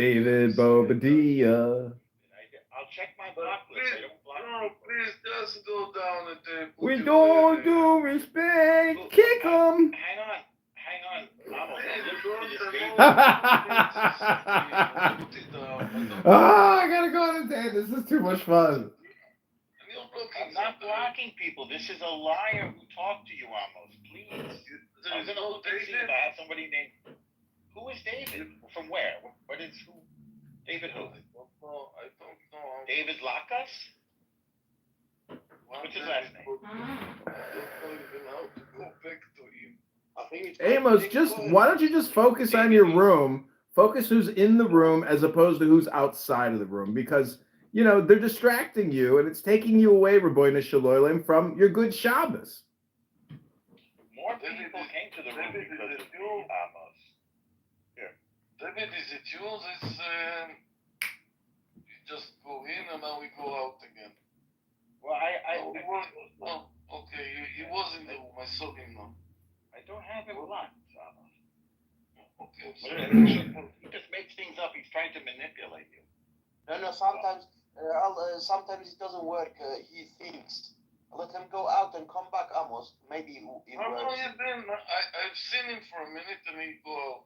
David Bobadilla. I'll check my block list. I don't block No, people. please just go down and put We your don't do respect. Kick him. Hang on. Vamos, Please, listen to don't this remove David. put it down. I gotta go on a date. This is too much fun. I'm not blocking people. This is a liar who talked to you, Amos. Please. I'm gonna look and see if I have somebody named. Who is David? From where? What is who? David who? I don't know. David Lacas? What's his last name? I don't know even how to go back to him. I think it's Amos, why don't you just focus on your room? Focus who's in the room as opposed to who's outside of the room, because they're distracting you and it's taking you away, Rabbeinu Shalolim, from your good Shabbos. More people came to the room because of Amos. Here. David, is it yours? It's you just go in and now we go out again. Well, okay, he was in the room. I saw him now. I don't have him blocked, Amos. Okay, He just makes things up. He's trying to manipulate you. No. Sometimes it doesn't work. He thinks. Let him go out and come back, Amos. Maybe it works. I've seen him for a minute and he go out.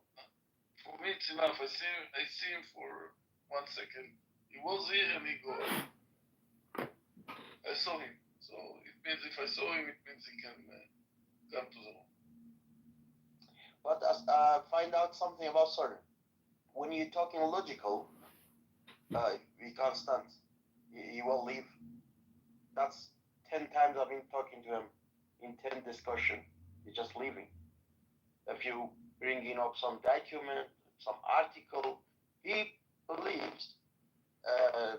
For me, it's enough. I see him for 1 second. He was here and he go out. I saw him. So it means if I saw him, it means he can come to the room. But find out something about Sir. When you're talking logical, we can't stand. He will leave. That's 10 times I've been talking to him in 10 discussion. He's just leaving. If you bringing up some document, some article, he believes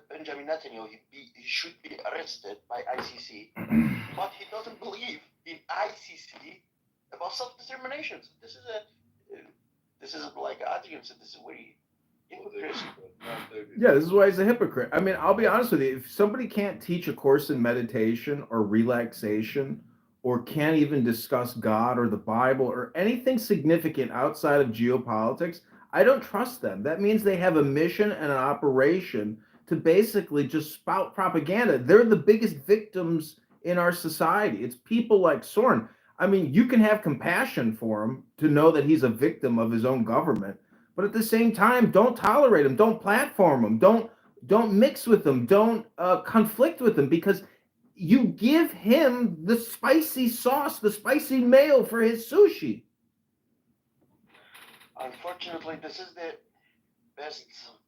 Benjamin Netanyahu he should be arrested by ICC, but he doesn't believe in ICC about self-determination. This is like Adrian said. This is where he hypocrisy. Yeah, this is why he's a hypocrite. I mean, I'll be honest with you. If somebody can't teach a course in meditation or relaxation, or can't even discuss God or the Bible or anything significant outside of geopolitics, I don't trust them. That means they have a mission and an operation to basically just spout propaganda. They're the biggest victims in our society. It's people like Soren. I mean, you can have compassion for him to know that he's a victim of his own government, but at the same time, don't tolerate him, don't platform him, don't mix with him, don't conflict with him, because you give him the spicy sauce, the spicy mayo for his sushi. Unfortunately, this is the best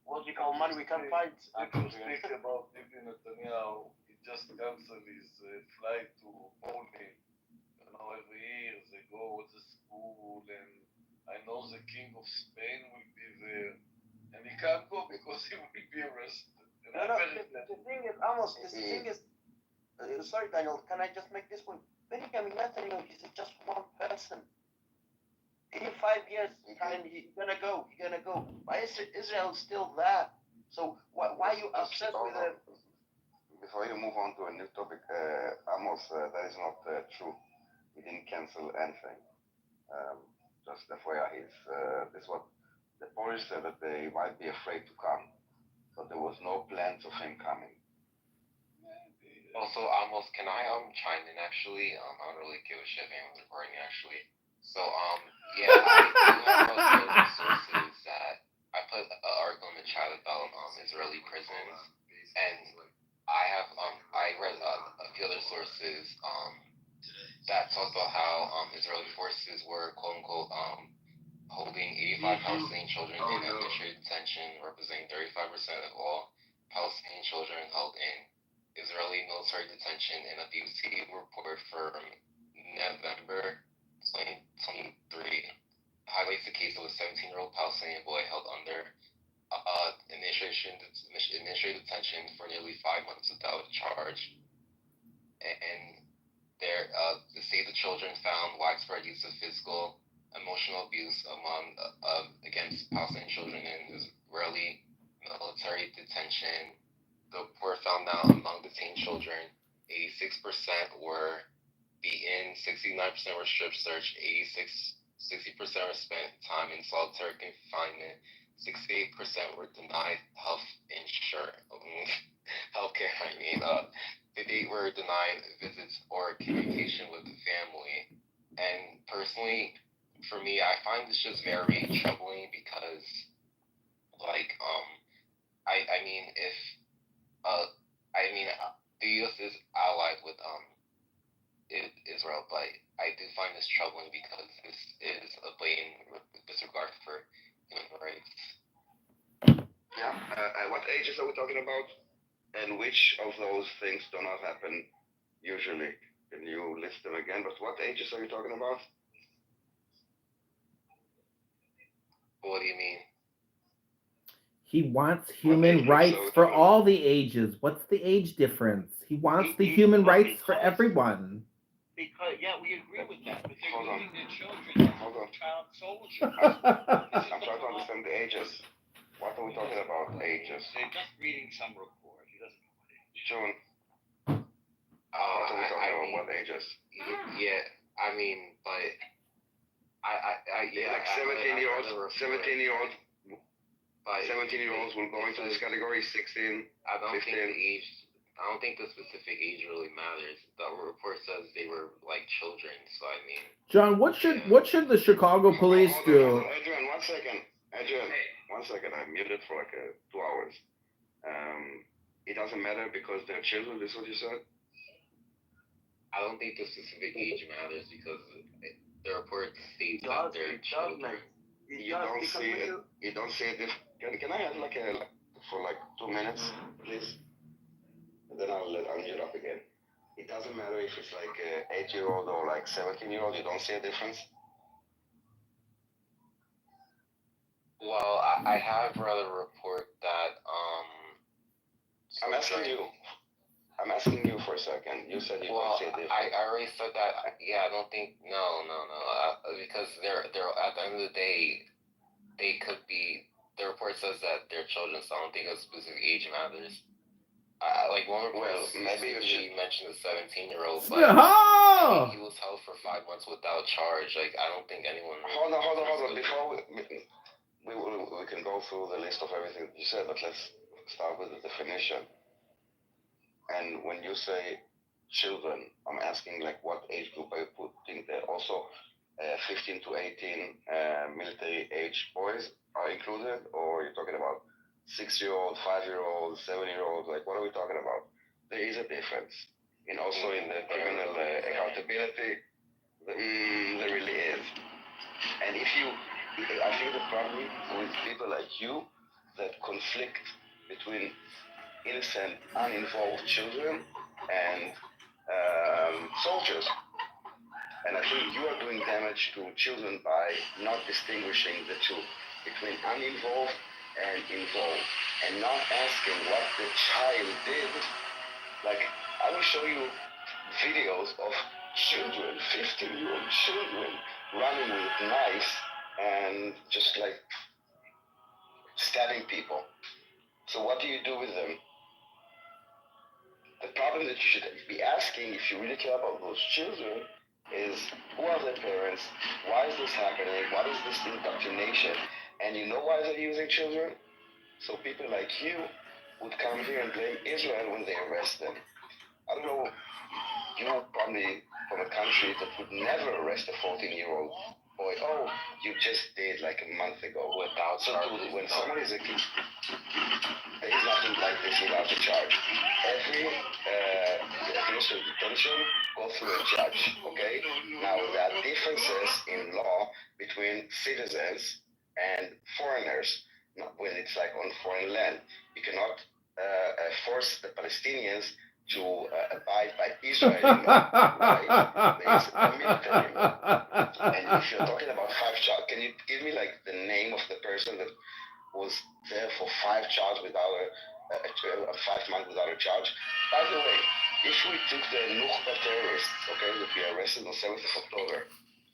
logical man we can find. People speak about Bibi Netanyahu. He just canceled his flight to Poland. Every year they go to school, and I know the King of Spain will be there, and he can't go because he will be arrested. The thing is, Amos, sorry, Daniel, can I just make this point? Benjamin Netanyahu is just one person. In 5 years' time, he's gonna go. Why is Israel still there? So why you upset with him? Before you move on to a new topic, Amos, that is not true. He didn't cancel anything. Just FYI, this what the Polish said, that they might be afraid to come, but there was no plans of him coming. Also, Amos, can I chime in actually? I don't really give a shit if anyone's recording actually. So yeah, I do have those sources that I put an article in the chat about Israeli prisons, and I read a few other sources that talk about how Israeli forces were quote unquote holding 85 Palestinian children in administrative detention, representing 35% of all Palestinian children held in Israeli military detention. In a BBC report from November 2023 highlights the case of a 17-year-old Palestinian boy held under administrative detention for nearly 5 months without charge. And there, the Save the Children found widespread use of physical, emotional abuse against Palestinian children in Israeli military detention. The report found that among detained children, 86% were beaten, 69% were strip searched, 60% were spent time in solitary confinement, 68% were denied healthcare. They were denied visits or communication with the family. And personally, for me, I find this just very troubling because, like, I mean, if, the U.S. is allied with Israel, but I do find this troubling because this is a blatant disregard for human rights. Yeah. What ages are we talking about? And which of those things do not happen usually? Can you list them again? But what ages are you talking about? What do you mean? He wants human rights for all the ages. What's the age difference? He wants the human rights for everyone. Because, yeah, we agree with that, but they're using their children as child soldiers. I'm trying to understand the ages. What are we talking about? Ages. They're just reading some report. He doesn't know what age. June. What are we talking about? What ages? Yeah, I mean, but like 17-year-olds. 17-year-olds. 17-year-olds will go into this category. 16. I don't 15. think the age. I don't think the specific age really matters. The report says they were like children, so I mean. John, what should the Chicago police do? Adrian, 1 second. Adrian, 1 second. I'm muted for like 2 hours. It doesn't matter because they're children. This is what you said. I don't think the specific age matters because the report states that they're children. You don't see it. Can I have like for like 2 minutes, please? And then I'll mute up again. It doesn't matter if it's like an 8-year-old or like 17-year-old. You don't see a difference. Well, I have read a report that I'm asking you for a second. You said you don't see a difference. I already said that. Yeah, I don't think no. Because they're at the end of the day, they could be. The report says that they're children, so I don't think a specific age matters. Like one report, maybe you mentioned a 17-year-old, but I mean, he was held for 5 months without charge. Like I don't think anyone. Hold on. Before we can go through the list of everything you said, but let's start with the definition. And when you say children, I'm asking like what age group are you putting there? Also, 15 to 18 military age boys are included, or you're talking about 6-year-old, 5-year-old, 7-year-old? Like, what are we talking about? There is a difference. And also in the criminal accountability, there really is. And I think the problem with people like you that conflict between innocent, uninvolved children and soldiers. And I think you are doing damage to children by not distinguishing the two between uninvolved and involved, and not asking what the child did. Like, I will show you videos of children, 15-year-old children, running with knives and just like stabbing people. So what do you do with them? The problem that you should be asking, if you really care about those children, is who are their parents? Why is this happening? What is this indoctrination? And you know why they're using children? So people like you would come here and blame Israel when they arrest them. I don't know, you're probably from a country that would never arrest a 14-year-old boy. Oh, you just did like a month ago. Without charges. When someone is a kid, there is nothing like this without a charge. Every administrative detention goes through a judge, okay? Now, there are differences in law between citizens and foreigners, not when it's like on foreign land. You cannot force the Palestinians to abide by Israeli law, right? There's a military law. And if you're talking about 5 charges, can you give me like the name of the person that was there for 5 charges without a 5 months without a charge? By the way, if we took the Nukhba terrorists, okay, that we arrested on 7th of October,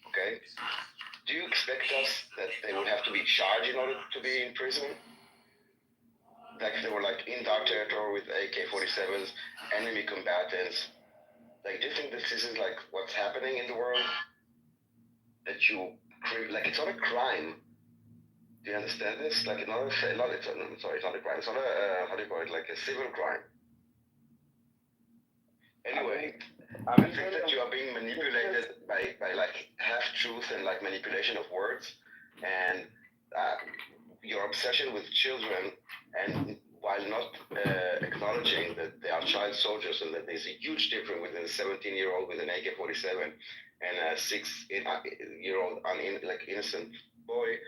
okay, do you expect us that they would have to be charged in order to be in prison? Like they were like in dark territory with AK-47s, enemy combatants. Like, do you think that this is like what's happening in the world? That you, like, it's not a crime Do you understand this? Like another, not, it's, sorry, it's not a crime. It's not a, how do you call it? Like a civil crime. Anyway, I think that you are being manipulated by like half truth and like manipulation of words, and your obsession with children, and while not acknowledging that they are child soldiers and that there's a huge difference within a 17-year-old with an AK-47 and a 6-year-old like innocent boy,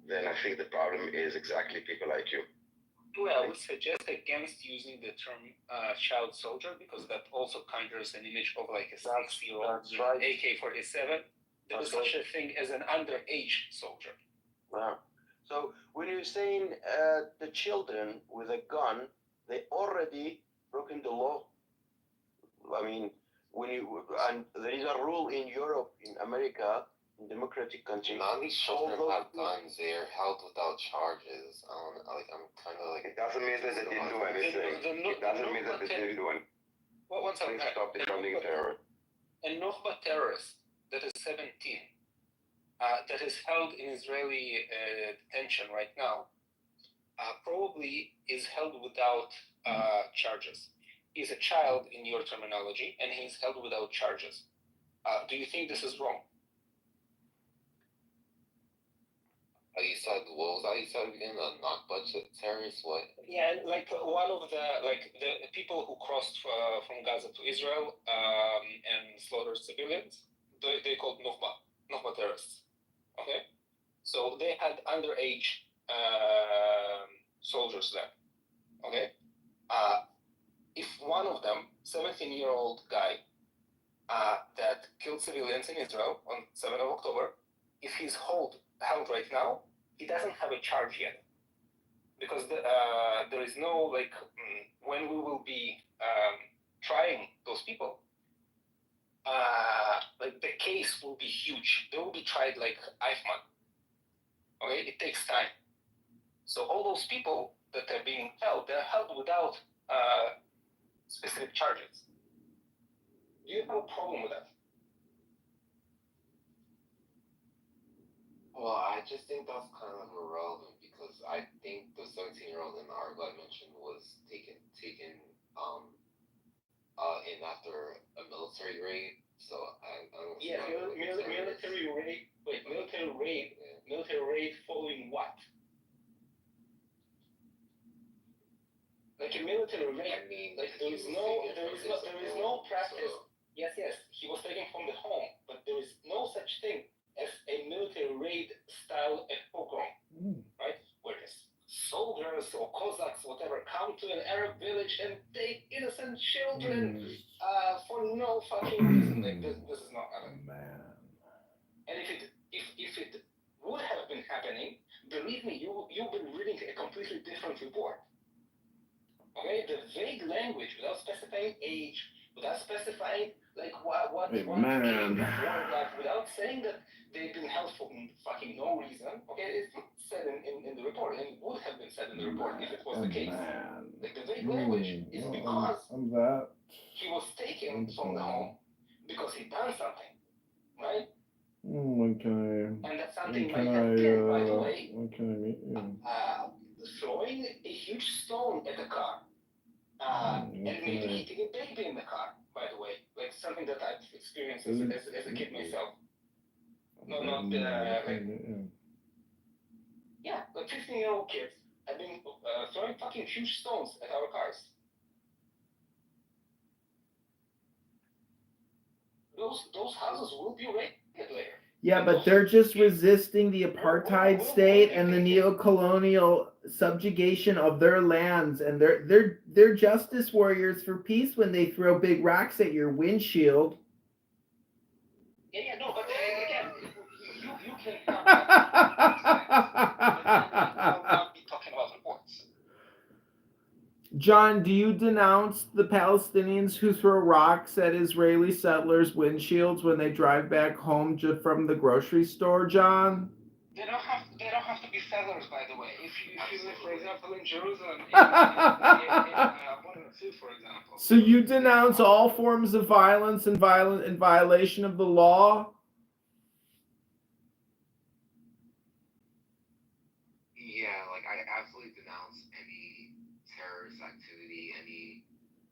then I think the problem is exactly people like you. Well, I would suggest against using the term child soldier because that also conjures an image of like a 6-year-old with right. AK-47. There is such a thing as an underage soldier. Wow. So when you're saying the children with a gun, they already broken the law. I mean, and there is a rule in Europe, in America, in democratic countries. None of these children have guns. They are held without charges. I'm kind of like. It doesn't mean that they didn't do anything. It doesn't mean that they didn't do anything. One second. Please stop defending terror. A Nukhba terrorist that is 17, that is held in Israeli detention right now, probably is held without charges. He's a child in your terminology, and he's held without charges. Do you think this is wrong? You said, what was that you said again? A Nakba terrorist? What? Yeah, like one of the people who crossed from Gaza to Israel and slaughtered civilians, they called Nukhba terrorists. Okay, so they had underage soldiers there. Okay, if one of them, 17-year-old guy, that killed civilians in Israel on 7th of October, if he's held right now, he doesn't have a charge yet, because there is no when we will be trying those people, the case will be huge. They will be tried like Eichmann. Okay, it takes time. So all those people that are being held, they're held without specific charges. Do you have a problem with that? Well, I just think that's kind of irrelevant because I think the 17-year-old in the article I mentioned was taken in after a military raid. So I don't. Yeah, military raid. Wait, military raid. Yeah. Military raid following what? Like a military raid. I mean, like there is no practice. So. Yes, he was taken from the home, but there is no such thing as a military raid style at pogrom, right? Where soldiers or Cossacks, whatever, come to an Arab village and take innocent children for no fucking reason. Like this is not happening. Man. And if it would have been happening, believe me, you've been reading a completely different report. Okay, the vague language without specifying age, without specifying what man. without saying that they've been held for fucking no reason. Okay, it's said in the report, and it would have been said in the report if it was the case. Man. Like the vague language is because he was taken from the home because he done something, right? Okay. And that something might have been, by the way, when can I meet you? throwing a huge stone at the car. And maybe hitting a baby in the car, by the way, like something that I've experienced as a kid myself. Like 15-year-old kids have been throwing fucking huge stones at our cars. Those houses will be raided later. Yeah, but they're just resisting the apartheid state and the neo-colonial subjugation of their lands, and they're justice warriors for peace when they throw big rocks at your windshield. Yeah, no, but again, you can not be talking about reports. John, do you denounce the Palestinians who throw rocks at Israeli settlers' windshields when they drive back home from the grocery store, John? They don't have to be settlers, by the way. If you live, for example, in Jerusalem, for example. So you denounce all forms of violence and violation of the law? activity, any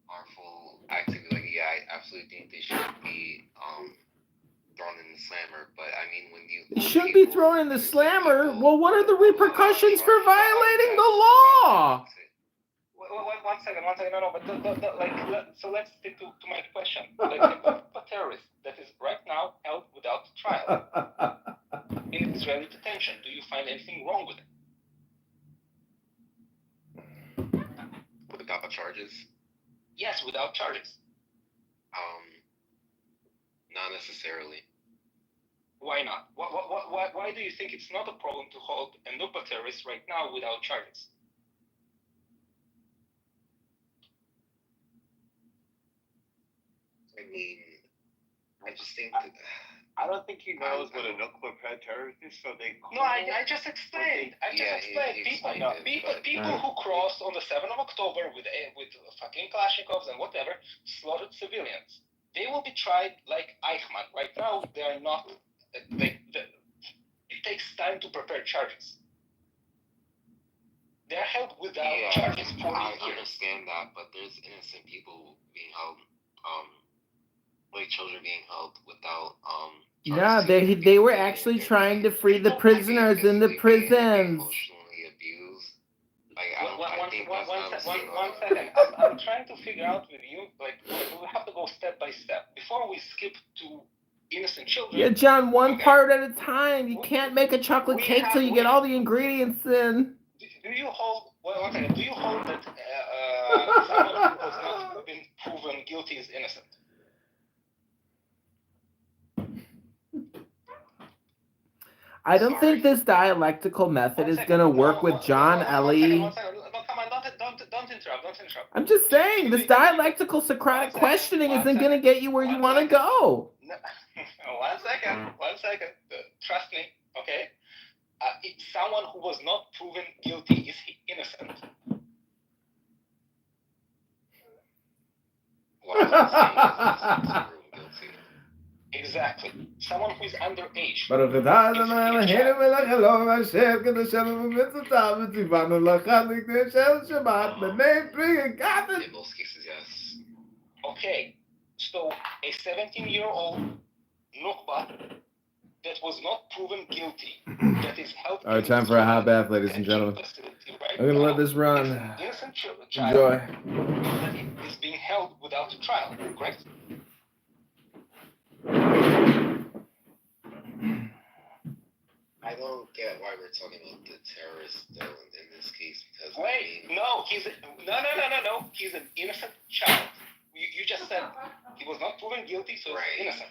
harmful activity. Like, yeah, I absolutely think they should be thrown in the slammer. But I mean, when you They shouldn't be thrown in the slammer. Well, what are the repercussions for violating the law? One second. No, but so let's stick to my question. Like, a terrorist that is right now held without trial in Israeli detention. Do you find anything wrong with it? Without charges? Yes, without charges. Not necessarily. Why not? Why do you think it's not a problem to hold a Nukba terrorist right now without charges? I mean, I just think that. I don't think he knows what a Nukba terrorist is, so they. No, I just explained. People who crossed on the 7th of October with fucking Kalashnikovs and whatever slaughtered civilians. They will be tried like Eichmann. Right now, they are not. It takes time to prepare charges. They are held without charges for I years. understand that, but there's innocent people being held, like children being held without Yeah, they were actually trying to free the prisoners in the prisons. Emotionally abused. Like, One second. I'm trying to figure out with you, like, we have to go step by step. Before we skip to innocent children. Yeah, John, one part at a time. You can't make a chocolate cake till you get all the ingredients in. Do you hold, one second, do you hold that someone who has not been proven guilty is innocent? I don't think this dialectical method is going to work with John Ellie. One second. No, come on, don't interrupt. I'm just saying, this dialectical Socratic questioning isn't going to get you where you want to go. No, one second. Trust me, okay? Someone who was not proven guilty, is he innocent? Exactly. Someone who is underage. In most cases, yes. Okay, so a 17-year-old Nukba that was not proven guilty, that is held. All right, time for a hot bath, ladies and gentlemen. I'm going to let this run. Innocent child Enjoy. that is being held without a trial, correct? I don't get why we're talking about the terrorist though in this case because Wait, no, he's an innocent child. You just said he was not proven guilty, so he's innocent.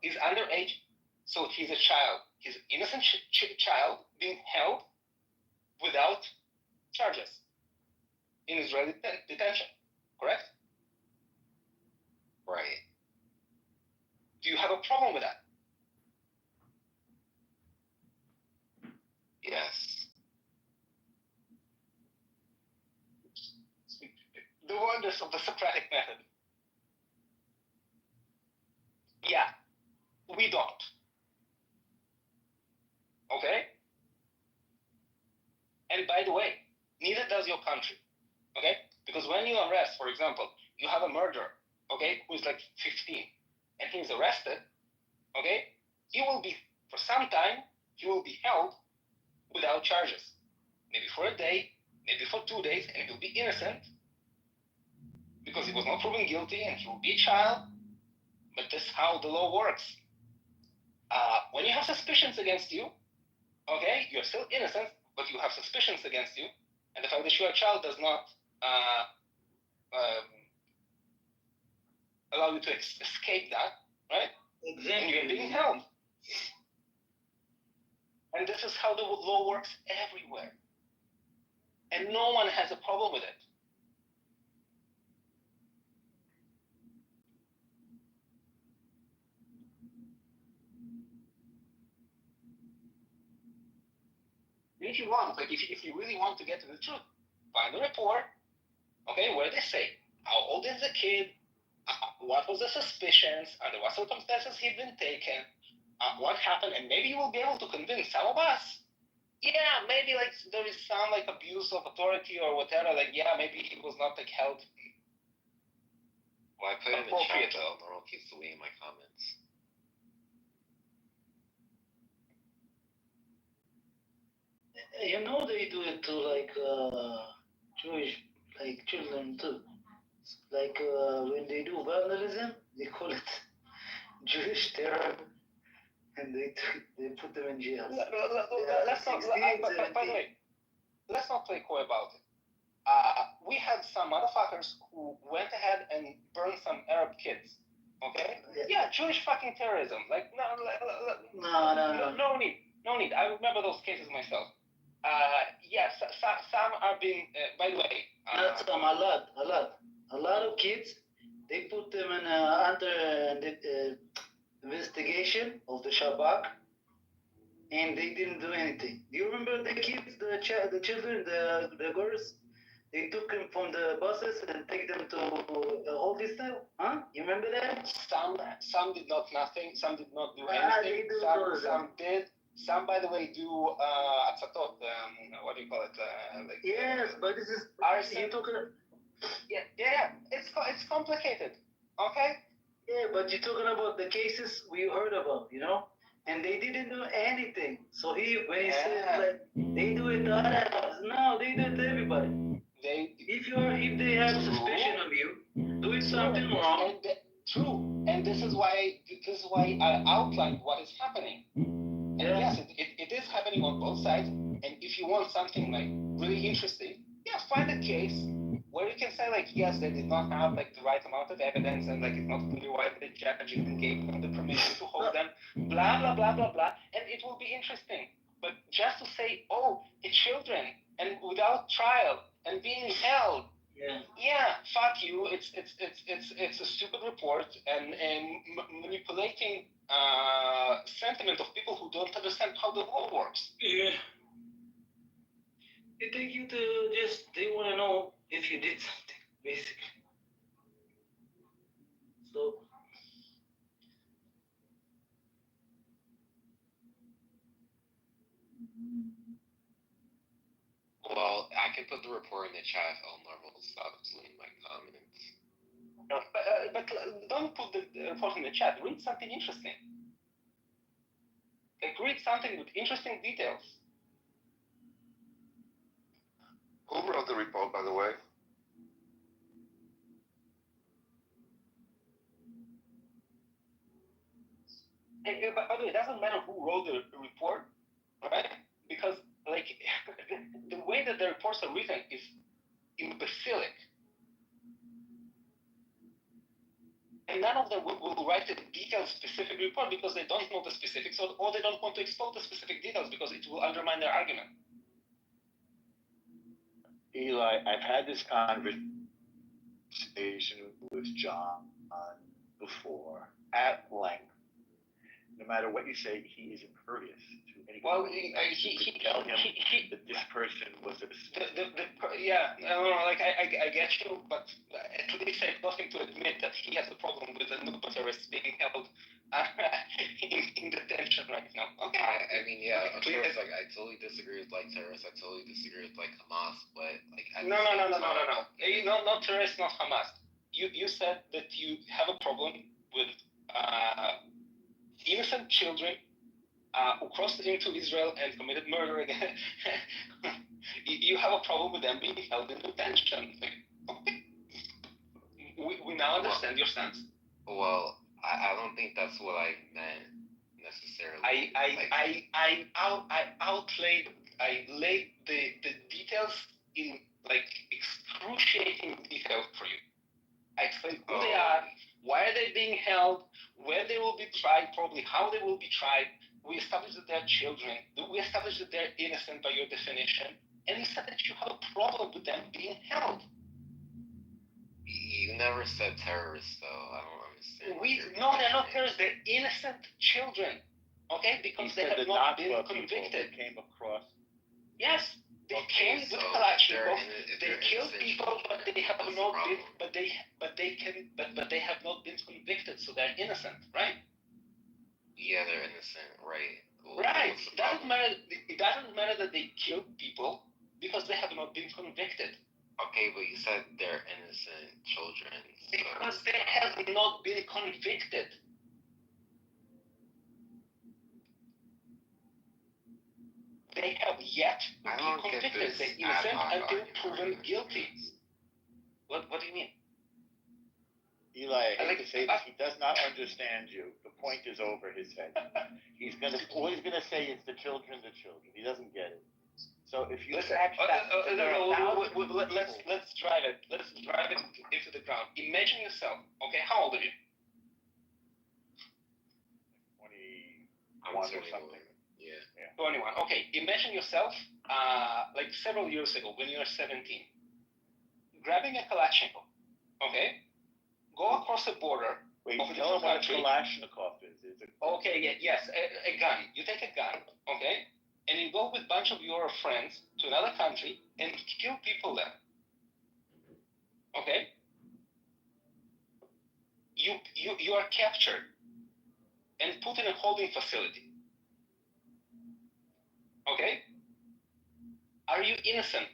He's underage, so he's a child. He's an innocent child being held without charges in Israeli detention, correct? Right. Do you have a problem with that? Yes. The wonders of the Socratic method. Yeah, we don't. Okay? And by the way, neither does your country. Okay? Because when you arrest, for example, you have a murderer, okay, who's like 15, and he's arrested, okay, he will be, for some time, he will be held without charges. Maybe for a day, maybe for 2 days, and he'll be innocent because he was not proven guilty and he will be a child. But that's how the law works. When you have suspicions against you, okay, you're still innocent, but you have suspicions against you, and the fact that you're a child does not allow you to escape that, right? Exactly. And you're being held. And this is how the law works everywhere. And no one has a problem with it. If you want, like if you really want to get to the truth, find a report, okay, where they say how old is the kid, what was the suspicions, under what circumstances he'd been taken, what happened, and maybe you will be able to convince some of us, Yeah, maybe like there is some like abuse of authority or whatever. Like, yeah, maybe he was not like held. Well, I put it in the chat though. Normal keeps deleting my comments. You know, they do it to like Jewish like children too. Like when they do vandalism, they call it Jewish terror, and they put them in jail. Let's not. By the way, let's not play coy about it. We had some motherfuckers who went ahead and burned some Arab kids. Okay? Yeah, Jewish fucking terrorism. Like, no need. I remember those cases myself. Yes, some are being. By the way, not some. A lot of kids. They put them in under investigation of the Shabak, and they didn't do anything. Do you remember the kids, the children, the girls? They took them from the buses and take them to all this stuff. Huh? You remember that? Some did not nothing. Some did not do anything. Some did. Some, by the way, do atzatot. What do you call it? Like, yes, but this is arson. You talking? Yeah. It's complicated. Okay. Yeah, but you're talking about the cases we heard about, you know, and they didn't do anything. So when he said like they do it to others, no, they do it to everybody. If they have suspicion of you doing something wrong. True, and this is why I outlined what is happening. And yes, it is happening on both sides. And if you want something like really interesting, yeah, find a case where you can say like, yes, they did not have like the right amount of evidence, and like it's not clear why the judge even gave them the permission to hold them, blah blah blah blah blah, and it will be interesting. But just to say, oh, it's children and without trial and being held. Yeah, fuck you. It's a stupid report and manipulating sentiment of people who don't understand how the law works. Yeah. They take you to they want to know if you did something, basically. So. Well, I can put the report in the chat if Elmar will stop deleting my comments. No, but don't put the report in the chat. Read something interesting. Like, read something with interesting details. Who wrote the report, by the way? By the way, it doesn't matter who wrote the report, right? Because, like, the way that the reports are written is imbecilic. And none of them will write a detailed specific report because they don't know the specifics, or they don't want to expose the specific details because it will undermine their argument. Eli, I've had this conversation with John before at length. No matter what you say, he is impervious to any. Well, he tell him that this person was a. I get you, but at least I got him to admit that he has a problem with the Nukba terrorists being held in detention right now. Okay. I mean, yeah, of course, like, I totally disagree with, like, terrorists. I totally disagree with, like, Hamas, but, like, No. Not terrorists, not Hamas. You said that you have a problem with innocent children who crossed into Israel and committed murder again. You have a problem with them being held in detention. Okay. We now understand your stance. Well, I don't think that's what I meant necessarily. I laid the details in like excruciating detail for you. I explained who they are, why are they being held, where they will be tried, probably how they will be tried. We established that they're children. We established that they're innocent by your definition. And you said that you have a problem with them being held. You never said terrorists, though. I don't understand. No, they're not terrorists. They're innocent children. Okay? Because they have not been convicted. Came across. Yes. They came with Kalashnikov. They killed people, but they have not been. But they have not been convicted, so they're innocent, right? Yeah, they're innocent, right? Right. What's the It doesn't problem? matter. It doesn't matter that they killed people because they have not been convicted. Okay, but you said they're innocent children. So. Because they have not been convicted. They have yet to I be don't get convicted. this They're ad innocent hoc until argument. proven guilty. What do you mean? Eli, I hate to say this, he does not understand you. The point is over his head. All he's gonna say is the children. He doesn't get it. So if you catch that, let's drive it. Let's drive it into the ground. Imagine yourself. Okay, how old are you? 21 or something. Yeah. 21. Okay, imagine yourself like several years ago when you were 17, grabbing a Kalashnikov. Okay, go across the border. Wait, of a tell him what a country. Kalashnikov is. Okay, yes, a gun. You take a gun, okay, and you go with a bunch of your friends to another country and kill people there. Okay? You are captured and put in a holding facility. Okay? Are you innocent?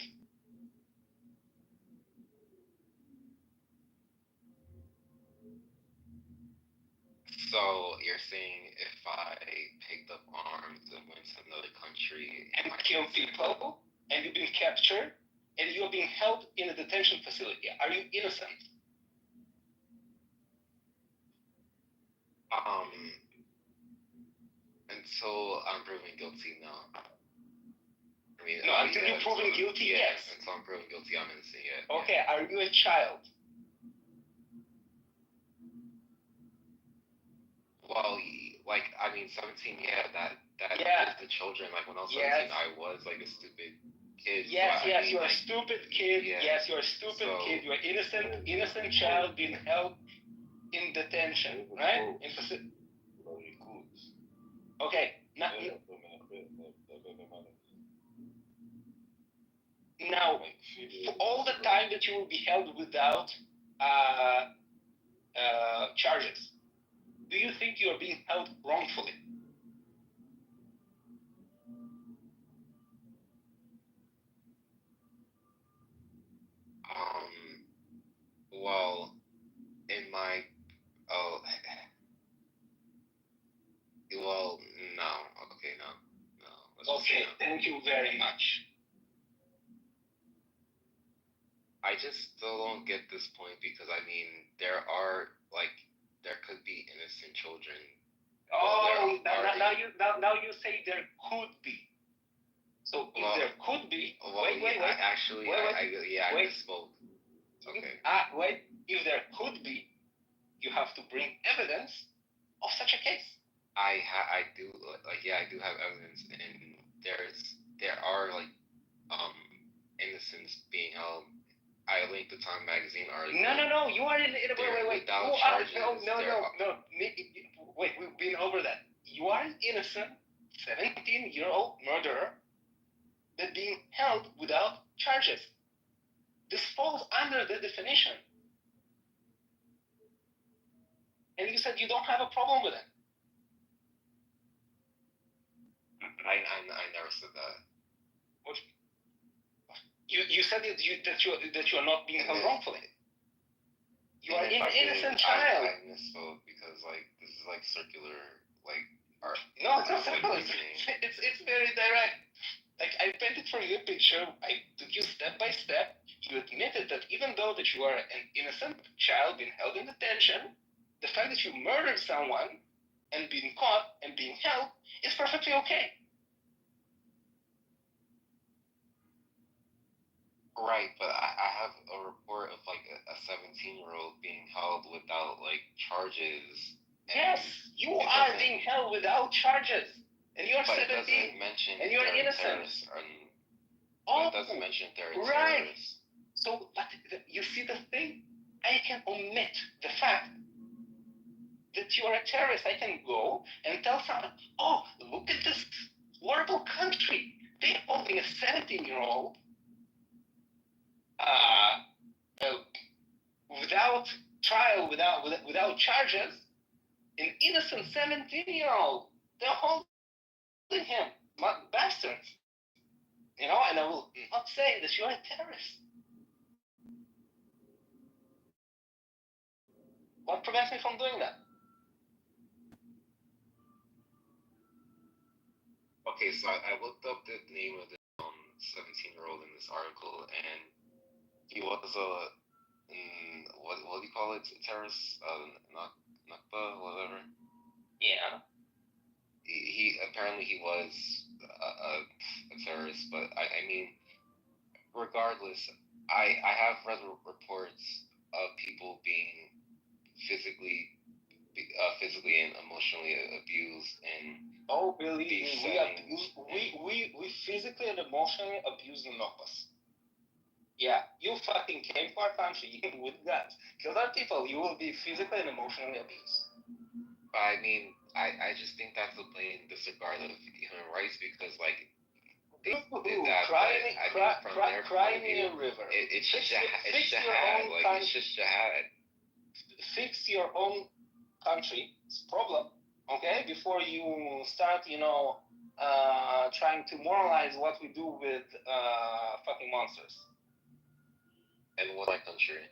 So you're saying if I picked up arms and went to another country and kill people, and you've been captured, and you're being held in a detention facility, are you innocent? Until I'm proven guilty, no. I mean, No, until you're proven guilty, yes. Until I'm proven guilty, I'm innocent, yeah. Okay, are you a child? Well, like, I mean, 17, yeah, that Yeah. is the children. Like, when I was 17, Yes. I was, like, a stupid kid. Yes, so, yes, mean, you're like, a stupid kid. yeah. Yes, you're a stupid kid. You're innocent child being held in detention, right? Okay, now, for all the time that you will be held without charges, do you think you are being held wrongfully? Well, in my, well, no. Okay, no. Okay, thank you very much. I just still don't get this point because, I mean, there could be innocent children. Oh, now you say there could be. So if there could be, wait. I misspoke. Okay. Wait. If there could be, you have to bring evidence of such a case. I do have evidence, and there are innocents being held. I linked the Time magazine article. No. You are in. Wait. Without charges. No. Wait, we've been over that. You are an innocent 17-year-old murderer that being held without charges. This falls under the definition. And you said you don't have a problem with it. I never said that. What? You said that you are not being held wrongfully. You are an innocent child. I misspoke because this is circular art. No, it's not circular. It's very direct. I painted for you a picture. I took you step by step. You admitted that even though that you are an innocent child being held in detention, the fact that you murdered someone and being caught and being held is perfectly okay. Right, but I have a report of a 17-year-old being held without charges. Yes, you are being held without charges, and you are 17, it doesn't mention and you are innocent. It doesn't mention they're right. terrorists. So, but you see the thing? I can omit the fact that you are a terrorist. I can go and tell someone, oh, look at this horrible country. They're holding a 17-year-old without trial, without charges, an innocent 17-year-old. They're holding him, bastards. You know, and I will not say that you're a terrorist. What prevents me from doing that? Okay, so I looked up the name of the 17-year-old in this article, and he was what do you call it? Terrorist, Nakba, whatever. Yeah. He apparently he was a terrorist, but I mean, regardless, I have read reports of people being physically and emotionally abused and believe me, we physically and emotionally abuse the Nokbas. Yeah, you fucking came to our country with guns, killed our people, you will be physically and emotionally abused. I mean, I just think that's a blatant disregard of human rights because, like, they did that, crying in a river. It's jihad, it's just jihad. Fix your own country's problem, okay? Before you start, trying to moralize what we do with fucking monsters. And what's my country?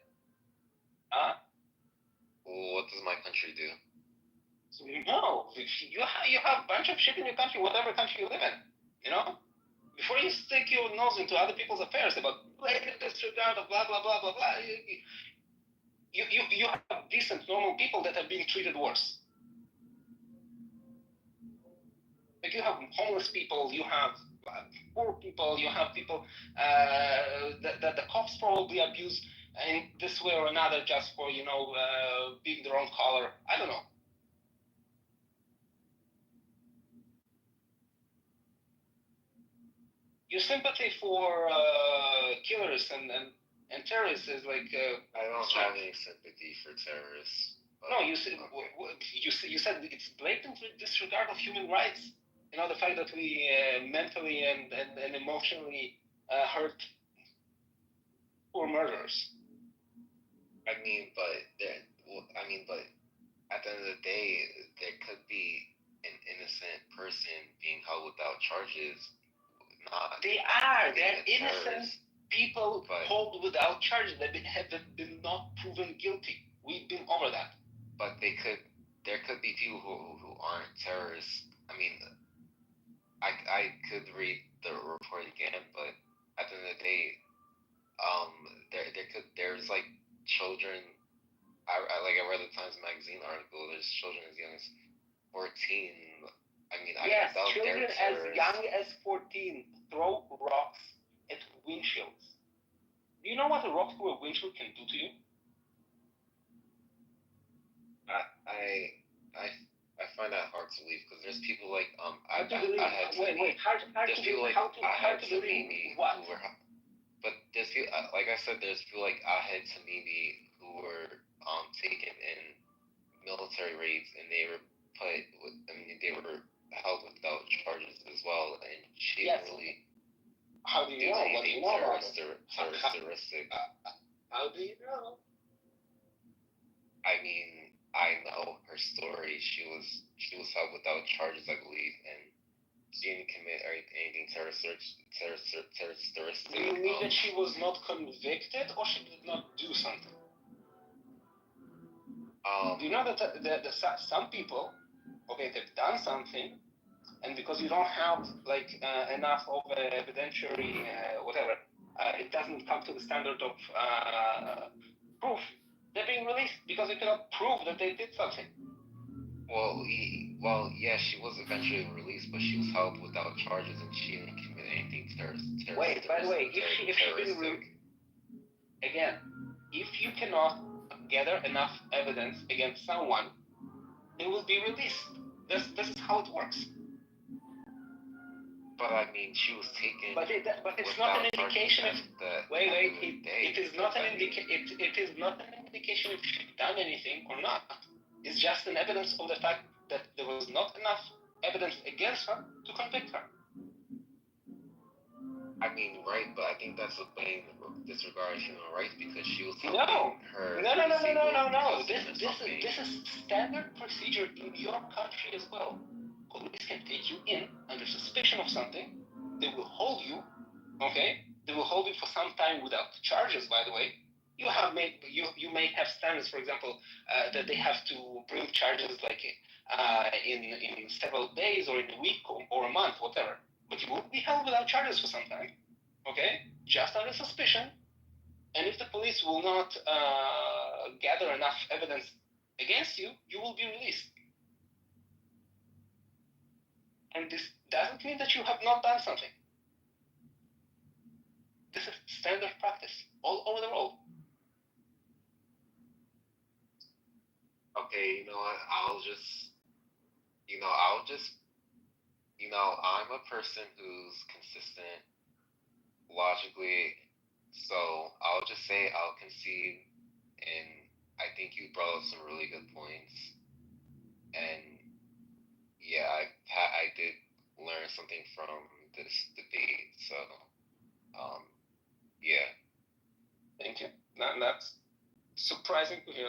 Huh? What does my country do? So you have a bunch of shit in your country, whatever country you live in, you know? Before you stick your nose into other people's affairs about blatant disregard of blah, blah, blah, blah, blah, you have decent, normal people that are being treated worse. Like you have homeless people, you have poor people, you have people that the cops probably abuse in this way or another just for, being their own color. I don't know. Your sympathy for killers and terrorists is like... I don't have any sympathy for terrorists. No, you said it's blatant disregard of human rights. You know, the fact that we mentally and emotionally hurt poor murderers. But at the end of the day, there could be an innocent person being held without charges. They're innocent people held without charges. They have been not proven guilty. We've been over that. But there could be people who aren't terrorists. I mean, I could read the report again, but at the end of the day, there's like children. I read the Times Magazine article. There's children as young as 14. I mean, yes, I doubt children as young as 14 throw rocks at windshields. Do you know what a rock through a windshield can do to you? I find that hard to believe because there's people like Hard to believe what? But there's people like I said, there's people like Ahed Tamimi who were taken in military raids and they were they were held without charges as well, and she didn't really how do you do know? anything terroristic. How do you know? I mean, I know her story. She was held without charges, I believe, and she didn't commit anything terroristic. Do you mean that she was not convicted, or she did not do something? Do you know that some people, okay, they've done something, and because you don't have enough of evidentiary whatever, it doesn't come to the standard of proof. They're being released because they cannot prove that they did something. Well, yeah, she was eventually released, but she was held without charges, and she didn't commit anything terroristic. Wait, by the way, if she's been released, again, if you cannot gather enough evidence against someone, they will be released. This is how it works. But I mean, she was taken. But it's not an indication if. It is not an indication if she's done anything or not. It's just an evidence of the fact that there was not enough evidence against her to convict her. I mean, right, but I think that's a blatant disregard of human rights because she was helping her. No. This is standard procedure in your country as well. police can take you in under suspicion of something. They will hold you, okay? They will hold you for some time without charges, by the way. You may have standards, for example, that they have to bring charges like in several days or in a week or a month, whatever. But you will be held without charges for some time, okay? Just under suspicion. And if the police will not gather enough evidence against you, you will be released. And this doesn't mean that you have not done something. This is standard practice all over the world. Okay, you know what? I'll just, I'm a person who's consistent logically, so I'll just say I'll concede, and I think you brought up some really good points, and yeah, I did learn something from this debate, so, yeah. Thank you. That's surprising to hear,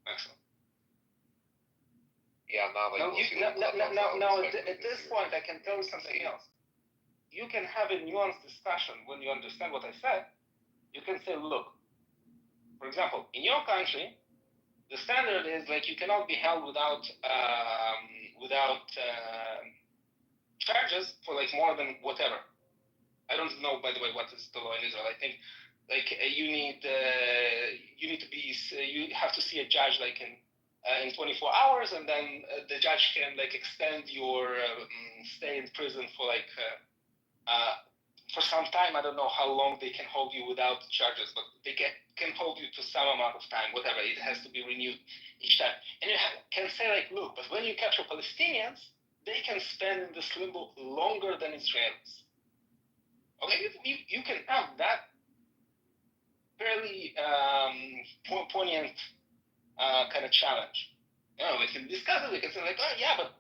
actually. Yeah, I'm not like at this point, I can tell you something else. You can have a nuanced discussion when you understand what I said. You can say, look, for example, in your country, the standard is like you cannot be held without charges for like more than whatever. I don't know, by the way, what is the law in Israel. I think like you need to be you have to see a judge like in 24 hours, and then the judge can like extend your stay in prison for like for some time. I don't know how long they can hold you without charges, but they can hold you to some amount of time, whatever. It has to be renewed each time. And you can say like, look, but when you capture Palestinians, they can spend in this limbo longer than Israelis. Okay, you can have that fairly poignant kind of challenge. We can discuss it. We can say like, oh yeah, but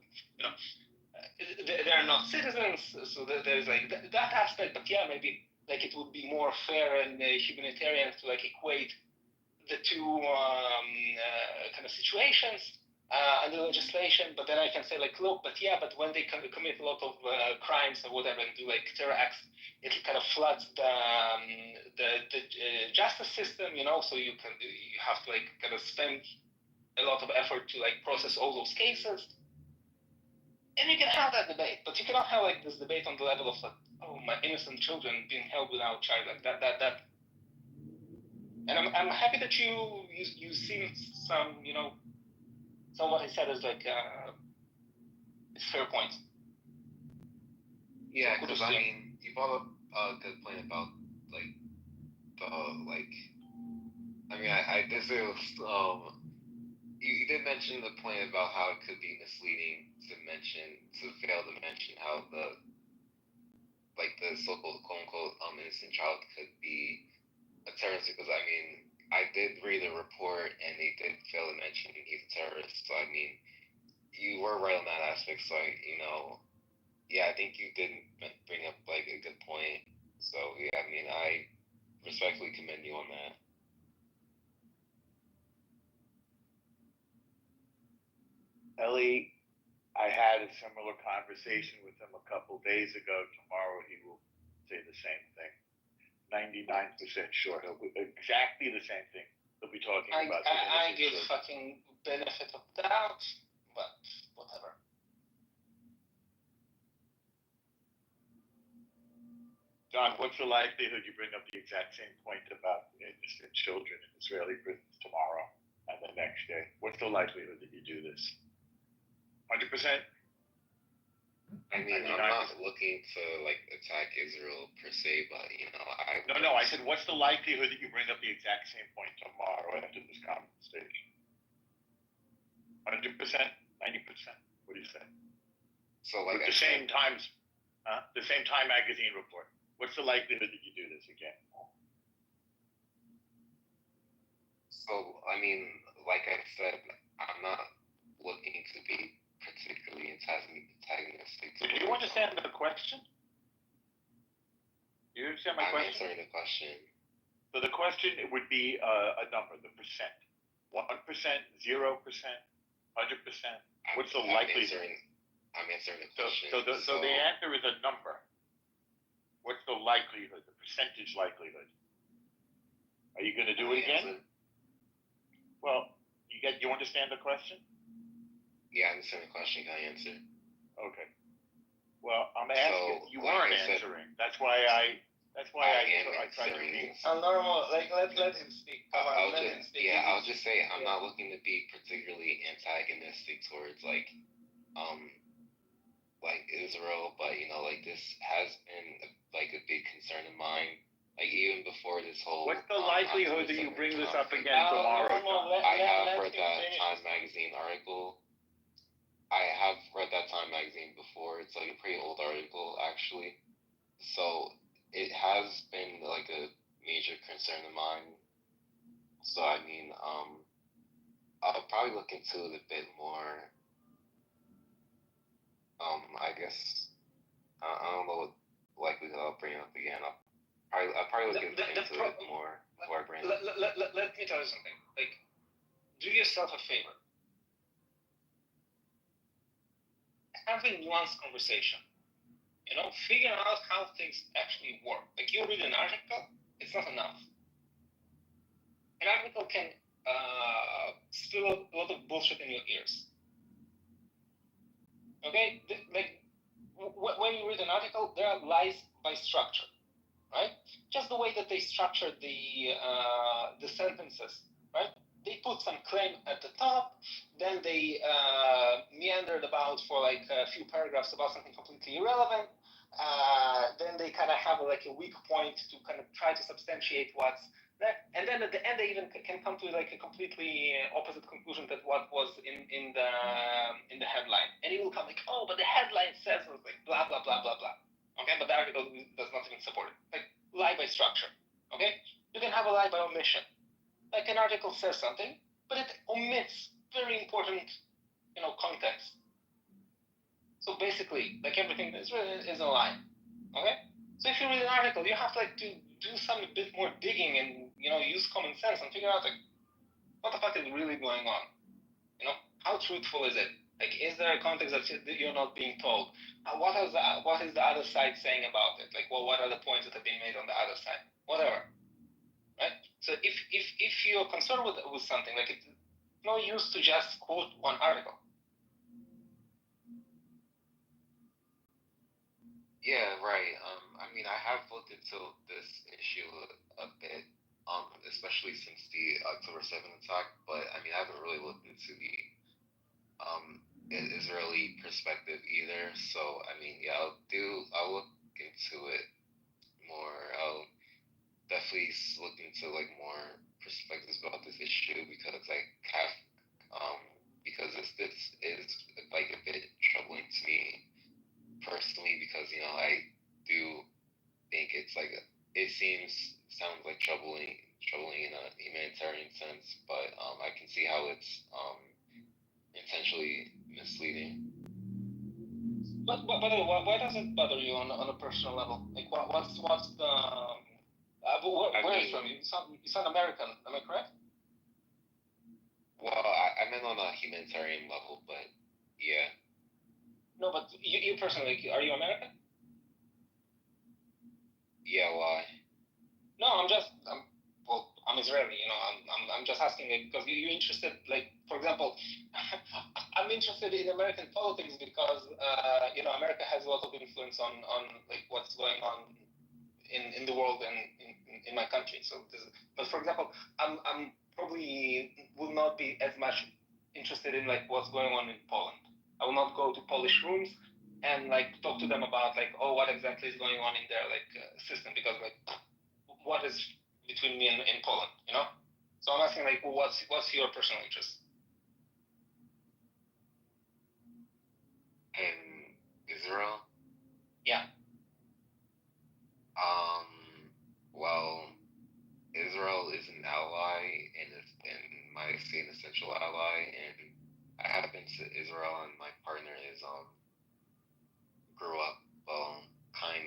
they're not citizens, so there's like that aspect. But yeah, maybe like it would be more fair and humanitarian to like equate the two kind of situations under legislation. But then I can say like, look, but when they commit a lot of crimes or whatever and do like terror acts, it kind of floods the justice system, so you have to like kind of spend a lot of effort to like process all those cases. And you can have that debate, but you cannot have like this debate on the level of like, oh, my innocent children being held without charge, like that. And I'm happy that you seen some, some of what I said is like it's fair points. Yeah, because I mean, you brought up a good point about like I guess it was you did mention the point about how it could be misleading to fail to mention how the so-called quote-unquote innocent child could be a terrorist, because I mean, I did read a report and they did fail to mention he's a terrorist, so I mean, you were right on that aspect, so I think you did bring up like a good point, so yeah, I mean, I respectfully commend you on that. Ellie, I had a similar conversation with him a couple days ago. Tomorrow he will say the same thing. 99% sure he'll be exactly the same thing. He'll be talking about. I give fucking benefit of doubt, but whatever. John, what's the likelihood you bring up the exact same point about innocent children in Israeli prisons tomorrow and the next day? What's the likelihood that you do this? 100%? I mean, 99%. I'm not looking to like attack Israel per se, but No. I said, what's the likelihood that you bring up the exact same point tomorrow after this conversation? 100%? 90%? What do you say? So like the same Time magazine report. What's the likelihood that you do this again? So I mean, like I said, I'm not looking to be particularly antagonistic. Do you understand the question? Do you understand my question? I'm answering the question. So the question would be a number, the percent. 1%, 0%, 100%. What's the likelihood? I'm answering the So, question. so the answer is a number. What's the likelihood, the percentage likelihood? Are you going to do it again? Well, you understand the question? Yeah, I understand the question. Can I answer? Okay. Well, I'm asking. So, You like weren't I said, answering. That's why I tried to answering. be. Normal, like let him speak. Come on, let him speak. I'll just say I'm not looking to be particularly antagonistic towards like Israel, but you know, like this has been like a big concern of mine. Like even before this whole. What's the likelihood that you bring this up again tomorrow? I have read that Time magazine article. I have read that Time magazine before. It's like a pretty old article actually. So it has been like a major concern of mine. So I mean, I'll probably look into it a bit more. I guess I don't know what likelihood I'll bring it up again. I'll probably look into it more before I bring it up. Let me tell you something. Like, do yourself a favor. Have a nuanced conversation. You know, figure out how things actually work. Like, you read an article, it's not enough. An article can spill a lot of bullshit in your ears. Okay? Like, when you read an article, there are lies by structure, right? Just the way that they structure the sentences, right? They put some claim at the top, then they meandered about for like a few paragraphs about something completely irrelevant. Then they kind of have like a weak point to kind of try to substantiate what's there, and then at the end they even can come to like a completely opposite conclusion that what was in the headline, and it will come like, oh, but the headline says like blah blah blah blah blah. Okay, but the article does not even support it. Like lie by structure. Okay, you can have a lie by omission. Like an article says something, but it omits very important, context. So basically, like everything is a lie. Okay? So if you read an article, you have like to do some bit more digging and use common sense and figure out like what the fuck is really going on. How truthful is it? Like, is there a context that you're not being told? What is the other side saying about it? Like, well, what are the points that have been made on the other side? Whatever. Right? So if you're concerned with something, like it's no use to just quote one article. Yeah, right. I mean, I have looked into this issue a bit, especially since the October 7th attack, but I mean, I haven't really looked into the Israeli perspective either. So, I mean, yeah, I'll look into it more. I'll definitely look into like more perspectives about this issue because this is like a bit troubling to me personally because I do think it's like it sounds like troubling in a humanitarian sense, but I can see how it's intentionally misleading. But why does it bother you on a personal level? Like what's the where are you from? You sound American, am I correct? Well, I meant on a humanitarian level, but yeah. No, but you personally, are you American? Yeah, why? No, I'm Israeli. I'm just asking it because you're interested. Like, for example, I'm interested in American politics because America has a lot of influence on like what's going on in the world and in my country. So, but for example, I'm probably will not be as much interested in like what's going on in Poland. I will not go to Polish rooms and like talk to them about like, oh, what exactly is going on in their like system, because like what is between me and Poland, So I'm asking like, what's your personal interest? In Israel? Yeah. Well, Israel is an ally and might say an essential ally, and I have been to Israel, and my partner is kind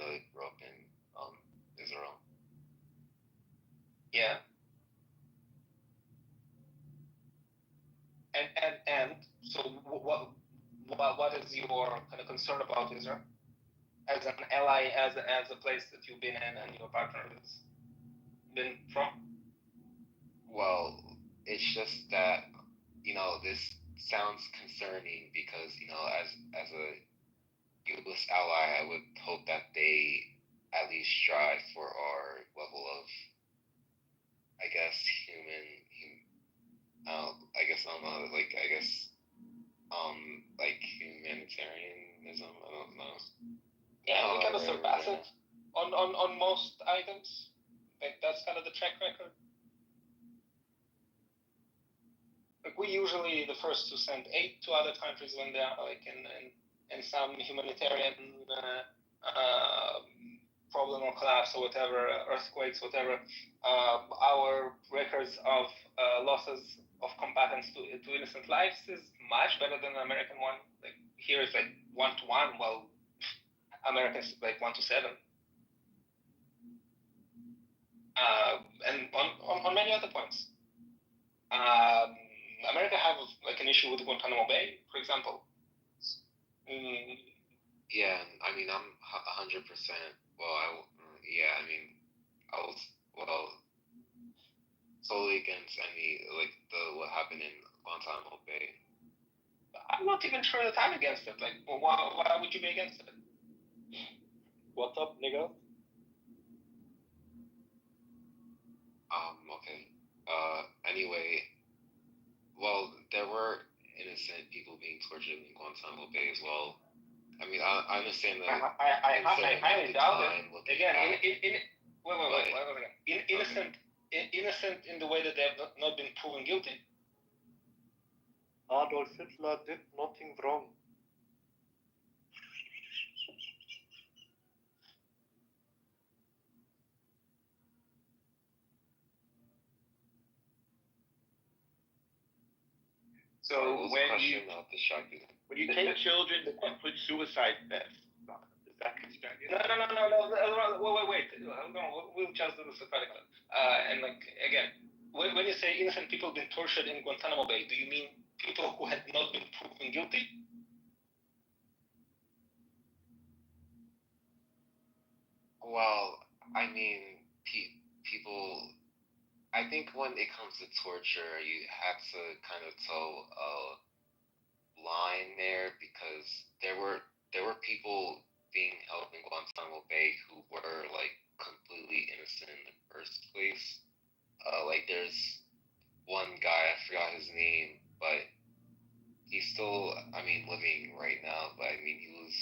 of grew up in Israel. Yeah. And so what what is your kind of concern about Israel as an ally, as a place that you've been in and your partner has been from? Well, it's just that, this sounds concerning because, as a U.S. ally, I would hope that they at least strive for our level of, I guess, like humanitarianism. I don't know. Yeah, we kind of surpass it on most items. Like that's kind of the track record. Like we usually the first to send aid to other countries when they are like in some humanitarian problem or collapse or whatever, earthquakes, whatever. Our records of losses of combatants to innocent lives is much better than the American one. Like here it's like 1-1, while Americans like 1-7. And on many other points. America have like an issue with Guantanamo Bay, for example. Yeah, I mean, I'm 100%. Well, I was solely against any what happened in Guantanamo Bay. I'm not even sure that I'm against it. Like, why would you be against it? What's up, nigga? Okay. Anyway, well, there were innocent people being tortured in Guantanamo Bay as well. I mean, I understand that. I highly doubt it. Again, wait. Innocent in the way that they have not been proven guilty. Adolf Hitler did nothing wrong. So when you take children and put suicide deaths, does that concern you? No. Wait. We'll just do this separately. And like again, when you say innocent people being tortured in Guantanamo Bay, do you mean people who had not been proven guilty? Well, I mean, people. I think when it comes to torture, you have to kind of toe a line there because there were people being held in Guantanamo Bay who were like completely innocent in the first place. Like there's one guy, I forgot his name, but he's still, living right now. But I mean, he was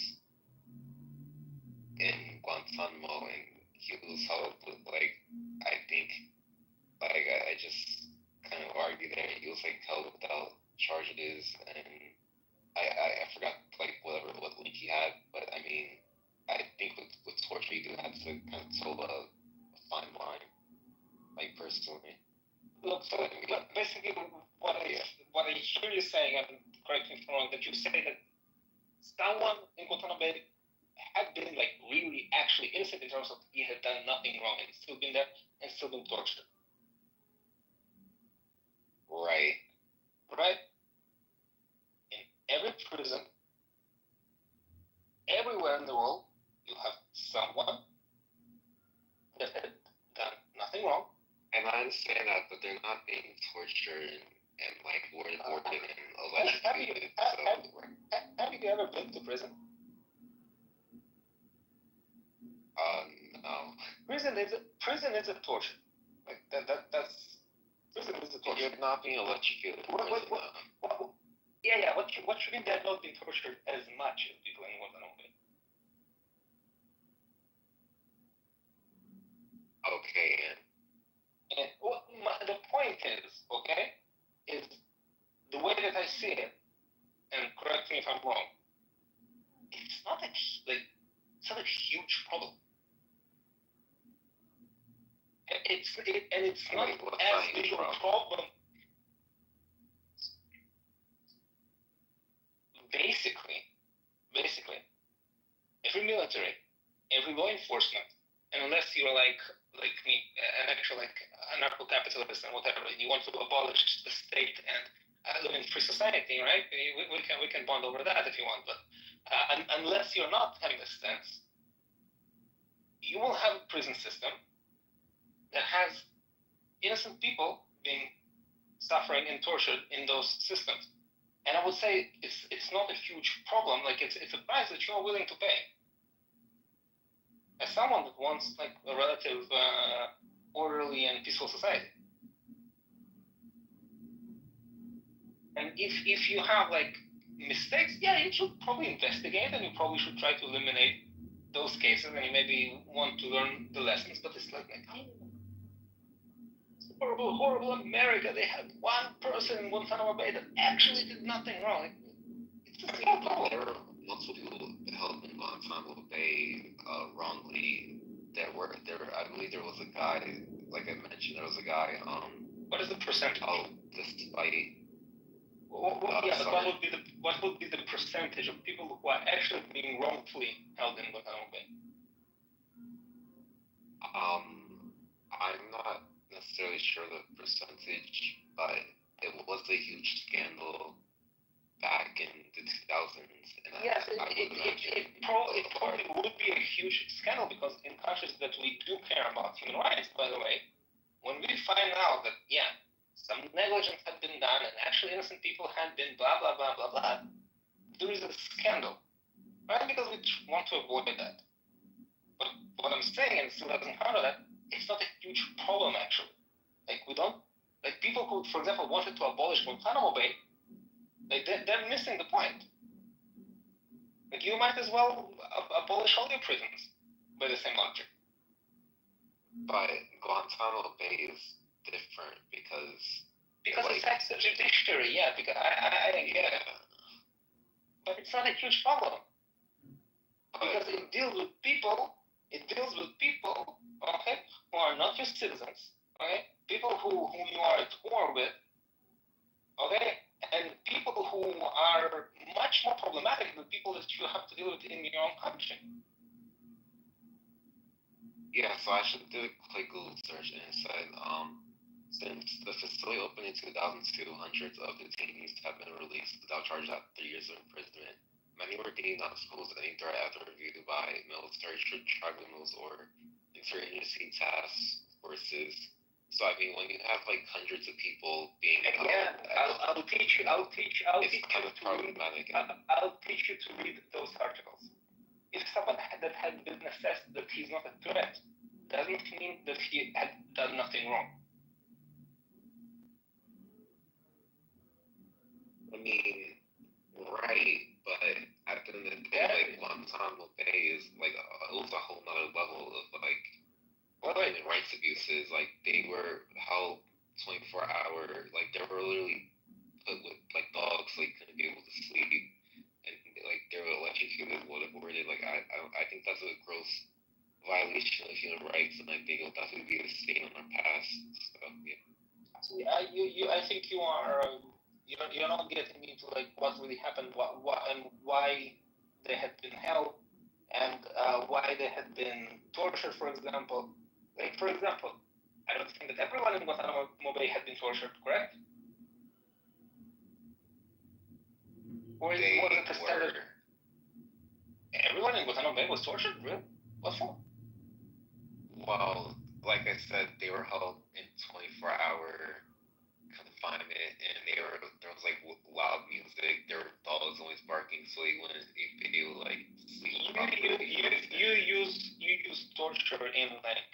in Guantanamo and he was held with I just kind of argued there. He was like held without charges, and I forgot what link he had, but I mean, I think with torture you do have to kind of toe a fine line, like personally. Look, so but basically, what I hear you saying, and correct me if I'm wrong, that you say that someone in Guantanamo Bay had been like really actually innocent in terms of he had done nothing wrong and still been there and still been tortured. Right? In every prison, everywhere in the world, you have someone that had done nothing wrong. And I understand that, but they're not being tortured and like warded and electrocuted. Have you ever been to prison? No. Prison is a torture. Like that's prison is a torture. You're not being electrocuted. Yeah. What you mean they're not being tortured as much as people in Guantanamo Bay? Okay. And the point is the way that I see it, and correct me if I'm wrong. It's not a huge problem. It's not as big of a problem. Basically, every military, every law enforcement, and unless you're like me, an actual like anarcho-capitalist and whatever, and you want to abolish the state and live in free society, right? We can bond over that if you want, but unless you're not having this sense, you will have a prison system that has innocent people being suffering and tortured in those systems. And I would say it's not a huge problem. Like it's a price that you're willing to pay. As someone that wants like a relative orderly and peaceful society. And if you have like mistakes, yeah, you should probably investigate and you probably should try to eliminate those cases and you maybe want to learn the lessons, but it's like it's horrible America. They had one person in Guantanamo Bay that actually did nothing wrong. It's the same problem. There were multiple people held in Guantanamo Bay wrongly. I believe there was a guy, like I mentioned, there was a guy. What is the percentage? Despite. What would be the percentage of people who are actually being wrongfully held in Guantanamo Bay? I'm not necessarily sure the percentage, but it was a huge scandal back in the 2000s. And yes, it probably would be a huge scandal because in countries that we do care about human rights, by the way, when we find out that, yeah, some negligence had been done and actually innocent people had been blah, blah, blah, blah, blah, there is a scandal, right? Because we want to avoid that. But what I'm saying, and still doesn't counter that, it's not a huge problem actually. Like people who, for example, wanted to abolish Guantanamo Bay, like they're missing the point. Like you might as well abolish all your prisons by the same logic. But Guantanamo Bay is different because it affects the judiciary, yeah. Because I get it, but it's not a huge problem because it deals with people. It deals with people, okay, who are not your citizens, okay, people whom you are at war with, okay, and people who are much more problematic than people that you have to deal with in your own country. Yeah, so I should do a quick Google search and it said, since the facility opened in 2002, hundreds of detainees have been released without charges after 3 years of imprisonment. Many were deemed not exposed to any threat after review by military tribunals or interagency task forces. So I mean, when you have like hundreds of people being held, I'll teach you. It's kind of problematic. I'll teach you to read those articles. If someone that had been assessed that he's not a threat, doesn't mean that he had done nothing wrong. I mean, right, but at the end of the day, like Guantanamo Bay is like it was a whole nother level of like human rights abuses. Like they were held 24-hour, like they were literally put with like dogs, so they couldn't be able to sleep, and like they were electrocuted, whatever it is. Like I think that's a gross violation of human rights, and I think it'll definitely be a stain on our past. So yeah. I think you are. You're not getting into like what really happened, and why they had been held, and why they had been tortured, for example. Like, for example, I don't think that everyone in Guantanamo Bay had been tortured, correct? Or was it a standard? Everyone in Guantanamo Bay was tortured? Really? What for? Well, like I said, they were held in 24-hour confinement, and there was like loud music. There were dogs always barking, so they wouldn't be able to like sleep properly. You use torture in like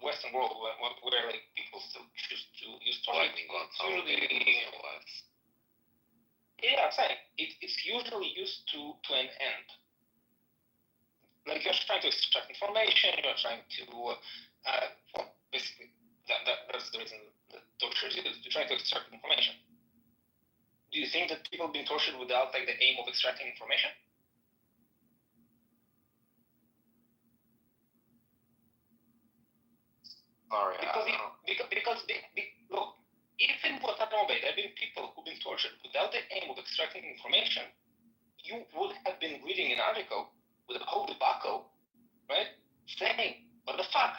Western world where like people still choose to use torture. Yeah, I'm saying it's usually used to an end. Like you're trying to extract information, you're trying to basically that's the reason that torture is used. You're trying to extract information. Do you think that people have been tortured without like the aim of extracting information? Sorry, because look, if in Guantanamo Bay there have been people who've been tortured without the aim of extracting information, you would have been reading an article with a whole debacle, right? Saying, what the fuck?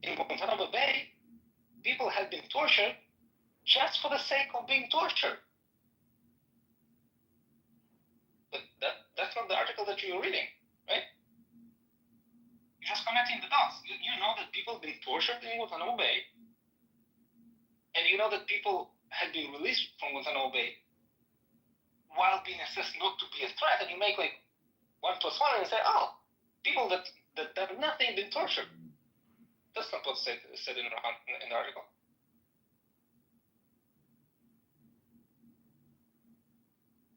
In Guantanamo Bay, people had been tortured just for the sake of being tortured. But that's not the article that you're reading, right? You're just connecting the dots. You know that people have been tortured in Guantanamo Bay, and you know that people had been released from Guantanamo Bay while being assessed not to be a threat, and you make like 1 + 1 and say, oh, people that have nothing been tortured. That's not what's said in the article.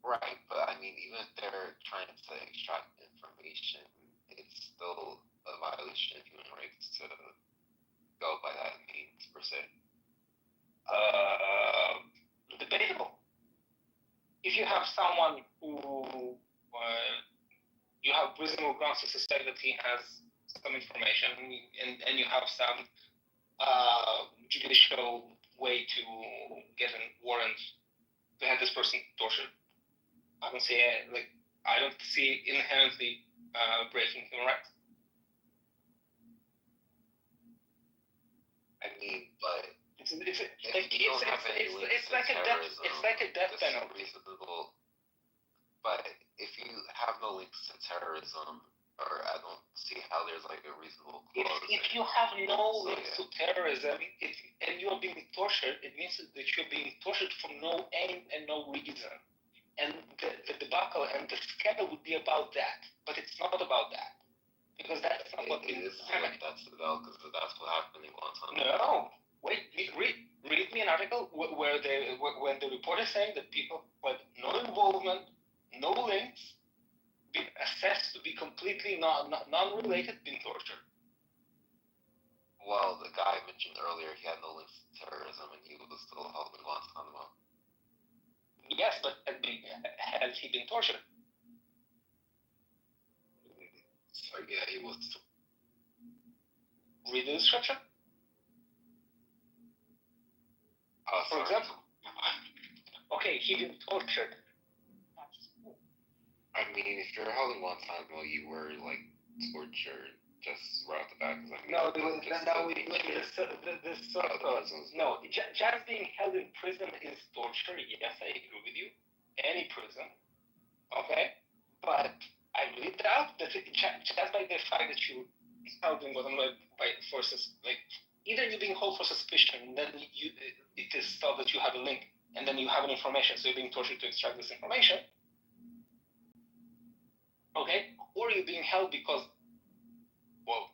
Right, but I mean, even if they're trying to extract information, it's still a violation of human rights to go by that means, per se. Debatable. If you have someone who you have reasonable grounds to suspect that he has some information, and you have some judicial way to get a warrant to have this person tortured, I don't see inherently breaking human rights. I mean, but It's like a death penalty. Reasonable. But if you have no links to terrorism, or I don't see how there's like a reasonable clause. If you have no links to terrorism, and you are being tortured, it means that you're being tortured for no aim and no reason. And the debacle and the scandal would be about that, but it's not about that, because that's not what it is. That's about, because that's what happened in Guantanamo. No, wait. Read me an article when the report is saying that people with no involvement, no links, been assessed to be completely non-related, been tortured. Well, the guy I mentioned earlier, he had no links to terrorism, and he was still held in Guantanamo. Yes, but has he been tortured? So yeah, he was. Read the description. For example, okay, he been tortured. I mean, if you're held in Guantanamo, you were like tortured just right off the bat. No, just being held in prison is torture. Yes, I agree with you. Any prison, okay, but I really doubt that just by the fact that you held in Guantanamo by forces, like either you're being held for suspicion, and then it is thought that you have a link, and then you have an information, so you're being tortured to extract this information, okay, or you're being held because, well,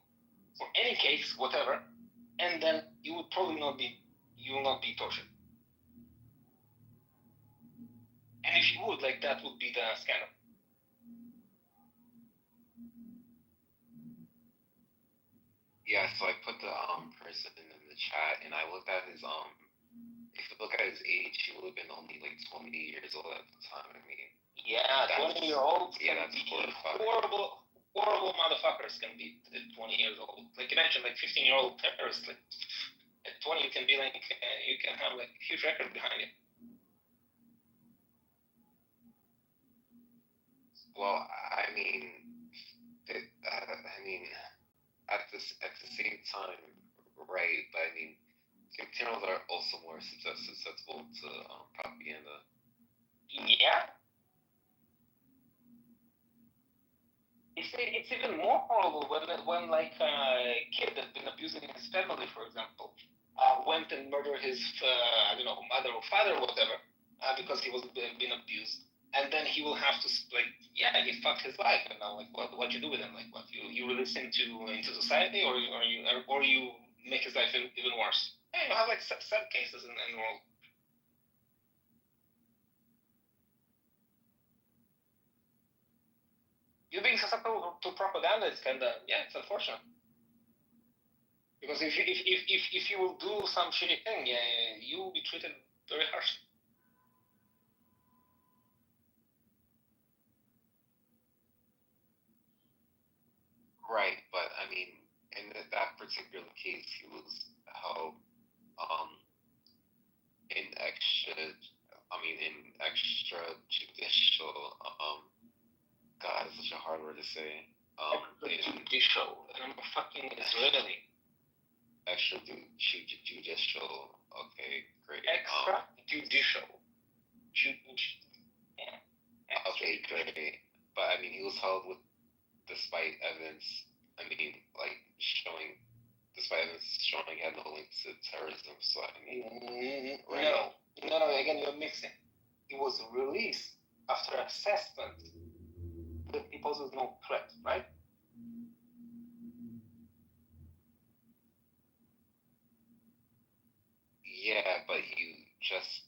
for any case, whatever, and then you will not be tortured. And if you would, like, that would be the scandal. Yeah, so I put the person in the chat, and I looked at his if you look at his age, he would have been only like 20 years old at the time. I mean, yeah, 20-year-olds yeah, can that's be horrible. Horrible motherfuckers can be 20 years old. Like, imagine like 15-year-old terrorists. Like, at 20, you can be like you can have like a huge record behind you. Well, I mean, at the same time, right? But I mean, criminals are also more susceptible to propaganda. Yeah. It's even more horrible when like a kid that's been abusing his family, for example, went and murdered his mother or father or whatever, because he was being abused. And then he will have to he fucked his life, and now like what you do with him? Like what you release him into society, or you make his life even worse? Yeah, you have like some cases in the world. You being susceptible to propaganda is it's unfortunate. Because if you will do some shitty thing, you will be treated very harshly. Right, but I mean, in that particular case, he was held in extrajudicial. God, it's such a hard word to say. Extrajudicial. I'm a fucking Israeli. Extrajudicial. Okay, great. Extra judicial. Okay, great. But I mean, he was held with despite evidence. I mean, like despite evidence showing he had no link to terrorism. So I mean, right? No. Again, you're mixing. He was released after assessment that he poses no threat, right? Yeah, but you just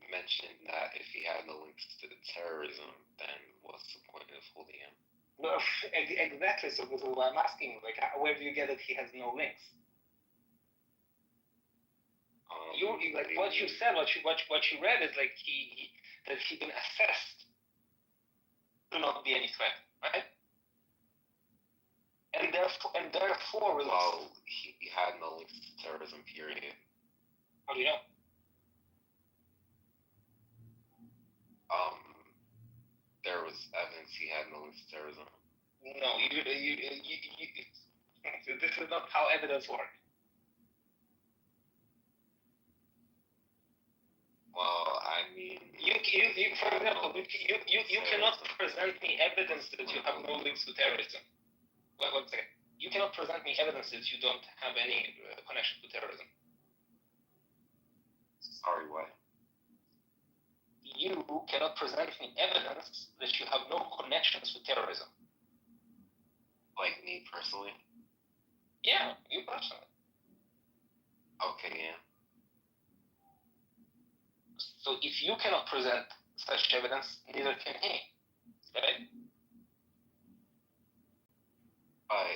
mentioned that if he had no links to terrorism, then what's the point of holding him? No, exactly. So this is what I'm asking. Like, where do you get that he has no links? You like what you said. What you read is like that he been assessed to not be any threat, right? And therefore, well, he had no links to terrorism. Period. How do you know? There was evidence he had no links to terrorism. No, this is not how evidence works. Well, I mean, for example, you cannot present me evidence that you have no links to terrorism. One second. You cannot present me evidence that you don't have any connection to terrorism. Sorry, what? You cannot present me evidence that you have no connections with terrorism. Like me personally? Yeah, you personally. Okay, yeah. So if you cannot present such evidence, neither can he, right? But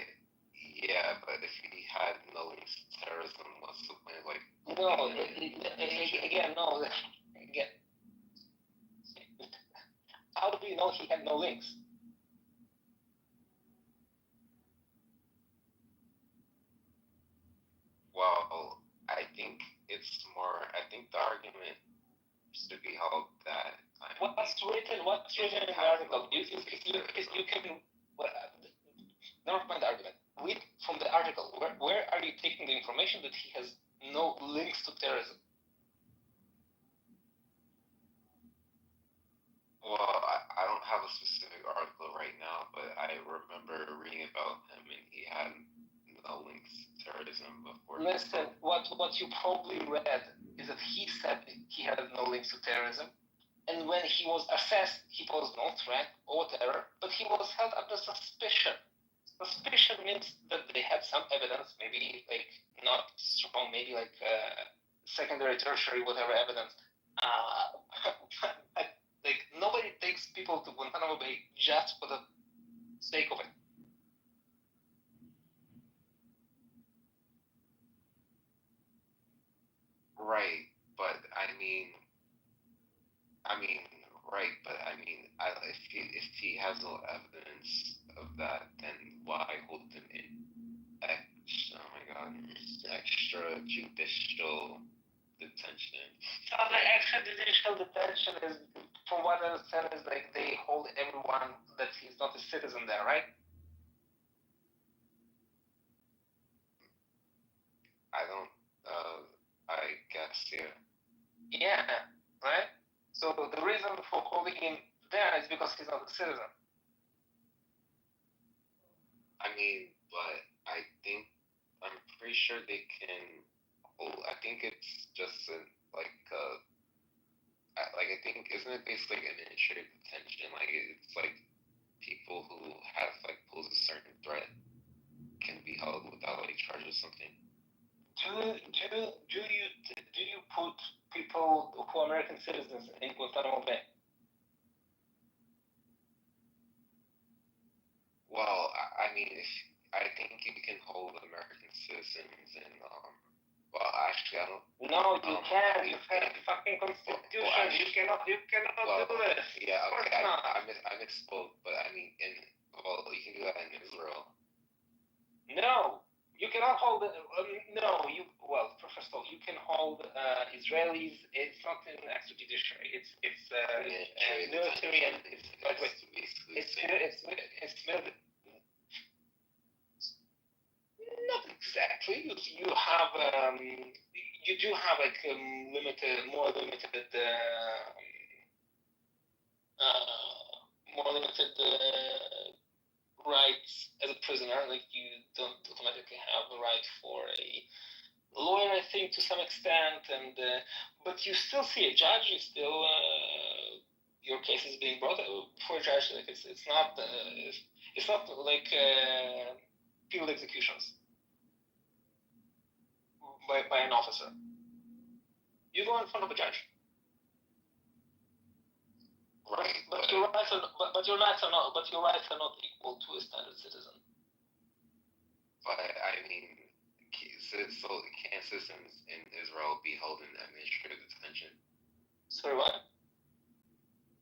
if he had no links to terrorism, what's the point? Like, no, again, no, again. How do you know he had no links? well, I think the argument should be held that. What's written in the article? You can. Well, never mind the argument. Read from the article. Where are you taking the information that he has no links to terrorism? Well, I don't have a specific article right now, but I remember reading about him and he had no links to terrorism before. Listen, what you probably read is that he said he had no links to terrorism, and when he was assessed, he posed no threat or terror, but he was held under suspicion. Suspicion means that they had some evidence, maybe like not strong, maybe like secondary, tertiary, whatever evidence. Like nobody takes people to Guantanamo Bay just for the sake of it. Right, but I mean, if he has no evidence of that, then why hold him in extrajudicial detention? So the extrajudicial detention is, from what I understand, is like they hold everyone that he's not a citizen there, right? I guess, yeah. Yeah, right? So the reason for holding him there is because he's not a citizen. I mean, but I'm pretty sure they can hold. I think it's just I think, isn't it basically like administrative detention? Like, it's like people who have like posed a certain threat can be held without like charge or something. Do you put people who are American citizens in Guantanamo Bay? Well, I mean, I think you can hold American citizens in well, actually, I don't. No, you can't. You've got a fucking constitution. Well, actually, you cannot do this. Yeah, of course okay. not. I misspoke, but I mean, you can do that in Israel. No, you cannot hold. First of all, you can hold Israelis. It's not an extrajudiciary. It's military and it's military. Not exactly. You have you do have like more limited rights as a prisoner. Like you don't automatically have the right for a lawyer, I think, to some extent, and but you still see a judge. You still your case is being brought before a judge. Like it's not like field executions by an officer. You go in front of a judge. Right. But your rights are not equal to a standard citizen. But I mean, so can citizens in Israel be held in administrative detention? Sorry, what?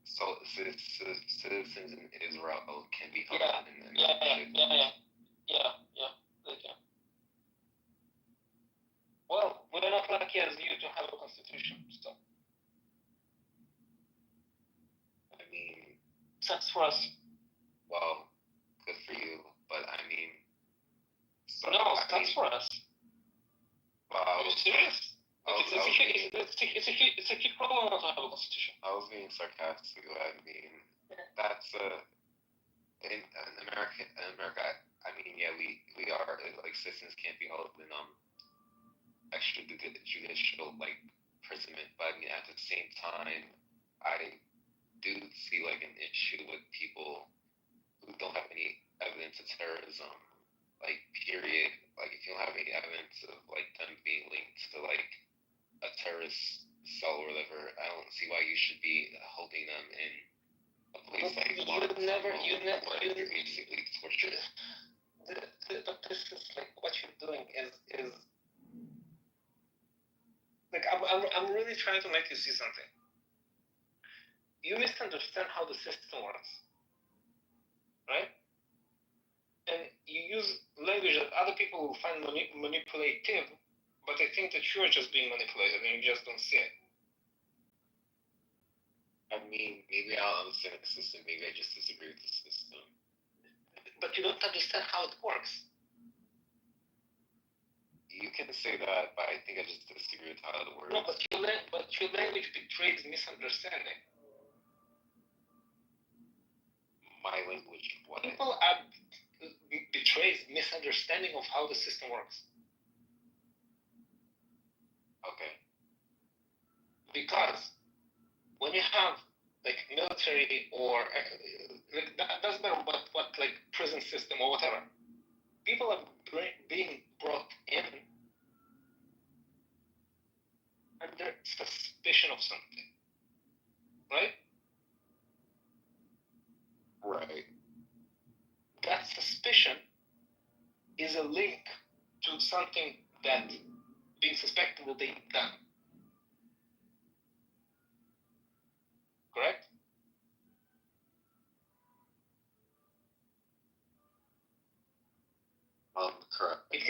So citizens in Israel can be held in Yeah. They can. Well, we're not lucky as you to have a constitution, so. I mean, Sucks for us. well, good for you, but I mean, so No, sucks for us. Wow. Are you serious? It's a huge problem not to have a constitution. I was being sarcastic. I mean, that's in America. I mean, yeah, we are like citizens can't be held in extrajudicial like imprisonment, but I mean at the same time, I do see like an issue with people who don't have any evidence of terrorism, like period. Like if you don't have any evidence of like them being linked to like a terrorist cell or whatever, I don't see why you should be holding them in a place like you basically torture. But this is like what you're doing is like I'm really trying to make you see something. You misunderstand how the system works, right? And you use language that other people will find manipulative, but I think that you're just being manipulated and you just don't see it. I mean, maybe I don't understand the system. Maybe I just disagree with the system. But you don't understand how it works. You can say that, but I think I just disagree with how it works. No, but your language betrays misunderstanding. My language, what? People betrays misunderstanding of how the system works. Okay. Because when you have like military or like that doesn't matter what like prison system or whatever, people are being brought in under suspicion of something, right? Right. That suspicion is a link to something that being suspected that they've done. Correct? Correct. It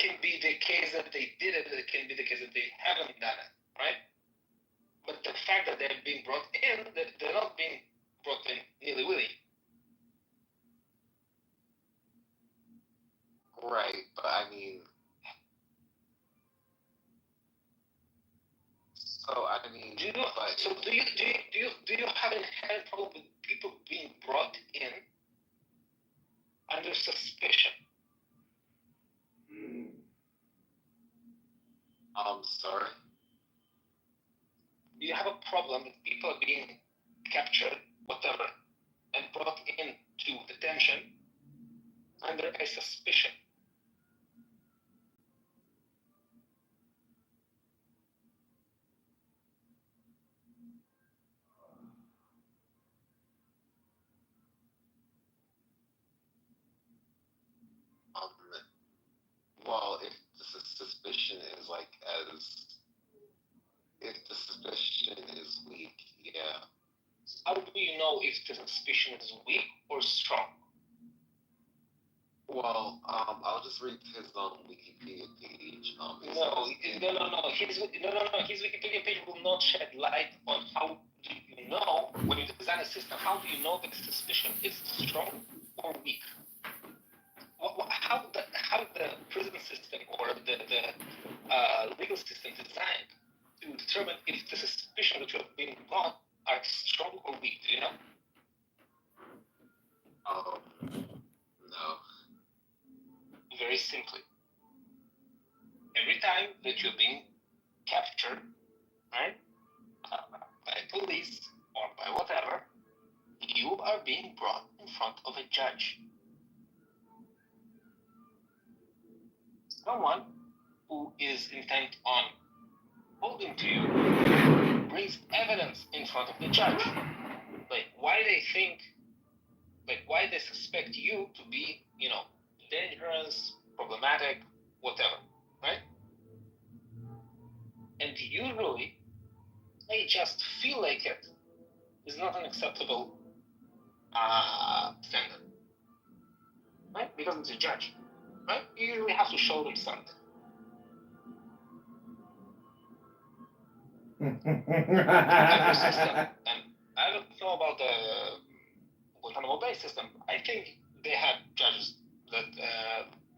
can be the case that they did it, it can be the case that they haven't done it, right? But the fact that they're being brought in, that they're not being brought in nilly-willy. Right, but I mean, so I mean, Do you have an inherent problem with people being brought in under suspicion? I'm sorry. Do you have a problem with people being captured, whatever, and brought into detention under a suspicion? Well, if the suspicion is like if the suspicion is weak, yeah. How do you know if the suspicion is weak or strong? Well, I'll just read his Wikipedia page. His Wikipedia page will not shed light on how do you know when you design a system. How do you know that the suspicion is strong or weak? how the prison system or the legal system designed to determine if the suspicion that you have been brought are strong or weak. Do you know? No. Very simply, every time that you're being captured, right, by police or by whatever, you are being brought in front of a judge. Someone who is intent on holding to you brings evidence in front of the judge. Like why they suspect you to be, dangerous, problematic, whatever, right? And usually, they just feel like it is not an acceptable standard, right? Because it's a judge, right? You usually have to show them something. Every system, and I don't know about the Guantanamo Bay system. I think they had judges that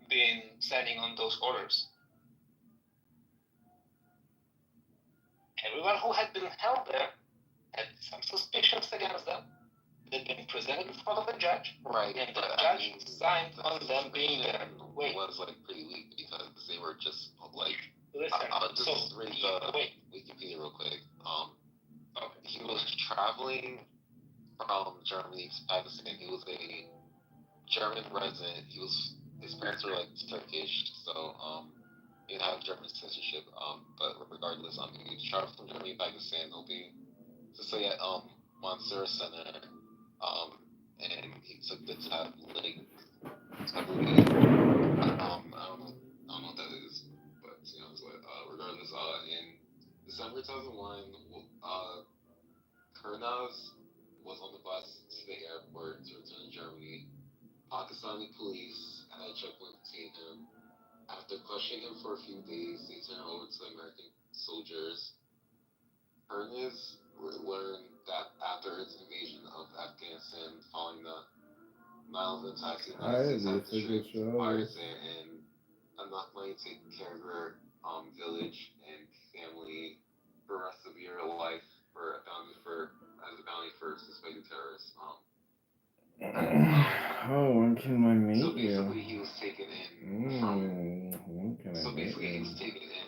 been signing on those orders. Everyone who had been held there had some suspicions against them. They'd been presented in front of a judge, Right. and the judge signed on them being there. Wait, was like pretty weak because they were just like. listen. I'll just So read the wait. Wikipedia real quick. Okay. He was traveling from Germany to Pakistan. He was a German resident. His parents were like Turkish, so he didn't have German citizenship. But regardless, he traveled from Germany to Pakistan, hoping to stay at Mansour Center. And he took the tab link. I believe. I don't know what that is, but regardless, in December 2001, Kurnaz was on the bus to the airport to return to Germany. Pakistani police had a checkpoint to detain him. After questioning him for a few days, they turned him over to American soldiers. Kurnaz learned that after its invasion of Afghanistan, following the 9/11 attacks, the United States had to shoot fires there, and enough money to take care of her village and family for the rest of your life as a bounty for suspected terrorists. When can I meet So you? basically, he was taken in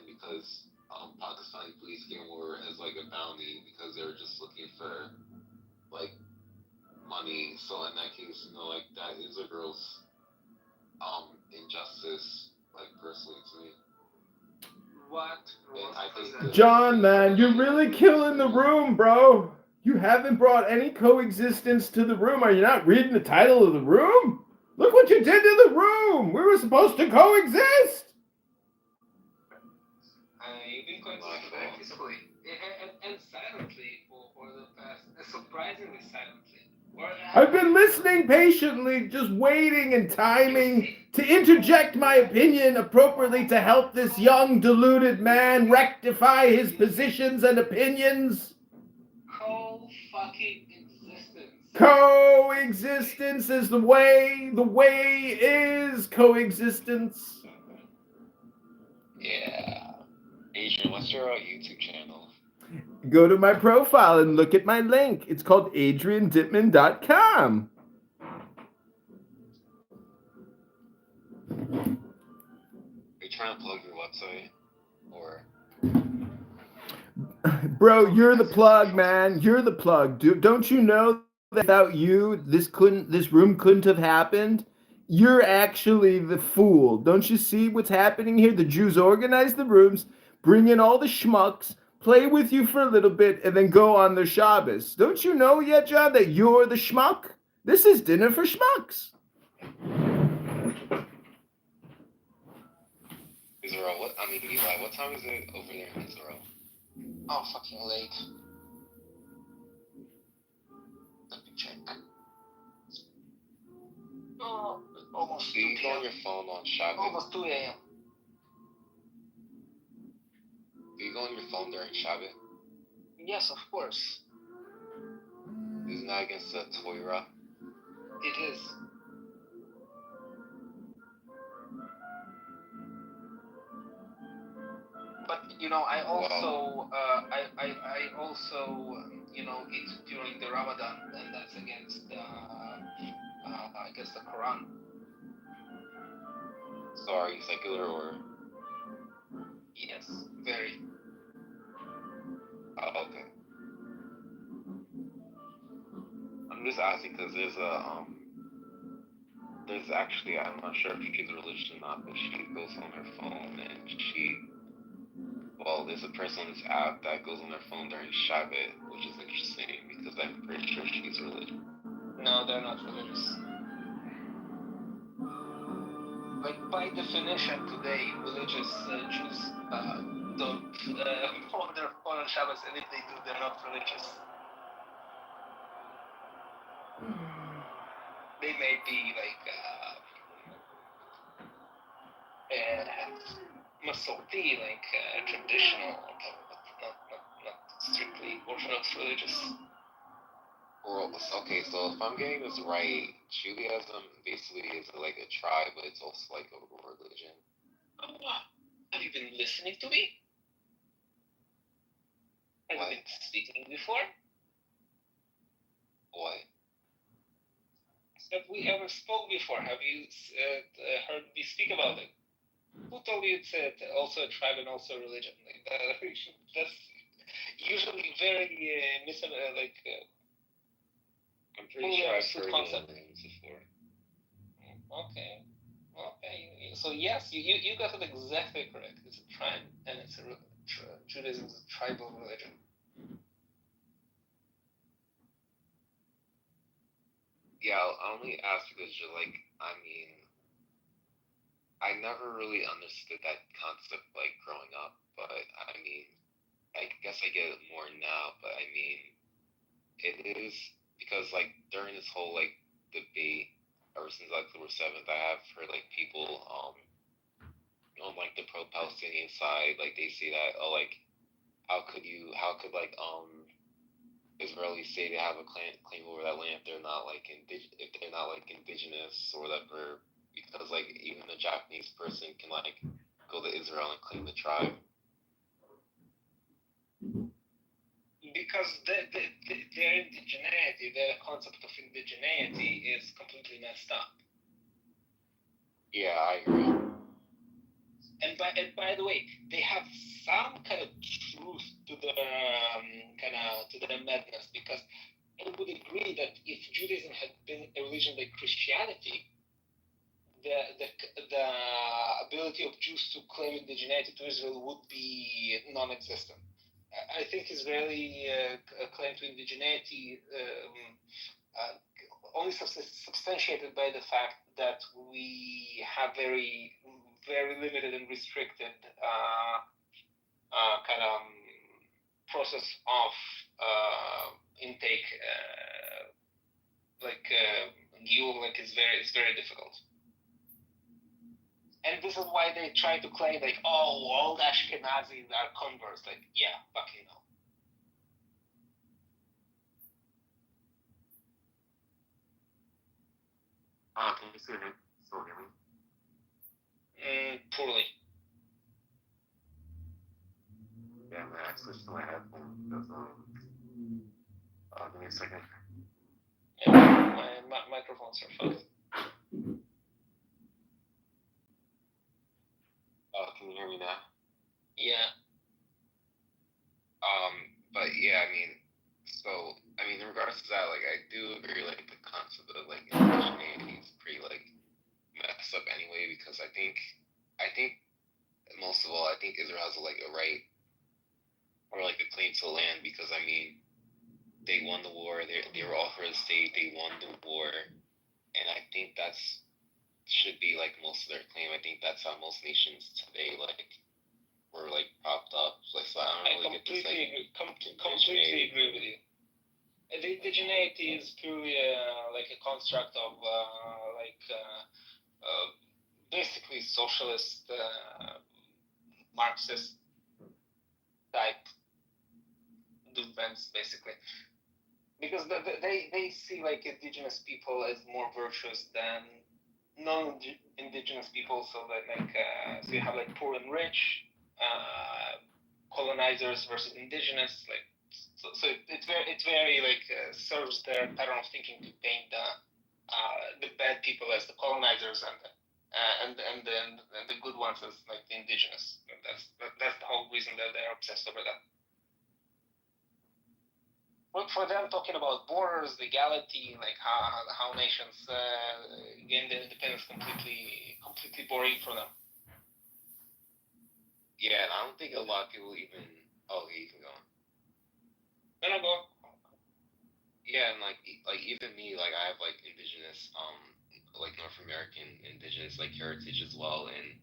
because Pakistani police came over as like a bounty because they were just looking for like money. So in that case, like that is a gross injustice, like personally to me. What? John, man, you're really killing the room, bro. You haven't brought any coexistence to the room. Are you not reading the title of the room? Look what you did to the room. We were supposed to coexist. You've been coexisting very peacefully and silently for the past, surprisingly silently. I've been listening patiently, just waiting and timing to interject my opinion appropriately to help this young, deluded man rectify his positions and opinions. Co-fucking existence. Coexistence is the way. The way is coexistence. Yeah. Adrian, what's your YouTube channel? Go to my profile and look at my link. It's called adriandittman.com. Are you trying to plug your website? Or Bro, you're the plug, man. You're the plug. Don't you know that without you, this room couldn't have happened? You're actually the fool. Don't you see what's happening here? The Jews organize the rooms, bring in all the schmucks, play with you for a little bit, and then go on their Shabbos. Don't you know yet, John, that you're the schmuck? This is dinner for schmucks. Israel, Eli, what time is it over there in Israel? Oh, fucking late. Let me check. Oh, almost Do 2 you go on p.m. your phone on Shabbat? Almost 2 a.m. Do you go on your phone during Shabbat? Yes, of course. Isn't that against the Torah? It is. I also eat during the Ramadan, and that's against against the Quran. So are you secular or? Yes, very. Oh, okay. I'm just asking because there's actually, I'm not sure if she's religious or not, but she goes on her phone and there's a person on this app that goes on their phone during Shabbat, which is interesting because I'm pretty sure she's religious. No, they're not religious. Like by definition today, religious Jews don't hold their phone on Shabbos, and if they do, they're not religious. They may be like Masorti, like traditional, but not strictly Orthodox religious. Okay, so if I'm getting this right, Judaism basically is like a tribe, but it's also like a religion. Have you been listening to me? Have you been speaking before? What? Have we ever spoke before? Have you heard me speak about it? Who told you it's also a tribe and also a religion? Like, that's usually very I'm pretty sure I've heard concept. names before. Okay. So yes, you got it exactly correct. It's a tribe, and it's Judaism is a tribal religion. Yeah, I'll only ask because I never really understood that concept like growing up, but I guess I get it more now, but it is because like during this whole like debate ever since October 7th, I have heard like people on like the pro-Palestinian side, like they say that how could Israelis say they have a claim over that land if they're not like indigenous or whatever, because like even a Japanese person can like go to Israel and claim the tribe. Because their indigeneity, their concept of indigeneity is completely messed up. Yeah, I agree. And by the way, they have some kind of truth to their madness, because I would agree that if Judaism had been a religion like Christianity, the ability of Jews to claim indigeneity to Israel would be non-existent. I think Israeli claim to indigeneity only substantiated by the fact that we have very limited and restricted process of intake, it's very difficult. And this is why they try to claim like, oh, all the Ashkenazis are converts. Like, yeah, fucking no. Can you still hear me? Poorly. Yeah, man, I switched to my headphones because give me a second. Yeah, my microphones are fucked. Can you hear me now? Yeah. But yeah, in regards to that, like, I do agree, like, the concept of, like, indigeneity is pretty, like, messed up anyway, because I think, most of all, I think Israel has, like, a right, or, like, a claim to the land, because, they won the war, they were offered a state, they won the war, and I think should be, like, most of their claim. I think that's how most nations today, like, were, like, propped up. Like, so I don't really get this, like, completely agree with you. The indigeneity is purely like a construct of basically socialist, Marxist type movements, basically, because they see like indigenous people as more virtuous than non-indigenous people. So that so you have like poor and rich. colonizers versus indigenous. Like, so it's very like serves their pattern of thinking to paint the bad people as the colonizers and the good ones as like the indigenous. That's the whole reason that they're obsessed over that. But for them, talking about borders, legality, like how nations gain their independence, completely boring for them. Yeah, and I don't think a lot of people even. Oh, you can go on. No, go. Yeah, and like even me, like I have like indigenous, like North American indigenous like heritage as well, and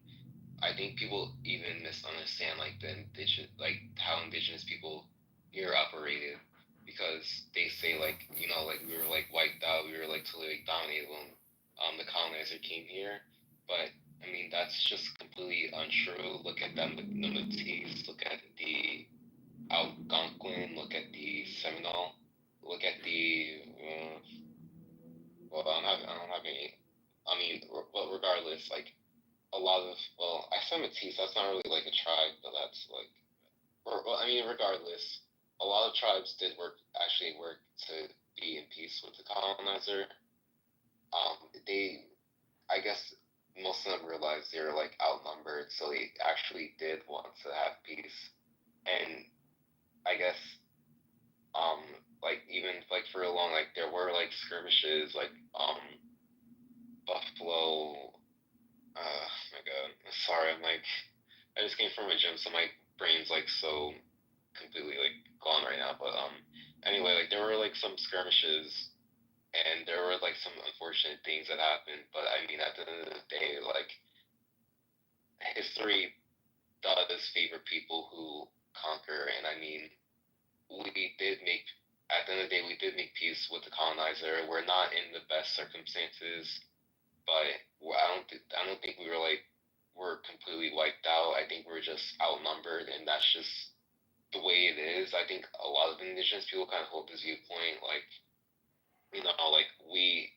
I think people even misunderstand like the indigenous, like how indigenous people here operated, because they say like like we were like wiped out, we were like totally like dominated when the colonizer came here, but I mean that's just completely untrue. Look at them, the Métis, look at the Algonquin, look at the Seminole, look at the well, I don't have any. I mean, but regardless, like a lot of I said Métis. That's not really like a tribe, but that's like. Well, I mean, regardless, a lot of tribes did actually work to be in peace with the colonizer. They, I guess, most of them realized they were like outnumbered, so they actually did want to have peace. And I guess, like even like for a long, like there were like skirmishes, like Buffalo. My God, sorry, I'm like, I just came from a gym, so my brain's like so completely like gone right now. But anyway, like there were like some skirmishes, and there were like some unfortunate things that happened. But I mean, at the end of the day, like history does favor people who conquer, and I mean, we did make. At the end of the day, we did make peace with the colonizer. We're not in the best circumstances, but I don't think we're completely wiped out. I think we're just outnumbered, and that's just the way it is. I think a lot of indigenous people kind of hold this viewpoint, like like we're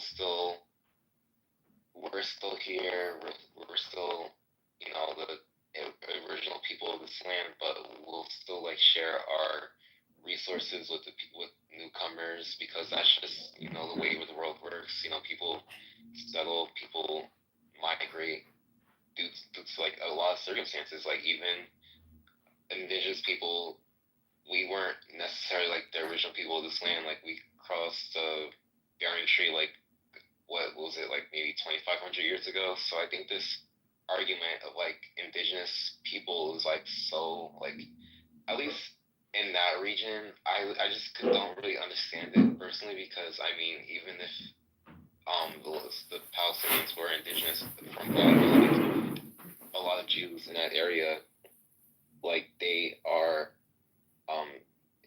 still here. We're still the original people of this land, but we'll still like share our resources with with newcomers, because that's just the way the world works. People settle, people migrate due to like a lot of circumstances. Like even indigenous people, we weren't necessarily like the original people of this land. Like we crossed the Bering Strait like what was it, like maybe 2,500 years ago. So I think this argument of like indigenous people is like so like, at least in that region, I just don't really understand it personally, because I mean, even if the Palestinians were indigenous, from what I know, like a lot of Jews in that area, like they are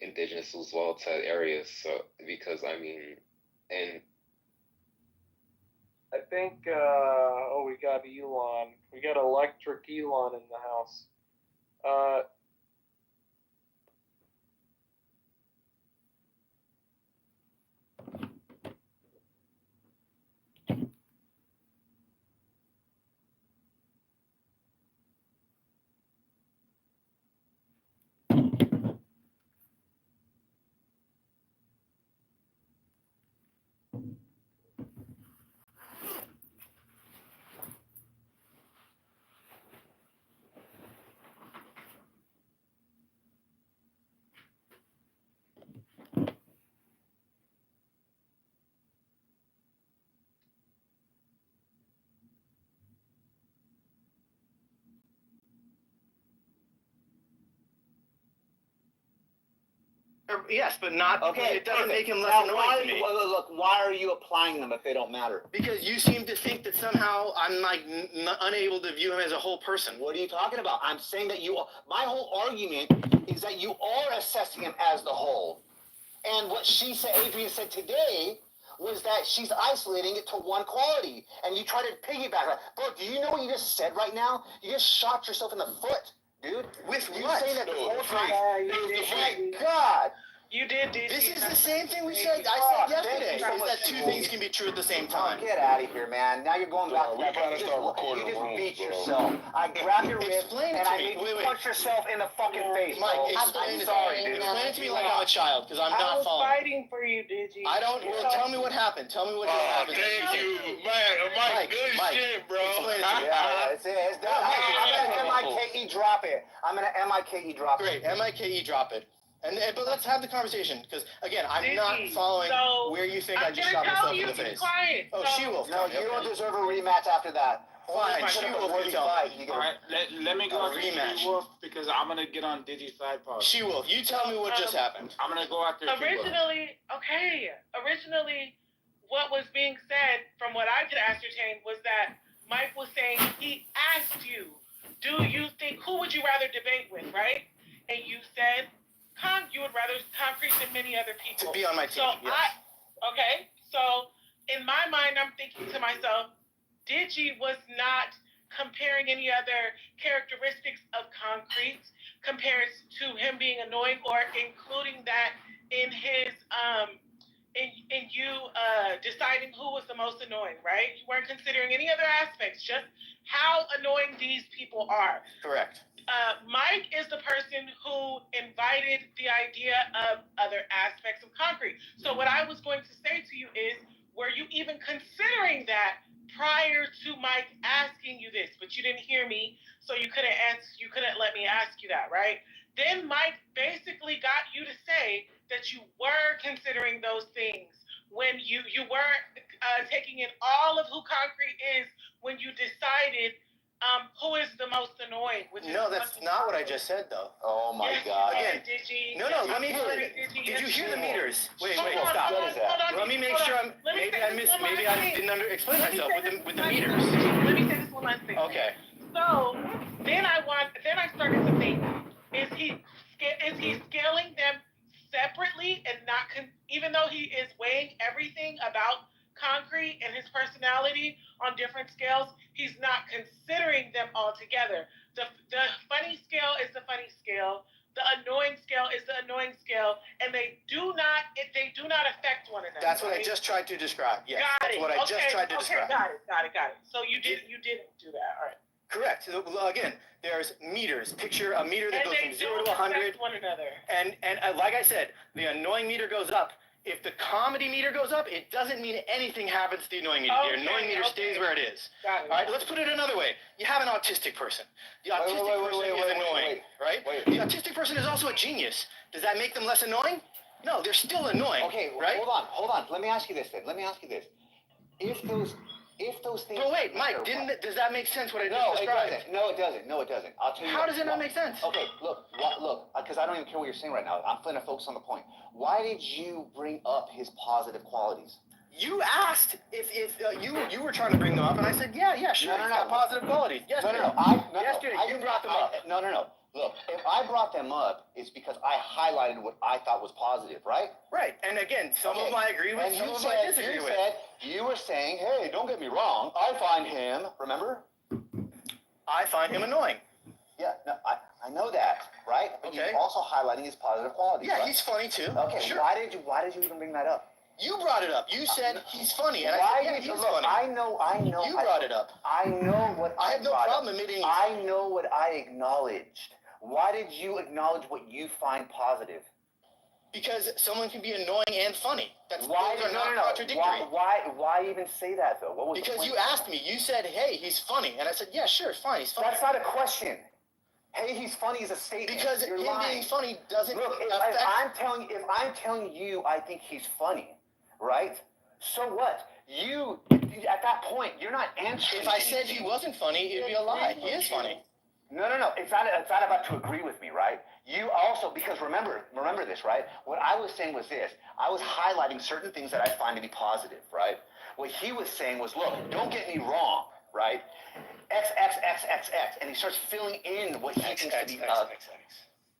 indigenous as well to that area. So because I mean, and I think, we got Elon. We got electric Elon in the house. Yes, but not. Okay, It doesn't make him less now, annoying to me. Look, why are you applying them if they don't matter? Because you seem to think that somehow I'm like unable to view him as a whole person. What are you talking about? I'm saying that my whole argument is that you are assessing him as the whole. And what Adrian said today, was that she's isolating it to one quality. And you try to piggyback that. Bro, do you know what you just said right now? You just shot yourself in the foot, dude. With you what? saying that the whole time? Oh my God. You did. This is the same thing I said yesterday. Is that two things can be true at the same time. Get out of here, man. Now you're going back to We that. gotta start recording You just rooms, beat bro. yourself. I grabbed your wrist Explain it and to I me. made you Wait. punch yourself in the fucking face. Mike, bro. explain I'm it sorry, to me. dude. Explain it to me like I'm a child, because I'm I not was following. fighting for you, Digi. I don't. Well, tell me what happened. Tell me what just happened. Thank you, Mike. Good shit, bro. Explain it to me. Yeah, it's done. I'm gonna MIKE drop it. I'm gonna MIKE drop it. Great, MIKE drop it. But let's have the conversation, because again, I'm not following where you think I just shot myself in the face. Quiet. Oh, She-Wolf. No, you don't deserve a rematch after that. Fine, She-Wolf will tell me. Alright, let me go A after rematch. She-Wolf because I'm gonna get on Digi's side part. She-Wolf, you tell me what just happened. I'm gonna go after She-Wolf. Originally, what was being said, from what I could ascertain, was that Mike was saying he asked you, who would you rather debate with, right? And you said, you would rather Concrete than many other people. To be on my team, yes. So in my mind, I'm thinking to myself, Digi was not comparing any other characteristics of Concrete compared to him being annoying, or including that in his in you deciding who was the most annoying, right? You weren't considering any other aspects, just how annoying these people are. Correct. Mike is the person who invited the idea of other aspects of Concrete. So what I was going to say to you is, were you even considering that prior to Mike asking you this? But you didn't hear me, so you couldn't let me ask you that, right? Then Mike basically got you to say that you were considering those things when you were taking in all of who Concrete is when you decided who is the most annoying. No, that's not what I just said, though. Oh my God. Again, no, let me hear it. Did you hear the meters? Wait, stop. Let me make sure maybe I didn't explain myself with the meters. Let me say this one last thing. Okay. So then I started to think, is he scaling them separately and not even though he is weighing everything about Concrete and his personality on different scales, he's not considering them all together. The funny scale is the funny scale. The annoying scale is the annoying scale, and they do not affect one another. That's what I just tried to describe. Yes, that's what I just tried to describe. Got it. So you didn't do that. All right. Correct. So, again, there's meters. Picture a meter that goes from 0 to 100. One another. And like I said, the annoying meter goes up. If the comedy meter goes up, it doesn't mean anything happens to the annoying meter. The annoying meter stays where it is. Got it. All right, let's put it another way. You have an autistic person. The autistic person is annoying, right? The autistic person is also a genius. Does that make them less annoying? No, they're still annoying. Okay, right? hold on. Let me ask you this then. If those things. But wait, Mike, does that make sense what I just described? No, it doesn't. I'll tell you. How does it not make sense? Okay, look, because I don't even care what you're saying right now. I'm trying to focus on the point. Why did you bring up his positive qualities? You asked if you were trying to bring them up, and I said, yeah, sure. No. Positive qualities. Yesterday. Yesterday, you brought them up. No. Look, if I brought them up, it's because I highlighted what I thought was positive, right? Right. And again, some of them I agree with, some of them I disagree with. You were saying, hey, don't get me wrong, I find him, remember? I find him annoying. Yeah, no, I know that, right? But okay. You're also highlighting his positive qualities. Yeah, right? He's funny too. Okay, sure. Why did you even bring that up? You brought it up. You said he's funny, and I said, yeah, he's funny. I know. You brought it up. I know what I have no problem admitting. I know what I acknowledged. Why did you acknowledge what you find positive? Because someone can be annoying and funny. That's why those are not contradictory. Why even say that though? What was because you asked me. You said, "Hey, he's funny," and I said, "Yeah, sure, fine, he's funny." That's not a question. Hey, he's funny is a statement. Because You're him lying. being funny doesn't Look, affect. if I'm telling you I think he's funny, right? So what? You at that point you're not answering. If I said he wasn't funny, it'd be a lie. He is funny. No. It's not about to agree with me, right? You also, because remember this, right? What I was saying was this. I was highlighting certain things that I find to be positive, right? What he was saying was, look, don't get me wrong, right? X, and he starts filling in what he thinks to be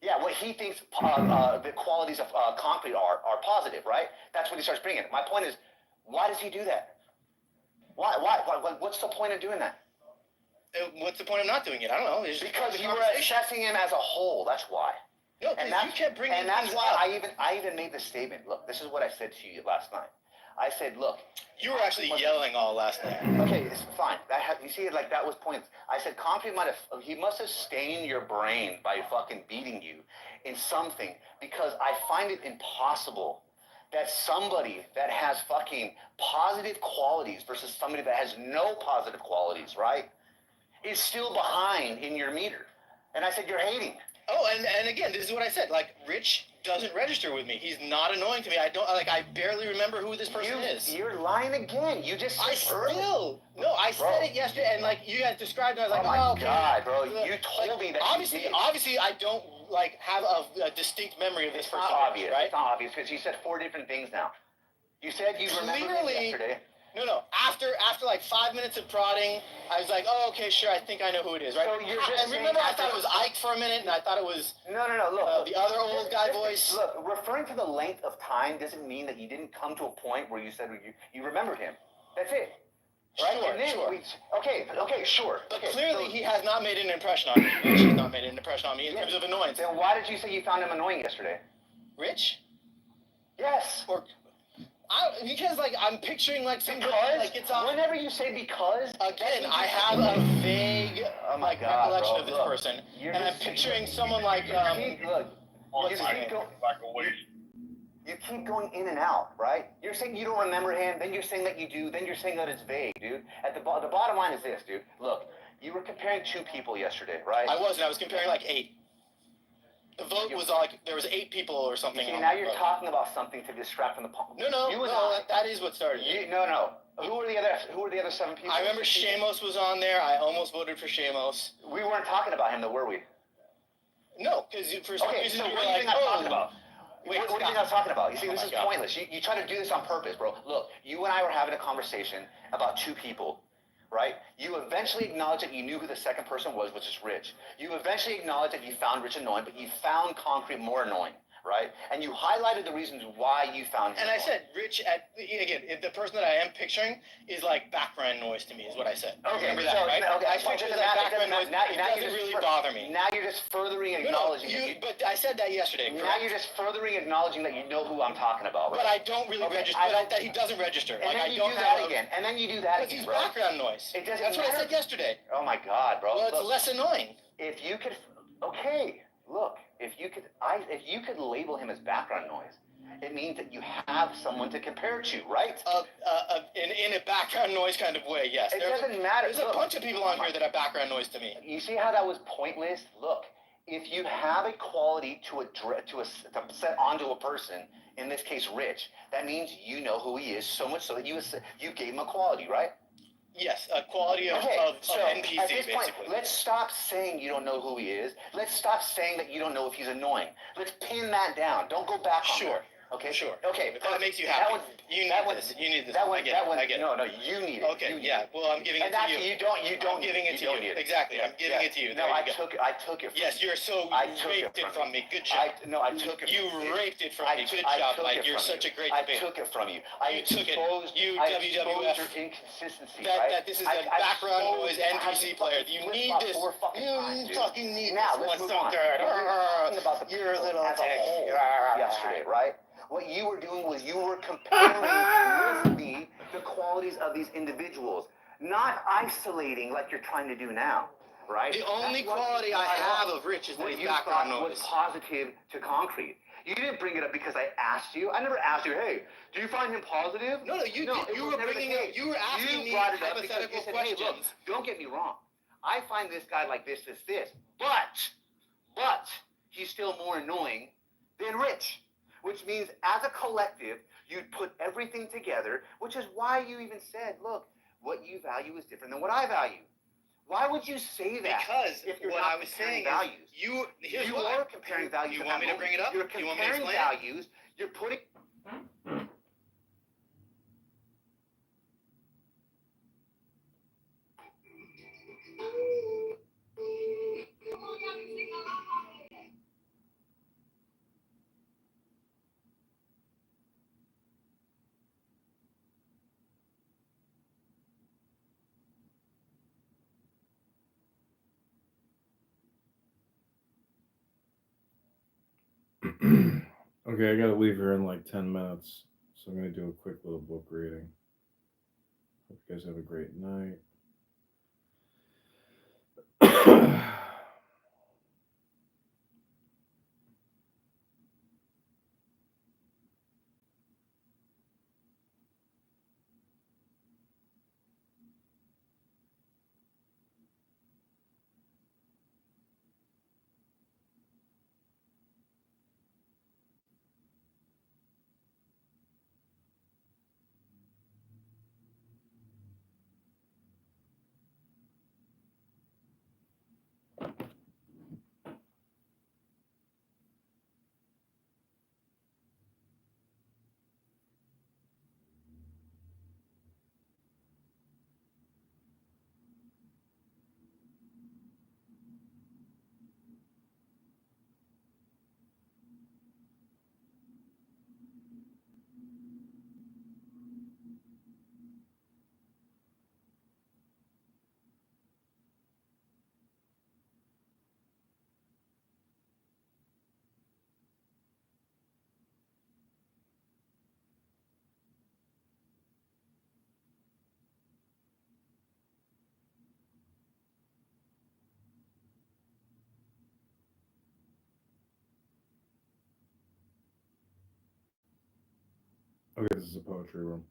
yeah, what he thinks the qualities of Concrete are positive, right? That's what he starts bringing. My point is, why does he do that? Why? What's the point of doing that? What's the point of not doing it? I don't know. Because you were assessing him as a whole. That's why. No, And because you kept bringing and that's things why up. I even made the statement. Look, this is what I said to you last night. I said, look. You were actually yelling all last night. Okay, it's fine. You see, like that was points. I said Concrete must have stained your brain by fucking beating you in something, because I find it impossible that somebody that has fucking positive qualities versus somebody that has no positive qualities, right, is still behind in your meter. And I said, you're hating. Oh, and again, this is what I said. Like, Rich doesn't register with me. He's not annoying to me. I barely remember who this person is. You're lying again. You just said I said it yesterday, and like you guys described it. I was like, oh my okay. God, bro, you told me that. Obviously, I don't like have a distinct memory of this person. It's not obvious, right? It's not obvious because you said 4 different things now. You said you remember him yesterday. No. After like 5 minutes of prodding, I was like, oh, okay, sure, I think I know who it is, right? So you're just and remember, I thought it was Ike for a minute, and I thought it was no. Look, the other old guy voice. Look, referring to the length of time doesn't mean that you didn't come to a point where you said you remembered him. That's it. Right? Sure. Okay, sure. But clearly, he has not made an impression on me. Rich has not made an impression on me in terms of annoyance. Then why did you say you found him annoying yesterday? Rich? Yes. Because like I'm picturing like some like it's on. Whenever you say because, again, I have a vague recollection of this person, and I'm picturing someone like You keep going in and out, right? You're saying you don't remember him, then you're saying that you do, then you're saying that it's vague, dude. The bottom line is this, dude. Look, you were comparing 2 people yesterday, right? I wasn't. I was comparing like 8. The vote was like there was 8 people or something. You see, now you're talking about something to distract from the point. No. That is what started it. No. Who were the other 7 people? I remember Shamos was on there. I almost voted for Shamos. We weren't talking about him though, were we? No, because for some reason so you were what do you think like, I'm talking about? Wait, what do you think I'm talking about? You see, this is pointless. You try to do this on purpose, bro. Look, you and I were having a conversation about 2 people, right? You eventually acknowledged that you knew who the second person was, which is Rich. You eventually acknowledged that you found Rich annoying, but you found Concrete more annoying, right? And you highlighted the reasons why you found him annoying. I said, Rich, the person that I am picturing is like background noise to me, is what I said. Okay, remember that, right? Okay, I picture that background noise. It doesn't really bother me. Now you're just furthering acknowledging. But I said that yesterday. Now you're just furthering acknowledging that you know who I'm talking about, right? But I don't really register. That he doesn't register. And then you do that again. And then you do that again, bro. Because he's background noise. That's what I said yesterday. Oh my God, bro. Well, it's less annoying. If you could, look. If you could label him as background noise, it means that you have someone to compare to, right? In a background noise kind of way, yes. It doesn't matter. There's a bunch of people on here that are background noise to me. You see how that was pointless? Look, if you have a quality to set onto a person, in this case Rich, that means you know who he is so much so that you gave him a quality, right? Yes, a quality of NPC, at this point, basically. Let's stop saying you don't know who he is. Let's stop saying that you don't know if he's annoying. Let's pin that down. Don't go back on that. Okay? Sure. Okay. If that makes you happy. You need this. I get it. No, you need it. Okay, Well, I'm giving it to you. You don't. I'm giving it to you. Exactly. I'm giving it to you. No, I took it. Yes, you're so raped it from me. Good job. I took it. You raped it from me. Good job, Mike. You're such a great debater. I took it from you. You took it. You your WWF. inconsistency. That this is a background noise NPC player. You need this. You fucking need now, this. Let's move on. You're a little as a whole yesterday, right? What you were doing was you were comparing with me the qualities of these individuals, not isolating like you're trying to do now, right? The only quality I have of Rich is that he's background noise. Was positive to Concrete. You didn't bring it up because I asked you. I never asked you, hey, do you find him positive? No, you were bringing it. You were asking me hypothetical questions. Hey, look, don't get me wrong. I find this guy like this, but he's still more annoying than Rich. Which means, as a collective, you'd put everything together, which is why you even said, look, what you value is different than what I value. Why would you say that? Because if you're what not I was saying values? is, you are comparing values. You want me to bring it up? You're You want me to comparing explain? values. You're putting. Okay, I gotta leave here in like 10 minutes, so I'm gonna do a quick little book reading. Hope you guys have a great night. Okay, this is a poetry room.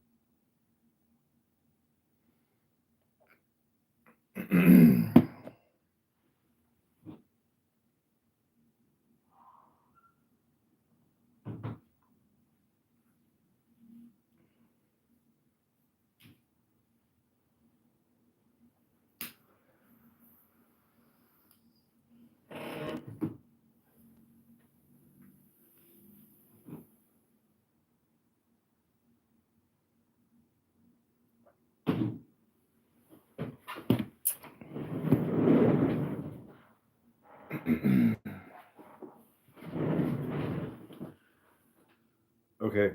Okay,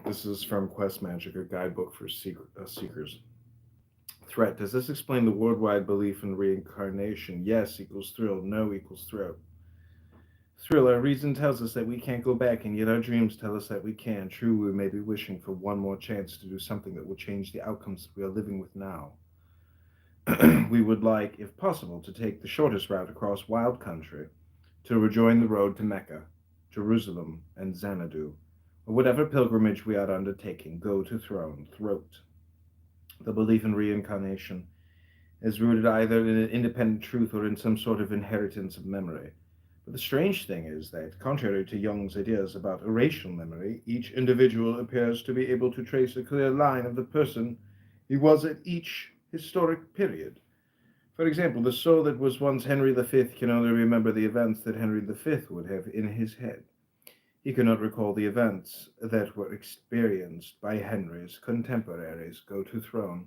this is from Quest Magic, a guidebook for seekers. Threat. Does this explain the worldwide belief in reincarnation? Yes equals thrill, no equals throat. Thrill. Our reason tells us that we can't go back, and yet our dreams tell us that we can. True, we may be wishing for one more chance to do something that will change the outcomes we are living with now. We would like, if possible, to take the shortest route across wild country, to rejoin the road to Mecca, Jerusalem, and Xanadu, or whatever pilgrimage we are undertaking. Go to throne, throat. The belief in reincarnation is rooted either in an independent truth or in some sort of inheritance of memory. But the strange thing is that, contrary to Jung's ideas about irrational memory, each individual appears to be able to trace a clear line of the person he was at each historic period. For example, the soul that was once Henry V can only remember the events that Henry V would have in his head. He cannot recall the events that were experienced by Henry's contemporaries. Go to throne.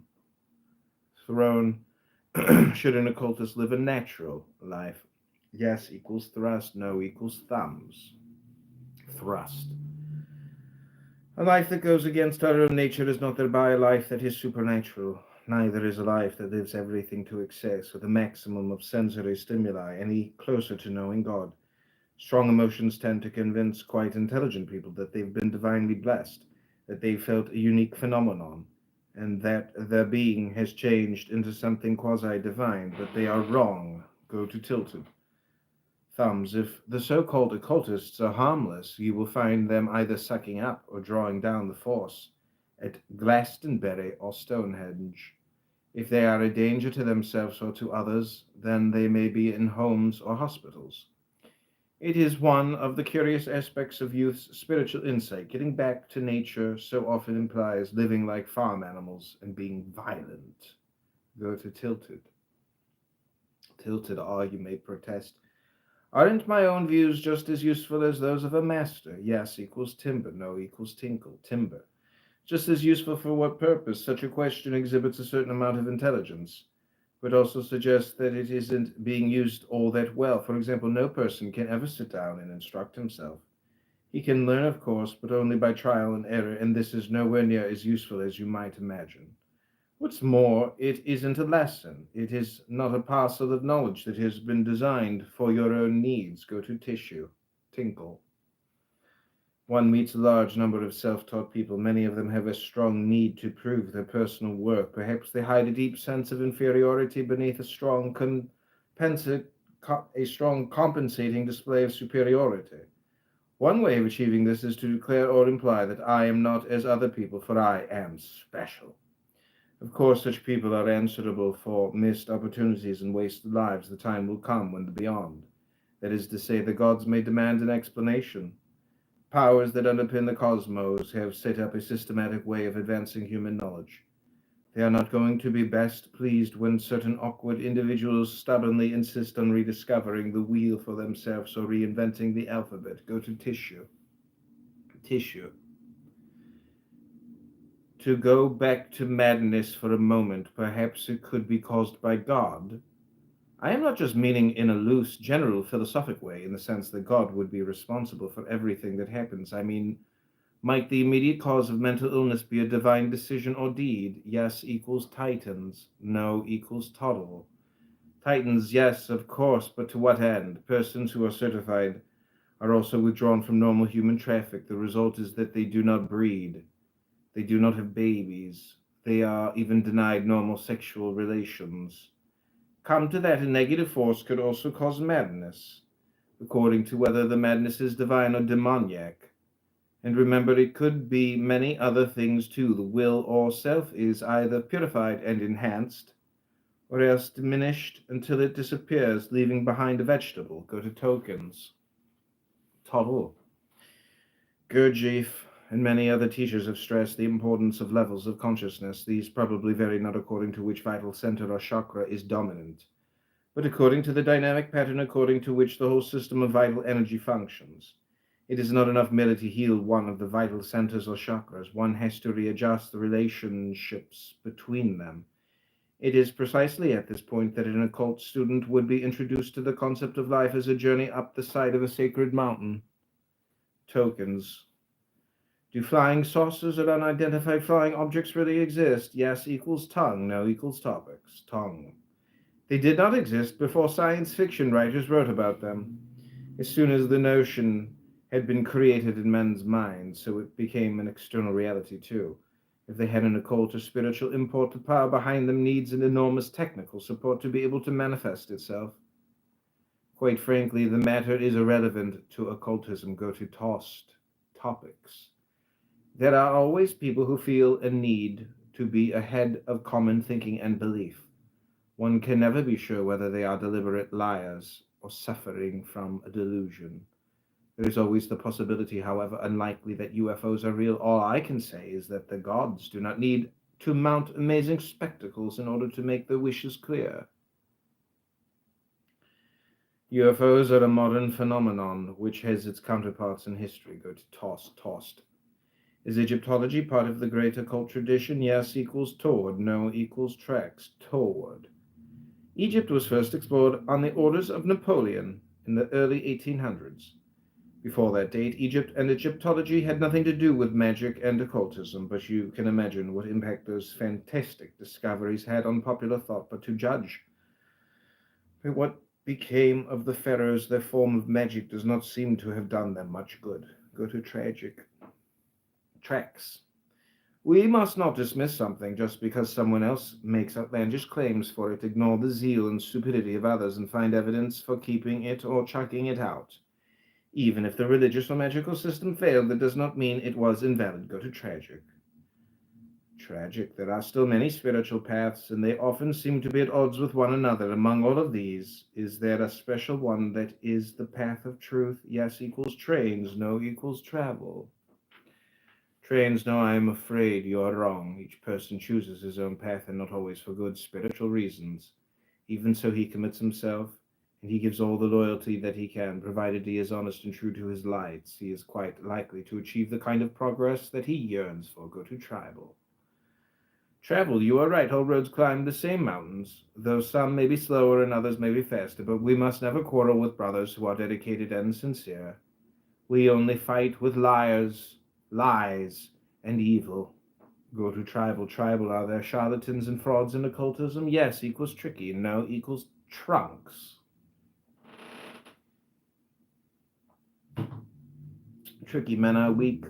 Throne. Should an occultist live a natural life? Yes equals thrust, no equals thumbs. Thrust. A life that goes against our own nature is not thereby a life that is supernatural. Neither is a life that lives everything to excess with a maximum of sensory stimuli any closer to knowing God. Strong emotions tend to convince quite intelligent people that they've been divinely blessed, that they've felt a unique phenomenon, and that their being has changed into something quasi-divine, but they are wrong. Go to Tilted. Thumbs. If the so-called occultists are harmless, you will find them either sucking up or drawing down the force at Glastonbury or Stonehenge. If they are a danger to themselves or to others, then they may be in homes or hospitals. It is one of the curious aspects of youth's spiritual insight. Getting back to nature so often implies living like farm animals and being violent. Go to Tilted. Tilted, you may protest. Aren't my own views just as useful as those of a master? Yes equals timber, no equals tinkle. Timber. Just as useful for what purpose? Such a question exhibits a certain amount of intelligence, but also suggests that it isn't being used all that well. For example, no person can ever sit down and instruct himself. He can learn, of course, but only by trial and error, and this is nowhere near as useful as you might imagine. What's more, it isn't a lesson. It is not a parcel of knowledge that has been designed for your own needs. Go to tissue. Tinkle. One meets a large number of self-taught people. Many of them have a strong need to prove their personal worth. Perhaps they hide a deep sense of inferiority beneath a strong compensating display of superiority. One way of achieving this is to declare or imply that I am not as other people, for I am special. Of course, such people are answerable for missed opportunities and wasted lives. The time will come when the beyond, that is to say, the gods, may demand an explanation. Powers that underpin the cosmos have set up a systematic way of advancing human knowledge. They are not going to be best pleased when certain awkward individuals stubbornly insist on rediscovering the wheel for themselves or reinventing the alphabet. Go to tissue. Tissue. To go back to madness for a moment, perhaps it could be caused by God. I am not just meaning in a loose, general, philosophic way, in the sense that God would be responsible for everything that happens. I mean, might the immediate cause of mental illness be a divine decision or deed? Yes equals Titans. No equals toddle. Titans, yes, of course, but to what end? Persons who are certified are also withdrawn from normal human traffic. The result is that they do not breed. They do not have babies. They are even denied normal sexual relations. Come to that, a negative force could also cause madness, according to whether the madness is divine or demoniac. And remember, it could be many other things too. The will or self is either purified and enhanced, or else diminished until it disappears, leaving behind a vegetable. Go to tokens. Total. Gurdjieff and many other teachers have stressed the importance of levels of consciousness. These probably vary not according to which vital center or chakra is dominant, but according to the dynamic pattern according to which the whole system of vital energy functions. It is not enough merely to heal one of the vital centers or chakras. One has to readjust the relationships between them. It is precisely at this point that an occult student would be introduced to the concept of life as a journey up the side of a sacred mountain. Tokens. Do flying saucers or unidentified flying objects really exist? Yes equals tongue, no equals topics. Tongue. They did not exist before science fiction writers wrote about them. As soon as the notion had been created in men's minds, so it became an external reality too. If they had an occult or spiritual import, the power behind them needs an enormous technical support to be able to manifest itself. Quite frankly, the matter is irrelevant to occultism. Go to tossed topics. There are always people who feel a need to be ahead of common thinking and belief. One can never be sure whether they are deliberate liars or suffering from a delusion. There is always the possibility, however unlikely, that UFOs are real. All I can say is that the gods do not need to mount amazing spectacles in order to make their wishes clear. UFOs are a modern phenomenon which has its counterparts in history. Go to tossed. Is Egyptology part of the great occult tradition? Yes equals toward, no equals tracks. Toward. Egypt was first explored on the orders of Napoleon in the early 1800s. Before that date, Egypt and Egyptology had nothing to do with magic and occultism, but you can imagine what impact those fantastic discoveries had on popular thought. But to judge by what became of the pharaohs, their form of magic does not seem to have done them much good. Go to tragic. Tracks. We must not dismiss something just because someone else makes outlandish claims for it. Ignore the zeal and stupidity of others and find evidence for keeping it or chucking it out. Even if the religious or magical system failed, that does not mean it was invalid. Go to tragic. Tragic. There are still many spiritual paths, and they often seem to be at odds with one another. Among all of these, is there a special one that is the path of truth? Yes equals trains, no equals travel. Trains, no, I am afraid you are wrong. Each person chooses his own path, and not always for good spiritual reasons. Even so, he commits himself, and he gives all the loyalty that he can, provided he is honest and true to his lights. He is quite likely to achieve the kind of progress that he yearns for. Go to tribal. Travel, you are right. All roads climb the same mountains, though some may be slower and others may be faster, but we must never quarrel with brothers who are dedicated and sincere. We only fight with liars, lies, and evil. Go to tribal. Tribal, are there charlatans and frauds in occultism? Yes equals tricky, no equals trunks. Tricky men are weak,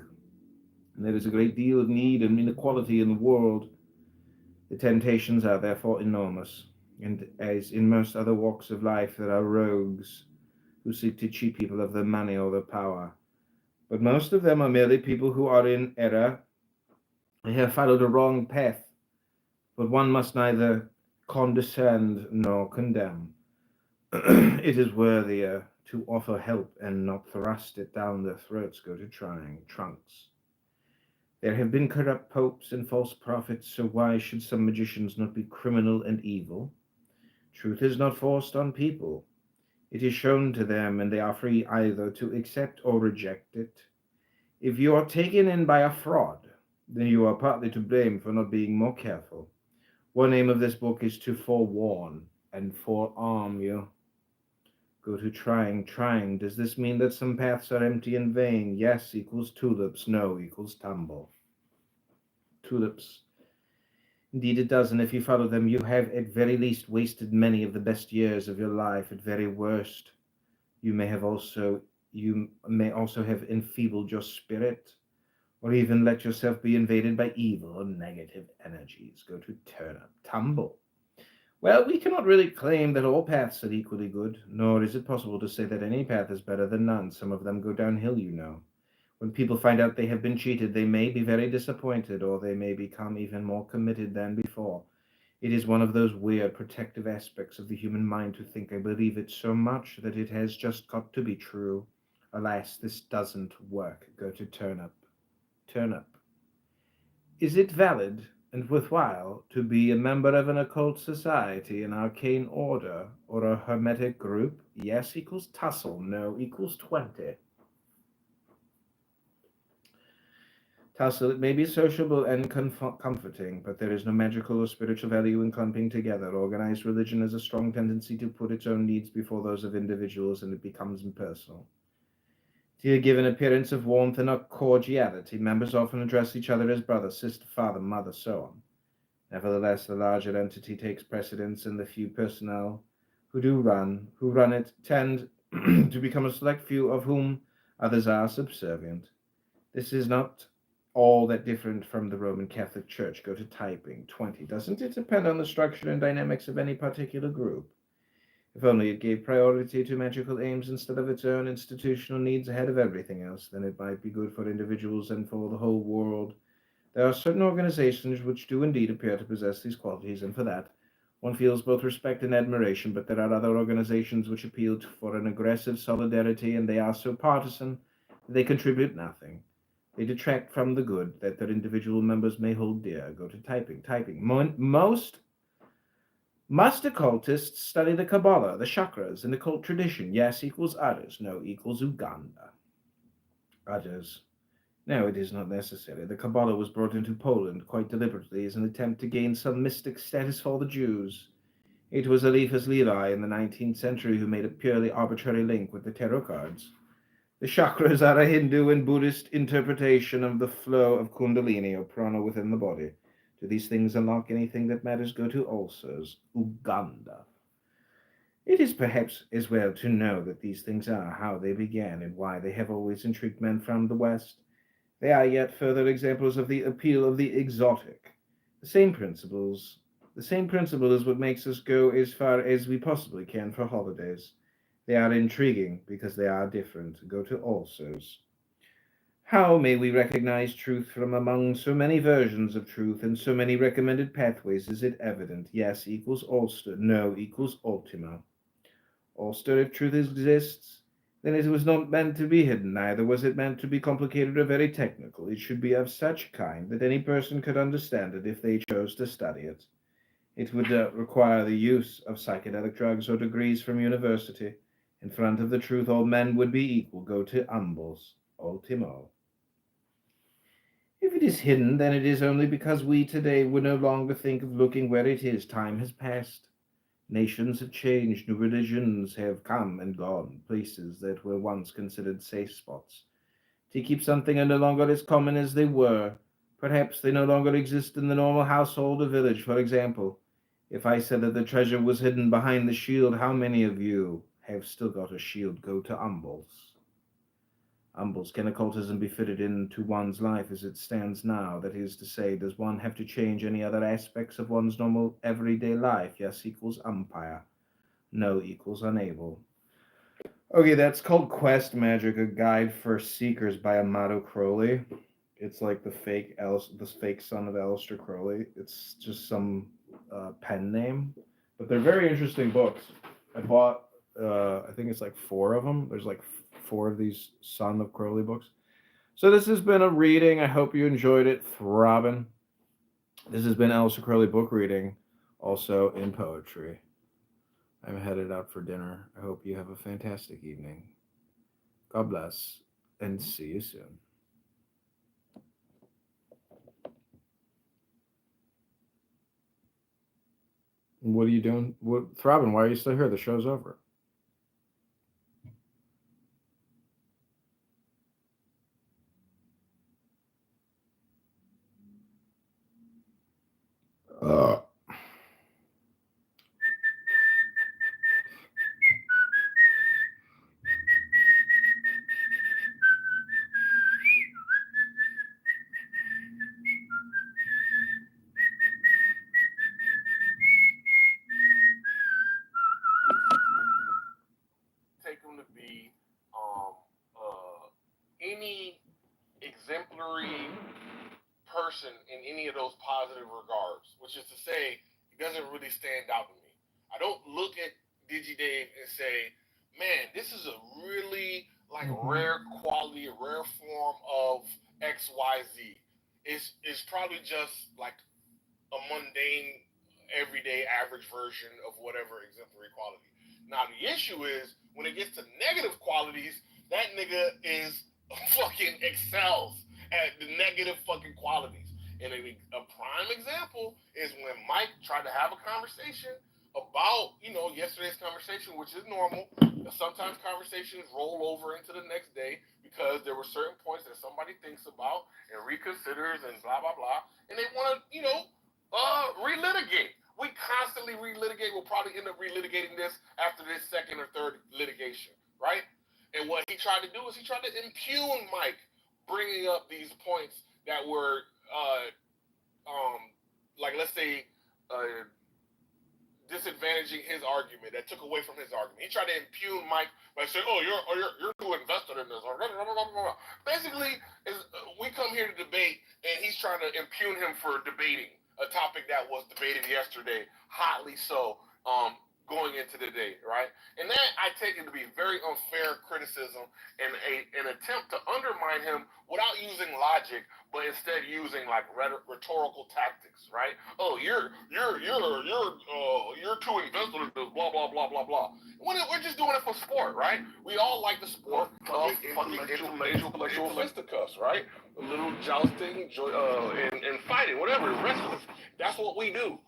and there is a great deal of need and inequality in the world. The temptations are therefore enormous, and as in most other walks of life, there are rogues who seek to cheat people of their money or their power. But most of them are merely people who are in error. They have followed a wrong path, but one must neither condescend nor condemn. It is worthier to offer help and not thrust it down their throats. Go to trying trunks. There have been corrupt popes and false prophets, so why should some magicians not be criminal and evil? Truth is not forced on people. It is shown to them, and they are free either to accept or reject it. If you are taken in by a fraud, then you are partly to blame for not being more careful. One aim of this book is to forewarn and forearm you. Go to trying. Trying. Does this mean that some paths are empty and vain? Yes equals tulips. No equals tumble. Tulips. Indeed it does, and if you follow them, you have at very least wasted many of the best years of your life. At very worst, you may also have enfeebled your spirit, or even let yourself be invaded by evil or negative energies. Go to turn up. Tumble. Well, we cannot really claim that all paths are equally good, nor is it possible to say that any path is better than none. Some of them go downhill, you know. When people find out they have been cheated, they may be very disappointed, or they may become even more committed than before. It is one of those weird protective aspects of the human mind to think I believe it so much that it has just got to be true. Alas, this doesn't work. Go to turn up. Turn up. Is it valid and worthwhile to be a member of an occult society, an arcane order, or a hermetic group? Yes equals tussle. No equals 20. Tussle, it may be sociable and comforting, but there is no magical or spiritual value in clumping together. Organized religion has a strong tendency to put its own needs before those of individuals, and it becomes impersonal. To give an appearance of warmth and cordiality, members often address each other as brother, sister, father, mother, so on. Nevertheless, the larger entity takes precedence, and the few personnel who run it, tend to become a select few of whom others are subservient. This is not all that different from the Roman Catholic Church. Go to typing. 20. Doesn't it depend on the structure and dynamics of any particular group? If only it gave priority to magical aims instead of its own institutional needs ahead of everything else, then it might be good for individuals and for the whole world. There are certain organizations which do indeed appear to possess these qualities, and for that, one feels both respect and admiration, but there are other organizations which appeal for an aggressive solidarity, and they are so partisan that they contribute nothing. They detract from the good that their individual members may hold dear. Go to typing. Typing. Most occultists study the Kabbalah, the chakras, and the occult tradition. Yes equals others. No equals Uganda. Others. No, it is not necessary. The Kabbalah was brought into Poland quite deliberately as an attempt to gain some mystic status for the Jews. It was Eliphas Levi in the 19th century who made a purely arbitrary link with the tarot cards. The chakras are a Hindu and Buddhist interpretation of the flow of Kundalini or prana within the body. Do these things unlock anything that matters? Go to ulcers. Uganda. It is perhaps as well to know that these things are, how they began, and why they have always intrigued men from the West. They are yet further examples of the appeal of the exotic. The same principle is what makes us go as far as we possibly can for holidays. They are intriguing because they are different. Go to ulcers. How may we recognize truth from among so many versions of truth and so many recommended pathways? Is it evident? Yes equals Ulster. No equals Ultima. Ulster, if truth exists, then it was not meant to be hidden, neither was it meant to be complicated or very technical. It should be of such a kind that any person could understand it if they chose to study it. It would require the use of psychedelic drugs or degrees from university. In front of the truth, all men would be equal. Go to umbles. Ultimo. If it is hidden, then it is only because we today would no longer think of looking where it is. Time has passed. Nations have changed. New religions have come and gone. Places that were once considered safe spots. To keep something no longer as common as they were. Perhaps they no longer exist in the normal household or village. For example, if I said that the treasure was hidden behind the shield, how many of you have still got a shield? Go to umbles. Umbles, can occultism be fitted into one's life as it stands now? That is to say, does one have to change any other aspects of one's normal everyday life? Yes equals umpire. No equals unable. Okay, that's called Quest Magic, a guide for seekers by Amato Crowley. It's like the fake son of Aleister Crowley. It's just some pen name, but they're very interesting books. I bought, I think it's like 4 of them. There's like 4 of these son of Crowley books. So this has been a reading. I hope you enjoyed it, throbbing. This has been Aleister Crowley book reading, also in poetry. I'm headed out for dinner. I hope you have a fantastic evening. God bless, and see you soon. What are you doing? What, Throbbing, why are you still here? The show's over. Take him to be any exemplary person in any of those positive regards, which is to say, he doesn't really stand out to me. I don't look at DigiDave and say, man, this is a really like rare quality, a rare form of XYZ. It's probably just like a mundane, everyday, average version of whatever exemplary quality. Now the issue is when it gets to negative qualities, that nigga is fucking excels at the negative fucking qualities. And a prime example is when Mike tried to have a conversation about, yesterday's conversation, which is normal. Sometimes conversations roll over into the next day because there were certain points that somebody thinks about and reconsiders and blah, blah, blah. And they want to, relitigate. We constantly relitigate. We'll probably end up relitigating this after this second or third litigation, right? And what he tried to do is he tried to impugn Mike bringing up these points that were, like, let's say, disadvantaging his argument, that took away from his argument. He tried to impugn Mike by saying, "Oh, you're too invested in this." Basically, we come here to debate, and he's trying to impugn him for debating a topic that was debated yesterday, hotly so, going into the day, right? And that I take it to be very unfair criticism and an attempt to undermine him without using logic, but instead using like rhetorical tactics, right? Oh, you're too invested in this, blah blah blah blah blah. We're just doing it for sport, right? We all like the sport of fucking intellectual fisticuffs, right? A little jousting and fighting, whatever, wrestling. That's what we do.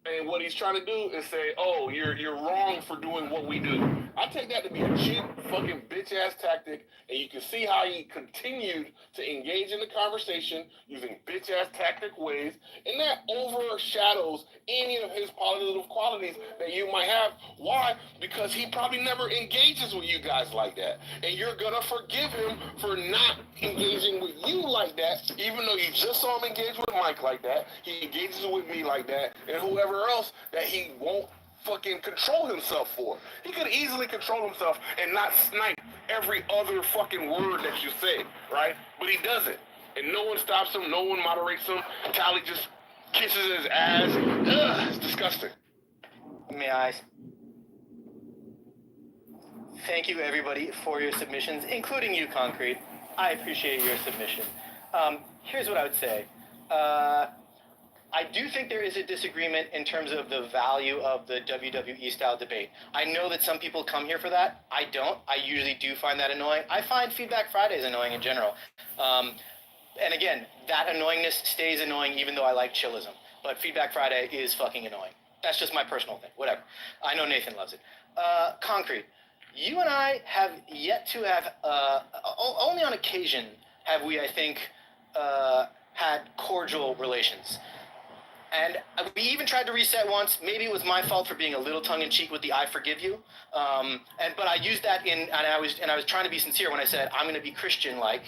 And what he's trying to do is say, "Oh, you're wrong for doing what we do." I take that to be a cheap, fucking bitch-ass tactic, and you can see how he continued to engage in the conversation using bitch-ass tactic ways, and that overshadows any of his positive qualities that you might have. Why? Because he probably never engages with you guys like that, and you're gonna forgive him for not engaging with you like that, even though you just saw him engage with Mike like that. He engages with me like that, and whoever else that he won't fucking control himself for. He could easily control himself and not snipe every other fucking word that you say, right? But he doesn't. And no one stops him, no one moderates him. Tally just kisses his ass. Ugh, it's disgusting. May I? Thank you, everybody, for your submissions, including you, Concrete. I appreciate your submission. Here's what I would say. I do think there is a disagreement in terms of the value of the WWE style debate. I know that some people come here for that. I don't. I usually do find that annoying. I find Feedback Fridays annoying in general. And again, that annoyingness stays annoying even though I like chillism. But Feedback Friday is fucking annoying. That's just my personal thing. Whatever. I know Nathan loves it. Concrete, you and I have yet to have, only on occasion have we, I think, had cordial relations. And we even tried to reset once. Maybe it was my fault for being a little tongue-in-cheek with the "I forgive you," but I used that and I was trying to be sincere when I said I'm going to be Christian-like.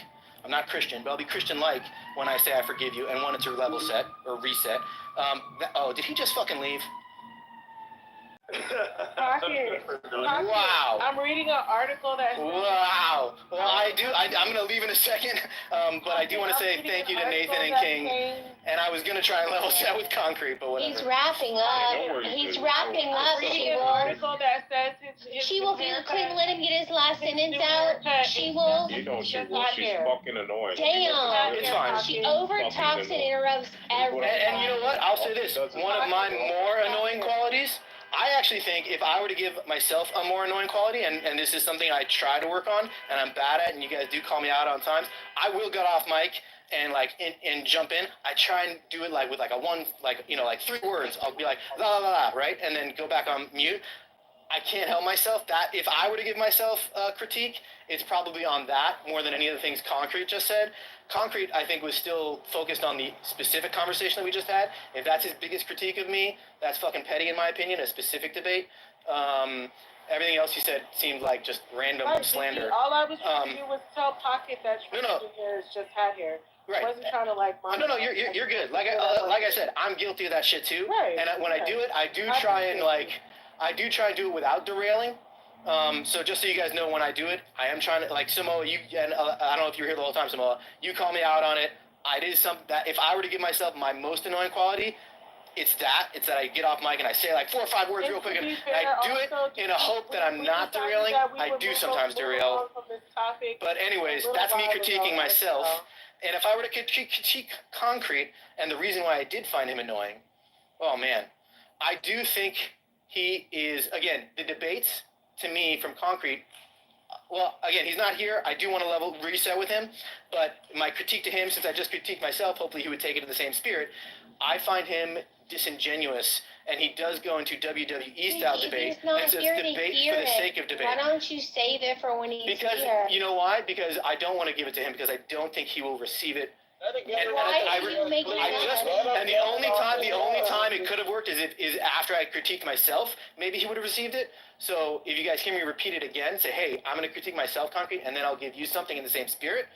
I'm not Christian, but I'll be Christian-like when I say I forgive you and wanted to level set or reset. Did he just fucking leave? Pocket. Wow. I'm reading an article that. Wow. Well, I'm going to leave in a second, but I do want to say thank you to Nathan and King. And I was going to try and level set with Concrete, but whatever. He's wrapping up. He's wrapping up. Reading an article that says She will. If you couldn't let him get his last sentence out, she will. You know she will. She's fucking annoying. Damn. It's fine. She overtalks and interrupts everyone. And you know what? I'll say this. One of my more annoying qualities, I actually think if I were to give myself a more annoying quality, and this is something I try to work on, and I'm bad at, and you guys do call me out on times, I will get off mic and and jump in. I try and do it with a 3 words. I'll be like la la la, right, and then go back on mute. I can't help myself. That if I were to give myself a critique, it's probably on that more than any of the things Concrete just said. Concrete, I think, was still focused on the specific conversation that we just had. If that's his biggest critique of me, that's fucking petty in my opinion, a specific debate. Everything else he said seemed like just random slander. All I was trying to do was tell Pocket that No. hair is just hat hair. Right. I wasn't trying to No, you're good. Like I said, I'm guilty of that shit too. Right. And when I do it, I do try and do it without derailing. So just so you guys know, when I do it, I am trying to, Samoa, you, and I don't know if you were here the whole time, Samoa, you call me out on it. I did something that if I were to give myself my most annoying quality, it's that I get off mic and I say 4 or 5 words real quick, and I do it in a hope that I'm not derailing. I do sometimes derail. But anyways, that's me critiquing myself. And if I were to critique Concrete, and the reason why I did find him annoying, oh man, I do think he is, again, the debates, to me, from Concrete, well, again, he's not here. I do want to reset with him, but my critique to him, since I just critiqued myself, hopefully he would take it in the same spirit. I find him disingenuous, and he does go into WWE-style debate, and it's debate for the sake of debate. Why don't you save it for when he's because, here? You know why? Because I don't want to give it to him, because I don't think he will receive it. And the only time it could have worked is after I critiqued myself. Maybe he would have received it. So if you guys hear me repeat it again, say, hey, I'm going to critique myself, Concrete, and then I'll give you something in the same spirit.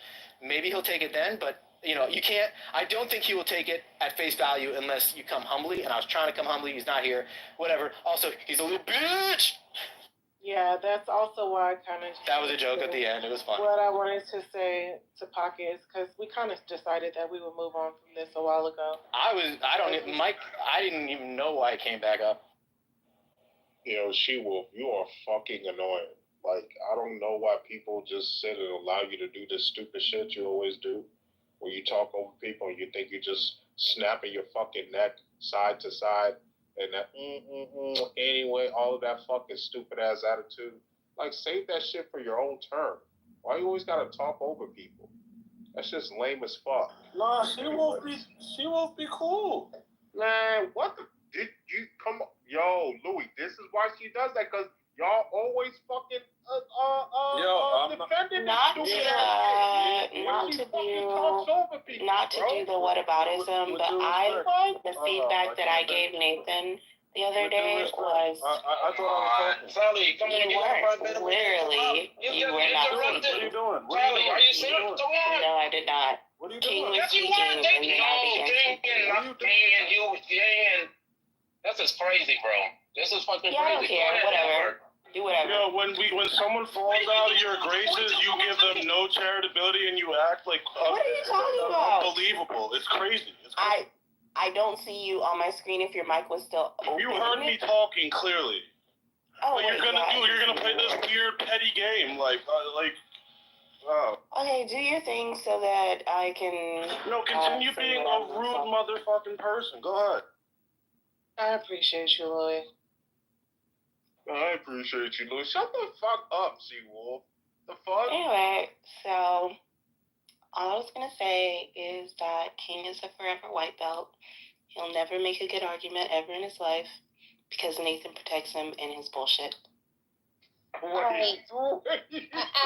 Maybe he'll take it then, but you can't. I don't think he will take it at face value unless you come humbly. And I was trying to come humbly. He's not here. Whatever. Also, he's a little bitch. Yeah, that's also why I kind of. That was a joke at the end. It was fun. What I wanted to say to Pocket is because we kind of decided that we would move on from this a while ago. Mike, I didn't even know why it came back up. She-Wolf, you are fucking annoying. I don't know why people just sit and allow you to do this stupid shit you always do, where you talk over people and you think you're just snapping your fucking neck side to side, and that anyway, all of that fucking stupid ass attitude. Save that shit for your own turn. Why you always gotta talk over people? That's just lame as fuck. Nah, she won't be cool. Man, what the? Did you come? Yo, Louis, this is why she does that, because y'all always fucking defending not to do the whataboutism, but the feedback that I gave Nathan the other day was Sally, come on, you weren't literally you were not interrupted. speaking. What are you doing? Sally, are you serious? No, I did not. What are you King doing? was Yes, you speaking, were. and then I began speaking. This is crazy, bro. This is fucking Yeah, I don't crazy. care. Whatever. Do whatever. When someone falls out of your graces, you give them no charitability and you act like what are you talking about? Unbelievable. It's crazy. I don't see you on my screen if your mic was still open. You heard me talking clearly. Oh, what you're gonna play this weird petty game Okay, do your thing so that I can. No, continue being a rude motherfucking person. Go ahead. I appreciate you, Louis. I appreciate you, Louis. Shut the fuck up, She-Wolf. The fuck? Anyway, so all I was gonna say is that King is a forever white belt. He'll never make a good argument ever in his life because Nathan protects him in his bullshit. Alright.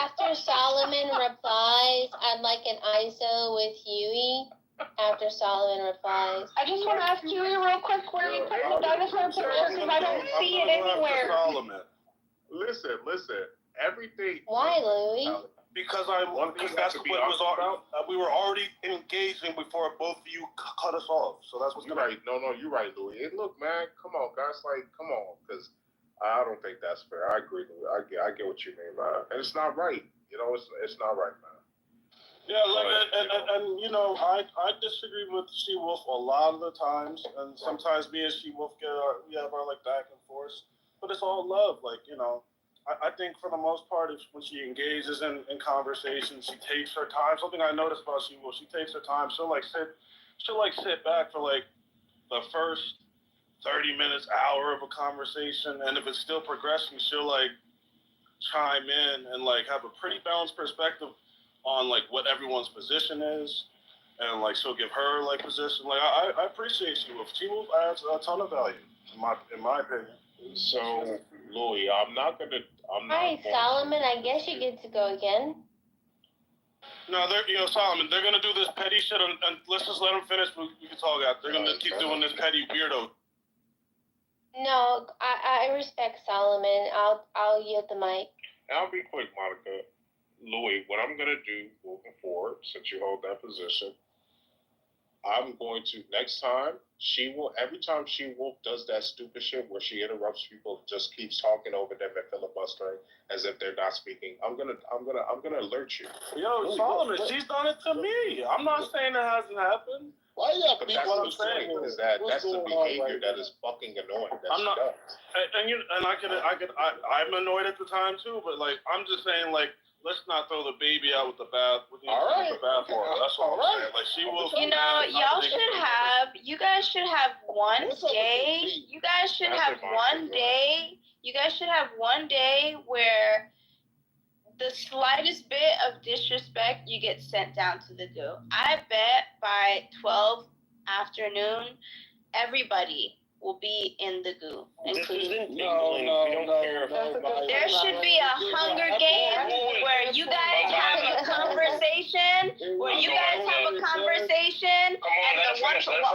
After Solomon replies, I'd like an ISO with Huey. After Solomon replies. I just want to ask you real quick, where are you putting the dinosaur picture? Because I don't see it anywhere. Solomon. Listen. Everything. Why, Louis? Because that's what was we were already engaging before both of you cut us off. So that's what's you're right. No, you're right, Louis. And look, man, come on, guys. Like, come on, because I don't think that's fair. I agree, Louis. I get what you mean, man. And it's not right. You know, it's not right, man. Yeah, like, and you know, I disagree with She-Wolf a lot of the times, and sometimes me and She-Wolf we have our like back and forth, but it's all love, like, you know. I think for the most part, it's when she engages in conversation, she takes her time. Something I noticed about She-Wolf, she takes her time. She'll sit back for like the first 30 minutes, hour of a conversation, and if it's still progressing, she'll like chime in and like have a pretty balanced perspective on like what everyone's position is, and like she'll give her like position. Like I appreciate She-Wolf. She-Wolf adds a ton of value in my opinion. So Louis, Hi, Solomon. I guess you get to go again. No, Solomon, they're gonna do this petty shit, and let's just let them finish. We can talk out. They're gonna keep doing this petty weirdo. No, I respect Solomon. I'll yield the mic. I'll be quick, Monica. Louis, what I'm gonna do moving forward, since you hold that position, I'm going to next time every time She-Wolf does that stupid shit where she interrupts people, just keeps talking over them and filibustering as if they're not speaking. I'm gonna alert you. Yo, Solomon, she's done it to me. I'm not saying it hasn't happened. Why you have to be what I'm saying is that's the behavior that is fucking annoying. I'm annoyed at the time too, but like I'm just saying, like, let's not throw the baby out with the bathwater. That's all I'm saying. Like, she will. You know, you guys should have one day. You guys should have one day. You guys should have one day where the slightest bit of disrespect, you get sent down to the goo. I bet by 12 afternoon, everybody will be in the goo. Including There should be a Hunger Games where you guys have a conversation, and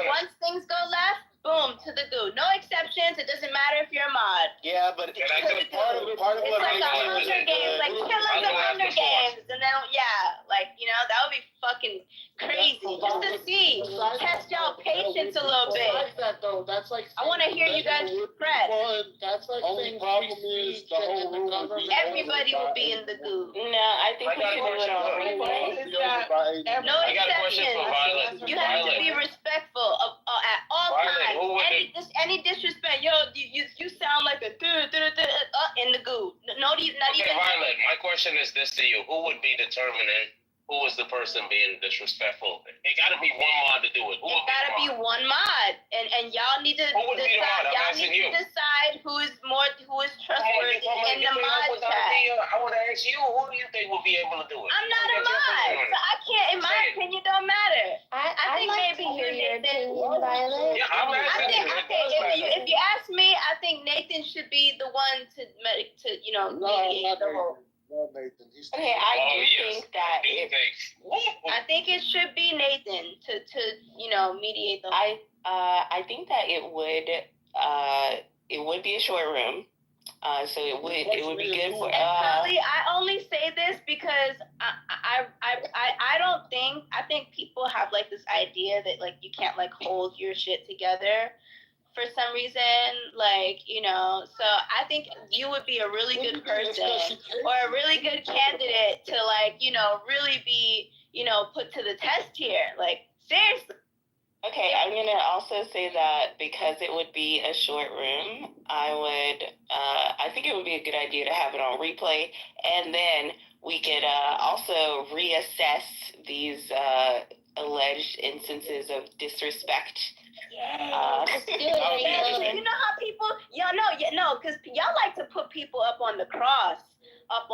once things go left, boom, to the goo. No exceptions. It doesn't matter if you're a mod. Yeah, but it's like a Hunger Games, like killers of Hunger Games, and then that would be fucking crazy just to see, test y'all patience a little bit. I want to hear you guys express. Only problem is the whole rule. Everybody will be in the goo. No, I think we should do it on replay. No exceptions. You have to be respectful at all times. Any disrespect, you sound like a in the goo. Not even. Violet, my question is this to you: who would be determining who is the person being disrespectful? It got to be one mod to do it. It got to be one mod, and y'all need to decide who is trustworthy in the mod chat. I want to ask you, who do you think will be able to do it? I'm not a mod, so I can't. In my opinion, don't matter. I think like maybe hear your opinion, Violet. Yeah, I'm asking. If you ask me, I think Nathan should be the one to mediate the whole. Okay, I think that I think it should be Nathan to mediate the. I think that it would be a short room, so it would be good for. Probably, I only say this because I think people have like this idea that like you can't like hold your shit together. For some reason, so I think you would be a really good person or a really good candidate to really be, put to the test here. Like, seriously. Okay, I'm going to also say that because it would be a short room, I think it would be a good idea to have it on replay, and then we could also reassess these alleged instances of disrespect. You know how people, because y'all like to put people up on the cross, up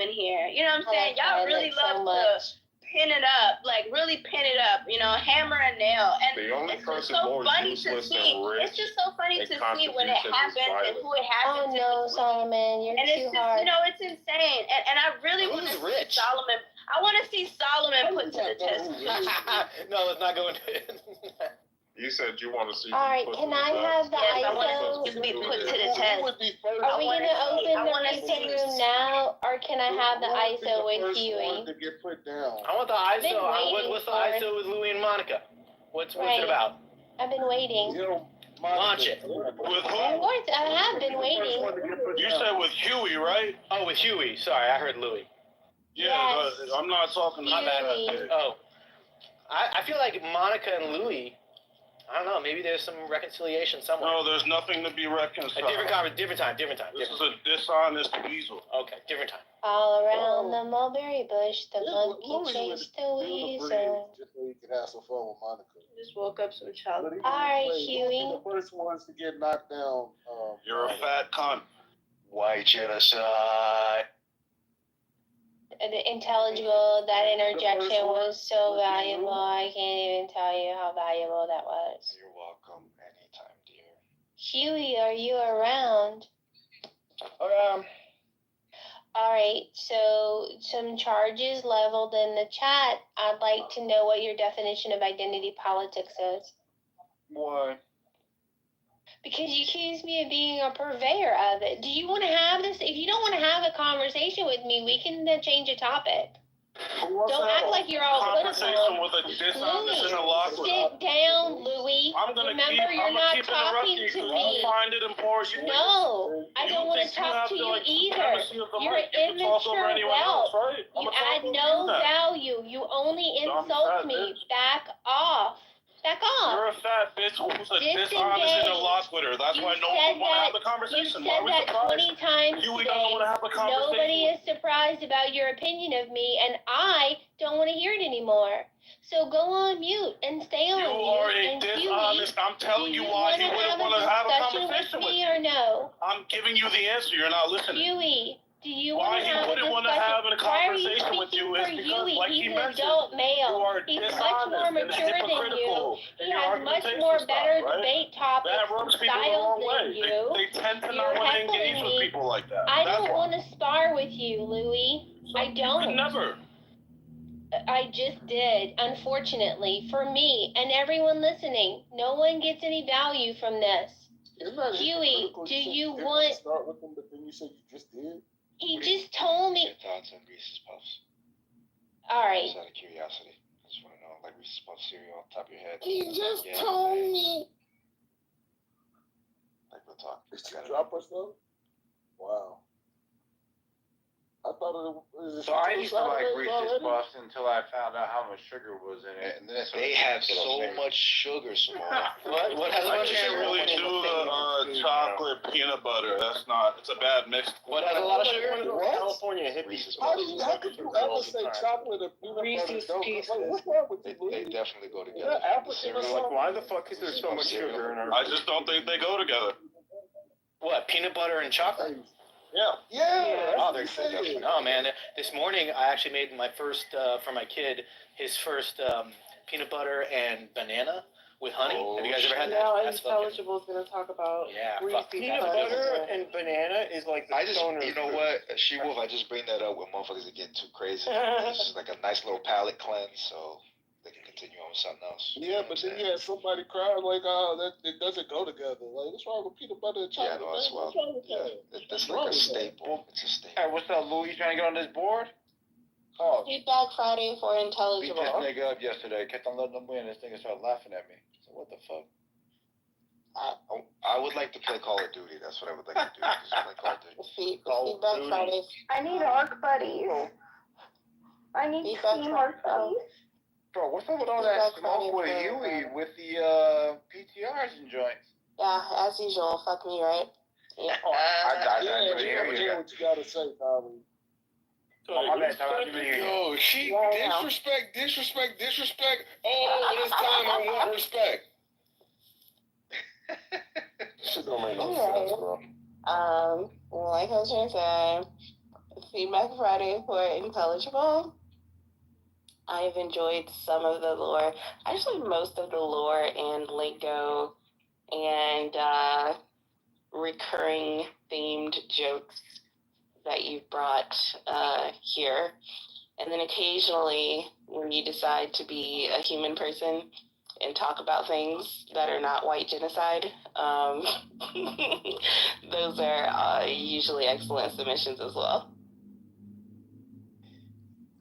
in here. You know what I'm saying? Y'all really love to pin it up, like really pin it up. Hammer and nail. And it's just so funny to see. It's just so funny to see when it happens and who it happens to. Oh no, Solomon, you're too hard. It's insane. And I really want to see Solomon. I want to see Solomon put to the test. No, let's not go into it. You said you want to see. All right, can I have the ISO to be put to the test? Are we going to open the ISO room now, or can I have the ISO with Huey? To get put down. I want the I've been ISO. waiting What's the for it. ISO with Louie and Monica? What's Right. it about? I've been waiting. Launch it. With Of who? course, I have been waiting. You said with Huey, right? Oh, with Huey. Sorry, I heard Louie. Yeah, Yes. I'm not talking My bad. Oh. I feel like Monica and Louie, I don't know, maybe there's some reconciliation somewhere. No, there's nothing to be reconciled. Different time. This is a dishonest weasel. Okay, different time. All around the mulberry bush, the monkey chased the weasel. Just so you can have some fun with Monica. Just woke up some child. All right, Huey. The first ones to get knocked down. You're a fat cunt. White genocide. Intelligible, that interjection was so valuable. I can't even tell you how valuable that was. You're welcome anytime, dear. Huey, are you around? All right, so some charges leveled in the chat. I'd like to know what your definition of identity politics is. Why? Because you accuse me of being a purveyor of it. Do you want to have this? If you don't want to have a conversation with me, we can change a topic. Don't act like you're all conversation political. with a dishonest Louis, interlocutor. sit down, Louis. Remember, you're not talking to me. Find it and pour you. No, I don't want to talk to you either. You're an immature whelp. You add no value. You only insult me. Back off. Back off. You're a fat bitch who's a Disengage. dishonest interlocutor. That's You why no said one want to that- have a conversation. You Why said are we that surprised? 20 times You today. don't want to have a conversation. Nobody is surprised about your opinion of me, and I don't want to hear it anymore. So go on mute and stay on You mute. are a And dishonest. I'm telling you do why you you wouldn't want to have a conversation with me me. or no? I'm giving you the answer. You're not listening. Huey, do you Why want to he have a wouldn't want to discussion? have a Why are you conversation with speaking you for is because, Huey? like He's he an mentioned, adult male. you are He's much dishonest more and mature than you. hypocritical. He Your has much argumentation more style, better right? debate topics That rubs and people the styles wrong than way. you. They tend to You're not want to heckling engage with me. people like that. I That's don't why. want to spar with you, Louis. I You don't. could never. I just did, unfortunately, for me and everyone listening. No one gets any value from this. Huey, do you want... Start with them, but then you said you just did? He just told me... Your thoughts on Reese's Puffs? All right. Just out of curiosity. I just want to know, like Reese's Puffs cereal on top of your head. He just Yeah, told man. me. Like, we'll talk. Did you drop us though? Wow. I thought it was. So I used to like Reese's Puffs until I found out how much sugar was in it. And then they have so much sugar, Samara. What has a I bunch of can't sugar? really do the chocolate peanut butter. That's not. It's a bad mix. What has a lot of sugar? What? California hippies. Reese's How Puffs. could you ever say chocolate and peanut Reese's butter? Pieces. Like, what's wrong with you? They definitely go Is together. that The African or cereal, something? Why the fuck is there so much sugar in our I just don't think they go together. What, peanut butter and chocolate? Yeah. Yeah. Oh, oh man, this morning I actually made my first for my kid his first peanut butter and banana with honey. Have you guys ever had that? Now That's fucking, Intelligible is gonna talk about yeah, Reese's fuck. peanut Puffs. butter and banana is like the I just, stoner you know fruit. what, She-Wolf, I just bring that up when motherfuckers are getting too crazy. It's just like a nice little palate cleanse, so they can continue on with something else. Yeah, but then you had somebody crying like, "Oh, that it doesn't go together." Like, what's wrong with peanut butter and Yeah, chocolate? no, as man? well. What's wrong with Yeah, that? that's What's like wrong a with that? staple. It's a staple. Hey, what's up, Louis? You trying to get on this board? Oh, Feedback Friday for beat Intelligible. this nigga up yesterday. Kept on letting him win. This nigga started laughing at me. So what the fuck? I would like to play Call of Duty. That's what I would like to do. Just play Call of Duty. Feedback Friday. I need ARC buddies. I need Feedback team Friday. ARC buddies. Bro, what's up with all Feedback that smoke with Friday Huey for- with the PTRs and joints? Yeah, as usual. Fuck me, right? Yeah. Oh, I Yeah, didn't you hear gotta you. hear what you gotta say, Tommy. Oh, my bad, Tom. I didn't hear you. Yo, she Yeah. disrespect. All this time I want respect. Shit don't make no Alright. sense, bro. Like I was trying to say, Feedback Friday for Intelligible. I have enjoyed some of the lore, actually most of the lore and lingo and recurring themed jokes that you've brought here. And then occasionally, when you decide to be a human person and talk about things that are not white genocide, those are usually excellent submissions as well.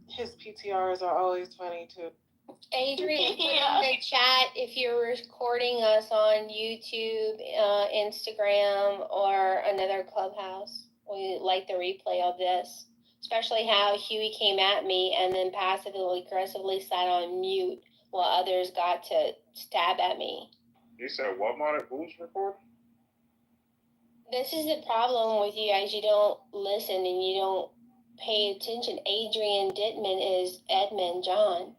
His PTRs are always funny too. Adrian, put in the chat if you're recording us on YouTube, Instagram, or another Clubhouse. We like the replay of this, especially how Huey came at me and then passively aggressively sat on mute while others got to stab at me. You said what, Monty? Who's recording? This is the problem with you guys. You don't listen and you don't pay attention. Adrian Dittman is Edmund John.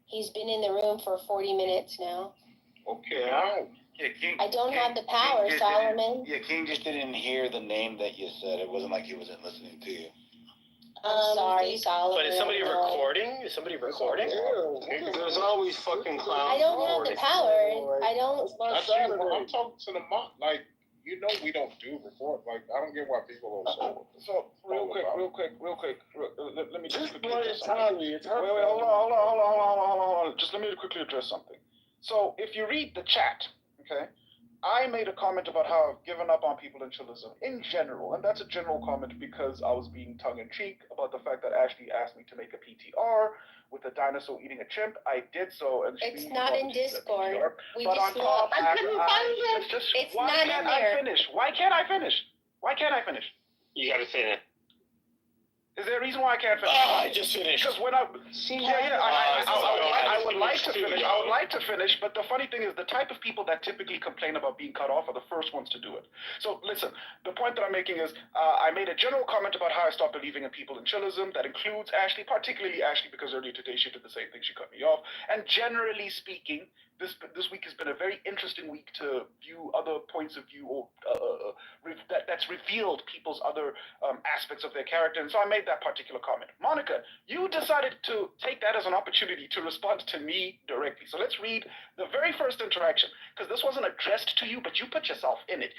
He's been in the room for 40 minutes now. Okay, how? Yeah, King, I don't have the power, Solomon. Yeah, King just didn't hear the name that you said. It wasn't like he wasn't listening to you. I'm sorry, Solomon. But is somebody recording? Is somebody recording? Yeah, there's always fucking clowns. I don't have the power. I don't. I'm talking to the mom. Like, you know, we don't do record. Like, I don't get why people are So real quick. Let me just quickly It's Tommy. It's her. Wait, hold on. Just let me quickly address something. So if you read the chat, okay, I made a comment about how I've given up on people in chillism in general, and that's a general comment because I was being tongue-in-cheek about the fact that Ashley asked me to make a PTR with a dinosaur eating a chimp. I did so, and it's not in Discord. We but just on top, I couldn't find it. It's not in there. Why can't I finish? You gotta say that. Is there a reason why I can't finish? Oh, I just finished. Because when I would like to finish. I would like to finish, but the funny thing is the type of people that typically complain about being cut off are the first ones to do it. So listen, the point that I'm making is I made a general comment about how I stopped believing in people in chillism. That includes Ashley, particularly Ashley, because earlier today she did the same thing. She cut me off. And generally speaking, this week has been a very interesting week to view other points of view or that's revealed people's other aspects of their character. And so I made that particular comment. Monica, you decided to take that as an opportunity to respond to me directly. So let's read the very first interaction, because this wasn't addressed to you, but you put yourself in it.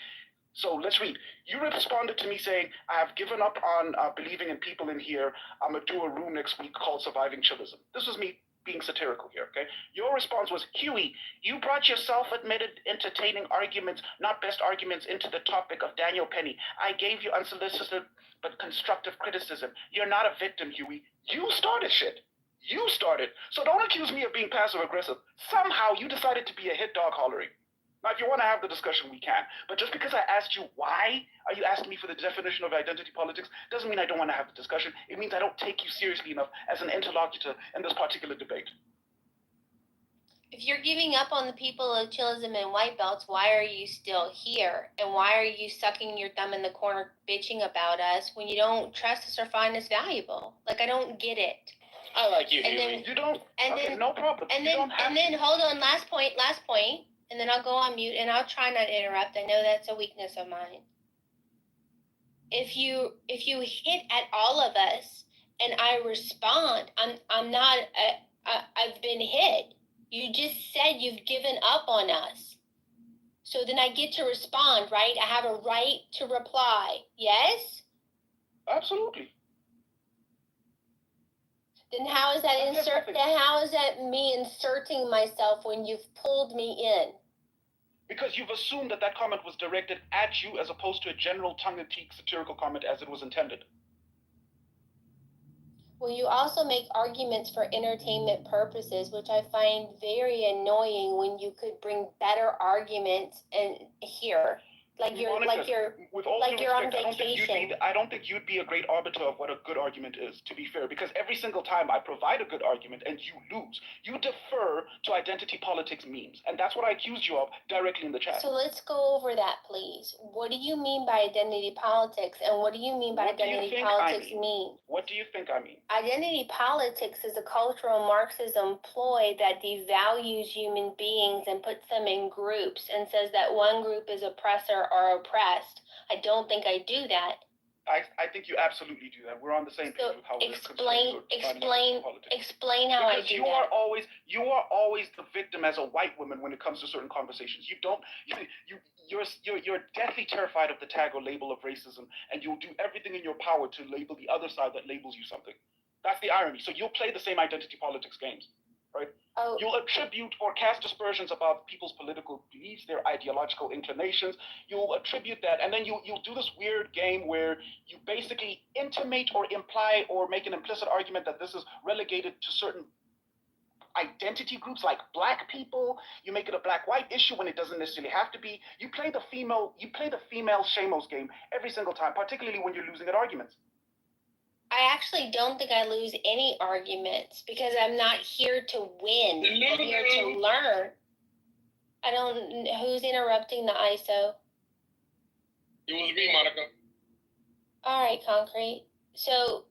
So let's read. You responded to me saying, I have given up on believing in people in here. I'm going to do a room next week called Surviving Chillism. This was me being satirical here, okay? Your response was, Huey, you brought your self-admitted entertaining arguments, not best arguments, into the topic of Daniel Penny. I gave you unsolicited but constructive criticism. You're not a victim, Huey. You started shit. You started. So don't accuse me of being passive-aggressive. Somehow you decided to be a hit dog hollering. Now, if you want to have the discussion, we can. But just because I asked you why are you asking me for the definition of identity politics doesn't mean I don't want to have the discussion. It means I don't take you seriously enough as an interlocutor in this particular debate. If you're giving up on the people of chillism and white belts, why are you still here? And why are you sucking your thumb in the corner bitching about us when you don't trust us or find us valuable? Like, I don't get it. I like you, and Huey. Then, you don't? And okay, then, no problem. And then, hold on, last point. And then I'll go on mute, and I'll try not to interrupt. I know that's a weakness of mine. If you hit at all of us, and I respond, I'm not. I've been hit. You just said you've given up on us. So then I get to respond, right? I have a right to reply. Yes? Absolutely. Then how is that me inserting myself when you've pulled me in? Because you've assumed that comment was directed at you as opposed to a general tongue-in-cheek satirical comment as it was intended. Well, you also make arguments for entertainment purposes, which I find very annoying when you could bring better arguments in here. Like you're on vacation. I don't think you'd be a great arbiter of what a good argument is, to be fair, because every single time I provide a good argument and you lose, you defer to identity politics memes. And that's what I accused you of directly in the chat. So let's go over that, please. What do you mean by identity politics? And what do you mean by identity politics mean? What do you think I mean? Identity politics is a cultural Marxism ploy that devalues human beings and puts them in groups and says that one group is oppressor or oppressed. I don't think I do that. I think you absolutely do that. We're on the same page with how explain how I do that. You are always the victim as a white woman when it comes to certain conversations. You're deathly terrified of the tag or label of racism, and you'll do everything in your power to label the other side that labels you something. That's the irony. So you'll play the same identity politics games, right? Oh. You'll attribute or cast aspersions about people's political beliefs, their ideological inclinations. You'll attribute that, and then you'll do this weird game where you basically intimate or imply or make an implicit argument that this is relegated to certain identity groups like black people. You make it a black-white issue when it doesn't necessarily have to be. You play the female shamos game every single time, particularly when you're losing at arguments. I actually don't think I lose any arguments because I'm not here to win. I'm here to learn. I don't. Who's interrupting the ISO? It was me, Monica. All right, Concrete. So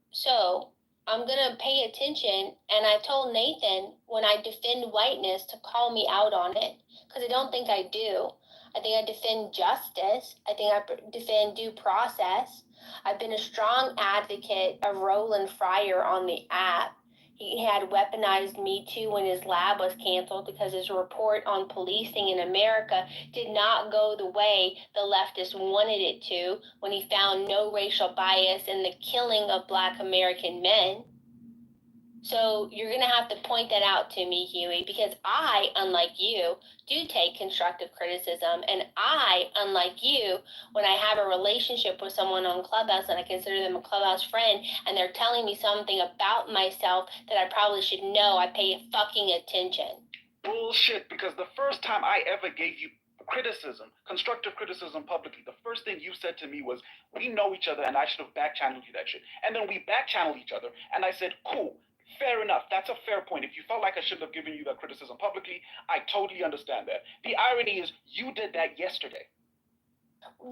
I'm gonna pay attention, and I told Nathan when I defend whiteness to call me out on it because I don't think I do. I think I defend justice. I think I defend due process. I've been a strong advocate of Roland Fryer on the app. He had weaponized Me Too when his lab was canceled because his report on policing in America did not go the way the leftists wanted it to when he found no racial bias in the killing of Black American men. So you're going to have to point that out to me, Huey, because I, unlike you, do take constructive criticism. And I, unlike you, when I have a relationship with someone on Clubhouse and I consider them a Clubhouse friend and they're telling me something about myself that I probably should know, I pay fucking attention. Bullshit, because the first time I ever gave you criticism, constructive criticism publicly, the first thing you said to me was, we know each other and I should have back-channeled you that shit. And then we back-channeled each other and I said, cool. Fair enough. That's a fair point. If you felt like I shouldn't have given you that criticism publicly, I totally understand that. The irony is you did that yesterday.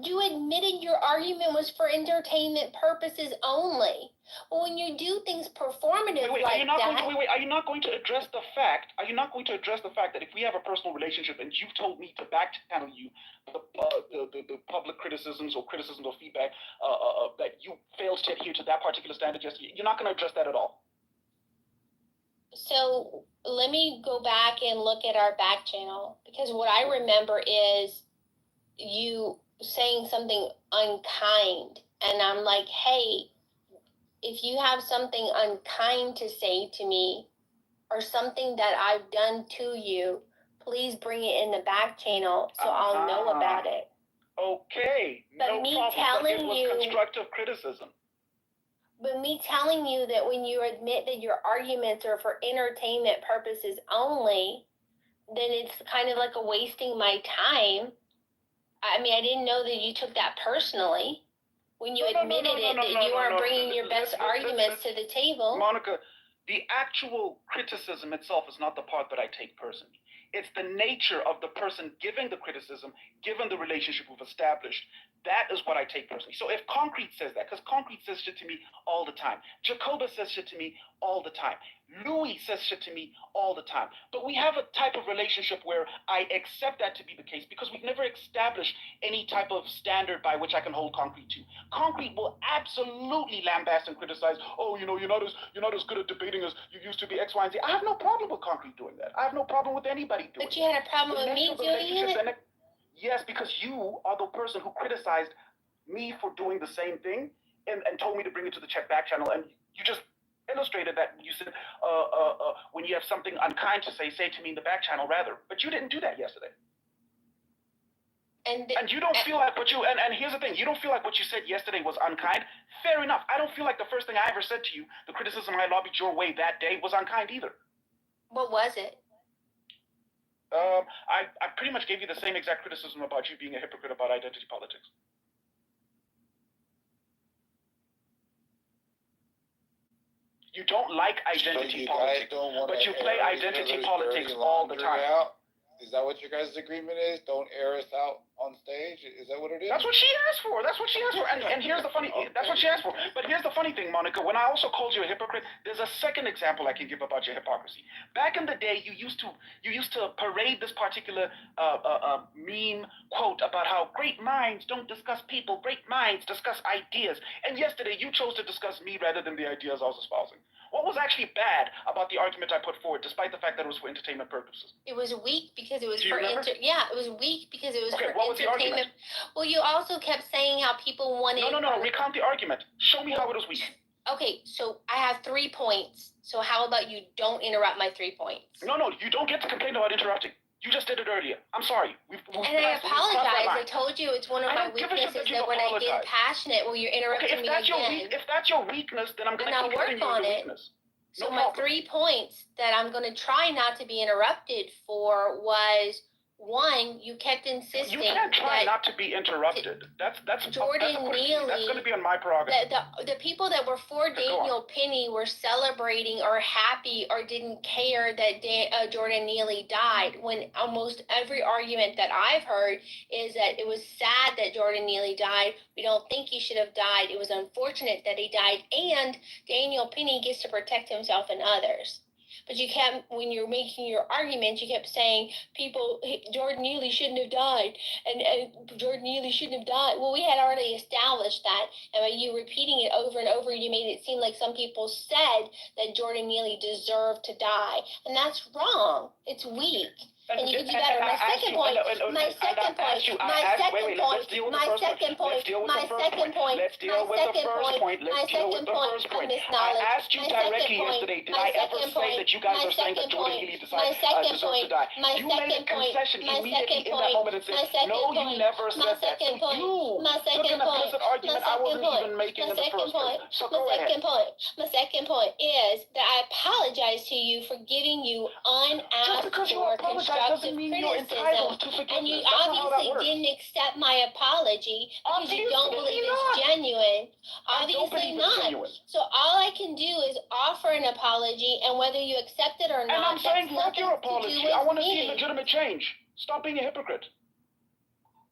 You admitted your argument was for entertainment purposes only. Well, when you do things performative are you not going to address the fact? Are you not going to address the fact that if we have a personal relationship and you've told me to back channel you the public criticisms or criticisms or feedback that you failed to adhere to that particular standard yesterday, you're not going to address that at all? So let me go back and look at our back channel because what I remember is you saying something unkind. And I'm like, hey, if you have something unkind to say to me or something that I've done to you, please bring it in the back channel so I'll know about it. Okay. But no me problem, telling but it was you constructive criticism. But me telling you that when you admit that your arguments are for entertainment purposes only, then it's kind of like a wasting my time. I mean, I didn't know that you took that personally when you admitted that you weren't bringing your best arguments to the table. Monica, the actual criticism itself is not the part that I take personally. It's the nature of the person giving the criticism, given the relationship we've established. That is what I take personally. So if Concrete says that, because Concrete says shit to me all the time. Jacoba says shit to me all the time. Louis says shit to me all the time. But we have a type of relationship where I accept that to be the case because we've never established any type of standard by which I can hold Concrete to. Concrete will absolutely lambast and criticize, oh, you're not as good at debating as you used to be, X, Y, and Z. I have no problem with Concrete doing that. I have no problem with anybody doing that. But you had a problem with me doing it? Yes, because you are the person who criticized me for doing the same thing and told me to bring it to the back channel. And you just illustrated that. You said, when you have something unkind to say to me in the back channel rather. But you didn't do that yesterday. And you don't feel like what you, and here's the thing, you don't feel like what you said yesterday was unkind. Fair enough. I don't feel like the first thing I ever said to you, the criticism I lobbied your way that day, was unkind either. What was it? I pretty much gave you the same exact criticism about you being a hypocrite about identity politics. You don't like identity politics, but you play identity politics all the time. Out? Is that what your guys' agreement is? Don't air us out on stage? Is that what it is? That's what she asked for. That's what she asked for. And here's the funny, that's what she asked for. But here's the funny thing, Monica. When I also called you a hypocrite, there's a second example I can give about your hypocrisy. Back in the day, you used to parade this particular meme quote about how great minds don't discuss people, great minds discuss ideas. And yesterday, you chose to discuss me rather than the ideas I was espousing. What was actually bad about the argument I put forward, despite the fact that it was for entertainment purposes? It was weak because it was for it was weak because it was for what was the entertainment. argument? Well, you also kept saying how people wanted. No. Recount the argument. Show me how it was weak. Okay, so I have 3 points. So how about you don't interrupt my 3 points? No, you don't get to complain about interrupting. You just did it earlier. I'm sorry. And I apologize. I told you it's one of my weaknesses that when I get passionate, well, you're interrupting me again. If that's your weakness, then I'm going to keep work on it. So my 3 points that I'm going to try not to be interrupted for was, 1, you kept insisting. You can't try not to be interrupted. That's Jordan Neely. That's going to be on my prerogative. The people that were for Daniel Penny were celebrating or happy or didn't care that Jordan Neely died, when almost every argument that I've heard is that it was sad that Jordan Neely died. We don't think he should have died. It was unfortunate that he died, and Daniel Penny gets to protect himself and others. But you kept, when you're making your arguments, you kept saying Jordan Neely shouldn't have died, and Jordan Neely shouldn't have died. Well, we had already established that, and by you repeating it over and over, you made it seem like some people said that Jordan Neely deserved to die, and that's wrong. It's weak. And you can do better. My second point. Let's deal with the first point. I asked you directly yesterday, did I ever say that you guys are saying that Jordan Neely deserves to die? You made a concession immediately in that moment and said, no, you never said that. So you took an implicit argument I wasn't even making in the first place. So go ahead. My second point is that I apologize to you for giving you unasked for constructive criticism, and you obviously didn't accept my apology because you don't believe it's genuine. Obviously not. So all I can do is offer an apology, and whether you accept it or not, and I'm saying fuck your apology. I want to see me. legitimate change. Stop being a hypocrite.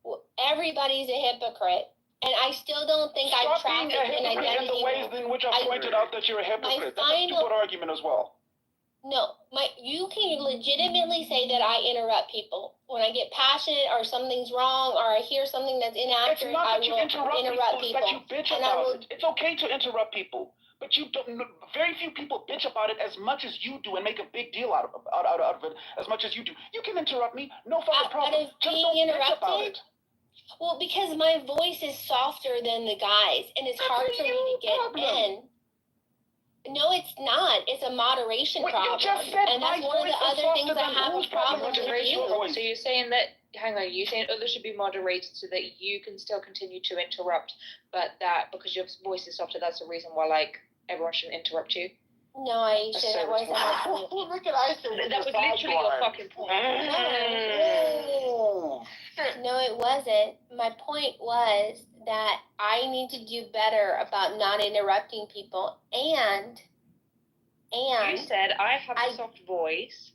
Well, everybody's a hypocrite. And I still don't think I traffic in identity. In the ways in which I pointed out that you're a hypocrite. That's a stupid argument as well. No, you can legitimately say that I interrupt people. When I get passionate or something's wrong or I hear something that's inaccurate, I will interrupt people. That you bitch about it. It's okay to interrupt people, but you don't. Very few people bitch about it as much as you do and make a big deal out of it as much as you do. You can interrupt me, no fucking problem. Just don't bitch about it. Well, because my voice is softer than the guys, and it's hard for me to get in. No, it's not. It's a moderation problem. You just said and that's one of the other things I have a problem with you. So you're saying that, hang on, you're saying others should be moderated so that you can still continue to interrupt, but that because your voice is softer, that's the reason why, like, everyone shouldn't interrupt you? No, Aisha, that wasn't my point. Look at Aisha. That was literally your fucking point. No, it wasn't. My point was that I need to do better about not interrupting people, and you said I have a soft voice.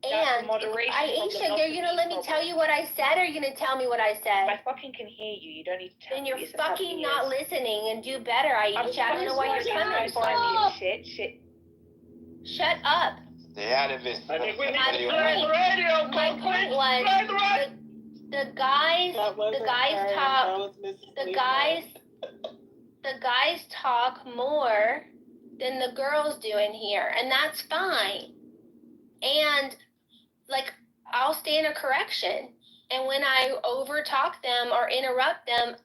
And Aisha, you're gonna let me tell you what I said, or you're gonna tell me what I said? I fucking can hear you. You don't need to tell me. Then you're fucking not listening, and do better, Aisha. I don't know why you're coming for me. Shit. Shut up. Stay out of it. My point was the guys talk more than the girls do in here, and that's fine. And like, I'll stand a correction, and when I overtalk them or interrupt them,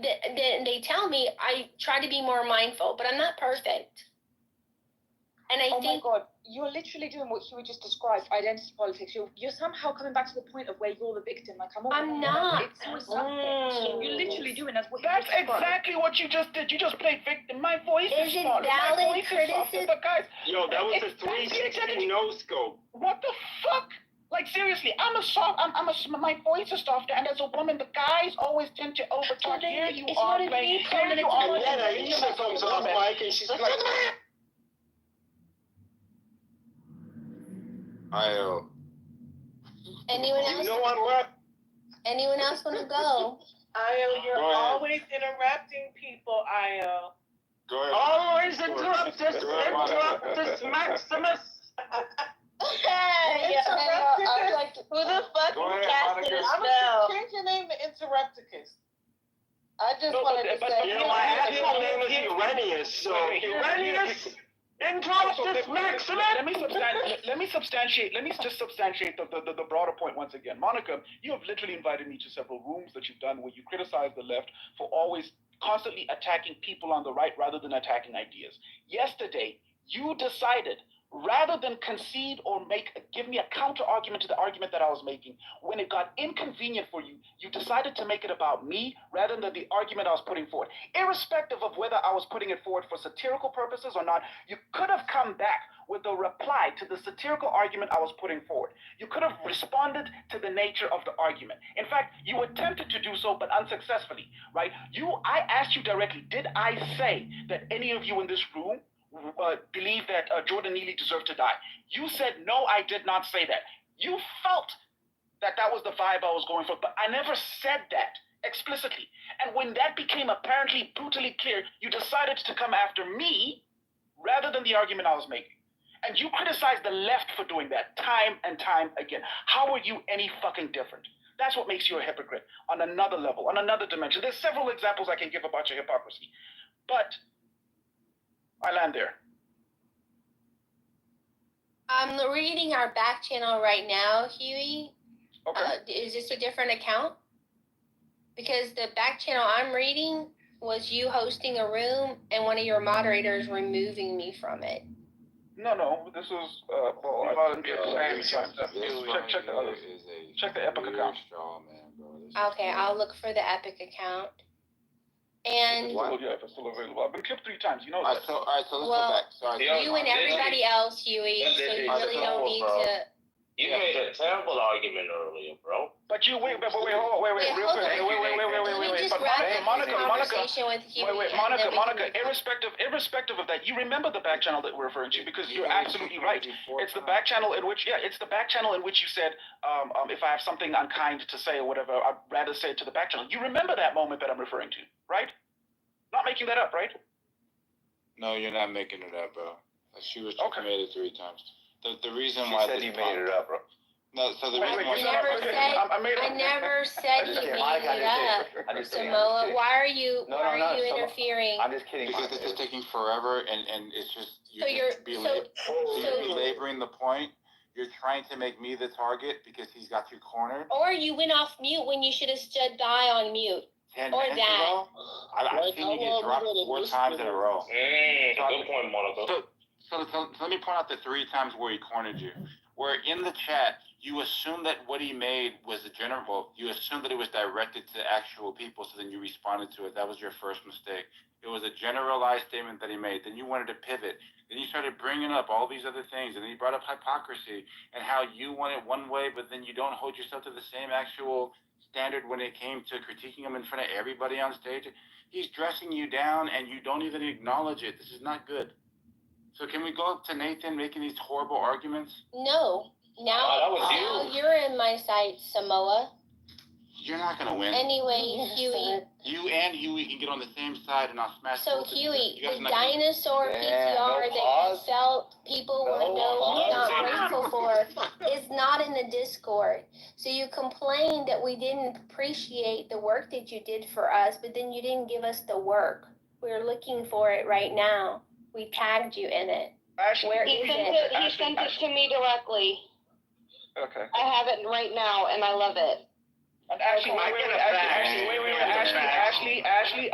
they tell me I try to be more mindful, but I'm not perfect. And I think, my God, you're literally doing what Huey just described, identity politics. You're somehow coming back to the point of where you're the victim. Like, I'm not. It's always something. You're literally doing that's what. That's exactly what you just did. You just played victim. My voice is it valid criticism? Yo, that was a 360 no scope. What the fuck? Like, seriously, my voice is softer, and as a woman, the guys always tend to overtalk. Here you are playing. Here you are. Aisha comes off mic and she's like. Anyone else? You know what? Anyone else want to go? Io, you're always interrupting people, Io. Go ahead. Always interrupt us, Maximus. Who the fuck is casting a spell? Change your name to Interrupticus. I just wanted to say. My actual name is Uranius, so Uranius. Interruptus Maximus. Let me substantiate the broader point once again. Monica, you have literally invited me to several rooms that you've done where you criticize the left for always constantly attacking people on the right rather than attacking ideas. Yesterday, you decided, rather than concede or give me a counter argument to the argument that I was making, when it got inconvenient for you, you decided to make it about me rather than the argument I was putting forward. Irrespective of whether I was putting it forward for satirical purposes or not, you could have come back with a reply to the satirical argument I was putting forward. You could have responded to the nature of the argument. In fact, you attempted to do so, but unsuccessfully, right? I asked you directly, did I say that any of you in this room believe that Jordan Neely deserved to die? You said, no, I did not say that. You felt that was the vibe I was going for, but I never said that explicitly. And when that became apparently brutally clear, you decided to come after me rather than the argument I was making. And you criticized the left for doing that time and time again. How are you any fucking different? That's what makes you a hypocrite on another level, on another dimension. There's several examples I can give about your hypocrisy. But I land there. I'm reading our back channel right now, Huey. Okay. Is this a different account? Because the back channel I'm reading was you hosting a room and one of your moderators removing me from it. No, this is, check the Epic account. Okay, I'll look for the Epic account. And Yeah, if it's still available. I've been clipped 3 times, you know that. All right, so let's go back. Sorry. You and everybody else, Huey, so you really don't need to. You made a terrible argument earlier, bro. But you wait, real quick. Wait. But Monica, irrespective of that, you remember the back channel that we're referring to, because you're absolutely right. It's the back channel in which, you said, if I have something unkind to say or whatever, I'd rather say it to the back channel. You remember that moment that I'm referring to, right? Not making that up, right? No, you're not making it up, bro. She was made it 3 times. The reason She why said you made it up, bro. No, so the reason I never said you made it up. Samoa, why are you interfering? I'm just kidding. Because this is taking forever, and it's just you're belaboring the point. You're trying to make me the target because he's got you cornered. Or you went off mute when you should have stood by on mute. 10 or minutes that. ago, I've seen you get dropped 4 times in a row. Good point, Monica. So let me point out the 3 times where he cornered you. Where in the chat, you assumed that what he made was a general. You assumed that it was directed to actual people, so then you responded to it. That was your first mistake. It was a generalized statement that he made. Then you wanted to pivot. Then you started bringing up all these other things. And then you brought up hypocrisy and how you want it one way, but then you don't hold yourself to the same actual standard when it came to critiquing him in front of everybody on stage. He's dressing you down, and you don't even acknowledge it. This is not good. So can we go up to Nathan making these horrible arguments? No. Now you're in my sight, Samoa. You're not going to win. Anyway, Huey. You and Huey can get on the same side, and I'll smash. So Huey, the dinosaur PTR that you felt people would know he's not grateful for is not in the Discord. So you complained that we didn't appreciate the work that you did for us, but then you didn't give us the work. We're looking for it right now. We tagged you in it. Where is it? He sent it to me directly. Okay. I have it right now, and I love it. And Ashley, Ashley,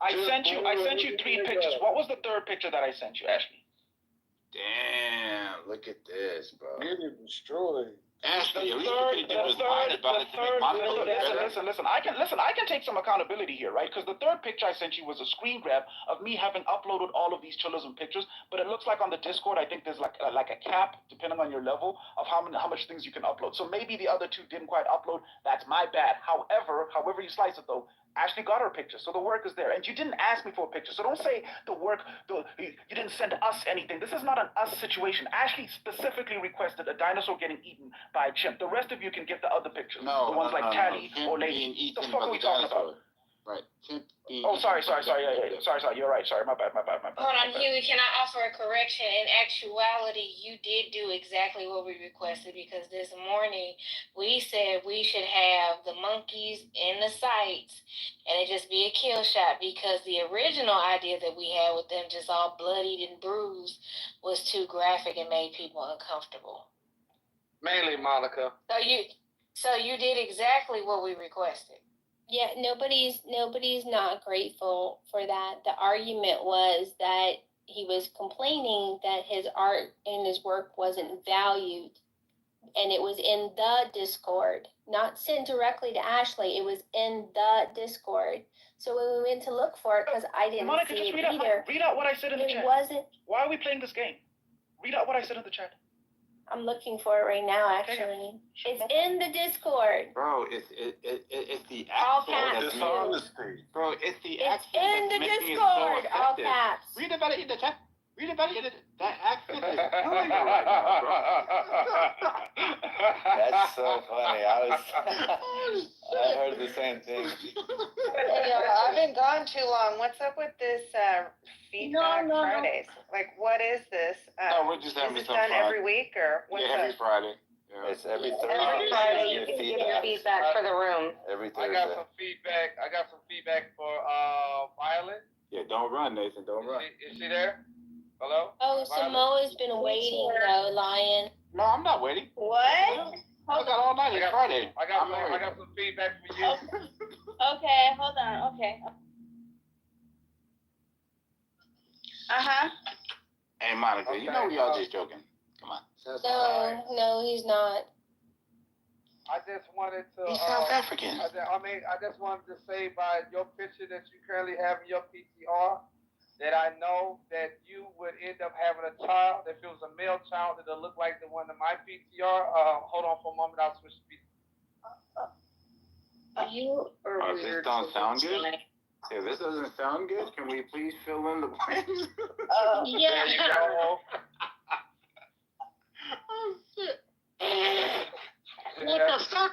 I sent you 3 pictures. What was the 3rd picture that I sent you, Ashley? Damn, look at this, bro. You're destroyed. Ashley, listen, I can take some accountability here, right? Because the 3rd picture I sent you was a screen grab of me having uploaded all of these chillism pictures, but it looks like on the Discord, I think there's like a cap, depending on your level, of how much things you can upload. So maybe the other 2 didn't quite upload. That's my bad. However you slice it though, Ashley got her picture, so the work is there. And you didn't ask me for a picture, so don't say you didn't send us anything. This is not an us situation. Ashley specifically requested a dinosaur getting eaten by a chimp. The rest of you can get the other pictures. The ones like Tally or Lady. The fuck are we talking about? Right. Oh, sorry. Yeah. Sorry. You're right. Sorry, my bad. Hold on, Huey. Can I offer a correction? In actuality, you did do exactly what we requested, because this morning we said we should have the monkeys in the sights and it just be a kill shot, because the original idea that we had with them just all bloodied and bruised was too graphic and made people uncomfortable. Mainly, Monica. So you did exactly what we requested. Yeah, nobody's not grateful for that. The argument was that he was complaining that his art and his work wasn't valued, and it was in the Discord, not sent directly to Ashley. It was in the Discord. So when we went to look for it, because I didn't Monica, see just it either. read out what I said in the chat. It wasn't. Why are we playing this game? Read out what I said in the chat. I'm looking for it right now, actually. It's in the Discord. Bro, it's the All accent caps. that's making, bro, it's the It's accent in that's the making Discord. it so All effective. caps. Read about it in the chat. Read about it in the, that accent is killing it right now, bro. That's so funny. I heard the same thing. Hey, y'all, I've been gone too long. What's up with this feedback Fridays? Like, what is this? No, we're just having is this some done fun. every week or what's Yeah, every up? Friday. Yeah. It's every Thursday. Every Friday you can give your feedback for the room. Every I Thursday. got some feedback. I got some feedback for Violet. Yeah, don't run, Nathan. Don't run. Is she there? Hello? Oh, Samoa's been waiting though, Lion. No, I'm not waiting. What? I got all night. It's Friday. I got some feedback for you. Okay, hold on. Okay. Hey, Monica, you know we all just joking. Come on. No, he's not. I just wanted to. He's South African. I just wanted to say by your picture that you currently have in your PTR, that I know that you would end up having a child. If it was a male child, it'll look like the one in my PTR. Hold on for a moment. I'll switch the PTR. You are This weird. don't sound good. If this doesn't sound good, can we please fill in the blanks? Yeah. There you go. Oh shit. What the fuck,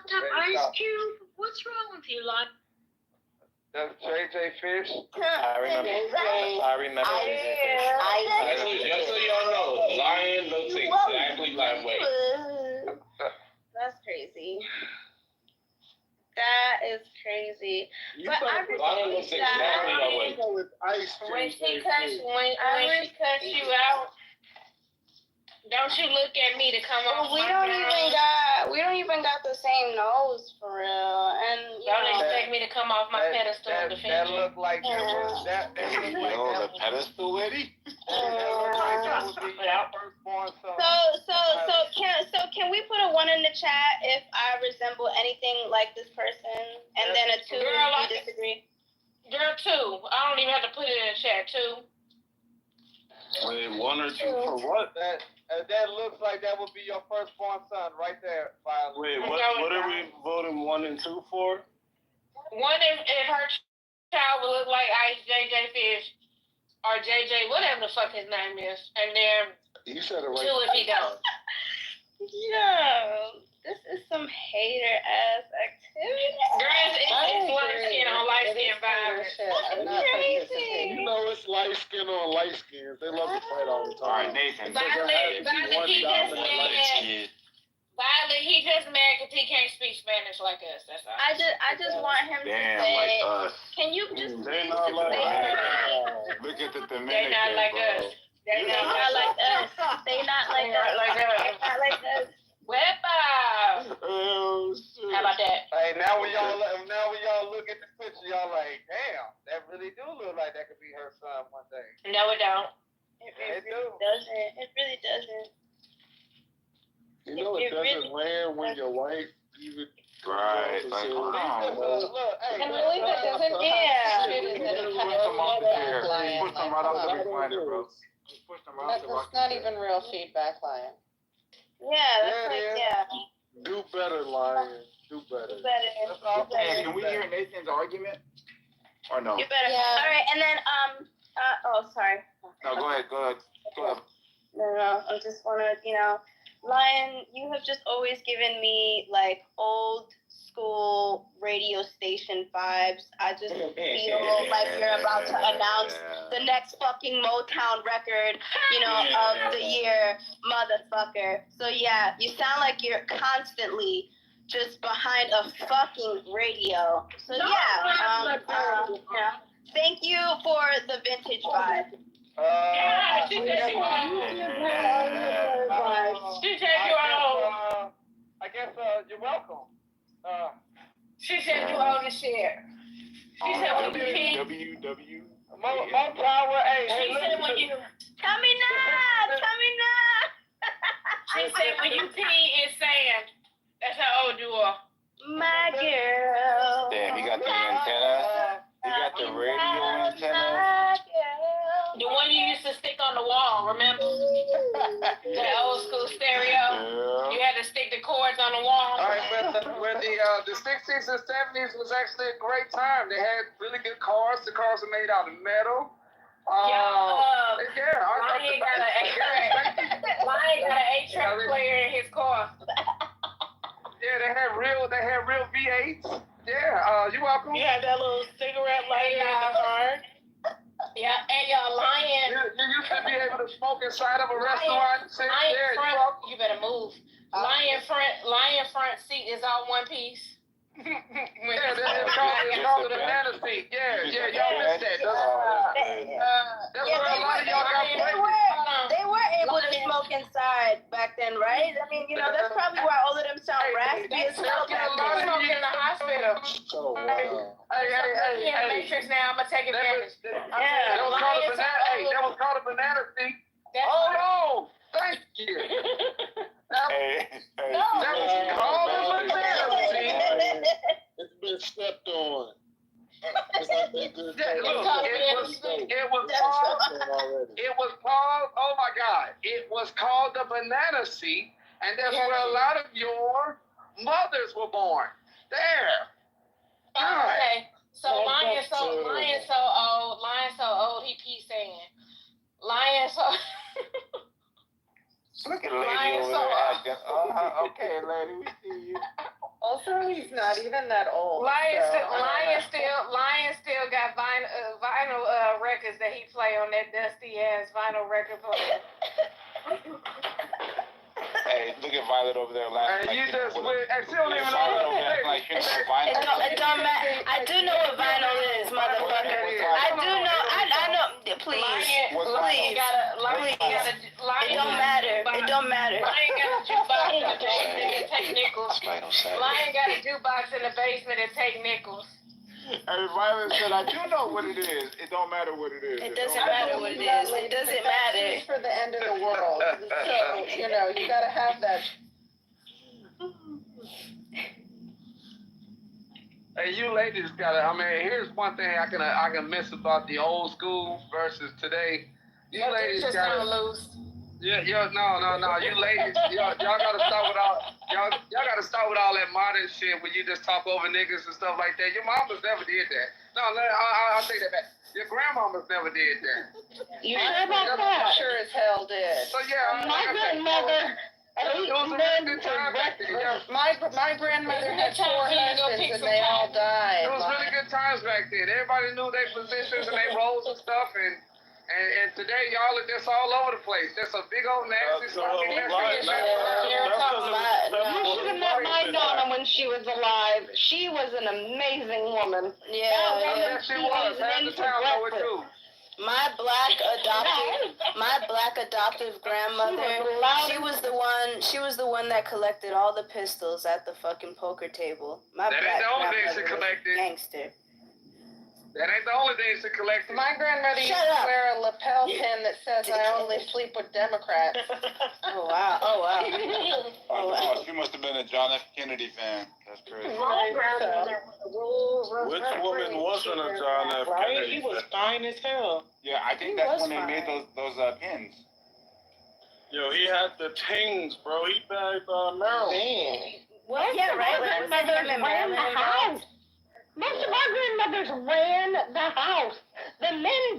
Ice Cube? What's wrong with you, Lon? That's JJ Fish. I remember JJ Just so y'all know, Lion looks exactly like Wade. That's crazy. That is crazy. But I Lion looks exactly like Wade. when she cuts you out, don't you look at me to come off We my don't pedestal. even got the same nose for real, and Don't expect me to come off my pedestal and defend That you. looked like that was that looked like Yo, that the pedestal lady? that would be your firstborn son. So can we put a 1 in the chat if I resemble anything like this person, and then a 2 if Girl, we disagree? Girl, 2. I don't even have to put it in the chat. 2. Wait, 1 or 2 for what? That looks like that would be your firstborn son right there, Violet. Wait, what are we voting 1 and 2 for? 1 if her child would look like Ice JJ Fish or JJ, whatever the fuck his name is, and then You said it 2 right. if he don't. Yo, this is some hater ass activity. Girl, it's light skin on light skin vibes. That's crazy. You know it's light skin on light skins. They love to fight all the All right, time. Nathan. Violet, he just mad. Violet, he just mad because he can't speak Spanish like us. That's all. I just want him to Damn, say, like us. can you just They're please not like say Look at the Dominican, They're not like bro. us. They're not like us. They not like us. They're not like us. Wepa! Oh, shit. How about that? Hey, now when y'all look at the picture, y'all like, damn, that really do look like that could be her son one day. No, it don't. It really doesn't. It really doesn't. You know it doesn't land when your wife even. Right, like, hold on, bro. Look, hey, I believe it doesn't. Push them off the chair. Push them right off the recliner, bro. Just push them right off the That's rocking not chair. even real feedback, Lion. Yeah. Do better, Lion. Do better. Hey, can we hear Nathan's argument? Or no? You better. All right, and then sorry. No, go ahead. No, I just want to, Lion, you have just always given me like old school radio station vibes. I just feel like you're about to announce the next fucking Motown record, of the year, motherfucker. So yeah, you sound like you're constantly just behind a fucking radio. So thank you for the vintage vibe. She said you old. I guess you're welcome. She said you old as shit. She said when you pee. WW. More power. Hey, She said when you. Tell me now. Tell me now. She said when you pee, it's sand. That's how old you are. My girl. Damn, he got the antenna. He got the radio antenna. The one you used to stick on the wall, remember? That old school stereo. Yeah. You had to stick the cords on the wall. All right, but the 60s and 70s was actually a great time. They had really good cars. The cars were made out of metal. Lion I got an 8-track player in his car. Yeah, they had real V8s. Yeah, you're welcome. You had that little cigarette lighter in the car. Yeah, and Lion. You used to be able to smoke inside of a restaurant. You better move. Lion front seat is all one piece. It's called the banana seat. Yeah, y'all missed that. That's where a lot of y'all got played. They were able to smoke inside back then, right? I mean, that's probably why all of them sound raspy as hell back then. Smoking in the hospital. Oh, wow. Hey, in the Matrix now, I'm gonna take advantage. That was called a banana seat. Oh no! Thank you. That was called a banana seat. It's been stepped on. It was called, oh my God, it was called the banana seat, and that's where a lot of your mothers were born. There. Okay. So Lion's so old, he pees sand. Lion so Look at lady over there acting. Okay, lady, we see you. Also, he's not even that old. Lion still got vinyl records that he play on that dusty ass vinyl record player. Hey, look at Violet over there laughing. You just she don't even know. It don't matter. I do know what vinyl is, motherfucker. I do know. I know. Please. It don't matter. It don't matter. Lion got a jukebox in the basement and take nickels. Lion got a jukebox in the basement and take nickels. Hey, Violet said, I do know what it is. It don't matter what it is. It doesn't matter what it is. It doesn't matter. It's for the end of the world. So, you gotta have that. Hey, you ladies here's one thing I can miss about the old school versus today. You ladies gotta loose. No. You ladies, y'all gotta stop with all that modern shit where you just talk over niggas and stuff like that. Your mamas never did that. No, I'll take that back. Your grandmamas never did that. You sure about that? Sure as hell did. So yeah, my grandmother. It was a really good time back then. My grandmother had 4 husbands and they all died. It was really good times back then. Everybody knew their positions and their roles and stuff, and today y'all are just all over the place. Just a big old nasty fucking mess. You should have met my Nonna when she was alive. She was an amazing woman. Yeah. She was. Half the town know it too. My black adoptive grandmother, she was the one that collected all the pistols at the fucking poker table. My that black ain't the only thing grandmother she collected. Gangster. That ain't the only thing she collected. My grandmother used to wear a lapel pin that says I only sleep with Democrats. Oh wow. Oh wow. Oh, wow. She must have been a John F. Kennedy fan. That's crazy. Which woman wasn't a John F. Kennedy? He was fine as hell. Yeah, I think that's when they made those pins. Yo, he had the tings, bro. He bagged Maryland. Well, yeah, right. Ran the house. Most of our grandmothers ran the house. The men,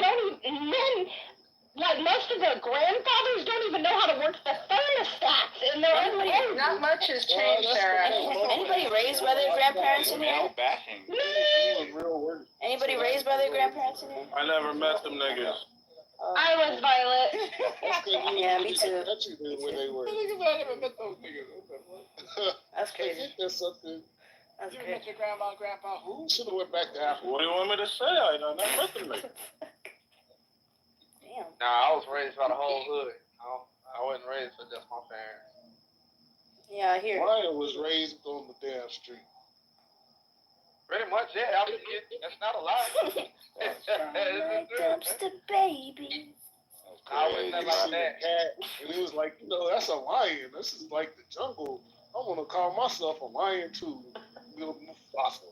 like most of the grandfathers don't even know how to work the thermostats in their own home. Not much has changed, Sarah. Anybody raised by their grandparents in here? Anybody raised by their grandparents in here? I never met them niggas. I was Violet. Yeah, me too. Where they were. That's crazy. That's something. That's You met your grandma and grandpa who? Should have went back to Africa. What do you want me to say? I never met them niggas. Damn. Nah, I was raised by the whole hood. I wasn't raised for just my parents. Yeah, I hear. Ryan was raised on the damn street. Pretty much, yeah. I mean, that's not a lie. Dumpster baby. I wouldn't have like that. Cat, and he was like, you know, that's a lion. This is like the jungle. I want to call myself a lion too. Little Mufasa.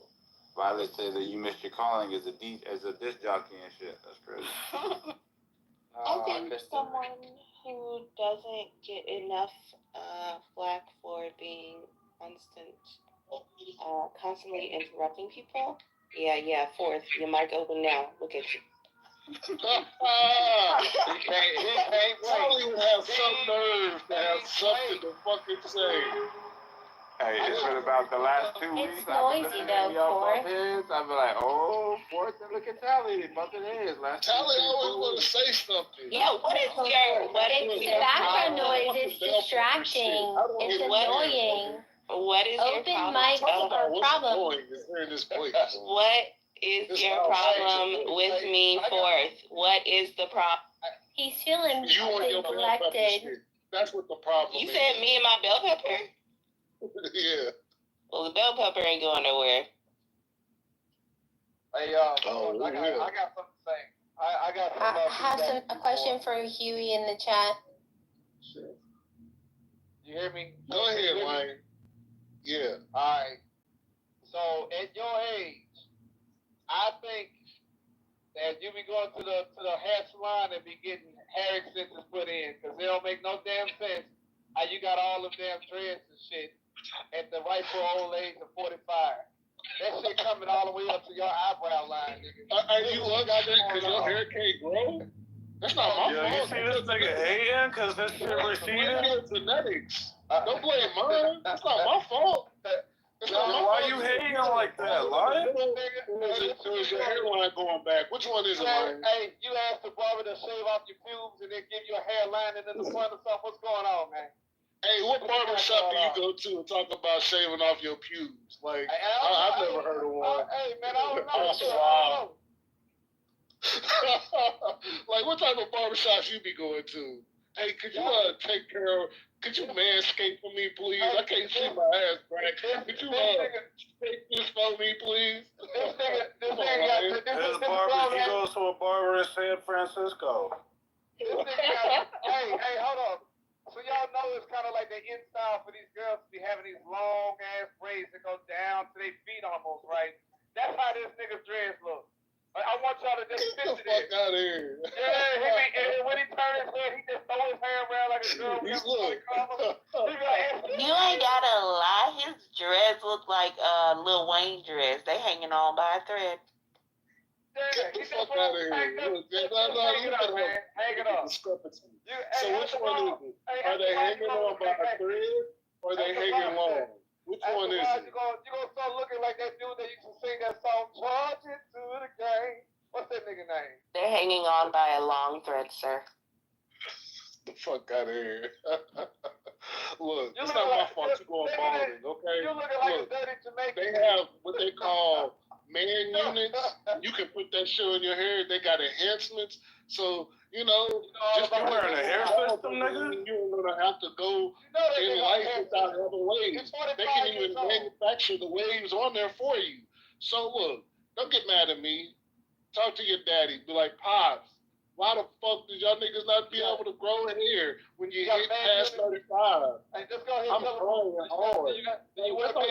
Violet said that you missed your calling as a disc jockey and shit. That's crazy. I think someone who doesn't get enough flack for being constantly interrupting people. Yeah, fourth. Your mic open now. Look at you. He can't Charlie would have some nerve to have something to fucking say. Hey, it's been about the last 2 weeks. It's noisy though, Fourth. I've been like, oh, Fourth, look at Tally, bumping heads. Tally always want to say something. Yeah, what is The background noise is distracting. It's annoying. What is your Open problem? mics are a problem. What is your problem with me, Fourth? What is the problem? He's feeling neglected. That's what the problem is. You said me and my bell pepper? Yeah. Well, the bell pepper ain't going nowhere. Hey, I got something to say. I got I have a question for Huey in the chat. You hear me? Go ahead, Wayne. Yeah. Alright. So at your age, I think that you be going to the hair salon and be getting hair extensions put in, because they don't make no damn sense how you got all them damn dreads and shit at the rightful old age of 45. That shit coming all the way up to your eyebrow line, nigga. Are you upset because your hair can't grow? That's not my fault. You see this nigga hating because this shit receded? Genetics. Don't blame mine. That's not my fault. Why you hating like that, Lion? There's your hairline going back. Which one is it, Lion? Hey, you asked the barber to shave off your pubes and then give you a hairline and then the front or something. What's going on, man? Hey, what barber shop do you go to and talk about shaving off your pubes? Like, I've never heard of one. Hey, man, I don't know. Wow. Like, what type of barbershops you be going to? Hey, could you could you manscape for me, please? I can't see my ass crack. Could you take this for me, please? He goes to a barber in San Francisco. Hey, hold on. So y'all know it's kind of like the in style for these girls to be having these long ass braids that go down to their feet almost, right? That's how this nigga's dreads look. I want y'all to just get the fuck out of here. Yeah, when he turn his head, he just throw his hair around like a girl. You ain't gotta lie. His dreads look like Lil Wayne dreads. They hanging on by a thread. Get the fuck out of here. Hang it up. So which one is it? Are they hanging on by a thread or are they hanging long? Which one is it? You're gonna start looking like that dude that used to sing that song, Charge It to the Game. What's that nigga name? They're hanging on by a long thread, sir. The fuck out of here. Look, it's not my fault you going balding, okay? You looking like a dirty Jamaican. They have what they call man units. You can put that shit in your hair. They got enhancements. So, just you wearing a hair system, nigga? You're gonna have to go in life without having waves. They can even manufacture the waves on there for you. So look, don't get mad at me. Talk to your daddy. Be like, Pops, why the fuck did y'all niggas not be able to grow hair when you hit past 35? Hey, just go ahead. I'm growing hard. That's all you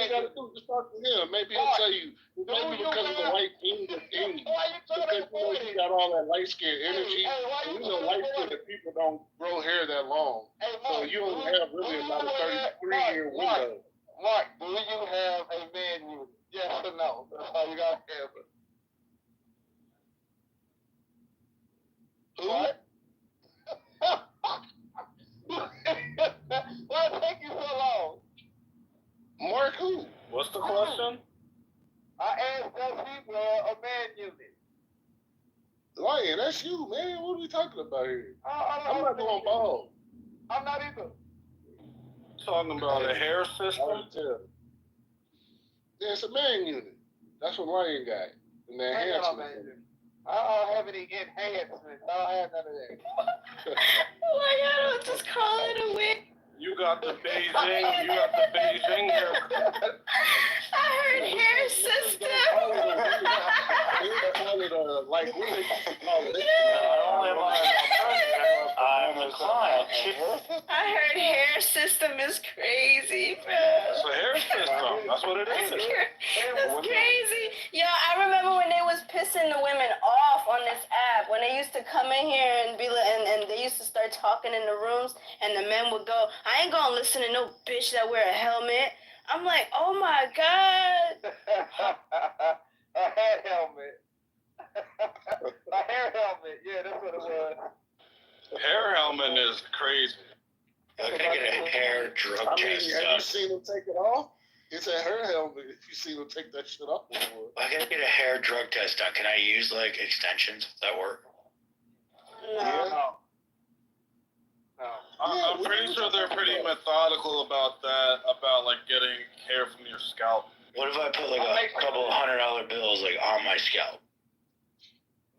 gotta do. Just talk to him. Maybe he'll tell you. Maybe because of the white genes are in you. Because you got all that light skin energy. And light skinned people don't grow hair that long. So you only have really about a 33-year window. Mark, do you have a man unit? Yes or no? That's all you gotta answer. What? Why it take you so long? Mark who? What's the question? I asked does he wear a man unit? Lion, that's you, man. What are we talking about here? I'm not going bald. I'm not either. Talking about a hair system? Yeah, it's a man unit. That's what Lion got. And that enhancement. I don't have any enhancements. I don't have none of that. Oh my god, I'll just call it a wig. You got the Beijing haircut. I heard hair system. Like, what they call it? I'm the client. I heard hair system is crazy, bro. It's a hair system. That's what it is. That's crazy. Yo, I remember when they was pissing the women off on this app, when they used to come in here and be like, and they used to start talking in the rooms, and the men would go, I ain't gonna listen to no bitch that wear a helmet. I'm like, oh my God. A head helmet. A hair helmet. Yeah, that's what it was. Hair helmet is crazy. I gotta get a hair drug test. Have you seen him take it off? It's a hair helmet. If you see him take that shit off before. I gotta get a hair drug test done. Can I use like extensions? Does that work? No. I'm pretty sure they're pretty methodical about that, about like getting hair from your scalp. What if I put like a couple of $100 bills like on my scalp?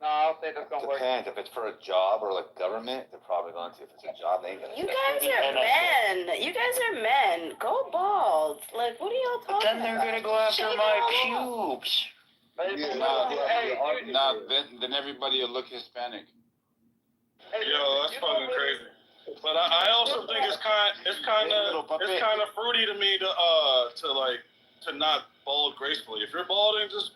No, I don't think that's gonna work. Depends. If it's for a job or like government, they're probably going to. If it's a job, they ain't gonna. You guys are men. You guys are men. Go bald. Like, what are y'all talking about? Then they're gonna go after my pubes. Then everybody will look Hispanic. Yo, that's fucking crazy. But I also think it's kind of fruity to me to not bald gracefully. If you're balding, just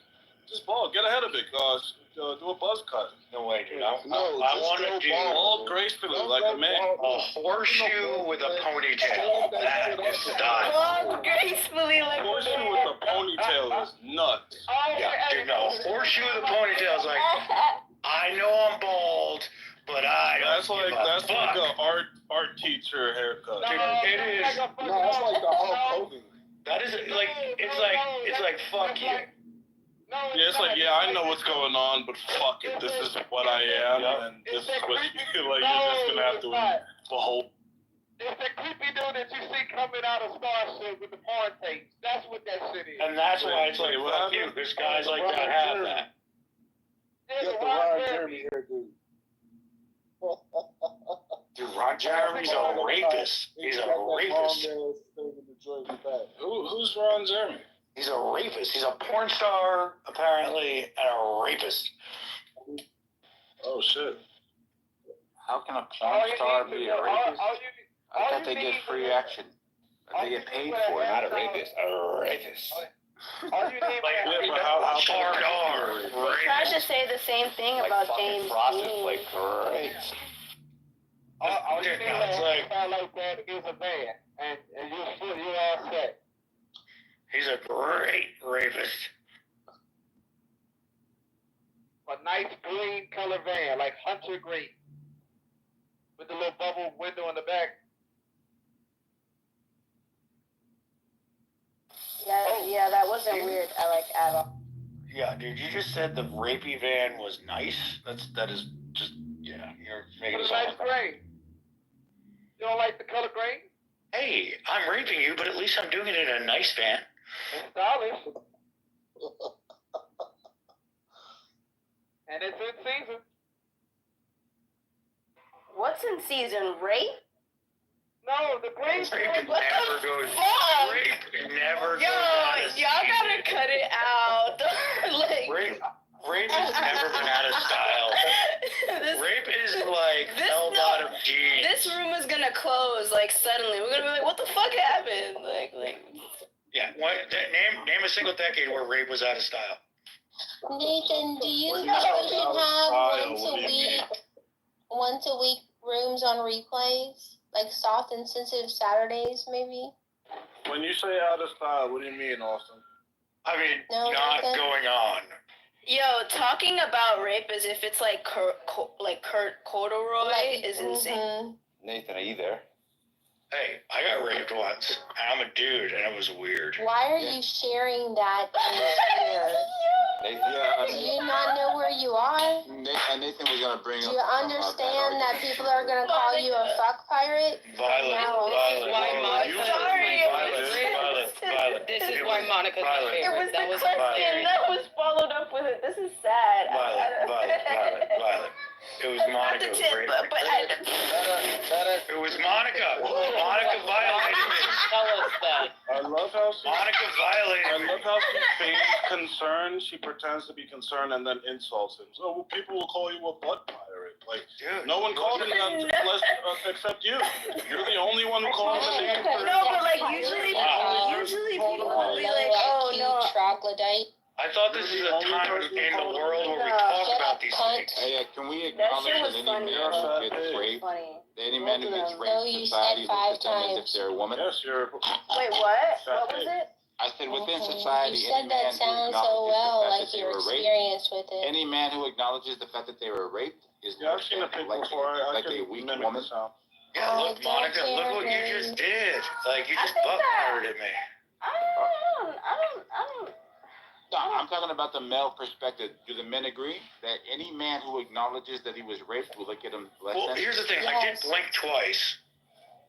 bald. Get ahead of it, guys. Do a buzz cut. No way, dude. I want to do bald gracefully, like a man. A horseshoe with a ponytail. That is style. Bald gracefully, like horseshoe with a ponytail is nuts. Yeah, dude, no. Horseshoe with a ponytail is like, I know I'm bald, but I don't. That's like an art teacher haircut. Dude, it is. No, that's like the Hulk Hogan. That is like it's like fuck you. Yeah, it's like, yeah, I know what's going on, but fuck it, this is what I am, and this is what you're just gonna have to behold. It's the creepy dude that you see coming out of Starship with the porn tapes. That's what that shit is. And that's why it's like, fuck you. This guy's like that, have that. Get the Ron Jeremy hairdo. Dude, Ron Jeremy's a rapist. He's a rapist. Who's Ron Jeremy? He's a rapist. He's a porn star, apparently, and a rapist. Oh, shit. How can a porn star be a rapist? I thought they get free action. They get paid for it. Not a rapist. A rapist. All you need how hard I tried to say the same thing about James Dean. Like, great. All you need like that is a man, and you're all set. He's a great rapist. A nice green color van, like hunter green, with the little bubble window in the back. Yeah, that wasn't weird. I like at all. Yeah, dude, you just said the rapey van was nice. That is just, yeah, you're making But it a nice sound green. You don't like the color green? Hey, I'm raping you, but at least I'm doing it in a nice van. It's stylish. And it's in season. What's in season? Rape? No, the green. Rape What never the goes. fuck? Rape never Yo, goes. y'all gotta cut it out. Like, rape has never been out of style. Rape is like bell-bottom jeans. This room is gonna close like suddenly. We're gonna be like, what the fuck happened? Like. Yeah, name a single decade where rape was out of style. Nathan, do you think we should have once a week rooms on replays? Like soft and sensitive Saturdays, maybe? When you say out of style, what do you mean, Austin? I mean, No, not Nathan? going on. Yo, talking about rape as if it's like Kurt Corduroy is insane. Nathan, are you there? Hey, I got raped once, and I'm a dude, and it was weird. Why are you sharing that in here? Nathan, Do you not know where you are? Nathan was gonna bring Do up. you understand that people are gonna call you a fuck pirate? Violet. This is why Monica's my Violet. favorite. It was That the was question Violet. that was followed up with it. This is sad. Violet. It was Monica. It was It was Monica. Monica violated me. tell us that. I love how she. Monica violated. I love how she feigns concern. She pretends to be concerned and then insults him. So people will call you a butt pirate. Like, dude, no one called him that except you. You're the only one who called him a name. No, but like usually people will be like, oh no, troglodyte. I thought this is a time in the world where we talk about these things. Hey, can we acknowledge that any man who gets raped, any man who gets raped, society looks at them as if they're a woman? Yes, you're. Wait, what? What was it? I said within society, You said that sounds so well, like you're experienced with it. Any man who acknowledges the fact that they were raped is I've seen a pic before. like a weak woman. Yeah, look, Monica, look what you just did. Like, you just butt-fired at me. I don't. No, I'm talking about the male perspective. Do the men agree that any man who acknowledges that he was raped will look at him less Well, than? here's the thing. Yes. I did blink twice.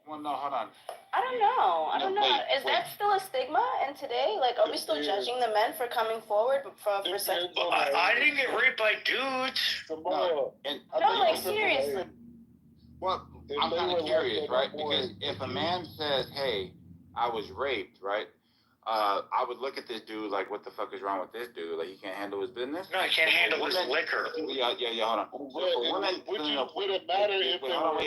Well, no, hold on. I don't know. Wait. Is that still a stigma in today? Like, are we still judging the men for coming forward for sex? Well, I didn't get raped by dudes. No, like seriously. Well, I'm kind of curious, right? Because if a man says, "Hey, I was raped," right? I would look at this dude like, what the fuck is wrong with this dude? Like, he can't handle his business? No, he can't handle his liquor. Yeah, hold on. So for women, would it matter if they were young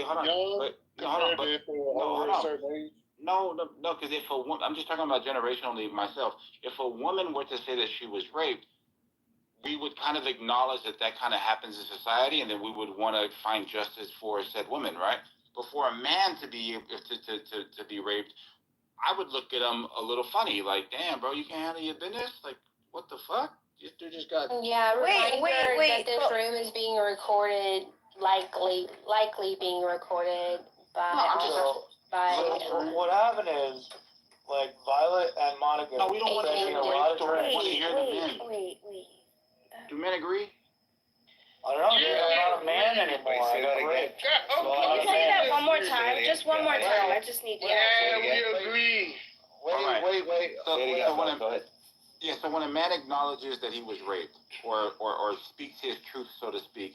compared to if they were over a certain age? No, because if a woman, I'm just talking about generationally myself. If a woman were to say that she was raped, we would kind of acknowledge that that kind of happens in society, and then we would want to find justice for said woman, right? But for a man to be to be raped, I would look at him a little funny, like, damn, bro, you can't handle your business? Like, what the fuck? This dude just got... Yeah, wait. That this room is being recorded, likely being recorded by... What happened is, like, Violet and Monica... No, we don't want to hear the rape story. We want to hear the men. Wait. Do men agree? I don't know, I'm not a man anymore. I got raped. Can you say that one more time? Just one more time. I just need to... Yeah, we agree. Wait. So when a man acknowledges that he was raped, or speaks his truth, so to speak,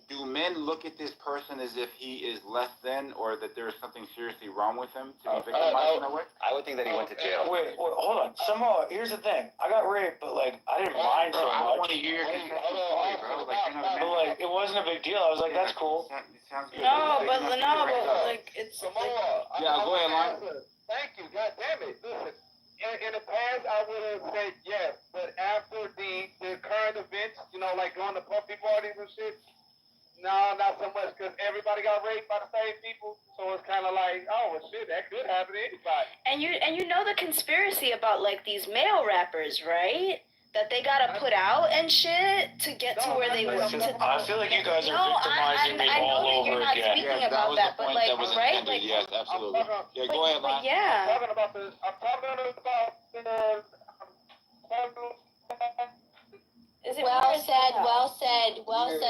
do men look at this person as if he is less than, or that there is something seriously wrong with him to be victimized in a way? I would think that he went to jail. Wait, hold on. Somehow, here's the thing. I got raped, but like, I didn't mind so much. I don't want to hear your story, bro. Like, you're not a man. But like, it wasn't a big deal. I was like, that's cool. It sounds good. But like, it's... Yeah, go ahead, Lon. Thank you. God damn it. Listen, in the past, I would have said yes, but after the current events, like going to puppy parties and shit, no, not so much, because everybody got raped by the same people, so it's kind of like, oh, well, shit, that could happen to anybody. And you know the conspiracy about, like, these male rappers, right? That they gotta put out and shit to get to where they want to. I feel like you guys are victimizing me all over again. I know that you're not speaking about that, but like, right? Like, yes, absolutely. Yeah, go ahead, Lon. Yeah. I'm talking about the Is it well said,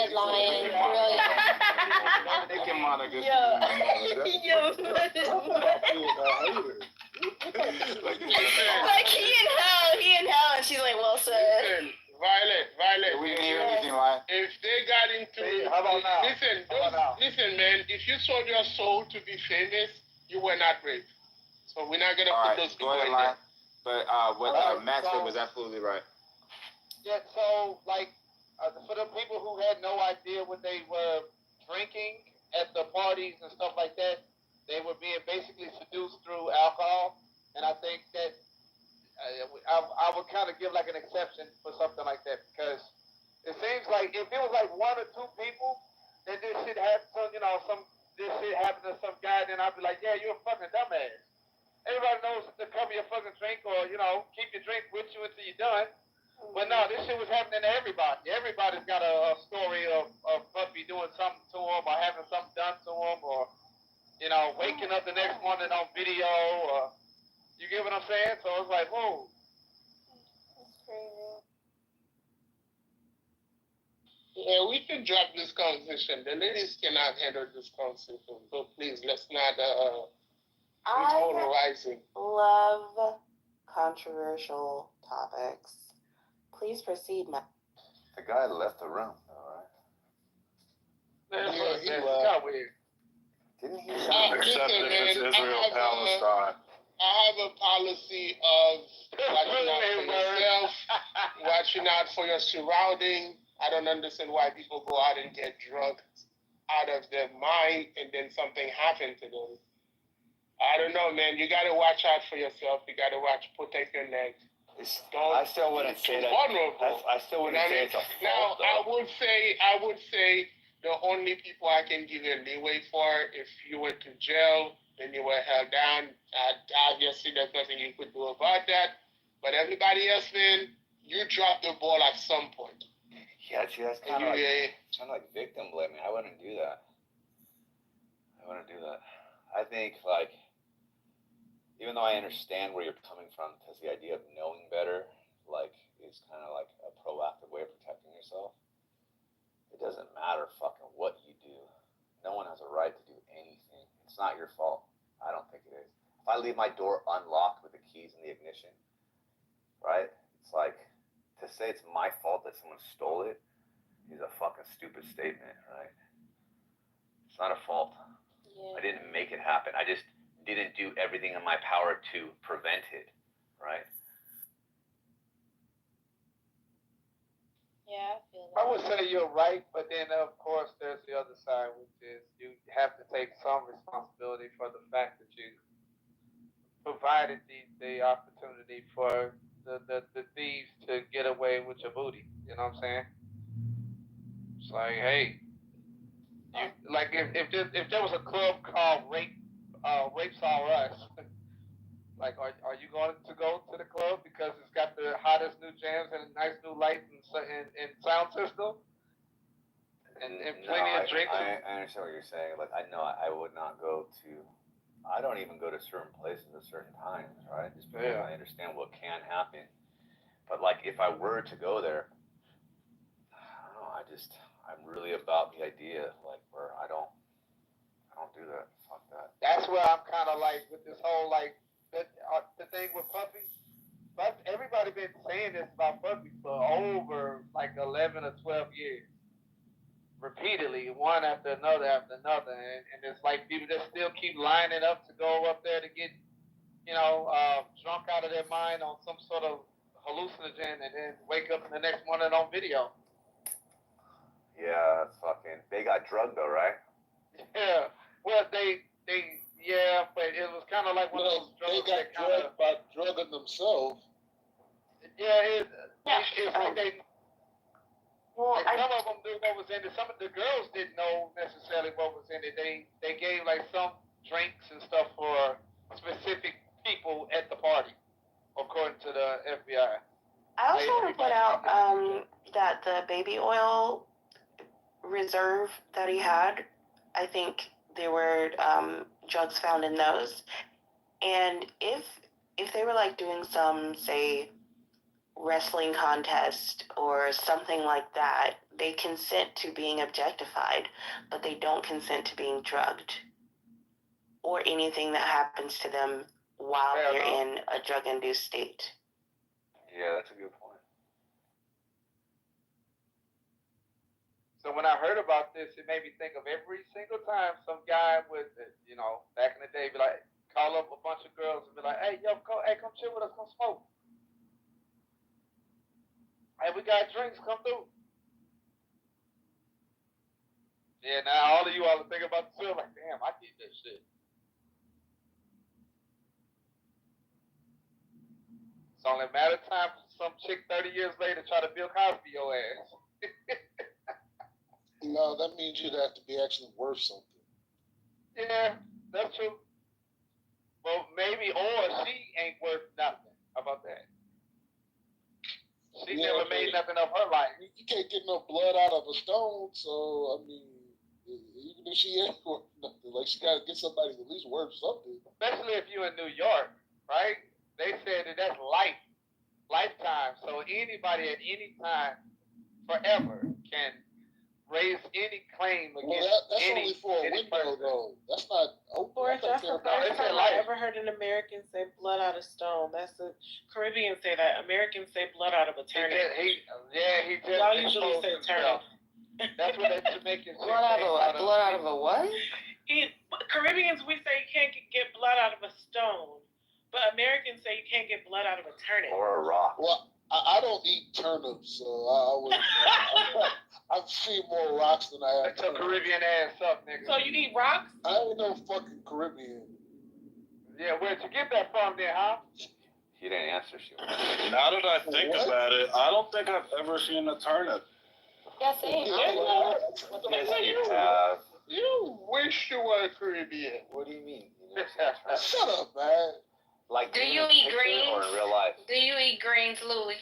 Lion. Brilliant. Like he in hell, and she's like, well said. Violet. We didn't hear anything, Lion. If they got into... How about now? Listen, man, if you sold your soul to be famous, you were not raped. So we're not going to put those people in there. But what Matt said was absolutely right. Yeah, so, like, for the people who had no idea what they were drinking at the parties and stuff like that, they were being basically seduced through alcohol. And I think that I would kind of give, like, an exception for something like that, because it seems like if it was, like, one or two people that this shit happened to, this shit happened to some guy, then I'd be like, yeah, you're a fucking dumbass. Everybody knows to cover your fucking drink or, keep your drink with you until you're done. But no, this shit was happening to everybody. Everybody's got a story of puppy doing something to them or having something done to them or, waking up the next morning on video or, you get what I'm saying? So it's like, whoa. That's crazy. Yeah, we can drop this conversation. The ladies cannot handle this conversation. So please, let's not polarizing. Love controversial topics. Please proceed, Matt. The guy left the room, all right? He got weird. Didn't he? Except if it's Israel-Palestine. I have a policy of watching out for yourself, watching out for your surrounding. I don't understand why people go out and get drugged out of their mind and then something happened to them. I don't know, man. You gotta watch out for yourself. You gotta protect your neck. I still wouldn't say that. I still wouldn't say it's a fault. Now, though. I would say the only people I can give you a leeway for, if you went to jail, then you were held down. Obviously, there's nothing you could do about that. But everybody else, man, you dropped the ball at some point. Yeah, see, that's kind of like victim blaming. I wouldn't do that. I think, like, even though I understand where you're coming from, because the idea of knowing better, like, is kind of like a proactive way of protecting yourself. It doesn't matter fucking what you do. No one has a right to do anything. It's not your fault. I don't think it is. If I leave my door unlocked with the keys in the ignition, right? It's like, to say it's my fault that someone stole it is a fucking stupid statement, right? It's not a fault. Yeah. I didn't make it happen. I just didn't do everything in my power to prevent it, right? Yeah, I feel that. I would say you're right, but then of course there's the other side, which is you have to take some responsibility for the fact that you provided the opportunity for the thieves to get away with your booty. You know what I'm saying? It's like, hey, like if there was a club called Rapes All Us, like are you going to go to the club because it's got the hottest new jams and nice new lights and sound system and plenty of drinks? I understand what you're saying. Like, I know I would not go to. I don't even go to certain places at certain times, right? Just because I understand what can happen. But like, if I were to go there, I don't know. I'm really about the idea, like, where I don't do that. Fuck that. That's where I'm kind of like with this whole like the thing with Puffy. But everybody been saying this about Puffy for over like 11 or 12 years, repeatedly, one after another, and it's like people just still keep lining up to go up there to get, drunk out of their mind on some sort of hallucinogen, and then wake up in the next morning on video. Yeah, that's fucking. They got drugged though, right? Yeah. Well, yeah, but it was kind of like one of those drugs. They got drugged by drugging themselves. Yeah, it's like they. Well, like some of them knew what was in it. Some of the girls didn't know necessarily what was in it. They gave like some drinks and stuff for specific people at the party, according to the FBI. I also want to point out that the baby oil reserve that he had, I think there were drugs found in those. And if they were like doing some, say, wrestling contest or something like that, they consent to being objectified, but they don't consent to being drugged or anything that happens to them while they're in a drug-induced state. Yeah, that's a good point. So when I heard about this, it made me think of every single time some guy would, back in the day, be like, call up a bunch of girls and be like, hey, come chill with us, come smoke. Hey, we got drinks, come through. Yeah, now all of you all are thinking about the chill, like, damn, I need that shit. It's only a matter of time for some chick 30 years later try to Bill Cosby your ass. No, that means you'd have to be actually worth something. Yeah, that's true. Well, maybe, or she ain't worth nothing. How about that? She never made nothing of her life. You can't get no blood out of a stone, so, I mean, even if she ain't worth nothing, like, she got to get somebody at least worth something. Especially if you're in New York, right? They said that that's lifetime. So anybody at any time, forever, can raise any claim against that's only for a window, though. That's not open. That's the first time I ever heard an American say blood out of stone. That's the Caribbeans say that. Americans say blood out of a turnip. Y'all usually say turnip. That's what the Jamaicans say. Blood out of a what? Caribbeans, we say you can't get blood out of a stone. But Americans say you can't get blood out of a turnip. Or a rock. Well, I don't eat turnips, so I would. I've seen more rocks than I have. That's your Caribbean ass up, nigga. So you eat rocks? I ain't no fucking Caribbean. Yeah, where'd you get that from then, huh? He didn't answer. She was. Now that I think about it, I don't think I've ever seen a turnip. Yeah, same. Yes, you have. You wish you were Caribbean. What do you mean? Shut up, man. Like, Do you in a eat picture greens? or in real life? Do you eat greens, Louis?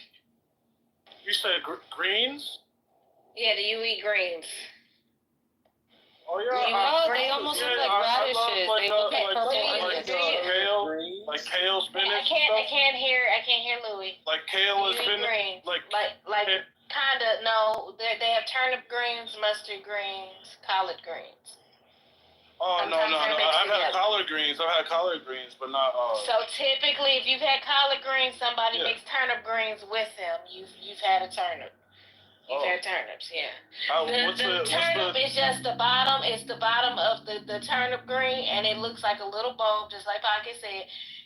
You said greens? Yeah, do you eat greens? Oh Do you yeah. eat They greens? almost look like radishes. They look like purple onions. kale, spinach. I can't hear Louis. Like kale and Do you eat spinach. greens? Like Kinda. No, they have turnip greens, mustard greens, collard greens. Oh no. I've had collard greens, but not. So typically, if you've had collard greens, somebody Yeah. makes turnip greens with them. You've had a turnip. You've had turnips, yeah. The turnip is just the bottom. It's the bottom of the turnip green, and it looks like a little bulb, just like Pocket said.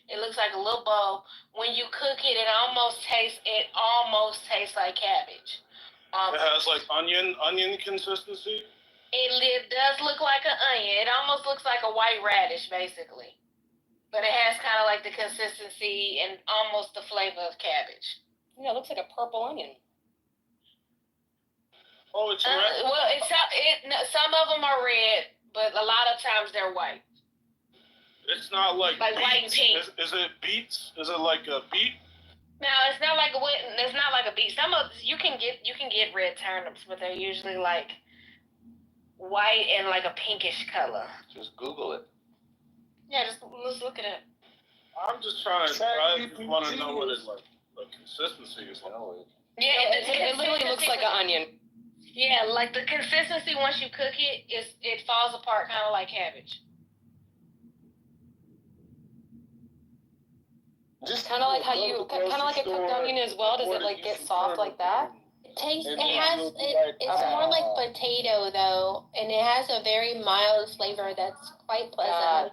It looks like a little bulb. When you cook it, it almost tastes like cabbage. It has like onion consistency. It does look like an onion. It almost looks like a white radish, basically. But it has kind of like the consistency and almost the flavor of cabbage. Yeah, it looks like a purple onion. Oh, it's red? Well, some of them are red, but a lot of times they're white. It's not like Like beets. white and pink. Is it beets? Is it like a beet? No, it's not like a beet. Some of you can get red turnips, but they're usually like white and like a pinkish color. Just Google it. Yeah, let's look at it. I'm just trying to. I just want to know what it's like. The consistency is like. Yeah, it literally looks like an onion. Yeah, like the consistency once you cook it, it falls apart kind of like cabbage. Just kind of like how kind of like a cooked onion as well. Does it like get soft like that? It's more like potato though, and it has a very mild flavor that's quite pleasant.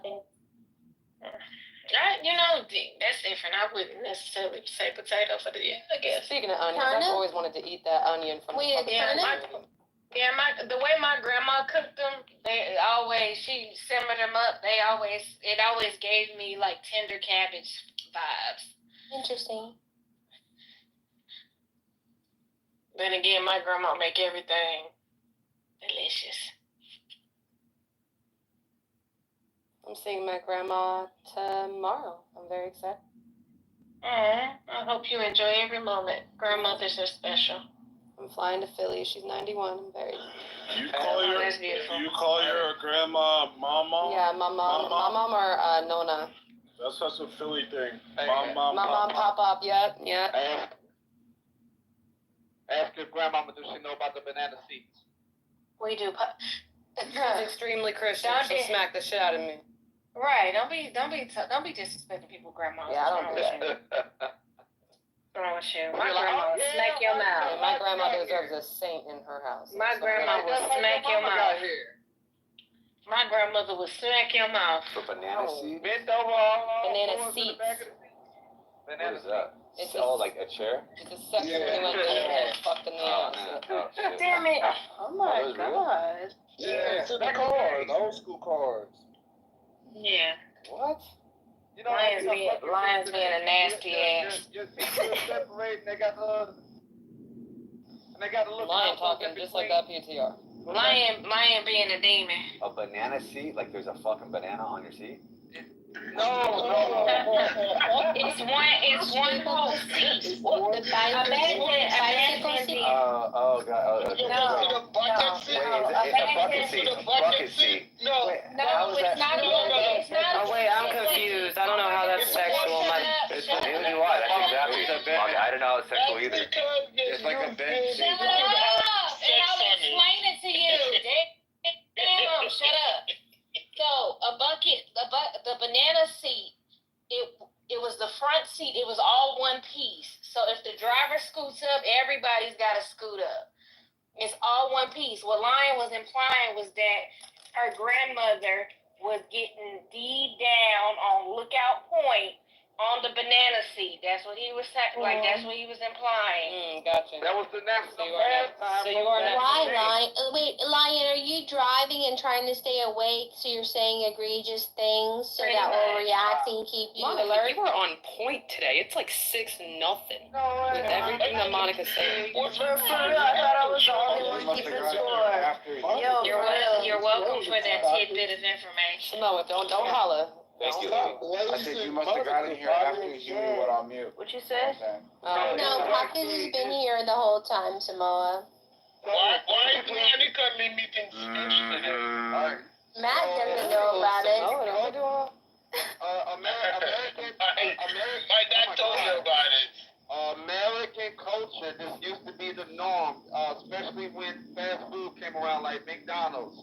That's different. I wouldn't necessarily say potato for I guess. Speaking of onions, I've always wanted to eat that onion from the way my grandma cooked them, she simmered them up. It always gave me like tender cabbage vibes. Interesting. Then again, my grandma make everything delicious. I'm seeing my grandma tomorrow. I'm very excited. I hope you enjoy every moment. Grandmothers are special. I'm flying to Philly. She's 91. I'm very. You call your grandma Mama? Yeah, my mom or Nona. That's such a Philly thing. Mom, pop up. Yep. Ask your grandmama, does she know about the banana seeds? We do. She's extremely Christian. She'll smack the shit out of me. Right. Don't be disrespecting people's grandmas. Yeah, I don't do that. What's wrong with you? My grandma will smack your mouth. My grandma deserves a saint in her house. My grandma will smack your mouth. My grandmother will smack your mouth. For banana seeds? Bent over. Banana seeds. What is that? It's like a chair? It's a section we went in and fucked in the ass. Damn it. Oh my god. Yeah, it's in the cards, old school cards. Yeah. What? You know, Lions being a nasty ass. Your seats are separated, and they got the little Lion talking just like that PTR. Lion being a demon. A banana seat? Like there's a fucking banana on your seat? No. It's one whole seat. The bicycle seat. Oh god. Okay. No. Wait, it's a bucket seat. A bucket seat. No, it's not. Oh wait, I'm confused. I don't know how that's sexual. Neither do I. That's exactly. I don't know how it's sexual either. It's like a bench seat. Shut up, and I'll explain it to you. Damn, shut up. So the banana seat, it was the front seat. It was all one piece. So if the driver scoots up, everybody's got to scoot up. It's all one piece. What Lion was implying was that her grandmother was getting deep down on lookout point, on the banana seat. That's what he was saying. Like that's what he was implying. Gotcha. That was the national pastime. So you are not. Why, Lion? Wait, Lion, are you driving and trying to stay awake? So you're saying egregious things so Pretty that we'll much. react and keep you Monica, alert? you were on point today. It's like 6-0 with everything that Monica's saying. I thought I was the only one keeping score. You're welcome for that tidbit of information. No, don't holler. Thank you. I said you must have got in here after you knew what I'm mute. What you said? Oh, No, Pockets has been here the whole time, Samoa. Why is Monica limiting speech today? Matt doesn't know about it. My dad told me about it. American culture, this used to be the norm, especially when fast food came around, like McDonald's.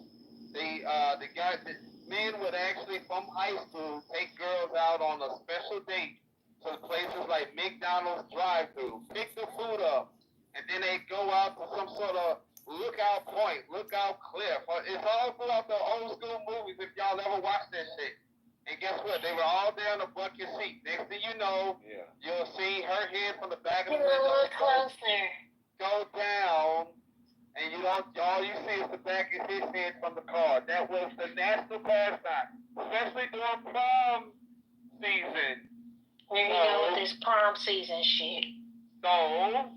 Men would actually, from high school, take girls out on a special date to places like McDonald's drive-thru, pick the food up, and then they go out to some sort of lookout point, lookout cliff. It's all throughout the old school movies if y'all ever watched that shit. And guess what? They were all there on the bucket seat. Next thing you know, you'll see her head from the back of the window go down, and all you see is the back of his head from the car. That was the national pastime, especially during prom season. Here you go with this prom season shit. So,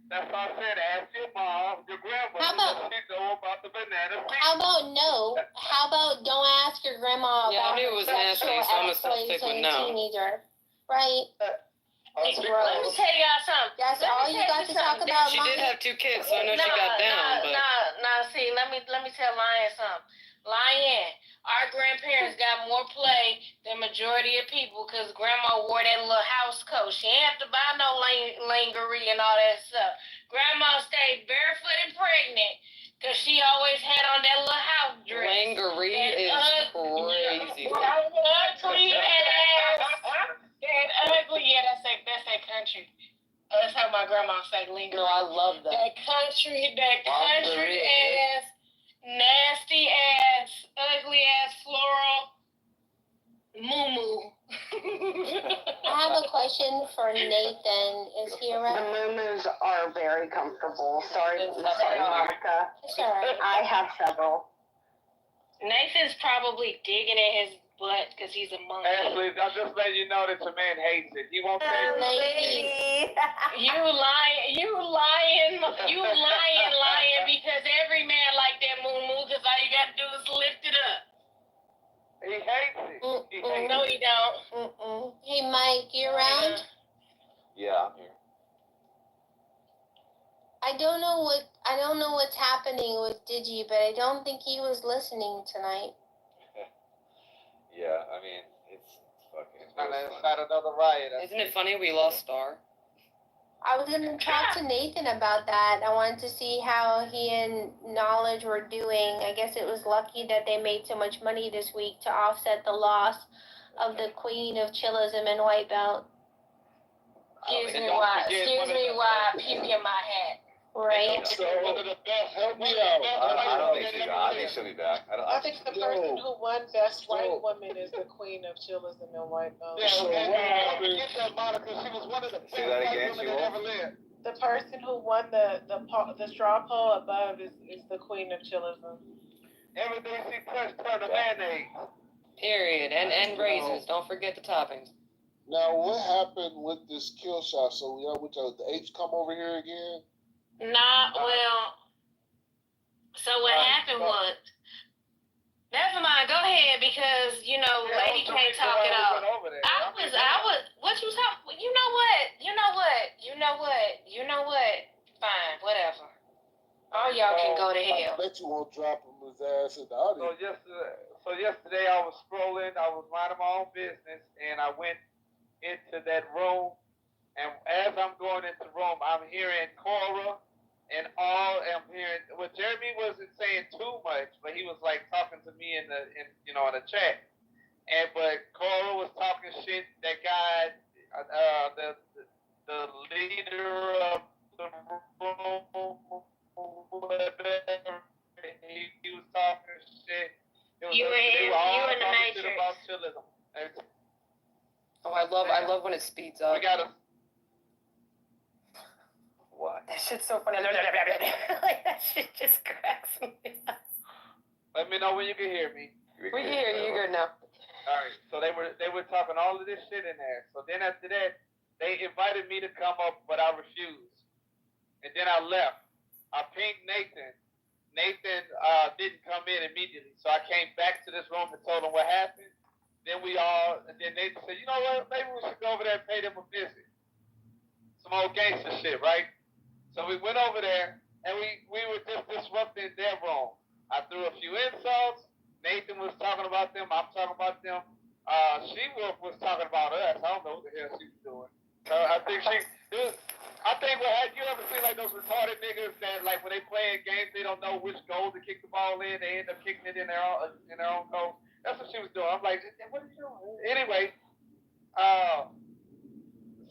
that's why I said, ask your mom, your grandma, does she know about the banana seat? How about no? How about don't ask your grandma Yeah, I about knew it was nasty, so I'm gonna still stick with no. Teenager, right? Let me tell y'all something. That's all you got to talk about, She did have 2 kids, so I know she got down, but... See, let me tell Lion something. Lion, our grandparents got more play than majority of people because grandma wore that little house coat. She ain't have to buy no lingerie and all that stuff. Grandma stayed barefoot and pregnant because she always had on that little house dress. Lingerie is crazy. Ugly ass. That ugly, that's that country. That's how my grandma say lingerie. No, I love that. That country ass, nasty ass, ugly ass floral moo-moo. I have a question for Nathan. Is he around? The moo-moos are very comfortable. Sorry, Monica. It's all right. I have several. Nathan's probably digging in his butt because he's a monkey. Ashley, I'm just letting you know that your man hates it. He won't say it. You lying because every man like that moo-moo because all you got to do is lift it up. He hates it. No, he don't. Hey, Mike, you around? Yeah, I'm here. I don't know what's happening with Digi, but I don't think he was listening tonight. Yeah, I mean, it's fucking... It's not another riot. Isn't it funny we lost Star? I was going to talk to Nathan about that. I wanted to see how he and Knowledge were doing. I guess it was lucky that they made so much money this week to offset the loss of the Queen of Chillism and White Belt. Excuse me while I pee in my hat. Right. One of the best. Help me out. I don't think she'll be back. I think the person who won Best White Woman is the Queen of Chillism and White Belt. Say that again, she won't. The person who won the straw poll above is the Queen of Chillism. Everything she touched turned to mayonnaise. Period. And raisins. Don't forget the toppings. Now, what happened with this kill shot? So, the apes come over here again? So what happened was, never mind, go ahead, because, lady can't talk it off. What you talking, you know what, fine, whatever. All y'all can go to hell. I bet you won't drop him his ass in the audience. So yesterday I was scrolling, I was minding my own business, and I went into that room, and as I'm going into the room, I'm hearing Cora, and I'm hearing, well, Jeremy wasn't saying too much, but he was like talking to me in the chat, but Cora was talking shit. That guy, the leader of the room, he was talking shit. They were all talking shit about chillism. Oh, I love when it speeds up. We got to. What? That shit's so funny. Like, that shit just cracks me up. Let me know when you can hear me. We can hear you. You're good now. All right. So they were talking all of this shit in there. So then after that, they invited me to come up, but I refused. And then I left. I pinged Nathan. Nathan didn't come in immediately, so I came back to this room and told him what happened. Then Nathan said, you know what? Maybe we should go over there and pay them a visit. Some old gangster shit, right? So we went over there, and we were just disrupting their room. I threw a few insults. Nathan was talking about them. I'm talking about them. She-Wolf was talking about us. I don't know what the hell she was doing. So I think have you ever seen like those retarded niggas that like when they play games they don't know which goal to kick the ball in, they end up kicking it in their own goal. That's what she was doing. I'm like, what are you doing? Anyway,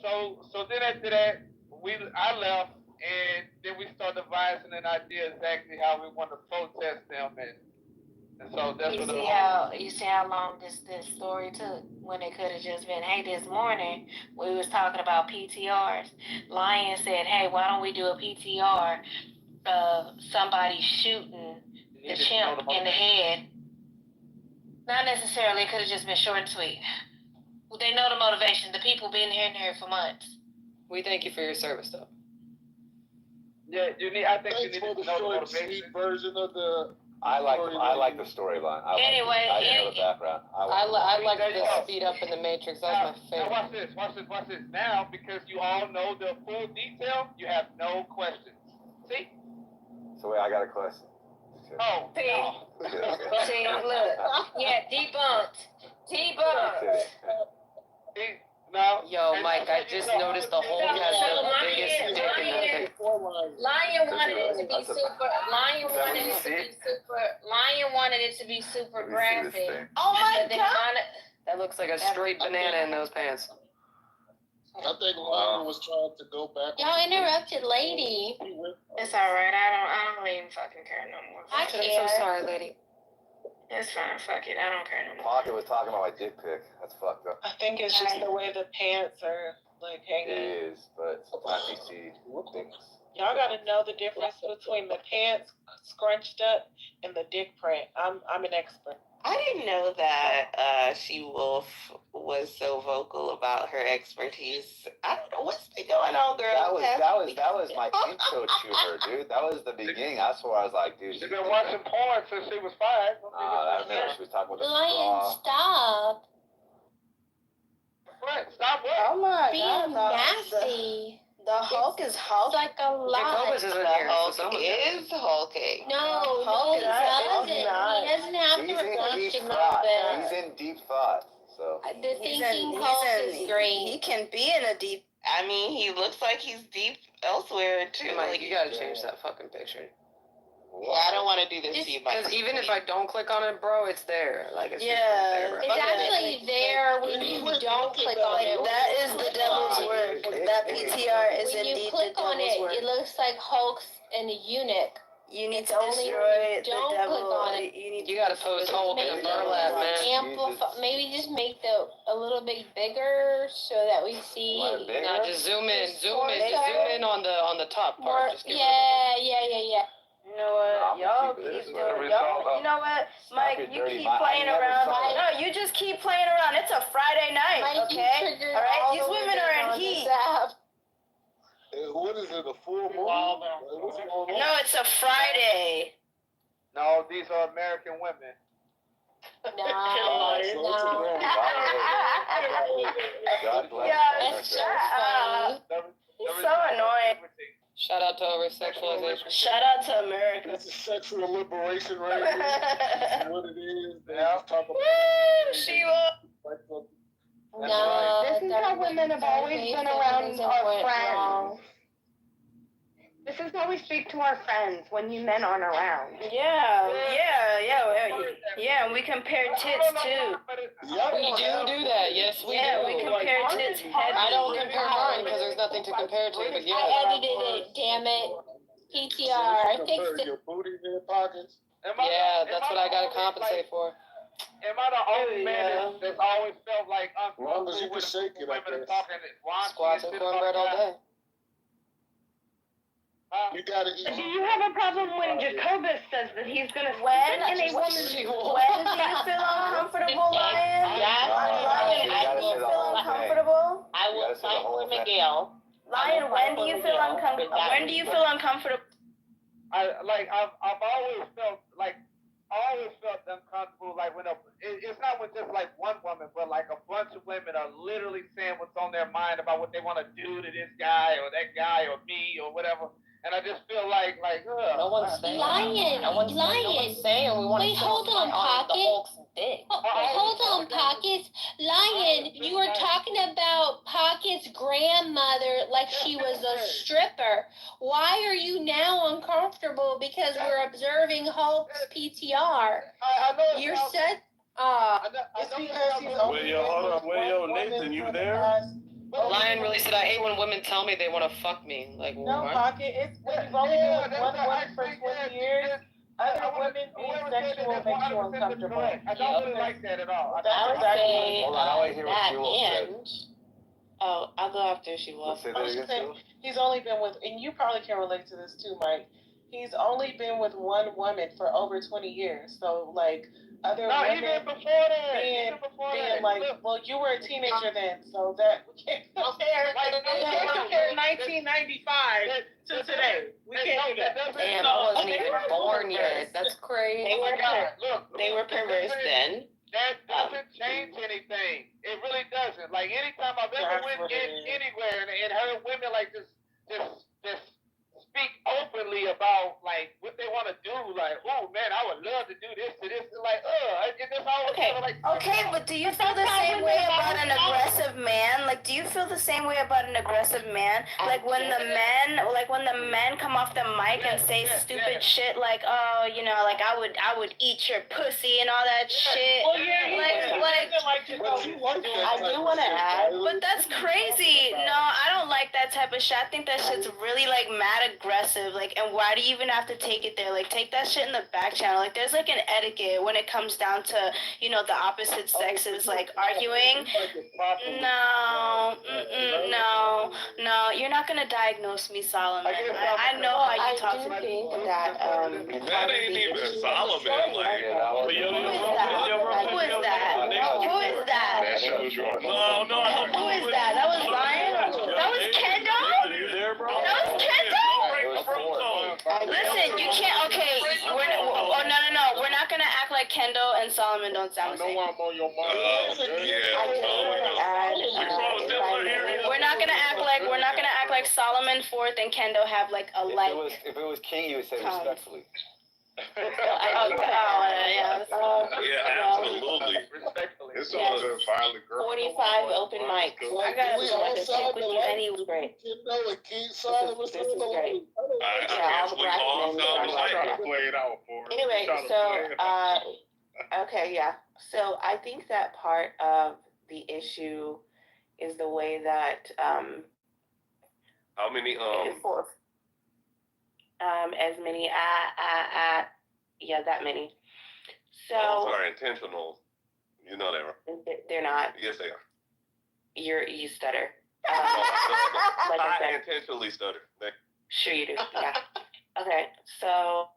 so then after that I left and then we started devising an idea exactly how we want to protest them and so that's what you see how long this story took when it could have just been, hey, this morning we was talking about PTRs. Lion said, hey, why don't we do a PTR of somebody shooting the chimp in the head? Not necessarily, it could have just been short and sweet. Well, they know the motivation. The people been here for months. We thank you for your service, though. Yeah, I think you need to know the motivation. Version of the. I like the storyline. I know the background. I like the speed up in the Matrix. That was my favorite. Now watch this. Now, because you all know the full detail, you have no questions. See? So wait, I got a question. Oh, see, see, look, yeah, debunked. No. Yo, Mike, I just noticed the Hulk has the biggest dick in the thing. Lion wanted it to be super. Lion wanted it to be super graphic. Oh my God! That looks like a straight banana in those pants. I think Lion was trying to go back. Y'all interrupted, lady. It's all right. I don't even fucking care no more. I'm so sorry, lady. It's fine. Fuck it. I don't care no more. Pocket was talking about my dick pic. That's fucked up. I think it's just the way the pants are like hanging. It is, but sometimes you see things. Y'all gotta know the difference between the pants scrunched up and the dick print. I'm an expert. I didn't know that She-Wolf was so vocal about her expertise. I don't know what's been going on, girl. That was my intro to her, dude. That was the beginning. That's where I was like, dude. She's been watching porn since she was 5. I remember she was talking about the Lion, stop. What? Stop what? Oh my Being God. nasty. The Hulk is Hulk. It's like a lot. Jacobus isn't The here. Hulk So is hulking. No, he doesn't. He doesn't have to reflect a little bit. He's in deep thought. So The thinking pulse is great. He can be in a deep. I mean, he looks like he's deep elsewhere too. Mike, you gotta change that fucking picture. Well, I don't want to do this to you, Mike. Because even if I don't click on it, bro, it's there. Like, it's just Yeah. there. It's actually there when you don't click on it. That is the devil's work. That PTR is When you indeed the click on devil's it, work. it looks like Hulk's and a eunuch. You need It's to only destroy when the don't devil. click on it. You gotta post Hulk in a burlap, man. Amplify. Maybe just make a little bit bigger so that we see. Now just zoom in on the top More, part. Just give it yeah. You know what? Y'all keep doing. Y'all. You know what, Mike? You keep playing around. No, you just keep playing around. It's a Friday night, Mike, okay? All right. These women are in heat. What is it? A full moon? What's going on? No, it's a Friday. No, these are American women. God bless. That's so funny. He's so annoying. Shout out to over-sexualization. Shout out to America. It's a sexual liberation right here. What it is. They just talk about She-Wolf. No, this is how women have always been around our friends. This is how we speak to our friends when you men aren't around. Yeah, and we compare tits too. We do that, yes we do. Yeah, we compare tits. I don't compare mine because there's nothing to compare to, but yeah. I edited it, damn it. PTR, I fixed it. Your booty in your pockets. Yeah, that's what I gotta compensate for. am I the only man that's always felt like Long as you uncomfortable can shake it, I women are guess. talking raunchy Squats and and shit about cornbread all guys? day. You gotta eat. Do you have a problem when Jacobus says that he's gonna When spit in a woman's do you feel uncomfortable, Lion? Lion, when do you feel uncomfortable? I will fight for Miguel. Lion, when do you feel uncomfortable? When do you feel uncomfortable? I've always felt like uncomfortable like when it's not with just like one woman, but like a bunch of women are literally saying what's on their mind about what they want to do to this guy or that guy or me or whatever. And I just feel like no one's saying Lion. no one's saying we want to Wait, hold on, Pocket. Hold on, Pockets. Lion, you were talking about Pocket's grandmother like she was a stripper. Why are you now uncomfortable because we're observing Hulk's PTR? I know You're it's said. It's because he's only hold on, Nathan, you there? Lion really said, I hate when women tell me they want to fuck me. Like, No, what? Pocket, it's when you've only been with one woman for 20 years, other women being sexual makes you uncomfortable. I don't really like that at all. I would say Hold on, I want to hear what that she will say. and oh, I'll go after she will. Let's say I that was again, just saying, Phil. he's only been with, and you probably can relate to this too, Mike. He's only been with one woman for over 20 years. So, like, other women even before that. being like, well, you were a teenager then, so that we can't compare. We can't compare 1995 to today. We can't do that. Damn, I wasn't even born yet. That's crazy. They were perverse then. That doesn't change anything. It really doesn't. Like anytime I've ever went anywhere and heard women like just speak openly about like what they want to do, like, oh man, I would love to do this to this, and like, it just always kind of like. Okay, but do you feel the same way about an aggressive man? Like, do you feel the same way about an aggressive man? Like when the men come off the mic and say stupid shit like, oh, you know, like I would eat your pussy and all that shit. Well, yeah, I do want to add, but that's crazy. No, I don't like that type of shit. I think that shit's really like mad aggressive. Like, and why do you even have to take it there? Like, take that shit in the back channel. Like, there's like an etiquette when it comes down to, you know, the opposite sexes like arguing. No, you're not gonna diagnose me, Solomon. I know how you talk to me. That ain't even Solomon. Like, Who is that? Who is that? No. Who is that? That was Ryan? That was Kendo? That was Kendo? Listen, you can't. Okay, no. We're not gonna act like Kendo and Solomon don't sound the same. I'm on your mind. We're not gonna act like Solomon Fourth and Kendo have like a like. If it was King, you would say respectfully. Yeah, absolutely. It's all just violent girl. 45 open mics. I got to check with you anyway. You know it, Keith Solomon was This is great. I guess we all sound alike. play it out for it. Anyway, so okay, yeah. So I think that part of the issue is the way that How many as many yeah, that many. So are intentional. You know they are. they're not. Yes, they are. You stutter. No, like I said. I intentionally stutter. Sure you do. Yeah. Okay. So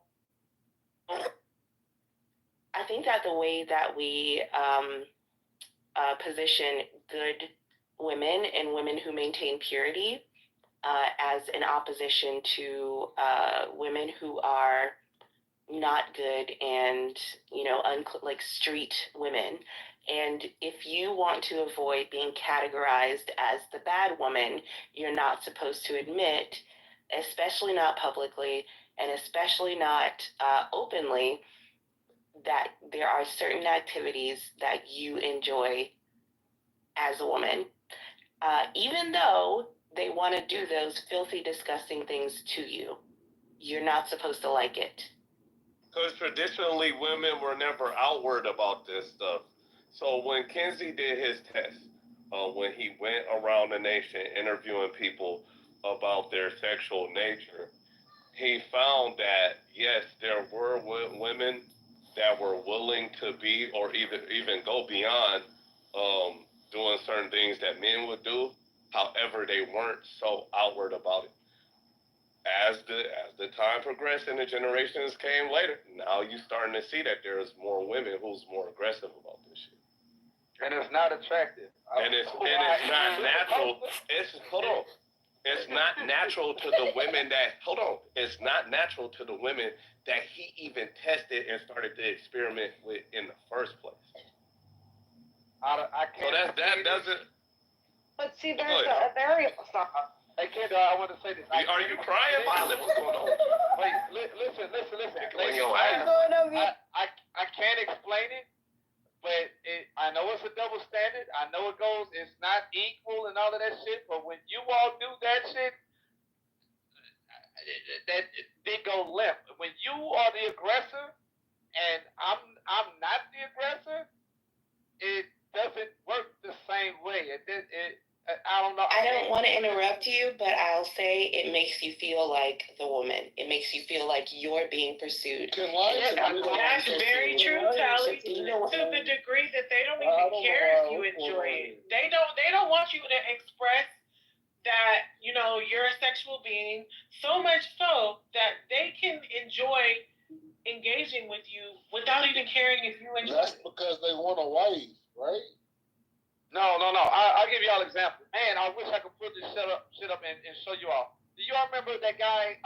I think that the way that we position good women and women who maintain purity as an opposition to women who are not good and, you know, like street women. And if you want to avoid being categorized as the bad woman, you're not supposed to admit, especially not publicly and especially not openly, that there are certain activities that you enjoy as a woman, even though they want to do those filthy, disgusting things to you. You're not supposed to like it. Because traditionally, women were never outward about this stuff. So when Kinsey did his test, when he went around the nation interviewing people about their sexual nature, he found that, yes, there were women that were willing to be or even go beyond doing certain things that men would do. However, they weren't so outward about it. As the time progressed and the generations came later, now you're starting to see that there's more women who's more aggressive about this shit. And it's not attractive. And it's not natural. It's not natural to the women that It's not natural to the women that he even tested and started to experiment with in the first place. I can't. So that doesn't. But see, there's a variable. Hey, Kendall, I want to say this. Are you crying, Violet? What's going on? Wait, listen. I can't explain it, but I know it's a double standard. I know it's not equal and all of that shit, but when you all do that shit, that they go limp. When you are the aggressor and I'm not the aggressor, it doesn't work the same way. I don't know. I don't want to interrupt you, but I'll say it makes you feel like the woman. It makes you feel like you're being pursued. That's very true, Tally. To the degree that they don't even care if you enjoy it. They don't want you to express that, you know, you're a sexual being, so much so that they can enjoy engaging with you without even caring if you enjoy it. That's because they want a wife, right? No. I'll give y'all an example. Man, I wish I could put this shit up and show you all. Do y'all remember that guy,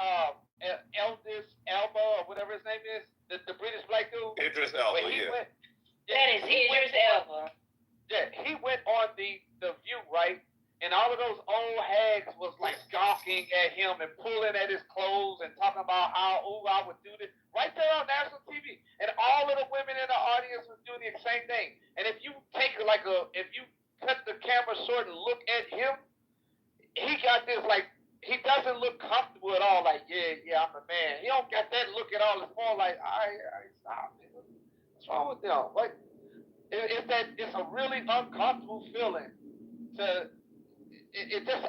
Idris Elba, or whatever his name is? The British black dude? Idris Elba, yeah. That is Idris Elba. Yeah, he went on the View, right? And all of those old hags was like gawking at him and pulling at his clothes and talking about how, I would do this. Right there on national TV. And all of the women in the audience was doing the same thing. And if you take if you cut the camera short and look at him, he got this he doesn't look comfortable at all. Like, yeah, I'm the man. He don't got that look at all. It's more like, stop, man. What's wrong with them? Like, it's a really uncomfortable feeling to. It's just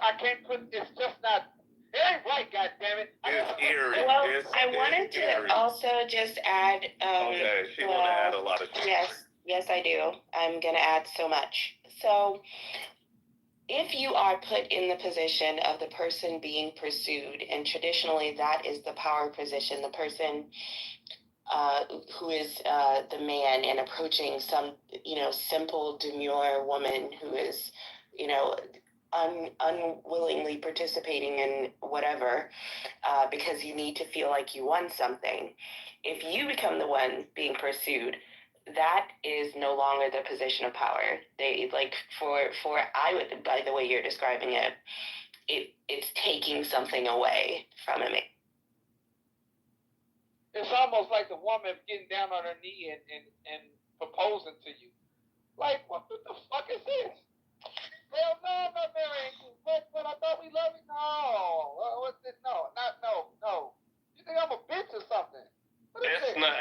not, it ain't right, goddammit. It's eerie. Well, I wanted to also just add, okay, she want to add a lot of things. Yes, I do. I'm going to add so much. So, if you are put in the position of the person being pursued, and traditionally that is the power position, the person who is the man and approaching some, simple, demure woman who is, unwillingly participating in whatever, because you need to feel like you won something. If you become the one being pursued, that is no longer the position of power. By the way you're describing it, it's taking something away from him. It's almost like the woman getting down on her knee and proposing to you. Like, what the fuck is this? Hell no, I'm not marrying you. But I thought we loved you. No. What's this? No. You think I'm a bitch or something? It's not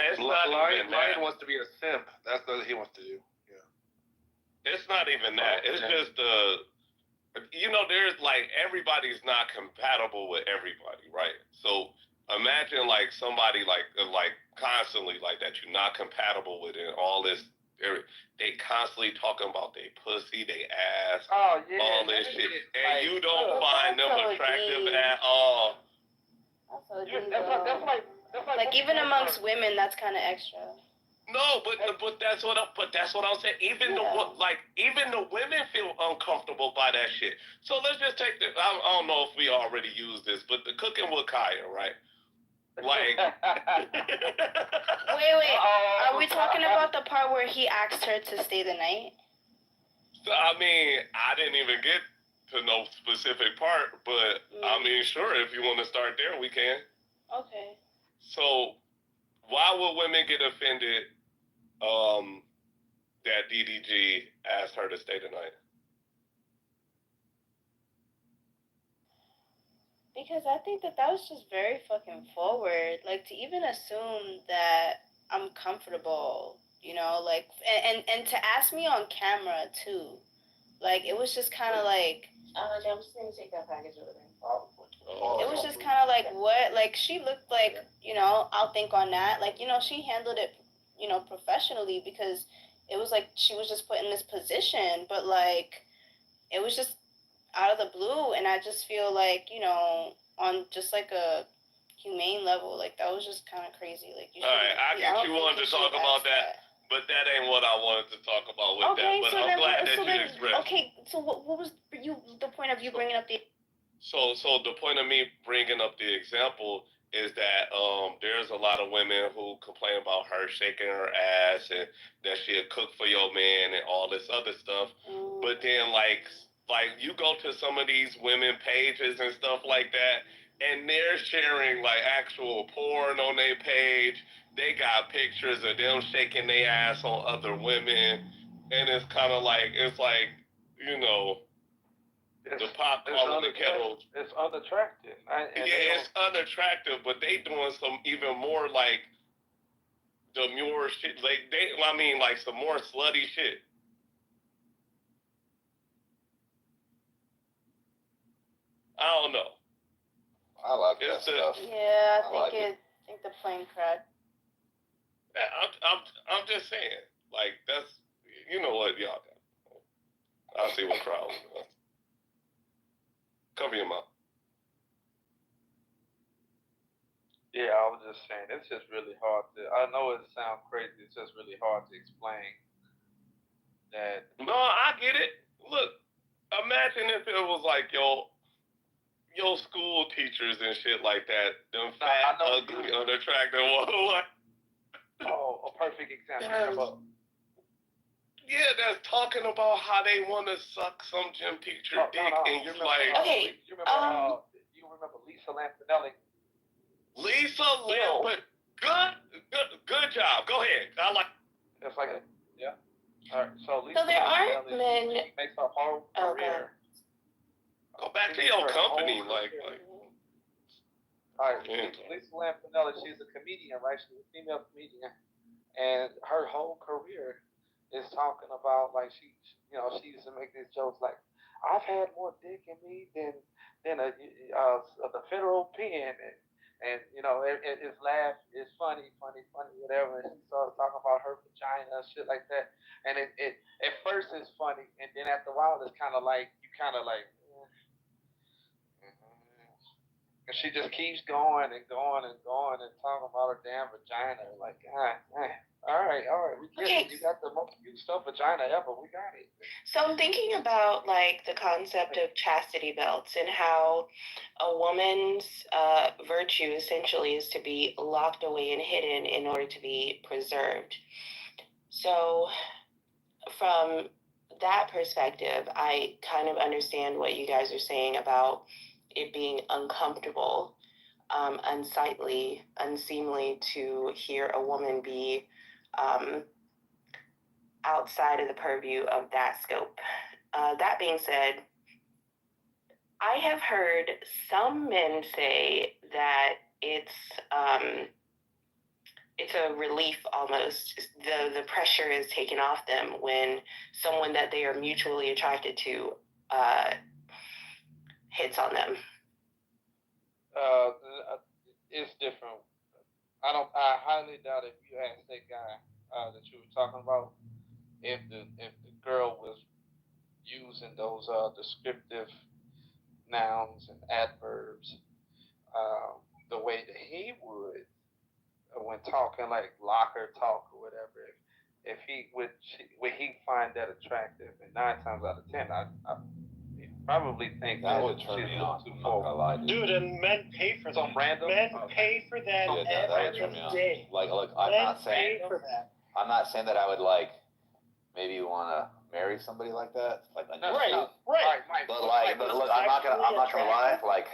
Lion wants to be a simp. That's what he wants to do. Yeah. It's not even that. It's just there's everybody's not compatible with everybody, right? So imagine somebody constantly that you're not compatible with and all this. They constantly talking about their pussy, their ass, all this shit, and you don't find them attractive at all. That's like even amongst women, that's kind of extra. No, but that's what I'm saying. Even the women feel uncomfortable by that shit. So let's just take I don't know if we already used this, but the cooking with Kaya, right? Wait. Are we talking about the part where he asked her to stay the night? So, I didn't even get to no specific part, but sure, if you want to start there, we can. Okay. So, why would women get offended that DDG asked her to stay the night? Because I think that was just very fucking forward. Like, to even assume that I'm comfortable, and to ask me on camera, too. Like, it was just kind of like... I was going to take that package over there. It was just kind of like, what? Like, she looked like, I'll think on that. Like, she handled it, professionally, because it was like she was just put in this position, but like it was just out of the blue, and I just feel like, on just like a humane level, like that was just kind of crazy. Like, all right, I get you wanted to talk about that, but that ain't what I wanted to talk about with that. But I'm glad that you expressed. Okay, so what was the point of you bringing up the? So the point of me bringing up the example is that there's a lot of women who complain about her shaking her ass and that she'll cook for your man and all this other stuff. But then like you go to some of these women pages and stuff like that, and they're sharing like actual porn on their page. They got pictures of them shaking their ass on other women, and it's kind of like the pot calling the kettle. It's unattractive. It's unattractive, but they doing some even more like demure shit. Like like some more slutty shit. I don't know. I like that stuff. Yeah, I think the plane crashed. I'm just saying, like that's what y'all got. I see what crowd. Cover your mouth. Yeah, I was just saying, it's just really hard to. I know it sounds crazy. It's just really hard to explain that. No, I get it. Look, imagine if it was like your school teachers and shit like that. Them fat, ugly, unattractive ones. Oh, a perfect example. Yeah, that's talking about how they want to suck some gym teacher dick, and you're like, okay. You remember Lisa Lampanelli? Lisa Lampanelli, good job. Go ahead. I like. It's like yeah. All right. So Lisa. So there aren't men. She makes her whole career. Go back to your company, like. All right. Lisa Lampanelli, she's a comedian, right? She's a female comedian, and her whole career is talking about like she used to make these jokes like, I've had more dick in me than the federal pen, and it's laugh, it's funny, whatever. And she started talking about her vagina, shit like that. And it at first it's funny, and then after a while it's kind of like and she just keeps going and going and going and talking about her damn vagina. Like, all right, we get it. You got the most beautiful vagina ever. We got it. So I'm thinking about like the concept of chastity belts and how a woman's virtue essentially is to be locked away and hidden in order to be preserved. So from that perspective, I kind of understand what you guys are saying about it being uncomfortable, unsightly, unseemly to hear a woman be outside of the purview of that scope. That being said, I have heard some men say that it's a relief almost. The pressure is taken off them when someone that they are mutually attracted to hits on them. It's different. I highly doubt if you asked that guy that you were talking about, if the girl was using those descriptive nouns and adverbs the way that he would when talking, like locker talk or whatever. If he would he find that attractive, and 9 times out of 10, I probably think that would turn me on. Too far. Dude, and men pay for that. Some random. Men pay for that every day. Like, I'm not saying that I would like maybe want to marry somebody like that. Like, right. But look, I'm not gonna lie. Like,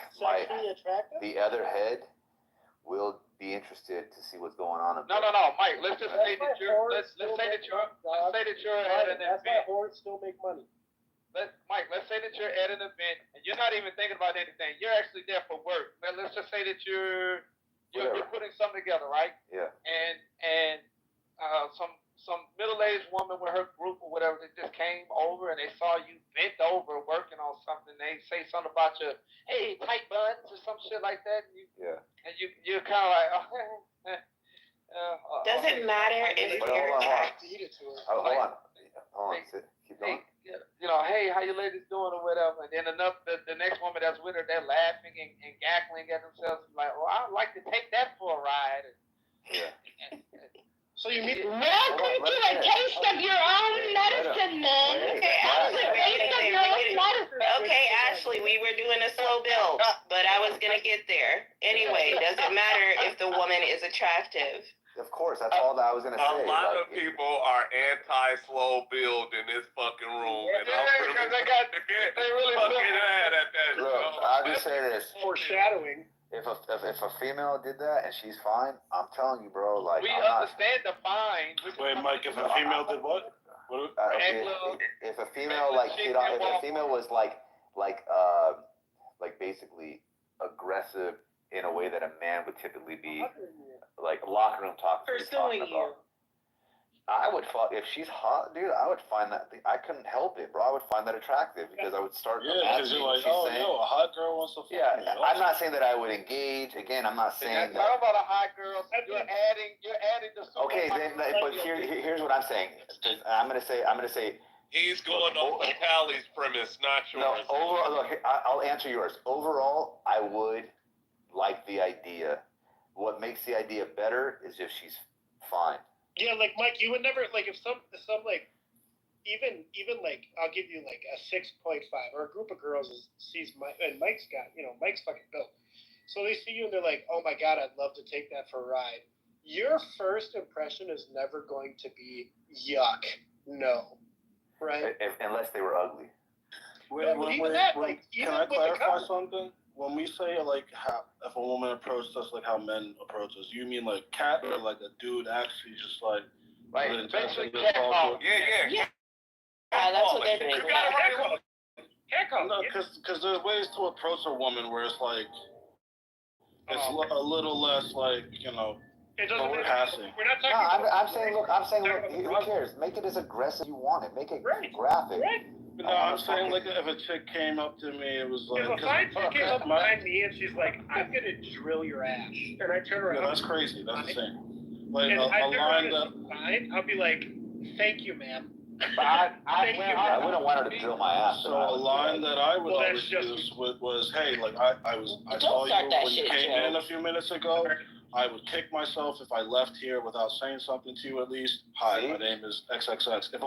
the other head will be interested to see what's going on. No, Mike. Let's just say that you're at an event. That's why whores still make money. Mike, let's say that you're at an event and you're not even thinking about anything. You're actually there for work. Let's just say that you're putting something together, right? Yeah. And some middle-aged woman with her group or whatever, they just came over and they saw you bent over working on something. They say something about your tight buns or some shit like that. And you're kind of like, Does it matter if But you're attracted? Hold on. Keep going. Hey, how you ladies doing or whatever, and then the next woman that's with her, they're laughing and cackling at themselves, like, well, I'd like to take that for a ride. Yeah. So you mean welcome to a taste of your own medicine, then. Okay, Ashley, we were doing a slow build, but I was gonna get there. Anyway, does it matter if the woman is attractive? Of course, that's all that I was gonna say. A lot of people are anti-slow build in this fucking room, and I'm because they really fucking mad at that. Look, I'll just say this. Foreshadowing. If a female did that and she's fine, I'm telling you, bro. Like We I'm not. understand the fine. Wait, Mike, if a female did what? If a female like hit on, if a female was like basically aggressive in a way that a man would typically be, like locker room talk. Pursuing you. I would if she's hot, dude. I would find that. I couldn't help it, bro. I would find that attractive because I would start. Yeah, because you're like, oh, no, a hot girl wants to. Yeah, I'm not saying that I would engage. Again, I'm not saying that. Talk about a hot girl. You're adding the. Okay, then, but here's what I'm saying. I'm gonna say. He's going on Callie's premise, not yours. No, overall, look, I'll answer yours. Overall, I would like the idea. What makes the idea better is if she's fine. Yeah, like Mike, you would never like if some like even like I'll give you like a 6.5 or a group of girls sees Mike and Mike's fucking built. So they see you and they're like, oh my god, I'd love to take that for a ride. Your first impression is never going to be yuck, no, right? Unless they were ugly. Can I clarify something? When we say like how if a woman approaches us like how men approach us, you mean like cat or like a dude actually just like basically cat call? Yeah. That's what they're doing. Cat call. No, because there's ways to approach a woman where it's like it's a little less like passing. We're not talking. I'm saying look, who cares? Make it as aggressive as you want it. Make it graphic. Right. No, I'm saying like if a chick came up to me, it was like. If a fine chick came up behind me and she's like, "I'm gonna drill your ass," and I turn around. Yeah, that's crazy. That's insane. Like and a line that. Fine. I'll be like, "Thank you, ma'am." I wouldn't want her to drill my ass. So a line that I would always use was, "Hey, like I saw you when you came in a few minutes ago. I would kick myself if I left here without saying something to you at least. Hi, my name is XXX. If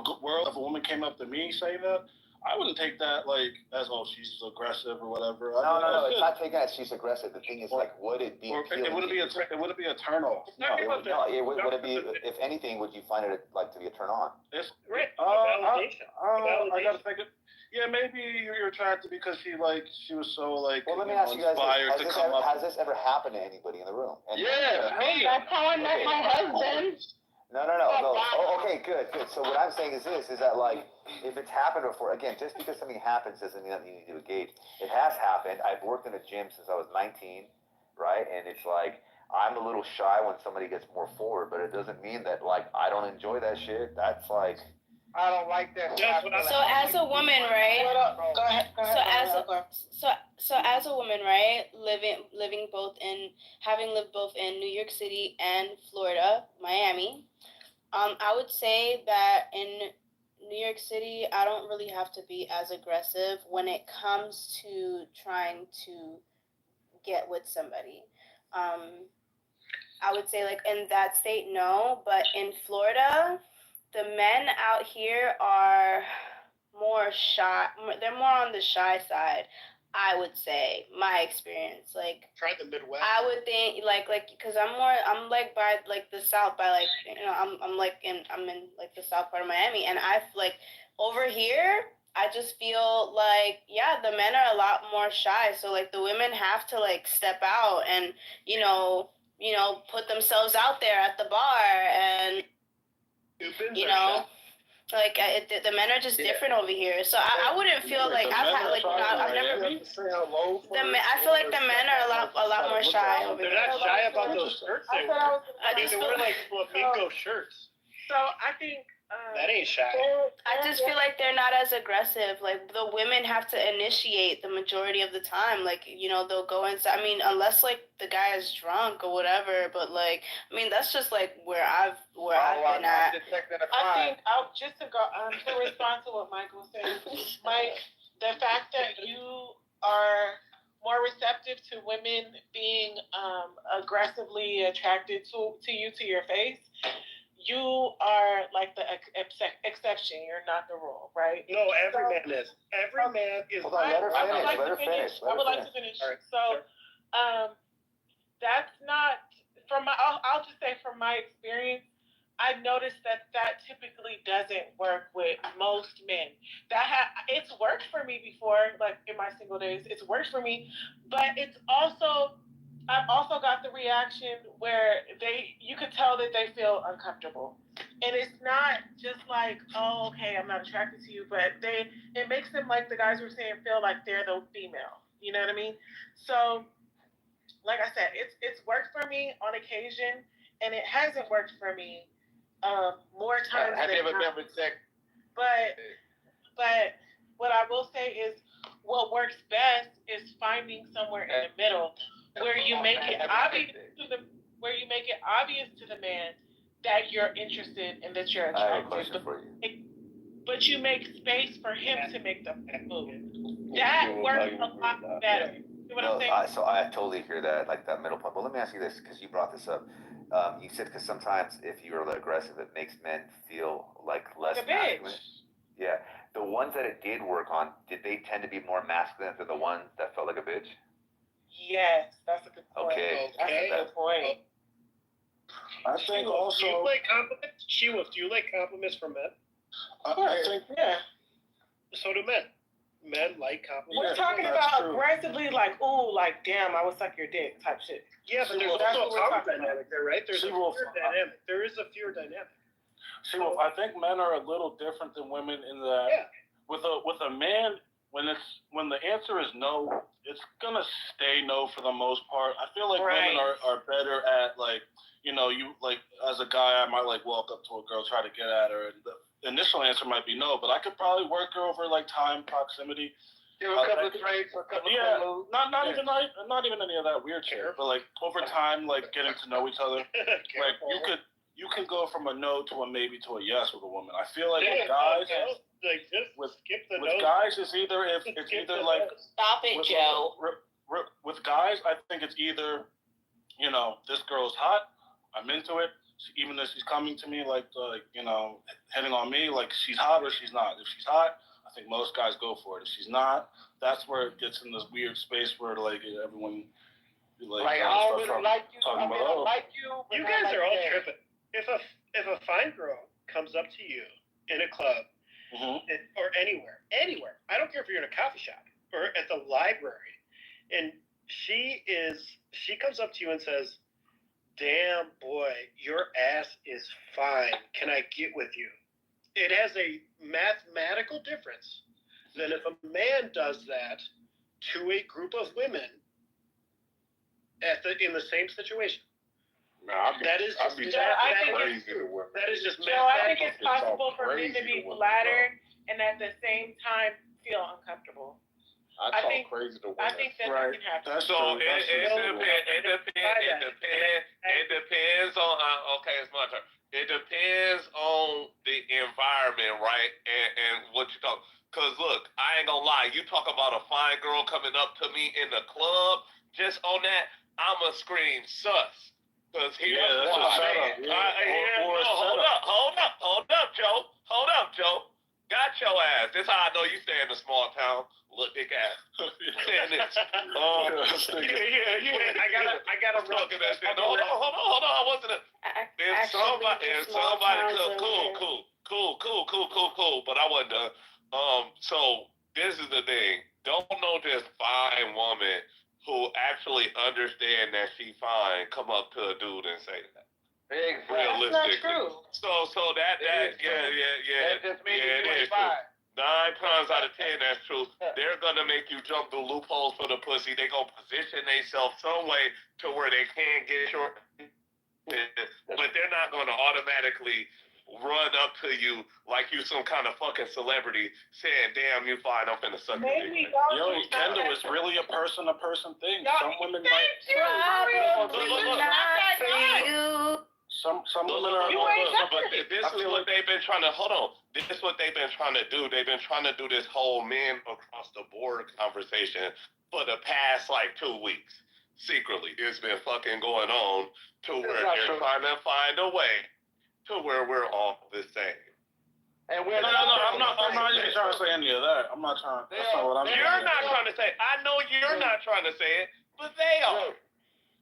a woman came up to me saying that, I wouldn't take that like as she's aggressive or whatever. No, it's not taking that she's aggressive. The thing is like, would it be? It wouldn't be a turn off. Would it be? If anything, would you find it like to be a turn on? It's I gotta think it. Yeah, maybe you're attracted because she was so like. Well, let me ask you guys: has this ever happened to anybody in the room? That's how I met my husband. No. Oh, okay, good. So what I'm saying is that like, if it's happened before, again, just because something happens doesn't mean that you need to engage. It has happened. I've worked in a gym since I was 19, right? And it's like, I'm a little shy when somebody gets more forward, but it doesn't mean that like, I don't enjoy that shit. That's like. I don't like that. So as a woman, right? Go ahead. So as a woman, right, having lived both in New York City and Florida, Miami, I would say that in New York City, I don't really have to be as aggressive when it comes to trying to get with somebody. I would say like in that state, no, but in Florida, the men out here are more shy. They're more on the shy side, I would say. My experience, like try the Midwest. I would think like because I'm like by like the south, by like I'm in like the south part of Miami, and I like over here I just feel like the men are a lot more shy. So like the women have to like step out and put themselves out there at the bar and. Like the men are just different over here, so I wouldn't feel like I've never. I feel like the men are a lot more shy over here. They're not shy about those shirts they wear. They wear like flamingo shirts. So I think That ain't shy. I just feel like they're not as aggressive. Like, the women have to initiate the majority of the time. Like, you know, they'll go inside. I mean, unless, like, the guy is drunk or whatever. But, like, I mean, that's just, like, where I've been at. I think, I'll just to respond to what Michael said, Mike, the fact that you are more receptive to women being aggressively attracted to you, to your face, you are like the exception. You're not the rule, right? No, every man is. Every man is. I would like to finish. So, that's not from my. I'll just say from my experience, I've noticed that typically doesn't work with most men. It's worked for me before, like in my single days. It's worked for me, but it's also. I've also got the reaction where you could tell that they feel uncomfortable. And it's not just like, oh, okay, I'm not attracted to you, but it makes them, like the guys were saying, feel like they're the female. You know what I mean? So, like I said, it's worked for me on occasion, and it hasn't worked for me more times Have you than ever not. been with sex? But what I will say is what works best is finding somewhere in the middle where you make it obvious to the man that you're interested and that you're attracted. I have a question for you. But you make space for him to make the move. That works a lot better. You know what I'm saying? So I totally hear that, like that middle part. But let me ask you this, because you brought this up. You said because sometimes if you're aggressive, it makes men feel like less masculine. Yeah. The ones that it did work on, did they tend to be more masculine than the ones that felt like a bitch? Yes, that's a good point. Okay. That's a good point. I think also. Do you like compliments? Do you like compliments from men? I think. Yeah. So do men. Men like compliments. We're talking about aggressively, like, ooh, like, damn, I would suck your dick type shit. Yeah, but there's also a power dynamic there, right? There's a fear dynamic. There is a fear dynamic. See, well, I think men are a little different than women in that with a man, when the answer is no, it's gonna stay no for the most part. I feel like women are better at, like, you know, you like as a guy, I might like walk up to a girl, try to get at her, and the initial answer might be no, but I could probably work her over like time, proximity. Give a couple of traits, a couple of moves. Not even any of that weird shit, but like over time, like getting to know each other. Like you can go from a no to a maybe to a yes with a woman. I feel like with guys, it's either like stop it, Joe. With guys, I think it's either, you know, this girl's hot, I'm into it. Even if she's coming to me like you know, hitting on me, like she's hot or she's not. If she's hot, I think most guys go for it. If she's not, that's where it gets in this weird space where like everyone like I don't really like you. I mean, I like you. You guys are all tripping. If a fine girl comes up to you in a club or anywhere, I don't care if you're in a coffee shop or at the library, and she comes up to you and says, "Damn boy, your ass is fine. Can I get with you?" It has a mathematical difference than if a man does that to a group of women in the same situation. Nah, that is just crazy to women. That is just Joe, I think it's possible for men to be flattered and at the same time feel uncomfortable. I think that can happen. So it depends on it's my turn. It depends on the environment, right? And what you talk. Cause look, I ain't gonna lie. You talk about a fine girl coming up to me in the club. Just on that, I'ma scream sus. Cause here's why. Hold up, Joe. Got your ass. This how I know you stay in a small town. Look, dick ass. Saying this. I gotta look at that shit. Hold on. I wasn't. Somebody. Cool. But I wasn't done. So this is the thing. Don't know this fine woman who actually understand that she fine come up to a dude and say that. Realistically. That's not true. So that it is true. 9 times out of 10, that's true. They're gonna make you jump through loopholes for the pussy. They gonna position themselves some way to where they can get your, but they're not gonna automatically run up to you like you some kind of fucking celebrity saying, damn, you fine, I'm finna suck your dick. Yo, Kendall, it's really a person-to-person thing. Some women might... Some women are... But this is what they've been trying to, hold on. This is what they've been trying to do. They've been trying to do this whole men across the board conversation for the past, like, 2 weeks. Secretly, it's been fucking going on to where they're trying to find a way to where we're all the same. And we're I'm not even trying to say any of that. I'm not trying. That's not what I'm. You're not trying to say. I know you're not trying to say it, but they are.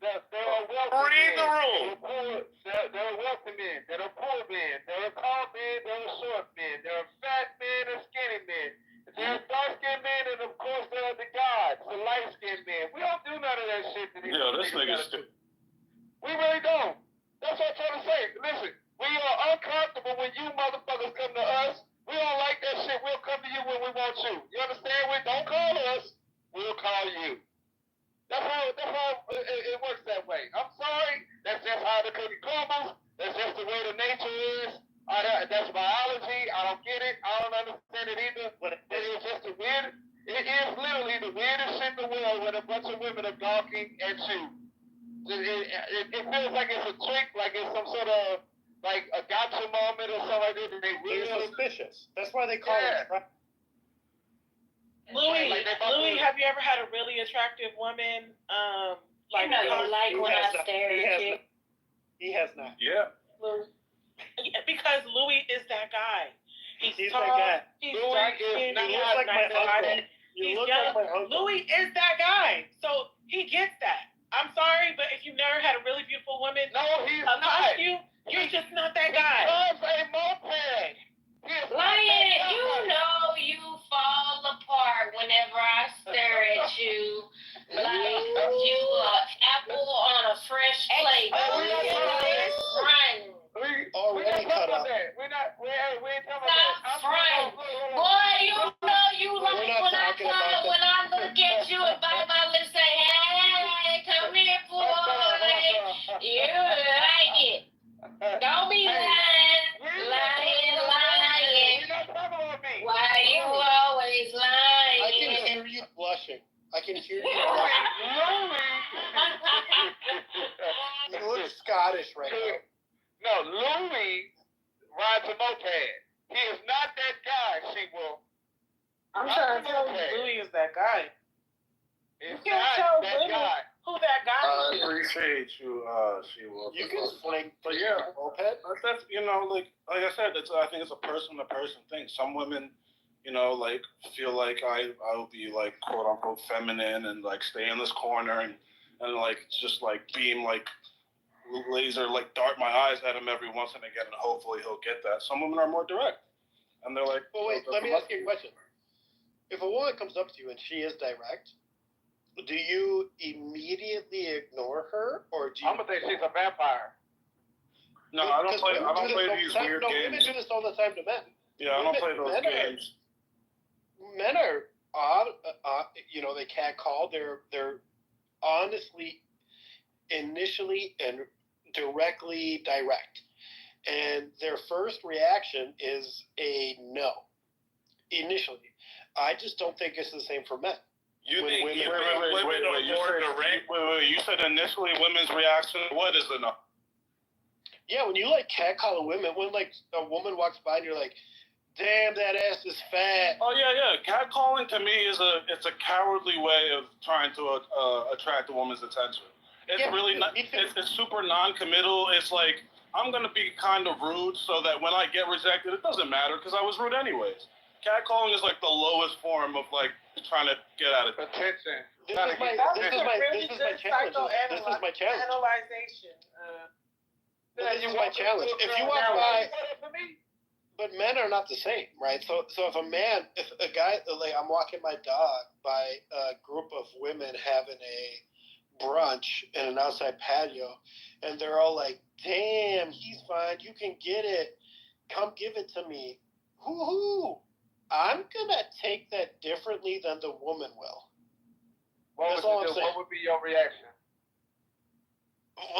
There are wealthy Read the men. room. There are wealthy men. There are poor men. There are tall men. There are short men. There are fat men and skinny men. There are dark-skinned men, and of course there are the gods, the light-skinned men. We don't do none of that shit that these this nigga's do. We really don't. That's what I'm trying to say. Listen, we are uncomfortable when you motherfuckers come to us. We don't like that shit. We'll come to you when we want you. You understand? We don't call us. We'll call you. That's how it works that way. I'm sorry. That's just how the cookie crumbles. That's just the way the nature is. That's biology. I don't get it. I don't understand it either. But it's just the weird. It is literally the weirdest shit in the world when a bunch of women are gawking at you. It feels like it's a trick, like it's some sort of like a gotcha moment or something like that. And they really suspicious. That's why they call it. Right? Louis, have you ever had a really attractive woman? Like you like when I stare at you. He has not. Yeah. Louis. Because Louis is that guy. He's tall, that guy. He's Louis dark is skinned, not like my uncle. He's young. Louis is that guy. So he gets that. I'm sorry, but if you never had a really beautiful woman across you, you're just not that guy. He drives a moped. Lion, you know you fall apart whenever I stare at you like you an apple on a fresh plate. Already cut up. We ain't talking about Stop fronting. Boy, you know you like when I look at you and bite my lips and say, hey, come here, boy. You like it. Don't be lying. Why you always lying? I can hear you blushing. I can hear you blushing. You look Scottish right now. No, Louis rides a moped. He is not that guy, She-Wolf. I'm trying to tell you, Louis is that guy. It's You can't not tell that women guy. who that guy is. I appreciate you, She-Wolf. You can fling, but yeah, that's like I said, I think it's a person-to-person thing. Some women, like feel like I'll be like quote unquote feminine and like stay in this corner and like just like beam like laser like dart my eyes at him every once and again and hopefully he'll get that. Some women are more direct and they're like, well, wait, let me ask you a question. If a woman comes up to you and she is direct, do you immediately ignore her, or do you? I'm gonna think she's a vampire. No, I don't play these weird games. Women do this all the time to men. Yeah, I don't play those games. Men are odd. They can't call. They're honestly, initially and directly direct, and their first reaction is a no. Initially, I just don't think it's the same for men. You think women are more direct? Wait, you said initially women's reaction, what is it? Yeah, when you like catcall women, when like a woman walks by and you're like, damn, that ass is fat. Oh yeah. Catcalling to me it's a cowardly way of trying to attract a woman's attention. It's really not. It's super non-committal. It's like I'm gonna be kind of rude so that when I get rejected, it doesn't matter because I was rude anyways. Catcalling is like the lowest form of like trying to get at it. Attention. This is my challenge. This is my challenge. This is my challenge. If you walk by, but men are not the same, right? So if a guy, like I'm walking my dog by a group of women having a brunch in an outside patio, and they're all like, "Damn, he's fine. You can get it. Come give it to me." Whoo-hoo. I'm gonna take that differently than the woman will. That's all I'm saying. What would be your reaction?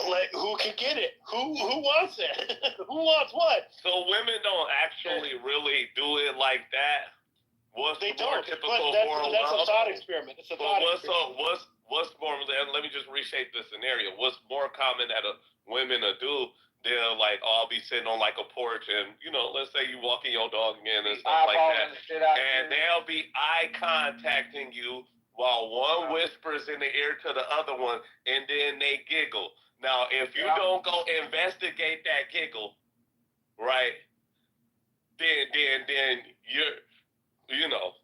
Like, who can get it? Who wants it? Who wants what? So women don't actually really do it like that. What's They more don't. typical But for a that's a woman? thought experiment. It's a thought experiment. What's more? Let me just reshape the scenario. What's more common that women will do? They'll like all be sitting on like a porch, and let's say you walking your dog in and stuff like that, and they'll be eye contacting you while one whispers in the ear to the other one, and then they giggle. Now, if you don't go investigate that giggle, right? Then you're. No,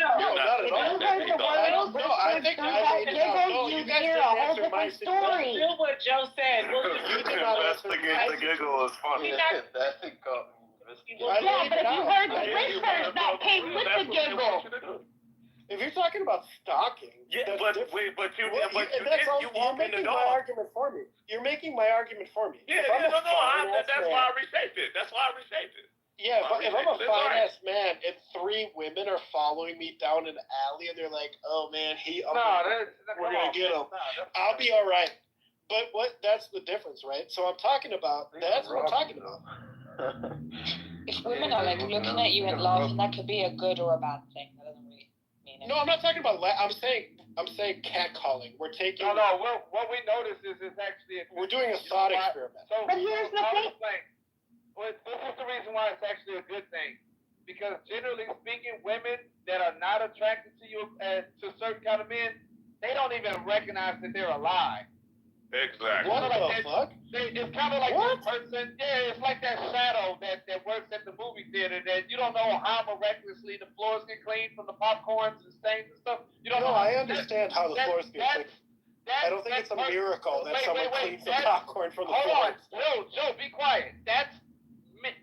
not at all. No, I think you guys didn't answer my story. Do what Joe said. You did not investigate the giggle is funny. Yeah, but if you heard the whispers that came with the giggle. If you're talking about stalking, you're making my argument for me. You're making my argument for me. Yeah, that's why I reshaped it. Yeah, if I'm a fine-ass man and 3 women are following me down an alley and they're like, oh man, we're going to get him. I'll be all right. But that's the difference, right? So I'm talking about, that's what I'm talking about. If women are like looking at you and laughing, that could be a good or a bad thing. That doesn't really mean anything. No, I'm not talking about, I'm saying catcalling. We're taking... No, what we notice is it's actually... We're doing a thought experiment. But here's the thing. Well, this is the reason why it's actually a good thing. Because generally speaking, women that are not attracted to you, to certain kind of men, they don't even recognize that they're alive. Exactly. What the fuck? It's kind of like this person, it's like that shadow that works at the movie theater that you don't know how miraculously the floors get cleaned from the popcorns and stains and stuff. You don't know. I understand how the floors get cleaned. I don't think it's a miracle that someone cleans the popcorn from the floors. Hold on. Joe, be quiet. That's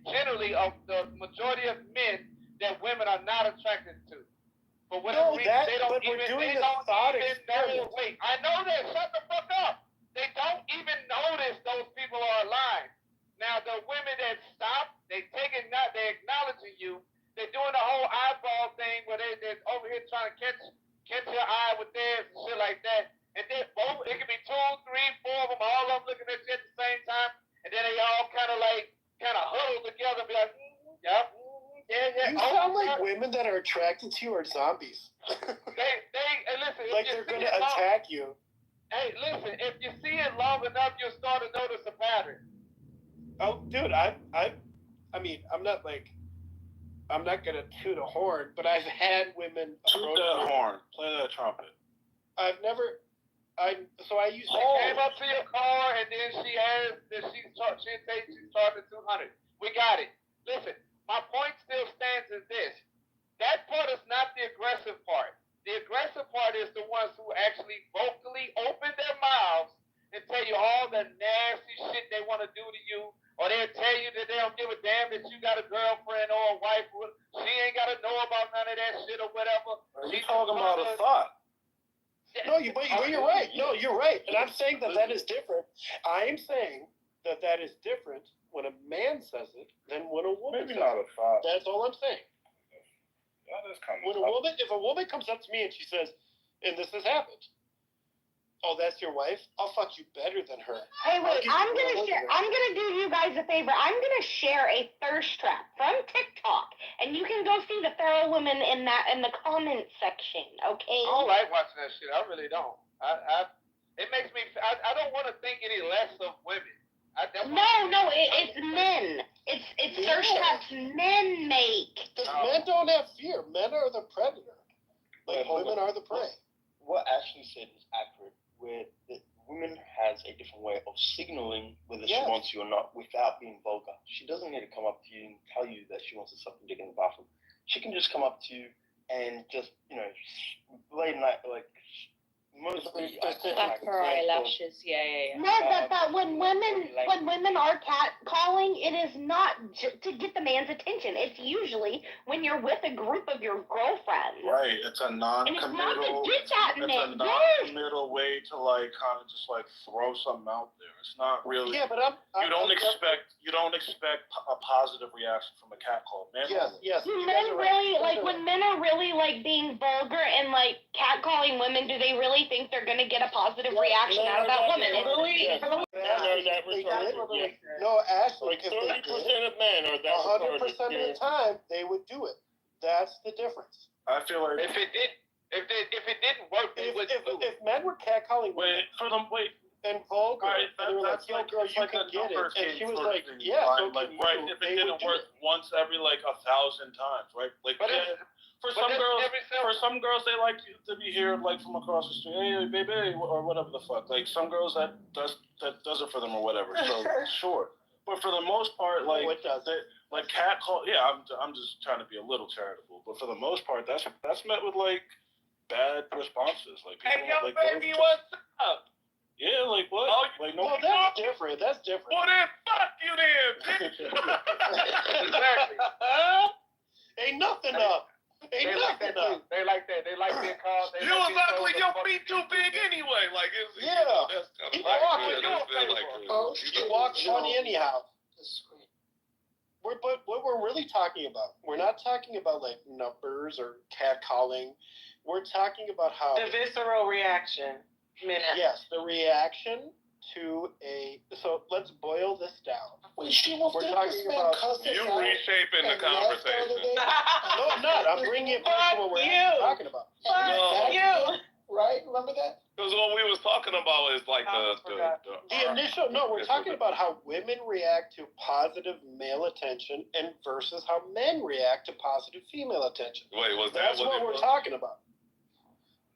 generally of the majority of men that women are not attracted to. For whatever reason, they don't even know. Wait, I know that. Shut the fuck up. They don't even notice those people are alive. Now, the women that stop, they acknowledging you. They're doing the whole eyeball thing where they're over here trying to catch your eye with theirs and shit like that. And then it could be 2, 3, 4 of them, all of them looking at you at the same time. And then they all kind of huddle together and be like, yeah. You sound like women that are attracted to you are zombies. Listen, like they're going to attack you. Hey, listen, if you see it long enough, you'll start to notice a pattern. Oh, dude, I mean, I'm not going to toot a horn, but I've had women toot that horn. Play that trumpet. I used to came up to your car and then she charged at 200. We got it. Listen, my point still stands as this. That part is not the aggressive part. The aggressive part is the ones who actually vocally open their mouths and tell you all the nasty shit they want to do to you, or they'll tell you that they don't give a damn that you got a girlfriend or a wife. She ain't got to know about none of that shit or whatever. You're talking about a thought. No, but you're right. No, you're right. And I'm saying that is different. I am saying that is different when a man says it than when a woman says it. Maybe not a thought. That's all I'm saying. If a woman comes up to me and she says, and this has happened, oh, that's your wife? I'll fuck you better than her. Hey, wait, I'm gonna do you guys a favor. I'm gonna share a thirst trap from TikTok, and you can go see the feral women in the comment section, okay? I don't like watching that shit. I really don't. It makes me. I don't want to think any less of women. It's men. It's thirst traps men make. Because men don't have fear. Men are the predator. Like women are the prey. What Ashley said is accurate. Where the woman has a different way of signaling whether she wants you or not without being vulgar. She doesn't need to come up to you and tell you that she wants to suck your dick in the bathroom. She can just come up to you and just, late night, like, mostly back her eyelashes, yeah. No, but when women are catcalling, it is not to get the man's attention. It's usually when you're with a group of your girlfriends. Right, it's a non-committal. Way to kind of just throw something out there. It's not really. Yeah, but you don't expect a positive reaction from a catcall. Yes. Men really when men are really being vulgar and catcalling women. Do they really think they're gonna get a positive reaction out of that woman? are that retarded. No, Ashley, like 30% of men are that 100% retarded. of the time they would do it. That's the difference. I feel like If it didn't work, they wouldn't do it. If men were catcalling wait for them. Wait. and vulgar, Right, and they were like, that's "Yo, like, girl, it's you like can a get it," numbers and game she was sort of like, thing, "Yeah, right? so Like, can right, you." if it didn't work once every like 1,000 times, right? Like, But for some girls, they like to be heard like from across the street, hey, baby, or whatever the fuck. Like some girls that does it for them or whatever. So sure, but for the most part, like like cat call. Yeah, I'm just trying to be a little charitable, but for the most part, that's met with like bad responses. Like, people, Hey, yo, like, baby, what's up? Yeah, like what? Oh, like no. Well, that's different. That's different. Well, then fuck you then, bitch. Exactly. Ain't nothing up. Ain't They like nothing that too. up. They like that. They like being called. You was ugly, your feet too big anyway. Like, it's, Yeah. you know, that's kind of You like, walk yeah, with that's your like, You walk funny anyhow. But what we're really talking about, we're not talking about like numbers or catcalling. We're talking about how The visceral reaction. Yes, the reaction to so let's boil this down. We're talking about You reshaping the conversation. No, I'm not. I'm bringing it back to what we're actually talking about. Fuck you. Right? Remember that? Because what we was talking about is like The initial, no, we're talking about how women react to positive male attention and versus how men react to positive female attention. Wait, was That's that what we're talking about.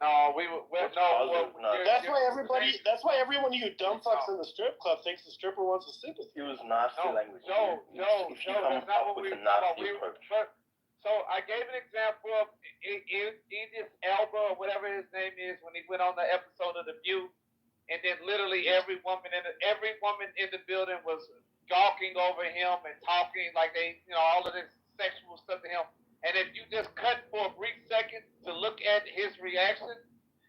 No, That's why everybody. That's why everyone you dumb fucks in the strip club thinks the stripper wants to sleep with you. It was nasty language. No, That's not what we were talking about. So I gave an example of Idris Elba or whatever his name is when he went on the episode of The View, and then literally every woman in the building was gawking over him and talking like they, all of this sexual stuff to him. And if you just cut for a brief second to look at his reaction,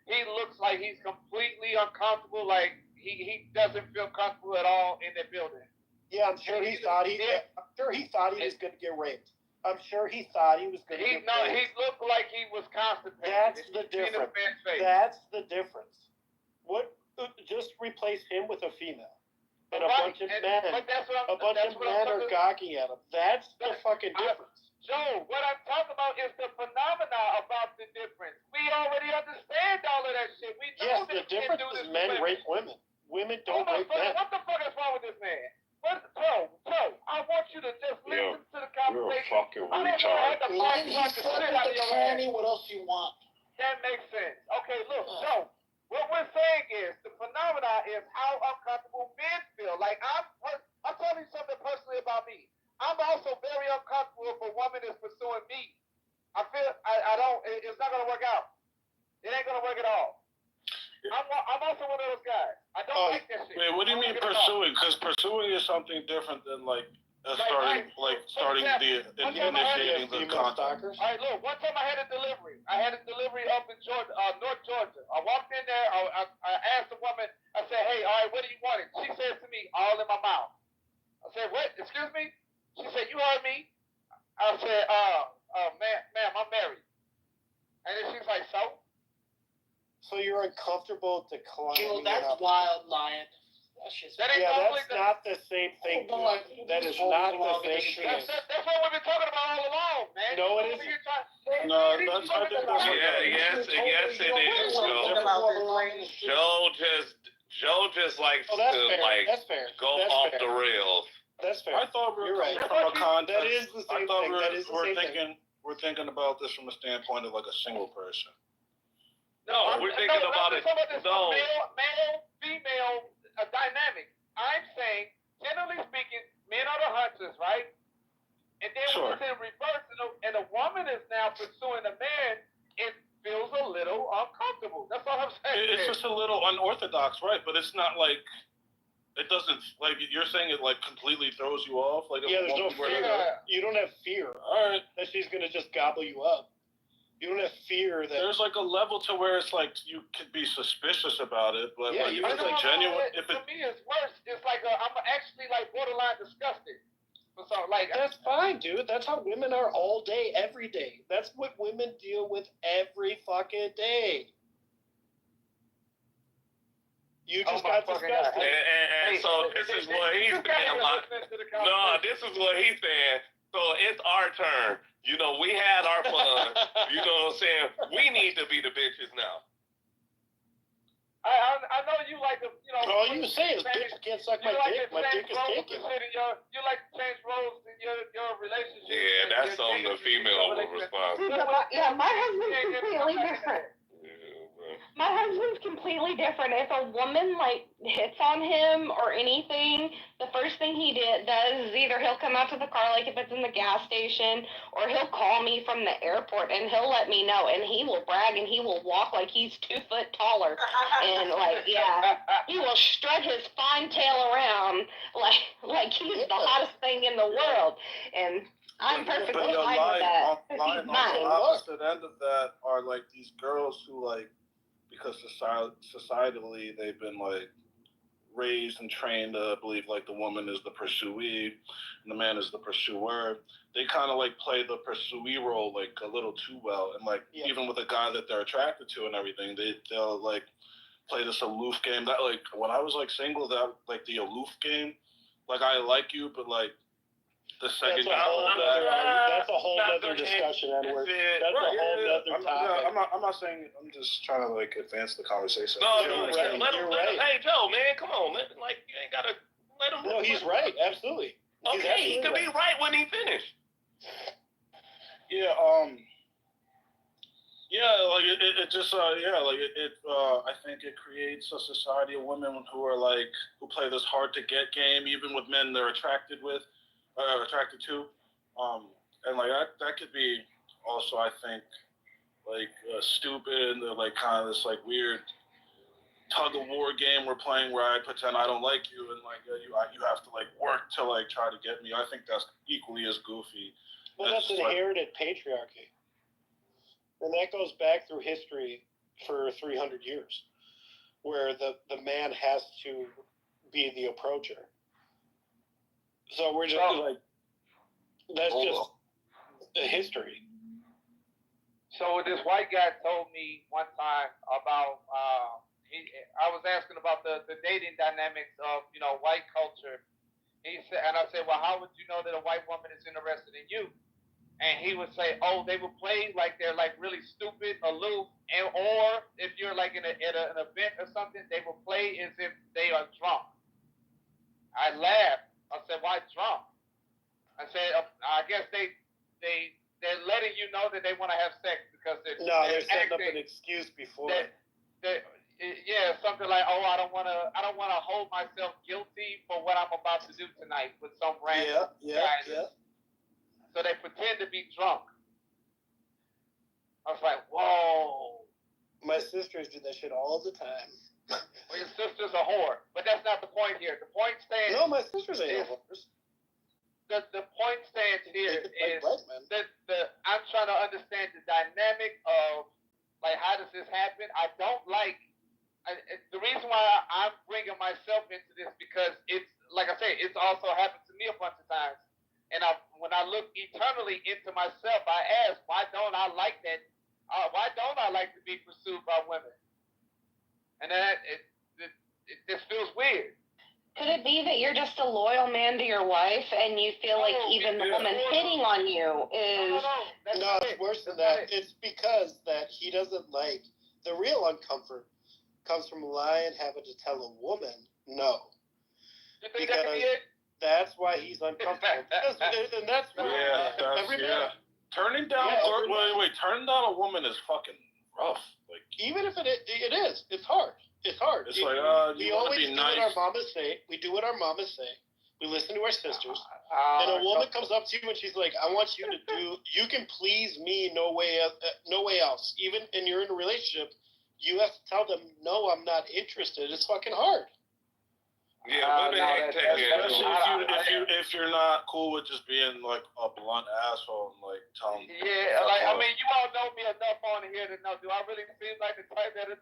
he looks like he's completely uncomfortable, like he doesn't feel comfortable at all in the building. Yeah, I'm sure he thought he was going to get raped. I'm sure he thought he was going to get raped. He looked like he was constipated. That's the difference. That's the difference. What? Just replace him with a female. And a bunch of men. A bunch of men are gawking at him. That's the fucking difference. Joe, what I'm talking about is the phenomena about the difference. We already understand all of that shit. We know yes, the difference is men rape women. Women don't rape men. What the fuck is wrong with this man? Bro, I want you to just listen to the conversation. You're a fucking retard. What else you want? That makes sense. Okay, look, Joe, what we're saying is the phenomena is how uncomfortable men feel. Like I'm telling you something personally about me. I'm also very uncomfortable if a woman is pursuing me. I feel it's not gonna work out. It ain't gonna work at all. I'm also one of those guys. I don't like that shit. Wait, what do you mean pursuing? Because pursuing is something different than initiating the contact. All right, look. One time I had a delivery. Up in Georgia, North Georgia. I walked in there. I asked the woman. I said, "Hey, all right, what do you want?" She says to me, "All in my mouth." I said, "What? Excuse me?" She said, "You heard me." I said, ma'am, I'm married." And then she's like, "So?" So you're uncomfortable declining. That's wild, Lion. That's not the same thing. That is not the same thing. That's what we've been talking about all along, man. No, it isn't. No, that's I think that's yes, it is. Joe just likes to go off the rails. That's fair. I thought we were right. from a context. That is the same thing. We're thinking about this from a standpoint of like a single person. No, we're thinking about it. No. Male, female dynamic. I'm saying, generally speaking, men are the hunters, right? And then when it's in reverse, and a woman is now pursuing a man, it feels a little uncomfortable. That's all I'm saying. It's just a little unorthodox, right? But it's not like it doesn't like you're saying it like completely throws you off. Like there's no fear. You don't have fear. All right, that she's gonna just gobble you up. You don't have fear that there's like a level to where it's like you could be suspicious about it, but if it's like genuine. To me, it's worse. It's like I'm actually like borderline disgusted. So like that's fine, dude. That's how women are all day, every day. That's what women deal with every fucking day. You just got disgusted. And so this is what he's saying. Like, no, this is what he's saying. So it's our turn. You know, we had our fun. You know what I'm saying? We need to be the bitches now. I know you like to, you know. All you say is, bitch can't suck my dick. My dick is taken. You like to change roles in your relationship. Yeah, that's something the female will respond to. Yeah, my husband's completely different. My husband's completely different. If a woman like hits on him or anything, the first thing he does is either he'll come out to the car, like if it's in the gas station, or he'll call me from the airport and he'll let me know, and he will brag and he will walk like he's 2 foot taller, and like he will strut his fine tail around like he's the hottest thing in the world, and I'm perfectly fine with that. On the opposite end of that are like these girls who like, because societally they've been like raised and trained to believe like the woman is the pursuee and the man is the pursuer. They kind of like play the pursuee role like a little too well, and like even with a guy that they're attracted to and everything, they'll like play this aloof game. That like when I was like single, that like the aloof game, like I like you, but like the second that's a whole other discussion, Edward. That's a whole other topic. I'm not saying. I'm just trying to like advance the conversation. No, let him. Hey, Joe, man, come on, man. Like you ain't gotta let him. No, he's right. Absolutely. Okay, he could be right when he finished. Yeah. Yeah, like it just I think it creates a society of women who are like who play this hard to get game, even with men they're attracted to, and like that could be also, I think, like stupid, and like kind of this like weird tug of war game we're playing where I pretend I don't like you, and like you have to like work to like try to get me. I think that's equally as goofy. Well, that's inherited patriarchy, and that goes back through history for 300 years, where the man has to be the approacher. So we're just like, that's just a history. So this white guy told me one time about, I was asking about the dating dynamics of, white culture. He said, and I said, well, how would you know that a white woman is interested in you? And he would say, oh, they would play like they're like really stupid, aloof, or if you're like at an event or something, they will play as if they are drunk. I laughed. I said, why drunk? I said, I guess they're letting you know that they want to have sex because they're setting up an excuse before. Something like, oh, I don't want to hold myself guilty for what I'm about to do tonight with some random guy. So they pretend to be drunk. I was like, whoa. My sisters do that shit all the time. Well, your sister's a whore, but that's not the point here. The point stands. No, my sisters ain't whores. The point stands here is that I'm trying to understand the dynamic of like how does this happen. I don't like the reason why I'm bringing myself into this because it's like I say, it's also happened to me a bunch of times. And when I look eternally into myself, I ask, why don't I like that? Why don't I like to be pursued by women? And that it just feels weird. Could it be that you're just a loyal man to your wife, and you feel like even the woman hitting on you is? No, it's worse than that. It's because that he doesn't like the real uncomfort comes from lying, having to tell a woman no. You think that could be it? That's why he's uncomfortable. And that's turning down. Turning down a woman is fucking rough. Like even if it is, it's hard. It's hard. It's like we always do what our mamas say. We do what our mamas say. We listen to our sisters. And a woman comes up to you and she's like, "I want you to do. You can please me no way else. Even and you're in a relationship, you have to tell them, no, I'm not interested. It's fucking hard." Yeah, especially if you're not cool with just being like a blunt asshole and like telling. Yeah, like I mean, you all know me enough on here to know. Do I really seem like the type that?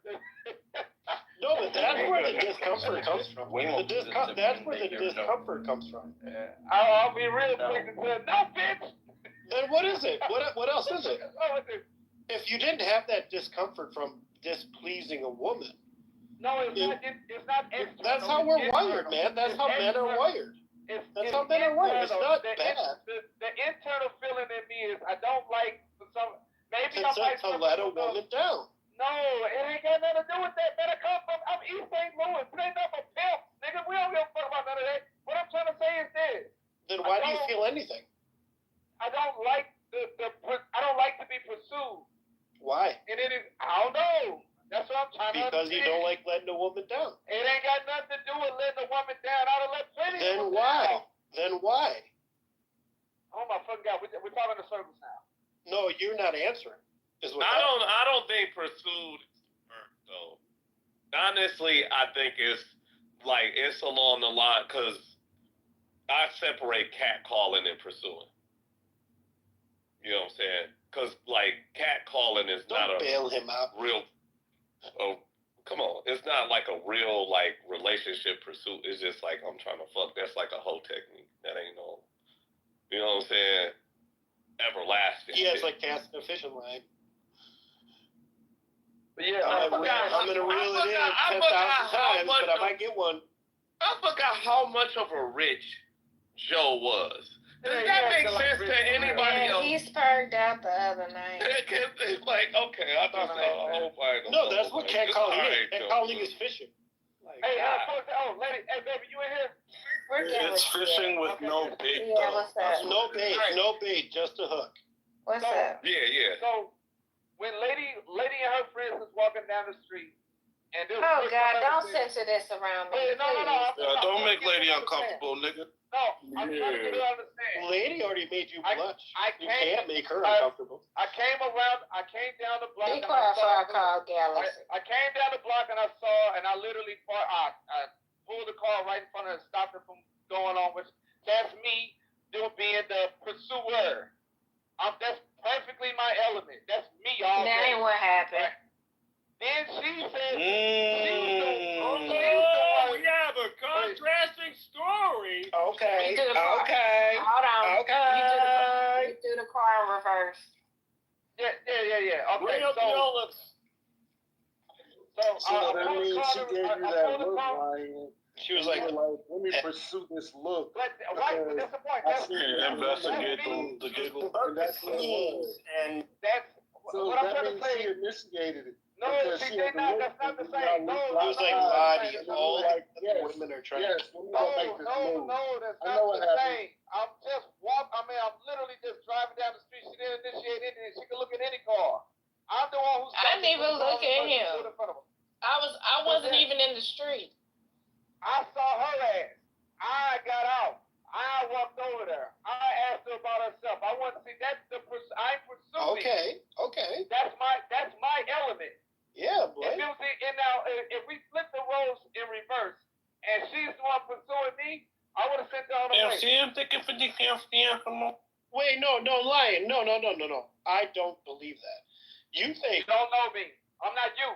No, but that's where the discomfort comes from. That's where the discomfort comes from. I'll be real quick and say, no, bitch. Then what is it? What else is it? If you didn't have that discomfort from displeasing a woman. No, it's not. It's not external. That's how we're it's wired, internal. man. That's It's how men are external. wired. That's how men are wired. It's not bad. The internal feeling in me is I don't like some. Maybe It's I might to let a woman down. No, it ain't got nothing to do with that. Better come from. I'm East St. Louis. It ain't nothing but pimp, nigga. We don't give a fuck about none of that. What I'm trying to say is this. Then why do you feel anything? I don't like I don't like to be pursued. Why? And it is. I don't know. That's what I'm trying to Because understand. you don't like letting a woman down. It ain't got nothing to do with letting a woman down. I done let plenty Then of women why? down. Then why? Oh my fucking God, we're talking in circles now. No, you're not answering. I don't think pursued though. Honestly, I think it's along the line because I separate catcalling and pursuing. You know what I'm saying? Because catcalling is not a bail him out. Real. Oh, come on! It's not like a real relationship pursuit. It's just I'm trying to fuck. That's like a hoe technique. That ain't no. You know what I'm saying? Everlasting. Yeah, it's like casting a fishing line. But yeah, I'm gonna reel it in 10,000 times, but I might get one. I forgot how much of a rich Joe was. Does that make sense to anybody else? He spurned out the other night. Okay, I thought No, that's what catcalling is. Catcalling is fishing. Hey, lady, hey, baby, you in here? It's fishing with no bait. Yeah, what's that? No bait, no bait, just a hook. What's up? Yeah. So, when lady and her friends was walking down the street, and oh God, don't censor this around me. Hey, no. Don't make lady uncomfortable, nigga. No, I'm trying to get her to understand. Lady already made you blush. You can't make her uncomfortable. I came down the block. Be quiet before I call Galaxy. I came down the block and I literally I pulled the car right in front of her and stopped her from going on, which that's me being the pursuer. That's perfectly my element. That's me all That ain't what happened. Right. Then she said, we have a contrasting story. Okay. Hold on. Okay. You threw the car in reverse. Yeah. Okay, Bring up the olives. So that means she gave you that look, Ryan. She was like, let me pursue this look. That's the point. Investigate the giggle. And that's what it was. And that's so what I'm that trying to means say. she initiated it. No, she did not. That's not the same. No, it was like body. All women are trying. Yes, no, that's not the same. I'm literally just driving down the street. She didn't initiate anything. She could look at any car. I'm the one who. I didn't even look at him. I wasn't even in the street. I saw her ass. I got out. I walked over there. I asked her about herself. I want to see. That's I'm pursuing. Okay. That's my element. Yeah, boy. If we flip the roles in reverse, and she's the one pursuing me, I would have sent her on the way. Wait, no, lying. No. I don't believe that. You think you don't know me? I'm not you.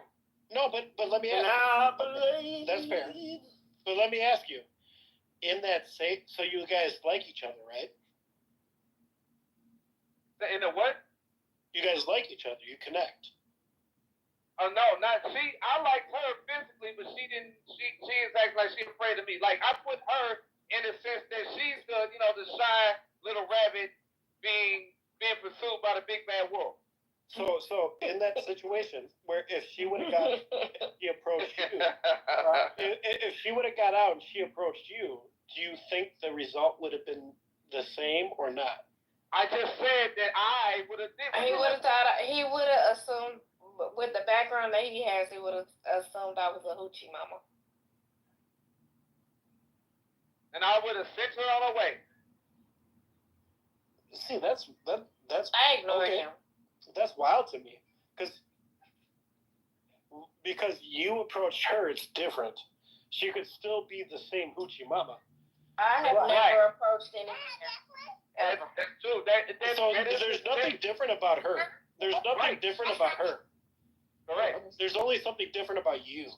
No, but let me ask you. That's fair. But let me ask you. In that state, so you guys like each other, right? In the what? You guys like each other. You connect. Oh no, not she. I liked her physically, but she didn't. She is acting like she's afraid of me. Like I put her in the sense that she's the shy little rabbit being pursued by the big bad wolf. So in that situation, where if she would have got, he approached you. If she would have got out and she approached you, do you think the result would have been the same or not? I just said that I would have. He would have assumed, with the background that he has, he would have assumed I was a hoochie mama. And I would have sent her on her way. See, that's. I ignored him. That's wild to me, because you approached her, it's different. She could still be the same hoochie mama. I have never approached any man. Ever. That's true. There's nothing different about her. There's nothing different about her. Correct. There's only something different about you.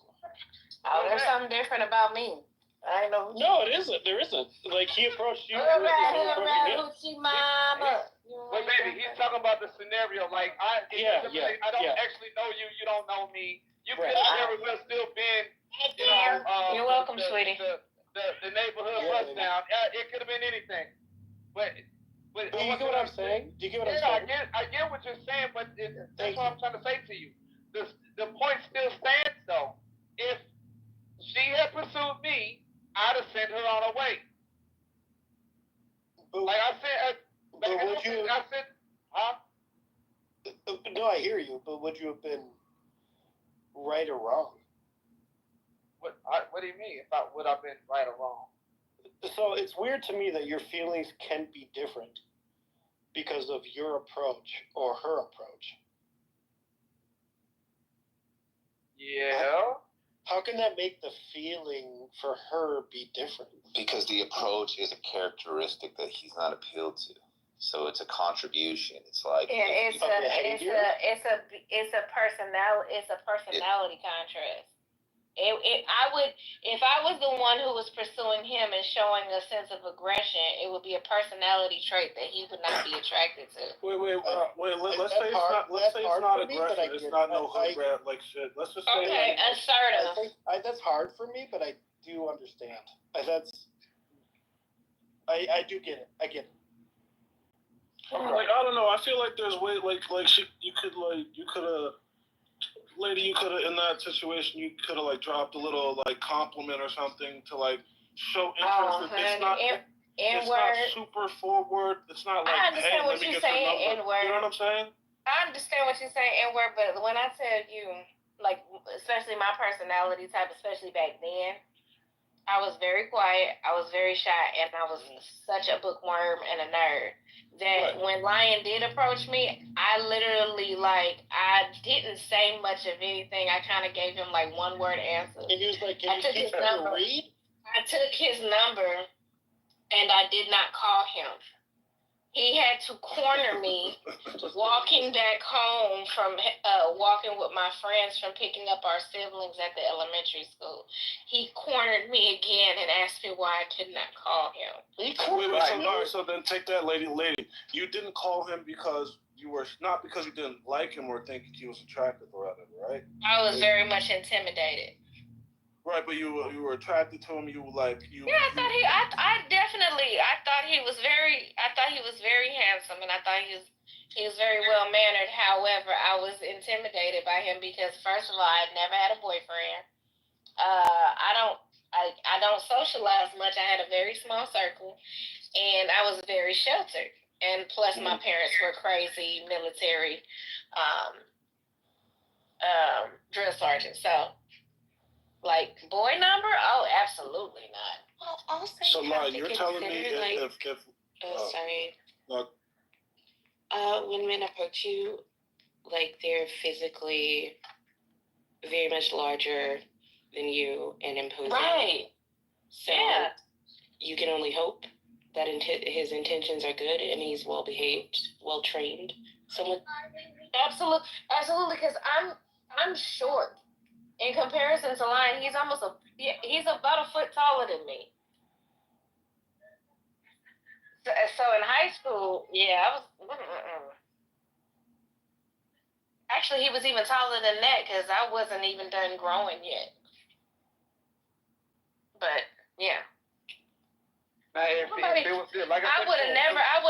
Oh, there's something different about me. I know. No, it isn't. There isn't. Like he approached you. Hoochie mama. But baby, he's talking about the scenario. Like I don't actually know you. You don't know me. you could have very well still been, You're welcome, sweetie. The neighborhood bust down. It could have been anything. But do you get what I'm saying? Do you get what I'm saying? I get what you're saying, but that's what I'm trying to say to you. The point still stands, though. If she had pursued me, I'd have sent her on her way. But, like I said, no, I hear you, but would you have been right or wrong? What do you mean? Would I have been right or wrong? So it's weird to me that your feelings can be different because of your approach or her approach. Yeah. How can that make the feeling for her be different? Because the approach is a characteristic that he's not appealed to. So it's a contribution. It's like it's a personality contrast. If I was the one who was pursuing him and showing a sense of aggression, it would be a personality trait that he would not be attracted to. Let's say it's not aggression. It's not no hood rat like shit. Let's just say assertive. That's hard for me, but I do understand. I do get it. I get it. Like, I don't know. I feel like there's way you could have. Lady, you could have, in that situation, you could have like dropped a little like compliment or something to like show interest. It's not super forward. It's not like, I understand hey, what let me you're get your saying, number. N-word. You know what I'm saying? I understand what you're saying, N-word, but when I tell you, like, especially my personality type, especially back then, I was very quiet, I was very shy, and I was such a bookworm and a nerd that when Lion did approach me, I literally, I didn't say much of anything. I kind of gave him, one-word answers. And he was like, can you teach me to read? I took his number, and I did not call him. He had to corner me walking back home from walking with my friends from picking up our siblings at the elementary school. He cornered me again and asked me why I could not call him. So then take that, lady. You didn't call him because not because you didn't like him or think he was attractive or whatever, right? I was very much intimidated. Right, but you were attracted to him. Yeah, I thought he was very handsome, and I thought he was very well mannered. However, I was intimidated by him because, first of all, I had never had a boyfriend. I don't socialize much. I had a very small circle, and I was very sheltered. And plus, my parents were crazy military drill sergeants. So, boy number? Oh, absolutely not. Well, also, so, you're telling me if when men approach you, they're physically very much larger than you and imposing. Right. So you can only hope that his intentions are good and he's well behaved, well trained. Absolutely, because I'm short in comparison to Lion. He's he's about a foot taller than me. So in high school, I was. Actually, he was even taller than that because I wasn't even done growing yet. But yeah. I would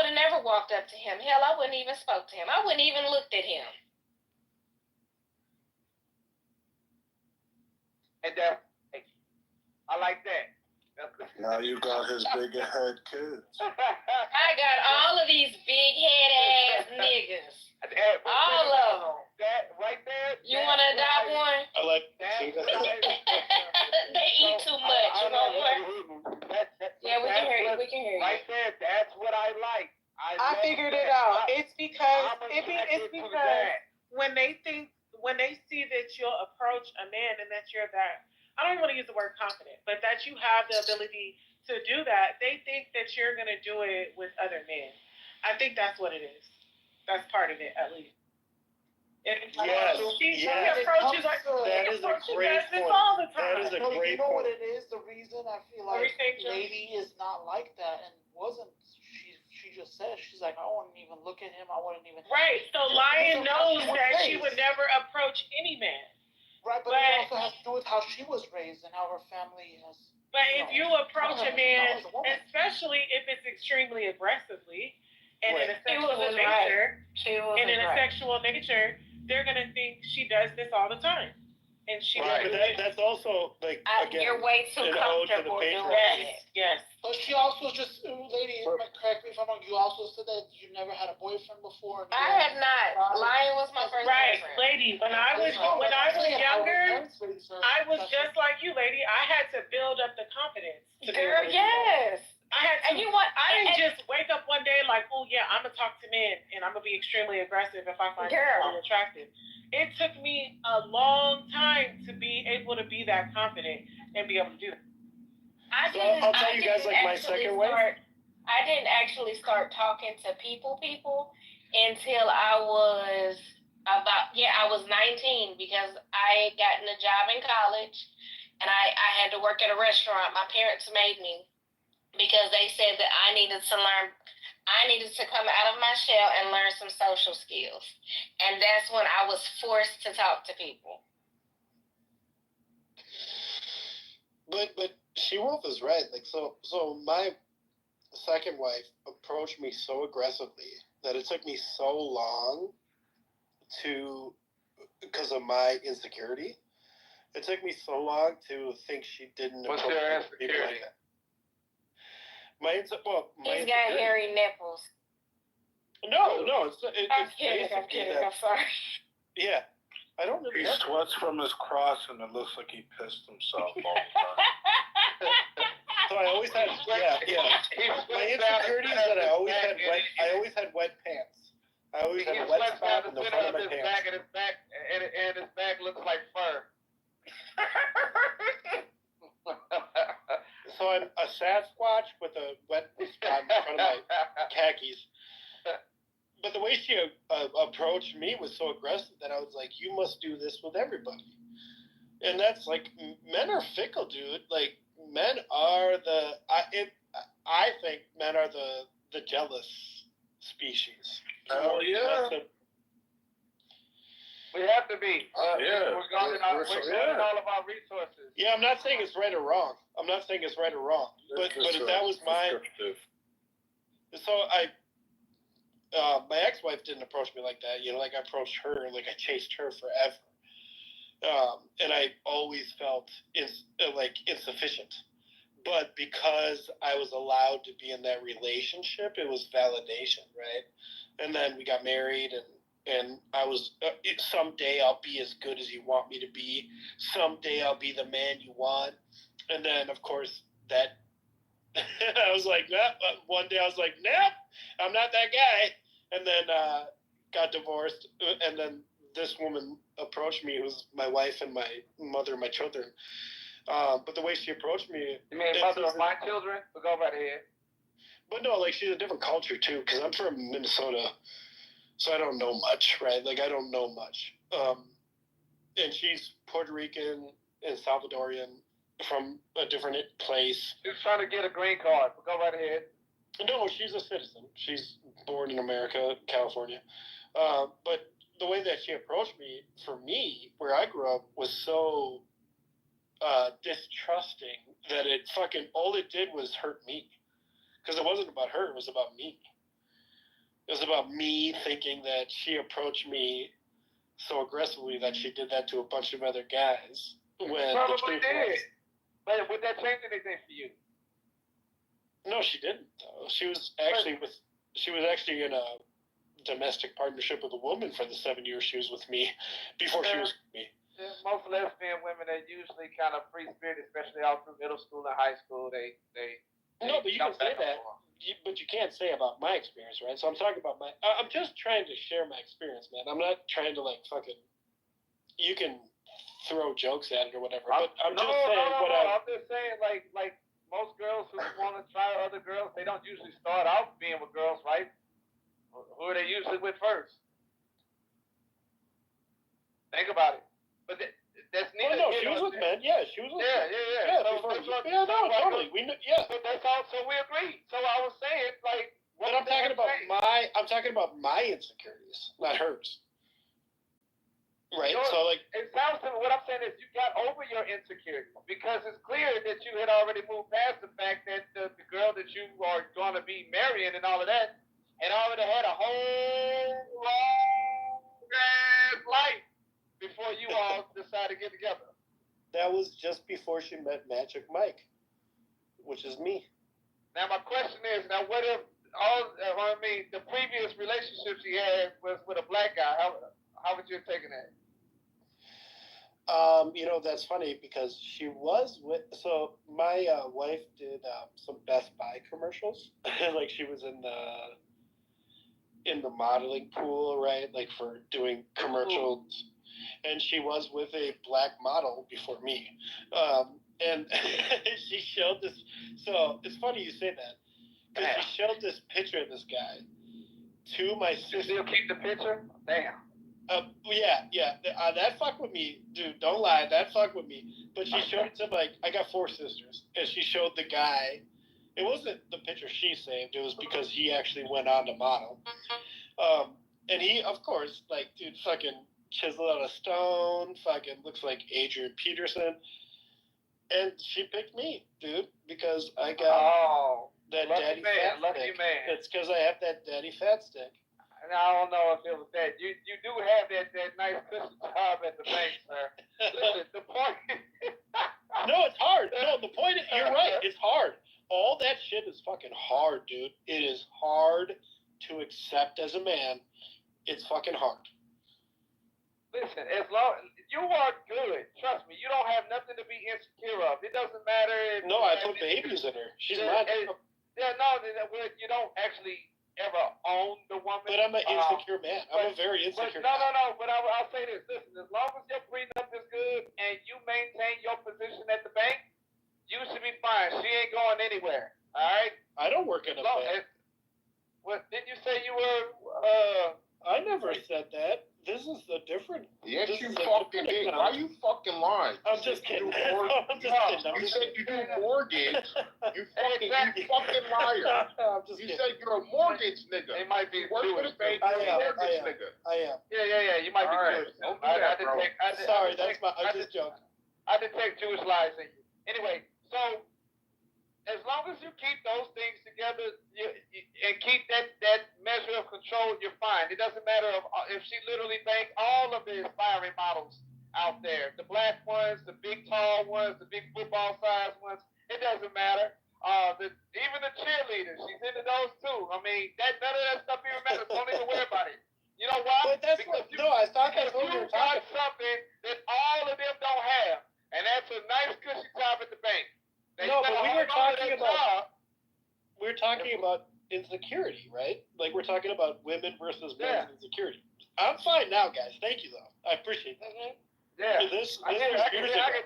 have never walked up to him. Hell, I wouldn't even spoke to him. I wouldn't even looked at him. And I like that. Now you got his big head kids. I got all of these big head ass niggas. All of them. That right there. You want to adopt one? I like that. They eat too much. You know what? Yeah, we can hear you. We can hear you. Right there. That's what I like. I figured it out. It's because when they see that you'll approach a man and that you're that, I don't want to use the word confident, but that you have the ability to do that, they think that you're going to do it with other men. I think that's what it is. That's part of it, at least. Yes. Approaches that is a great point. All the time. That is a great You know point. what it is? The reason I feel like lady is not like that and wasn't. She just said, she's like, I wouldn't even look at him. I wouldn't even. Right. So Lion knows that she would never approach any man. Right, but it also has to do with how she was raised and how her family has. But if you approach a man, especially if it's extremely aggressively and in a sexual nature, they're gonna think she does this all the time. And she but that's also like again, you're way too comfortable doing it. Yes. But she also just, lady, correct me if I'm wrong. You also said that you never had a boyfriend before. I have not. Lion was my first boyfriend. Lady. When I was younger, I was just like you, lady. I had to build up the confidence. Girl, yes. I had to. And you know what? I didn't just wake up one day like, oh yeah, I'm gonna talk to men and I'm gonna be extremely aggressive if I find them attractive. It took me a long time to be able to be that confident and be able to do that. I'll tell you guys like my second wife. I didn't actually start talking to people until I was I was 19 because I had gotten a job in college and I had to work at a restaurant. My parents made me because they said that I needed to come out of my shell and learn some social skills. And that's when I was forced to talk to people. But She-Wolf is right. Like so my second wife approached me so aggressively that it took me so long because of my insecurity. It took me so long to think she didn't What's approach your people insecurity? like that. He's got hairy nipples. No, I'm kidding. I'm sorry. Yeah. I don't really He sweats from his cross and it looks like he pissed himself all the time. So I always had my insecurity is that I always had wet pants. I always had a wet spot in the front of my pants. And his back looks like fur. So I'm a Sasquatch with a wet spot in front of my khakis. But the way she approached me was so aggressive that I was like, you must do this with everybody. And that's like, men are fickle, dude. Like, men are I think men are the jealous species. Oh, yeah. We have to be. We're guarding all of our resources. Yeah, I'm not saying it's right or wrong. But if that was my... So my ex-wife didn't approach me like that. You know, like I approached her, like I chased her forever. And I always felt insufficient. But because I was allowed to be in that relationship, it was validation, right? And then we got married, and I was, someday I'll be as good as you want me to be. Someday I'll be the man you want. And then, of course, that, I was like, nah. One day I was like, nope, I'm not that guy. And then got divorced. And then this woman approached me, who was my wife and my mother of my children. But the way she approached me... You mean mother of my children? We'll go right ahead. But no, like, she's a different culture, too, because I'm from Minnesota, so I don't know much, right? Like, I don't know much. And she's Puerto Rican and Salvadorian from a different place. She's trying to get a green card. We'll go right ahead. No, she's a citizen. She's born in America, California. But the way that she approached me, for me, where I grew up, was so distrusting that all it did was hurt me. Because it wasn't about her, it was about me. It was about me thinking that she approached me so aggressively that she did that to a bunch of other guys. When probably did. But would that change anything for you? No, she didn't, though. She was actually in a domestic partnership with a woman for the 7 years she was with me before she was with me. Most lesbian women are usually kind of free-spirited, especially all through middle school and high school. No, but you can say that. But you can't say about my experience, right? So I'm talking about I'm just trying to share my experience, man. I'm not trying to, like, fucking... You can throw jokes at it or whatever, but I'm just saying I'm just saying, like most girls who want to try other girls, they don't usually start out being with girls, right? Who are they usually with first? Think about it. But that's neither. Oh, no, she was with men. Yeah, she was with men. Yeah. Totally. But that's all. So we agree. So I was saying, like, but I'm talking about my insecurities, not hers. Right. So like, it sounds to me. What I'm saying is, you got over your insecurity because it's clear that you had already moved past the fact that the girl that you are going to be marrying and all of that had already had a whole long ass life before you all decided to get together. That was just before she met Magic Mike, which is me. Now my question is, what if the previous relationship she had was with a black guy? How would you have taken that? That's funny because she was with. So my wife did some Best Buy commercials. Like she was in the modeling pool, right? Like for doing commercials, and she was with a black model before me. And she showed this. So it's funny you say that because she showed this picture of this guy to my sister. You still keep the picture? Damn. Yeah. That fucked with me, dude. Don't lie, that fucked with me. But she showed it to I got 4 sisters, and she showed the guy. It wasn't the picture she saved. It was because he actually went on to model. And he, of course, dude, fucking chiseled out of stone, fucking looks like Adrian Peterson. And she picked me, dude, because I got that daddy fat stick. It's because I have that daddy fat stick. And I don't know if it was that. You do have that nice cushion job at the bank, sir. Listen, the point. No, it's hard. No, the point is, you're right. It's hard. All that shit is fucking hard, dude. It is hard to accept as a man. It's fucking hard. Listen, as long you are good, trust me. You don't have nothing to be insecure of. It doesn't matter if. No, I put babies in her. She's not. You don't actually ever own the woman. But I'm an insecure man. I'm a very insecure man. No. But I'll say this. Listen, as long as your prenup is good and you maintain your position at the bank, you should be fine. She ain't going anywhere. All right? I don't work in a bank. What, didn't you say you were, I never said that. This is a different. Yes, you fucking did. Why you fucking lying? I'm just kidding. I'm just kidding. You said you do mortgage. You fucking liar. I'm just you kidding. said you're a mortgage nigga. It might be you work for the bank. I You're a mortgage nigga. I am. Yeah. You might be Jewish. Don't do that, bro. Sorry, I'm just joking. I detect Jewish lies in you. Anyway, so as long as you keep those things together and keep that measure of control, you're fine. It doesn't matter if she literally banks all of the aspiring models out there, the black ones, the big tall ones, the big football size ones. It doesn't matter. Even the cheerleaders, she's into those too. I mean, none of that stuff even matters. Don't even worry about it. You know why? But that's because I thought that's what you got something that all of them don't have, and that's a nice cushy job at the bank. No, but we were talking about insecurity, right? Like we're talking about women versus men's insecurity. I'm fine now, guys. Thank you, though. I appreciate that. Yeah. I can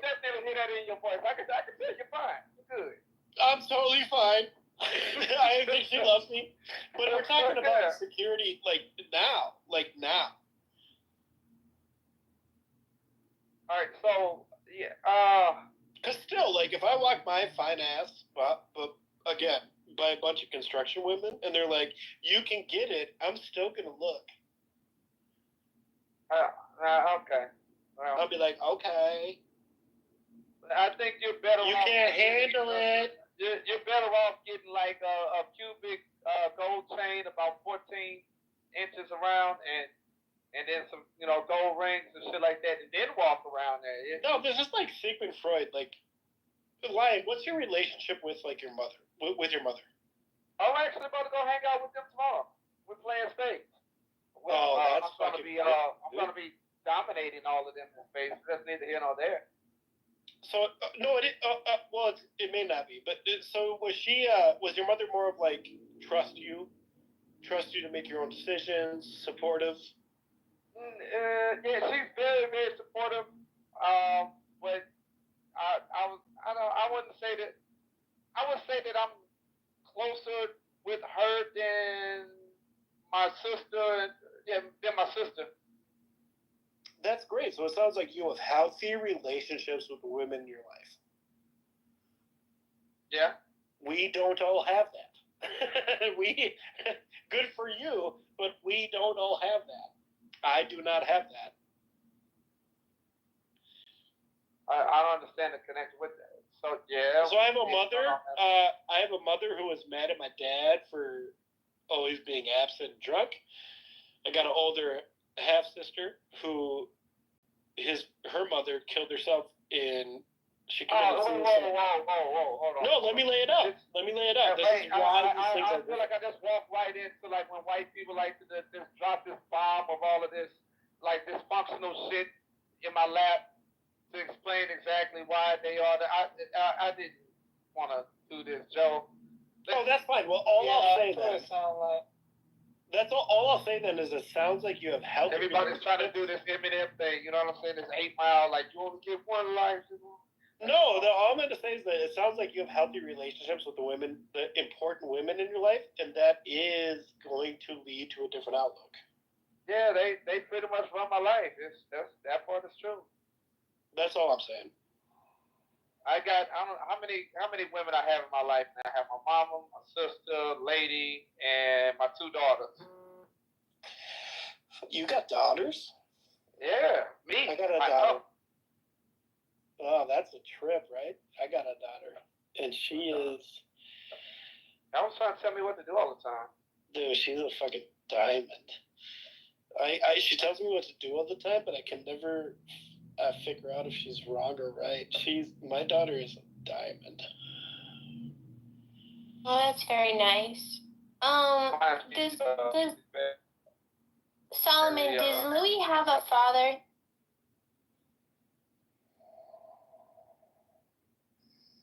definitely hear that in your voice. I can tell you're fine. You're good. I'm totally fine. I think she loves me. But we're talking about security, now. All right, so, yeah, because still, if I walk my fine ass, but again, by a bunch of construction women, and they're like, you can get it, I'm still going to look. Okay. Well, I'll be like, okay. I think you're better off. You can't handle it. You're better off getting a cubic gold chain about 14 inches around and then some, gold rings and shit like that, and then walk around there. No, this is like Sigmund Freud. Lion, what's your relationship with your mother? With your mother? I'm actually about to go hang out with them tomorrow. We're playing spades. That's I'm gonna be dominating all of them in spades. That's neither here nor there. So no, it may not be. But so was she? Was your mother more of trust you to make your own decisions, supportive? Yeah, she's very, very supportive. But I wouldn't say that. I would say that I'm closer with her than my sister. Than my sister. That's great. So it sounds like you have healthy relationships with the women in your life. Yeah. We don't all have that. Good for you, but we don't all have that. I do not have that. I don't understand the connection with that. So yeah. So I have a mother. I have a mother who was mad at my dad for always being absent and drunk. I got an older half sister who her mother killed herself in. She committed suicide. Whoa, hold on. No, let me lay it out. This is why these things I feel like I just walked right into like when white people like to just drop this bomb of all of this like dysfunctional shit in my lap to explain exactly why they are. I didn't want to do this, Joe. Oh, that's fine. Well, I'll say then. That's all I'll say then is it sounds like you have health. Everybody's trying to do this Eminem thing. You know what I'm saying? This 8 Mile, like you only get one life. No, all I'm going to say is that it sounds like you have healthy relationships with the important women in your life, and that is going to lead to a different outlook. Yeah, they pretty much run my life. That part is true. That's all I'm saying. I don't know how many women I have in my life now. I have my mama, my sister, lady, and my 2 daughters. You got daughters? Yeah, me. I got a daughter. Oh, that's a trip, right? I got a daughter, and she is. I was trying to tell me what to do all the time. Dude, she's a fucking diamond. She tells me what to do all the time, but I can never figure out if she's wrong or right. My daughter is a diamond. Oh, that's very nice. Solomon, does Louis have a father?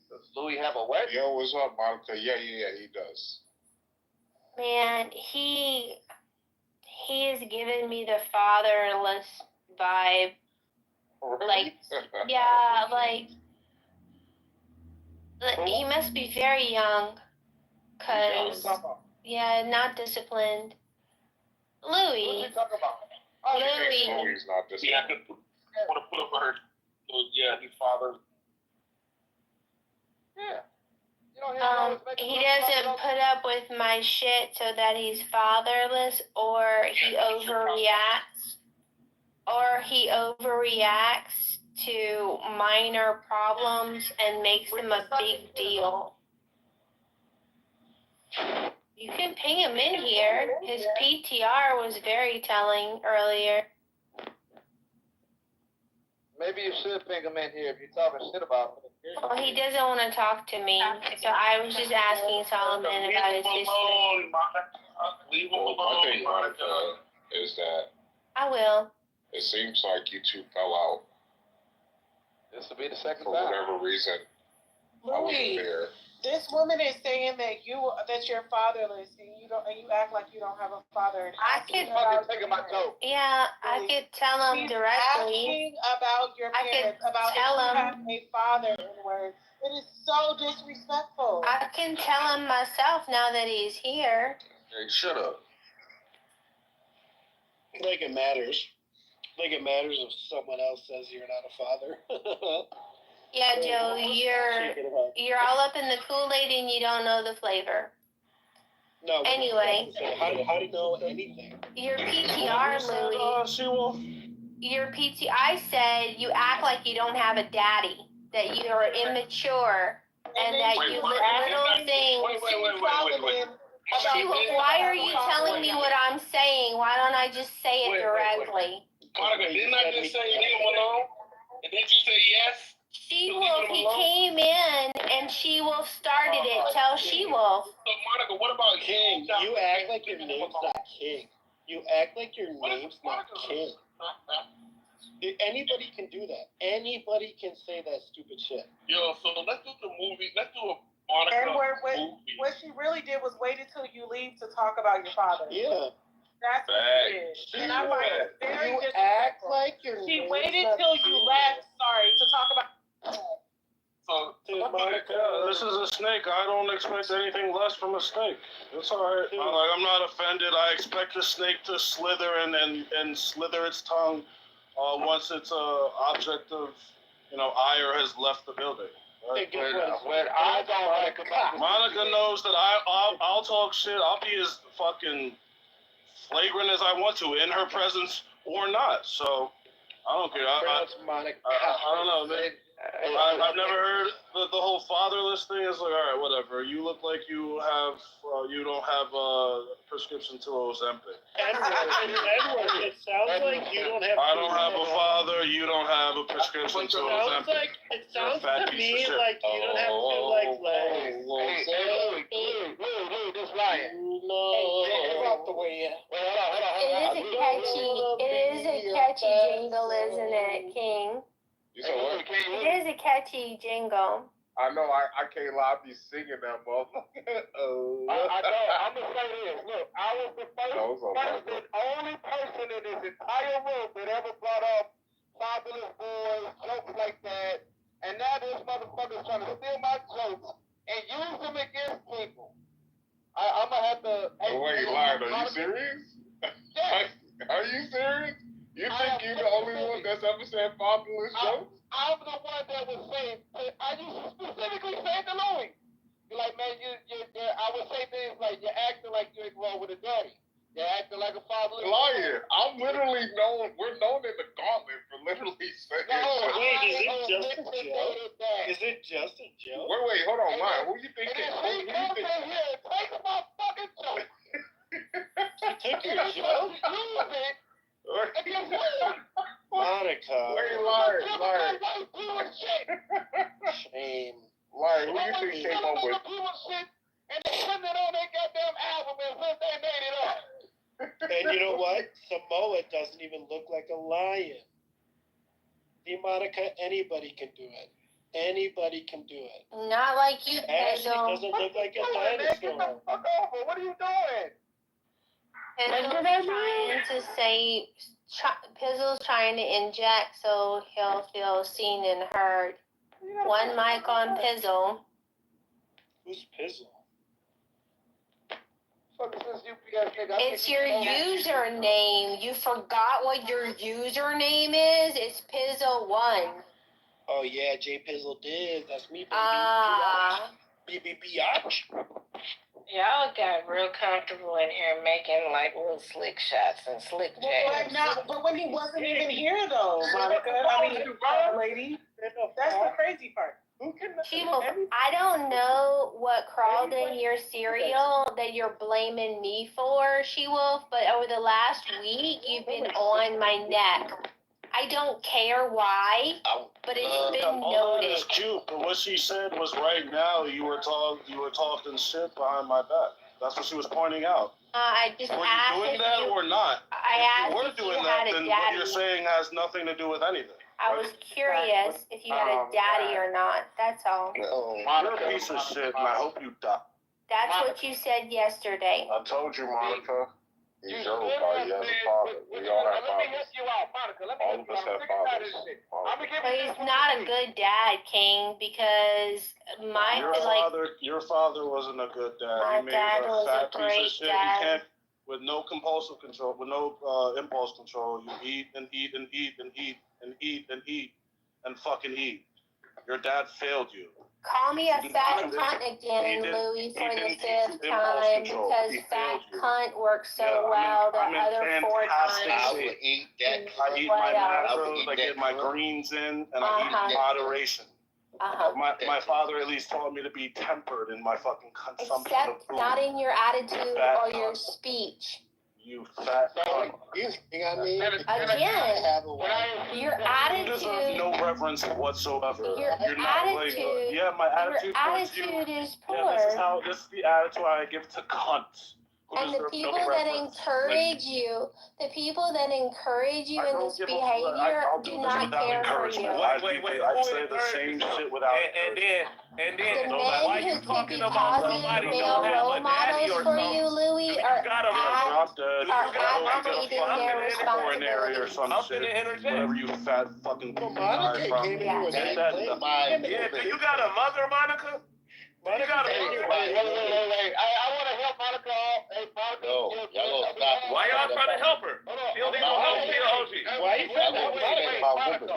Does Louis have a what? Yo, what's up, Monica? Yeah, he does. Man, he has given me the fatherless vibe. Like, yeah, like he must be very young, cause not disciplined. Louis. What are you talking about? Louis not disciplined. Yeah, I want to put up her. So yeah, his father. Yeah. He doesn't put up with my shit so that he's fatherless, or he overreacts to minor problems and makes them a big deal. You can ping him in here. His PTR was very telling earlier. Maybe you should ping him in here if you're talking shit about him. Well, he doesn't want to talk to me, so I was just asking Solomon about his history. Leave him alone. My thing, Monica, is that I will. It seems like you two fell out. This will be the second time. For whatever reason. Louis, this woman is saying that you're fatherless and you act like you don't have a father. And I could tell him directly. Asking about your parents, about if you have a father in words. It is so disrespectful. I can tell him myself now that he's here. Hey, shut up. Like it matters. Like it matters if someone else says you're not a father. Yeah, Joe, you're all up in the Kool-Aid and you don't know the flavor. No. Anyway. How do you know anything? Your PTR, Louis. I said you act like you don't have a daddy, that you are immature, and that you little things. Why are you telling me what I'm saying? Why don't I just say it directly? Monica, didn't I just say leave him alone? And then you say yes? She-Wolf, he came in and She-Wolf started it. Tell She-Wolf. So, Monica, what about King? You act like your name's not King. You act like your name's not King. Anybody can do that. Anybody can say that stupid shit. Yo, so let's do the movie. Let's do a Monica movie. What she really did was wait until you leave to talk about your father. Yeah. That's what she did. And I find it very disrespectful. Act like your She waited till you left, to talk about. So, Monica, this is a snake. I don't expect anything less from a snake. It's alright. I'm not offended. I expect the snake to slither and slither its tongue once its object of ire has left the building. Right? Monica knows that I'll talk shit. I'll be as fucking flagrant as I want to in her presence or not. So I don't care. I don't know, man. I've never heard the whole fatherless thing. Is like, all right, whatever. You look like you have, you don't have a prescription to Ozempic. Edward, it sounds like you don't have. I don't have a father. You don't have a prescription to Ozempic. It sounds to me like you don't have two legs. Hey, this lion. Get out the way. It is a catchy jingle, isn't it, King? You said what? It is a catchy jingle. I know. I can't lie. I be singing that motherfucker. I know. I'm gonna say this. Look, I was the first and only person in this entire room that ever brought up Fabulous Boys, jokes like that, and now this motherfucker's trying to steal my jokes and use them against people. I'm gonna have to. Wait, Lion, are you serious? Yes. Are you serious? You think you're the only one that's ever said fabulous jokes? I'm the one that was saying. I used to specifically say it to Louis. You're like, man, I would say things like, you're acting like you ain't grown with a daddy. You're acting like a fatherless. Lion, I'm literally known. We're known in the gauntlet for literally saying. Wait, is it just a joke? Is it just a joke? Wait, hold on, Lion. Who you thinking? He comes in here and takes my fucking joke. Take your joke? Use it. Monica. Wait, Lion. Shame. Lion, who you think came up with? And they putting it on their goddamn album as if they made it up. And you know what? Samoa doesn't even look like a lion. See, Monica, anybody can do it. Anybody can do it. Not like you, Ashley Pedro. doesn't look like a dinosaur. What are you doing? Pizzle's trying to say, Pizzle's trying to inject so he'll feel seen and heard. One mic on Pizzle. Who's Pizzle? It's your username. You forgot what your username is? It's Pizzle1. Oh yeah, J Pizzle did. That's me, baby. Biatch. Y'all got real comfortable in here making like little slick shots and slick jabs. But when he wasn't even here though, Monica. I mean, lady. That's the crazy part. She-Wolf, I don't know what crawled in your cereal that you're blaming me for, She-Wolf, but over the last week, you've been on my neck. I don't care why, but it's been noted. It's cute, but what she said was right now you were talking shit behind my back. That's what she was pointing out. I just asked Were you doing that or not? I asked if you were if doing you that, had a then daddy. what you're saying has nothing to do with anything. I was curious if you had a daddy or not. That's all. You're a piece of shit, and I hope you die. That's what you said yesterday. I told you, Monica. He's your father. He has a father. We all have fathers. All of us have fathers. But he's not a good dad, King, because your father wasn't a good dad. My he made dad was a fat a great piece of shit. dad. You can't, with no compulsive control, with no impulse control, you eat and eat and eat and eat and eat and eat and fucking eat. Your dad failed you. Call me a fat cunt again, Louis, for the fifth time, because fat cunt works so well the other 4 times. I would eat that. I eat my macros, I get my greens in, and I eat in moderation. My father at least taught me to be tempered in my fucking consumption of Except food. not in your attitude Fat or your cunt. speech. You fat cunt. Again, your You deserve attitude. no reverence whatsoever. Your You're not attitude. like, my attitude Your towards you. attitude is poor. Yeah, this is the attitude I give to cunts. And the people that encourage you, in this behavior do not care for you. Wait, I say the same shit without and The then, men why who you could talking be about positive somebody male don't have role a daddy models or for something? you, Louis, are abdicating their responsibility. or some shit. Whatever you fat fucking Monica came in with that. Yeah, you got a mother, Monica? You got a mother? Wait. I want to help Monica out. Hey, Monica. No, y'all gonna stop. Why y'all trying to help her? She don't even know she a OG.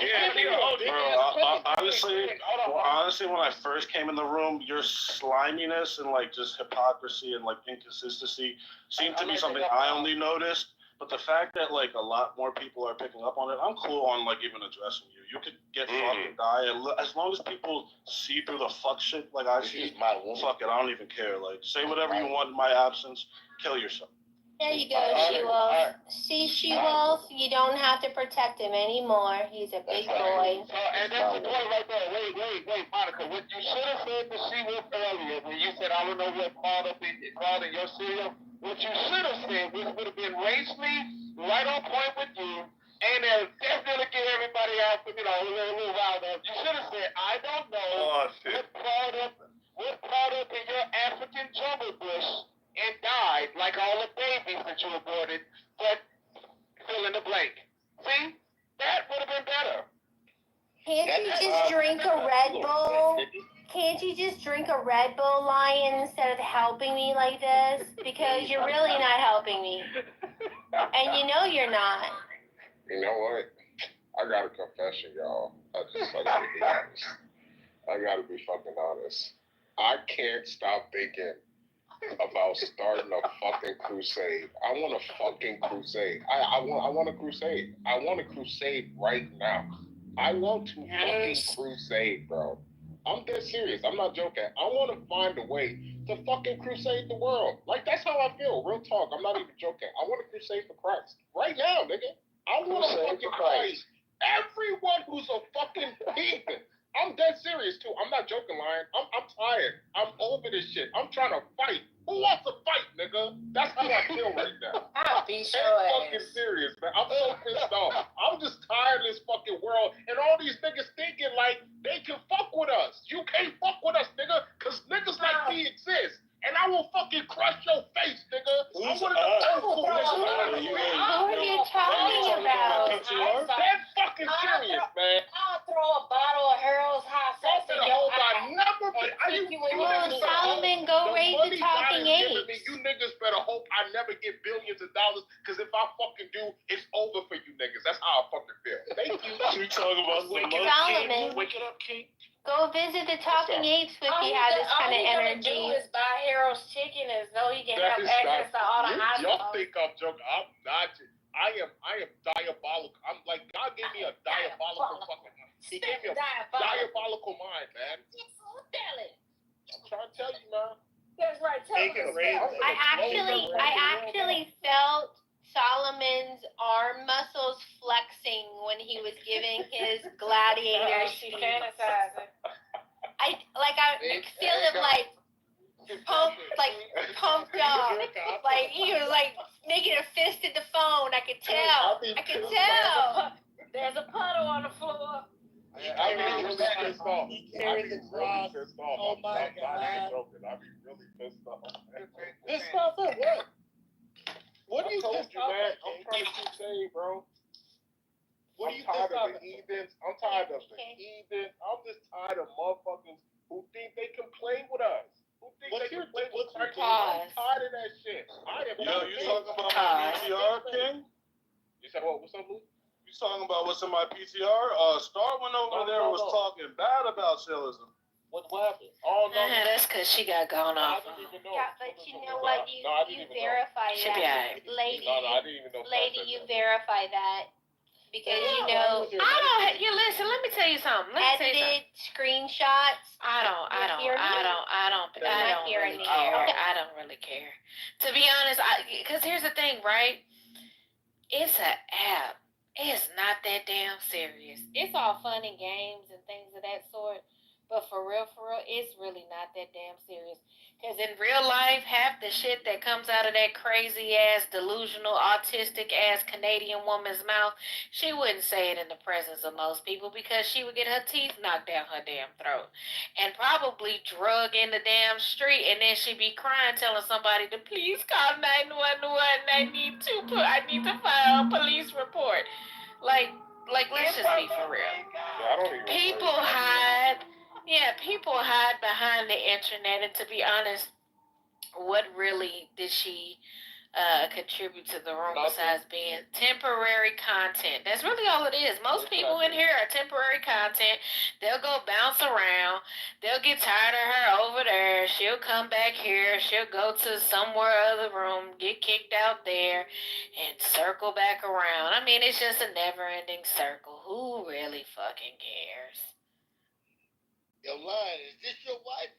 Yeah, she a OG. Bro, honestly, when I first came in the room, your sliminess and like just hypocrisy and like inconsistency seemed to be something I only noticed. But the fact that like a lot more people are picking up on it, I'm cool on like even addressing you. You could get fucked and die, and as long as people see through the fuck shit like I see, fuck it, I don't even care. Like say whatever you want in my absence, kill yourself. There you go, She-Wolf. See, She-Wolf, you don't have to protect him anymore. He's a big boy. And that's the point right there. Wait, Monica. What you should have said to She-Wolf earlier, when you said, I don't know what called in your cereal, what you should have said, which would have been racially right on point with you, and definitely get everybody out, a little riled up. You should have said, I don't know what crawled up in your African jungle bush and died like all the babies that you aborted, but fill in the blank. See? That would have been better. Can't you just drink a Red Bull? Can't you just drink a Red Bull, Lion, instead of helping me like this? Because you're really not helping me. And you know you're not. You know what? I got a confession, y'all. I gotta be honest. I gotta be fucking honest. I can't stop thinking about starting a fucking crusade. I want a fucking crusade. I want a crusade. I want a crusade right now. I want to fucking crusade, bro. I'm dead serious. I'm not joking. I want to find a way to fucking crusade the world. Like, that's how I feel. Real talk. I'm not even joking. I want to crusade for Christ. Right now, nigga. I want to fucking Christ. Everyone who's a fucking heathen. I'm dead serious, too. I'm not joking, Lion. I'm tired. I'm over this shit. I'm trying to fight. Who wants to fight, nigga? That's how I feel right now. I'll be sure. I'm fucking serious, man. I'm so pissed off. I'm just tired of this fucking world and all these niggas thinking like they can fuck with us. You can't fuck with us, nigga, because niggas like me exist. And I will fucking crush your face, nigga. Who's Who are you talking about? Dead fucking serious, man. I'll throw a bottle of Harold's Hot Sauce in your eye. Solomon, go raise the talking apes. You niggas better hope I never get billions of dollars, because if I fucking do, it's over for you niggas. That's how I fucking feel. Thank you. You talking about Solomon, wake it up, King. go visit the talking apes if you have this kind of energy. All he gonna do is buy Harold's chicken as though he can have access to all the hot Y'all sauce. think I'm joking. I'm not. I am diabolical. I'm like, God gave me a diabolical fucking. He gave me a diabolical mind, man. I'm trying to tell you, man. That's right. I actually felt Solomon's arm muscles flexing when he was giving his gladiator She speech. fantasizing. I feel him like pumped up. Like he was like making a fist at the phone. I could tell. There's a puddle on the floor. I be really pissed off. Oh my God. I be really pissed off. Pissed off at what? What do you told pissed you, off man. at? I'm trying to crusade, bro. What are you tired pissed of off the at? heathens. I'm tired of the heathens. I'm just tired of motherfuckers who think they can play with us. Who think they can play with us? I'm tired of that shit. I am Yo, you talking about my PTR, King? You said what? What's up, Luke? You talking about what's in my PTR? Star went over there was talking bad about Shellism. What happened? Oh no. That's because she got gone off. Yeah, but you know what? You verify She'll be that, alright. lady. I didn't even know. Lady, you verify that because you know. You listen. Let me tell you something. Edited screenshots. I don't really care. I don't really care. To be honest, because here's the thing, right? It's an app. It's not that damn serious. It's all fun and games and things of that sort. But for real, it's really not that damn serious. Because in real life, half the shit that comes out of that crazy-ass, delusional, autistic-ass Canadian woman's mouth, she wouldn't say it in the presence of most people because she would get her teeth knocked down her damn throat. And probably drug in the damn street, and then she'd be crying, telling somebody to please call 911. I need to file a police report. Like, let's just be for real. People hide behind the internet, and to be honest, what really did she contribute to the room besides being temporary content. That's really all it is. Most people in here are temporary content. They'll go bounce around. They'll get tired of her over there. She'll come back here. She'll go to somewhere other room, get kicked out there, and circle back around. I mean, it's just a never-ending circle. Who really fucking cares? Yo, Lion, is this your wife?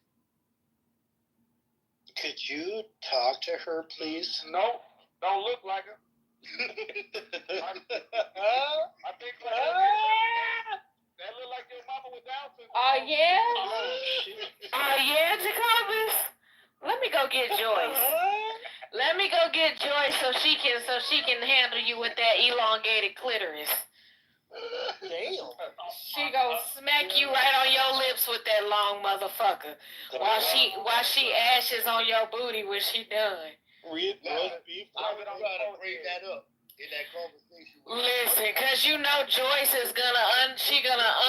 Could you talk to her, please? No, don't look like her. I think that look like your mama with Down syndrome. Oh, yeah? Oh, yeah, Jacobus? Let me go get Joyce. Let me go get Joyce so she can handle you with that elongated clitoris. Damn. She gonna smack you right on your lips with that long motherfucker while she ashes on your booty when she done. Read roast beef. I'm trying to bring that up in that conversation. Listen, cause you know Joyce is gonna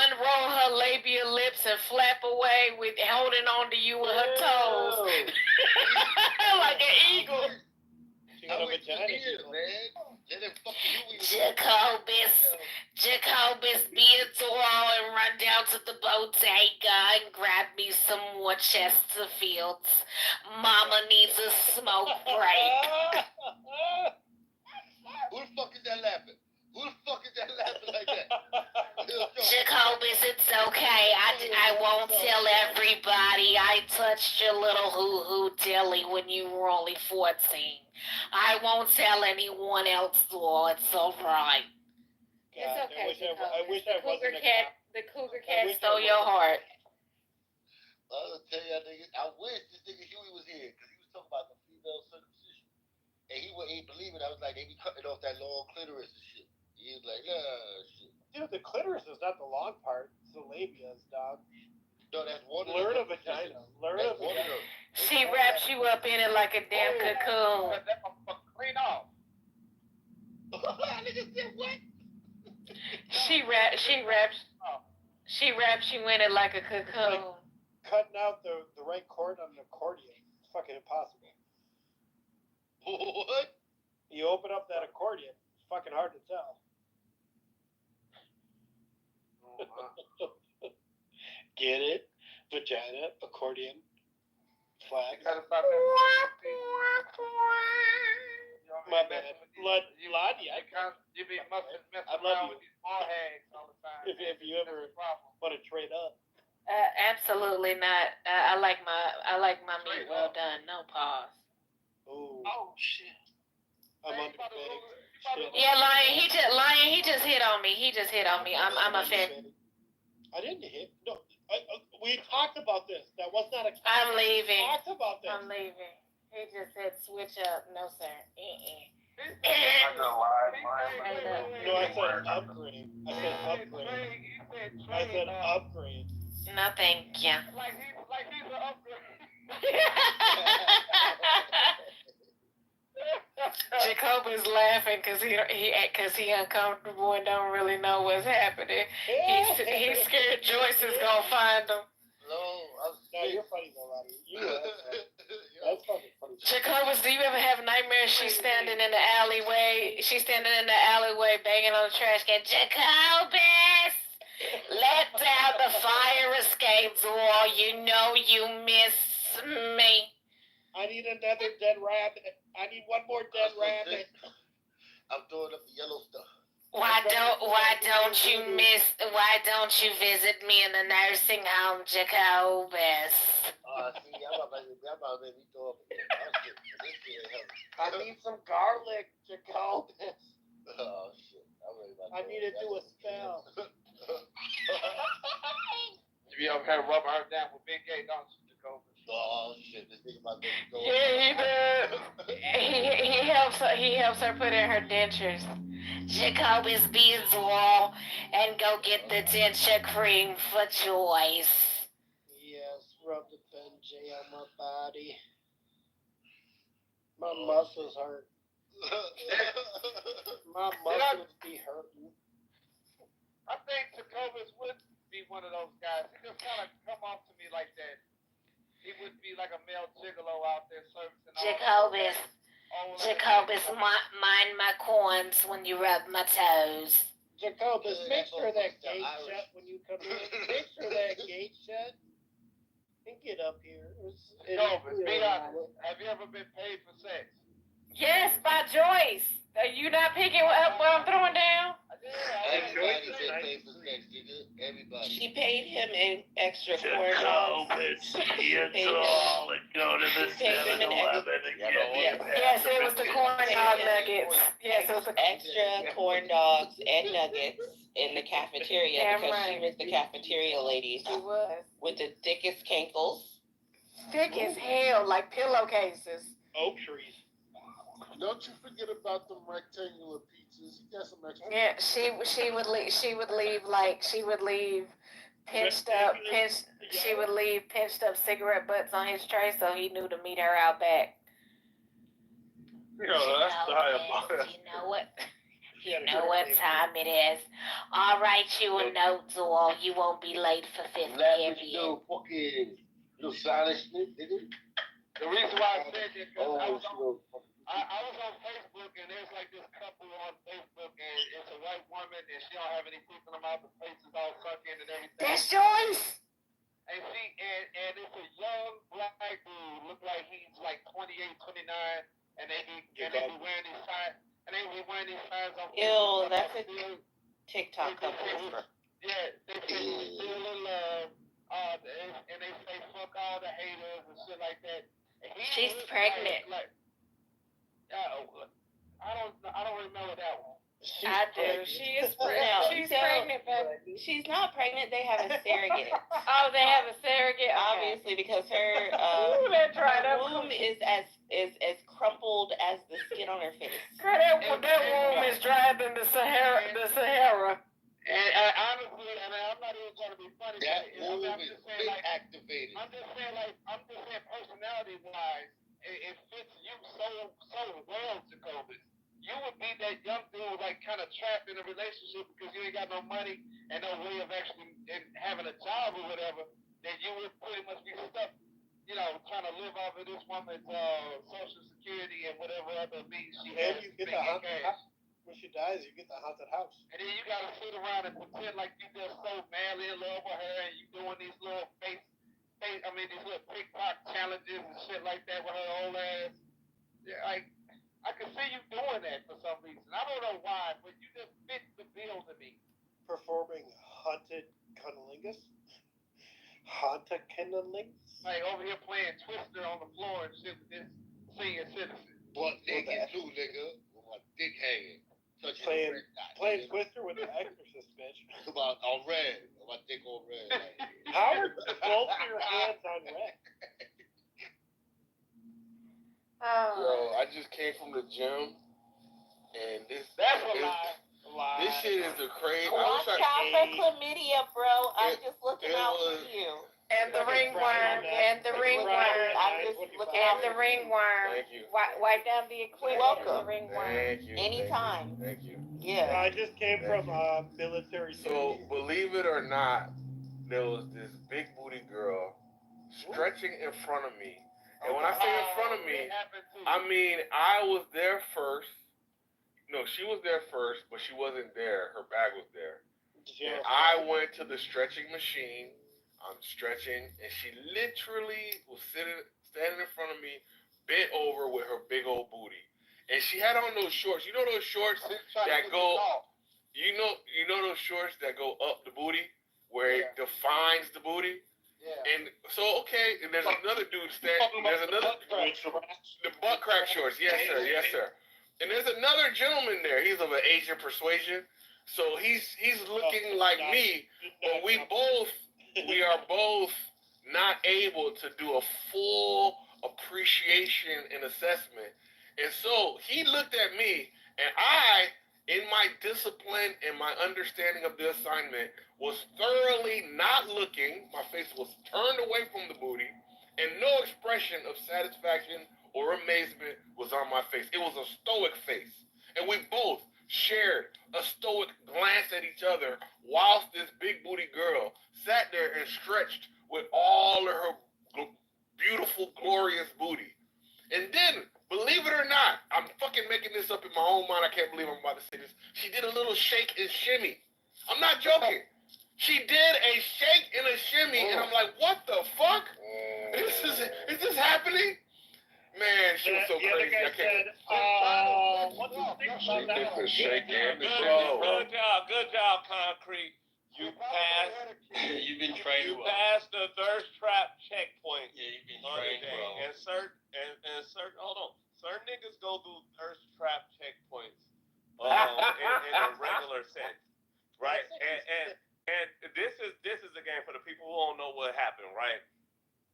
unroll her labia lips and flap away with holding on to you with her toes like an eagle. I went to ears, man. Let him fucking Jacobus, be a doll and run down to the bodega and grab me some more Chesterfields. Mama needs a smoke break. Who the fuck is that laughing? Who the fuck is that laughing like that? Jacobus, it's okay. I won't tell everybody I touched your little hoo-hoo dilly when you were only 14. I won't tell anyone else, though. It's all right. It's okay, Jacobus. The cougar cat stole your heart. I'll tell y'all niggas, I wish this nigga Huey was here, because he was talking about the female circumcision. And he wouldn't believe it. I was like, they be cutting off that long clitoris and shit. He was like, nah, shit. Dude, the clitoris is not the long part. It's the labias, dog. No, that's one of Learn a vagina. Learn a vagina. She wraps you up in it like a damn cocoon. That motherfucker clean off. Nigga said what? She wraps you in it like a cocoon. Cutting out the right chord on an accordion. It's fucking impossible. What? You open up that accordion. It's fucking hard to tell. Get it? Vagina, accordion, flag. My bad. Lottie, you be messing I love around you. with these ball hags all the time. If you ever want to trade up. Absolutely not. I like my meat well done. No pause. Oh shit. I'm underfed. Yeah, Lion. He just hit on me. I'm offended. I didn't hit. No, we talked about this. That was not a. I'm leaving. We talked about this. I'm leaving. He just said switch up. No, sir. I'm gonna lie. No, I said upgrade. I said upgrade. No, thank you. Like he's an upgrade. Jacobus laughing because he uncomfortable and don't really know what's happening. He's scared Joyce is gonna find him. No, you're funny though, Robbie. That's fucking funny. Jacobus, do you ever have nightmares? She's standing in the alleyway banging on the trash can. Jacobus, let down the fire escape door. You know you miss me. I need another dead rabbit. I need one more dead rabbit. I'm throwing up the yellow stuff. Why don't you visit me in the nursing home, Jacobus? See, I'm about to make me throw up again. I need some garlic, Jacobus. Oh shit! I need to do a spell. You ever had rubber her down with Big A, don't you, Jacobus? Oh shit! This nigga about to go. Yeah, he does. He helps her put in her dentures. Jacobus beads wall and go get the denture cream for Joyce. Yes, rub the Benjay on my body. My muscles hurt. My muscles be hurting. I think Jacobus would be one of those guys. He just kind of come off to me like that. He would be like a male gigolo out there servicing Jacobus. Jacobus, mind my corns when you rub my toes. Jacobus, make sure that gate shut when you come in. Make sure that gate shut. And get up here. Jacobus, be honest. Have you ever been paid for sex? Yes, by Joyce. Are you not picking up what I'm throwing down? Everybody been paid for sex, nigga. Everybody. She paid him an extra corn dogs. all and go to the 7-Eleven and get Yes, it was the corn dog nuggets. Yes, it was the extra corn dogs and nuggets in the cafeteria because right. she was the cafeteria lady. She was. With the thickest cankles. Thick as hell, like pillowcases. Oak trees. Don't you forget about them rectangular pizzas. You got some extra. Yeah, she would leave she would leave pinched up cigarette butts on his tray so he knew to meet her out back. that's diabolical. You know what time it is. All right, you and Nozel, you won't be late for fifth period. You fucking little silent shit, nigga. The reason why I said that because I was on Facebook and there's like this couple on Facebook and it's a white woman and she don't have any teeth in her mouth, the face is all sunk in and everything. That's Joyce. And it's a young black dude, look like he's like 28, 29, and they be wearing these signs on Facebook. Ew, that's a TikTok couple. Yeah, they say still in love, and they say fuck all the haters and shit like that. And she's pregnant. I don't remember that one. I do. She is pregnant. She's pregnant, baby. She's not pregnant. They have a surrogate. Oh, they have a surrogate. Obviously, because her womb is as crumpled as the skin on her face. Girl, that womb is drier than the Sahara. And honestly, I'm not even trying to be funny. That womb is been activated. I'm just saying personality-wise, it fits you so well, Jacobus. You would be that young dude, like, kind of trapped in a relationship because you ain't got no money and no way of actually having a job or whatever, that you would pretty much be stuck, trying to live off of this woman's Social Security and whatever other means she has. And you get the haunted house. When she dies, you get the haunted house. And then you got to sit around and pretend like you just so madly in love with her and you doing these little these little TikTok challenges and shit like that with her old ass. Yeah, I can see you doing that for some reason. I don't know why, but you just fit the bill to me. Performing haunted cunnilingus? Haunted cunnilingus? Like over here playing Twister on the floor and shit with this senior citizen. Butt naked too, nigga. With my dick hanging. Playing Twister with the Exorcist, bitch. About on red. My dick on red. How are both your hands on red? Yo, I just came from the gym, and this shit is the crazy. Watch out for chlamydia, bro. I'm just looking out for you. And the ringworm. And the ringworm. I'm just looking out the ringworm. Thank you. Wipe down the equipment. Welcome. The ringworm. Thank you. Anytime. Thank you. Yeah. I just came from military. So, believe it or not, there was this big booty girl stretching in front of me. And when I say in front of me, I mean I was there first. No, she was there first, but she wasn't there. Her bag was there. And I went to the stretching machine. I'm stretching, and she literally was standing in front of me, bent over with her big old booty. And she had on those shorts. You know those shorts that go, you know those shorts that go up the booty, where it defines the booty? Yeah. And so, okay, and there's another dude standing, the butt crack shorts, yes sir. And there's another gentleman there, he's of an Asian persuasion, so he's looking like me, but we are both not able to do a full appreciation and assessment. And so he looked at me, and I, in my discipline and my understanding of the assignment, was thoroughly not looking. My face was turned away from the booty, and no expression of satisfaction or amazement was on my face. It was a stoic face. And we both shared a stoic glance at each other whilst this big booty girl sat there and stretched with all of her beautiful, glorious booty. And then, believe it or not, fucking making this up in my own mind. I can't believe I'm about to say this. She did a little shake and shimmy. I'm not joking. She did a shake and a shimmy, and I'm like, what the fuck? Is this happening? Man, she was so crazy. I can't. What do you think about that? Good job, Concrete. You passed. Yeah, you've been trained. You passed the thirst trap checkpoint. Yeah, you've been trained well. And certain hold on. Certain niggas go through thirst trap checkpoints in a regular sense, right? And this is a game for the people who don't know what happened, right?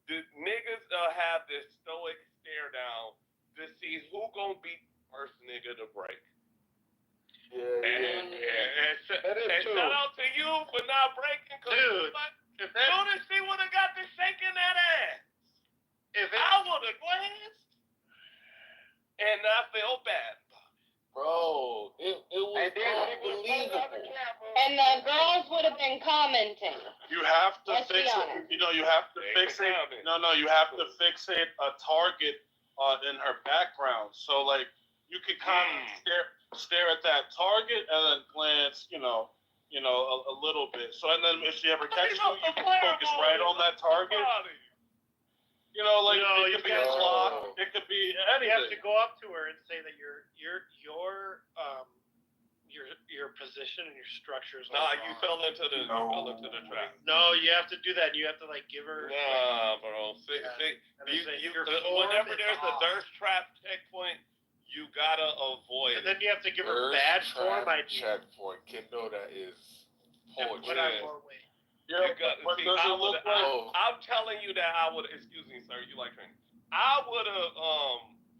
The niggas have this stoic stare down to see who gonna beat the first nigga to break. And shout out to you for not breaking, dude. As soon as she would have got to shaking that ass, I would have glanced, and I felt bad. Bro, it was unbelievable. And the girls would have been commenting. You have to Let's fix be it. honest. You know, you have to fixate. No, you have to fixate a target in her background. So like, you could kind of stare at that target and then glance, a little bit. So and then if she ever catches you, you can focus right on that target. It could be a clock. It could be anything. You have to go up to her and say that your position and your structures. You fell into the trap. No, you have to do that. You have to give her. Nah, bro. Whenever there's a thirst trap checkpoint, you gotta avoid. And then you have to give her bad form ID. Checkpoint, Kendo, that is poetry. I'm telling you that I would. Excuse me, sir. You like training? I would have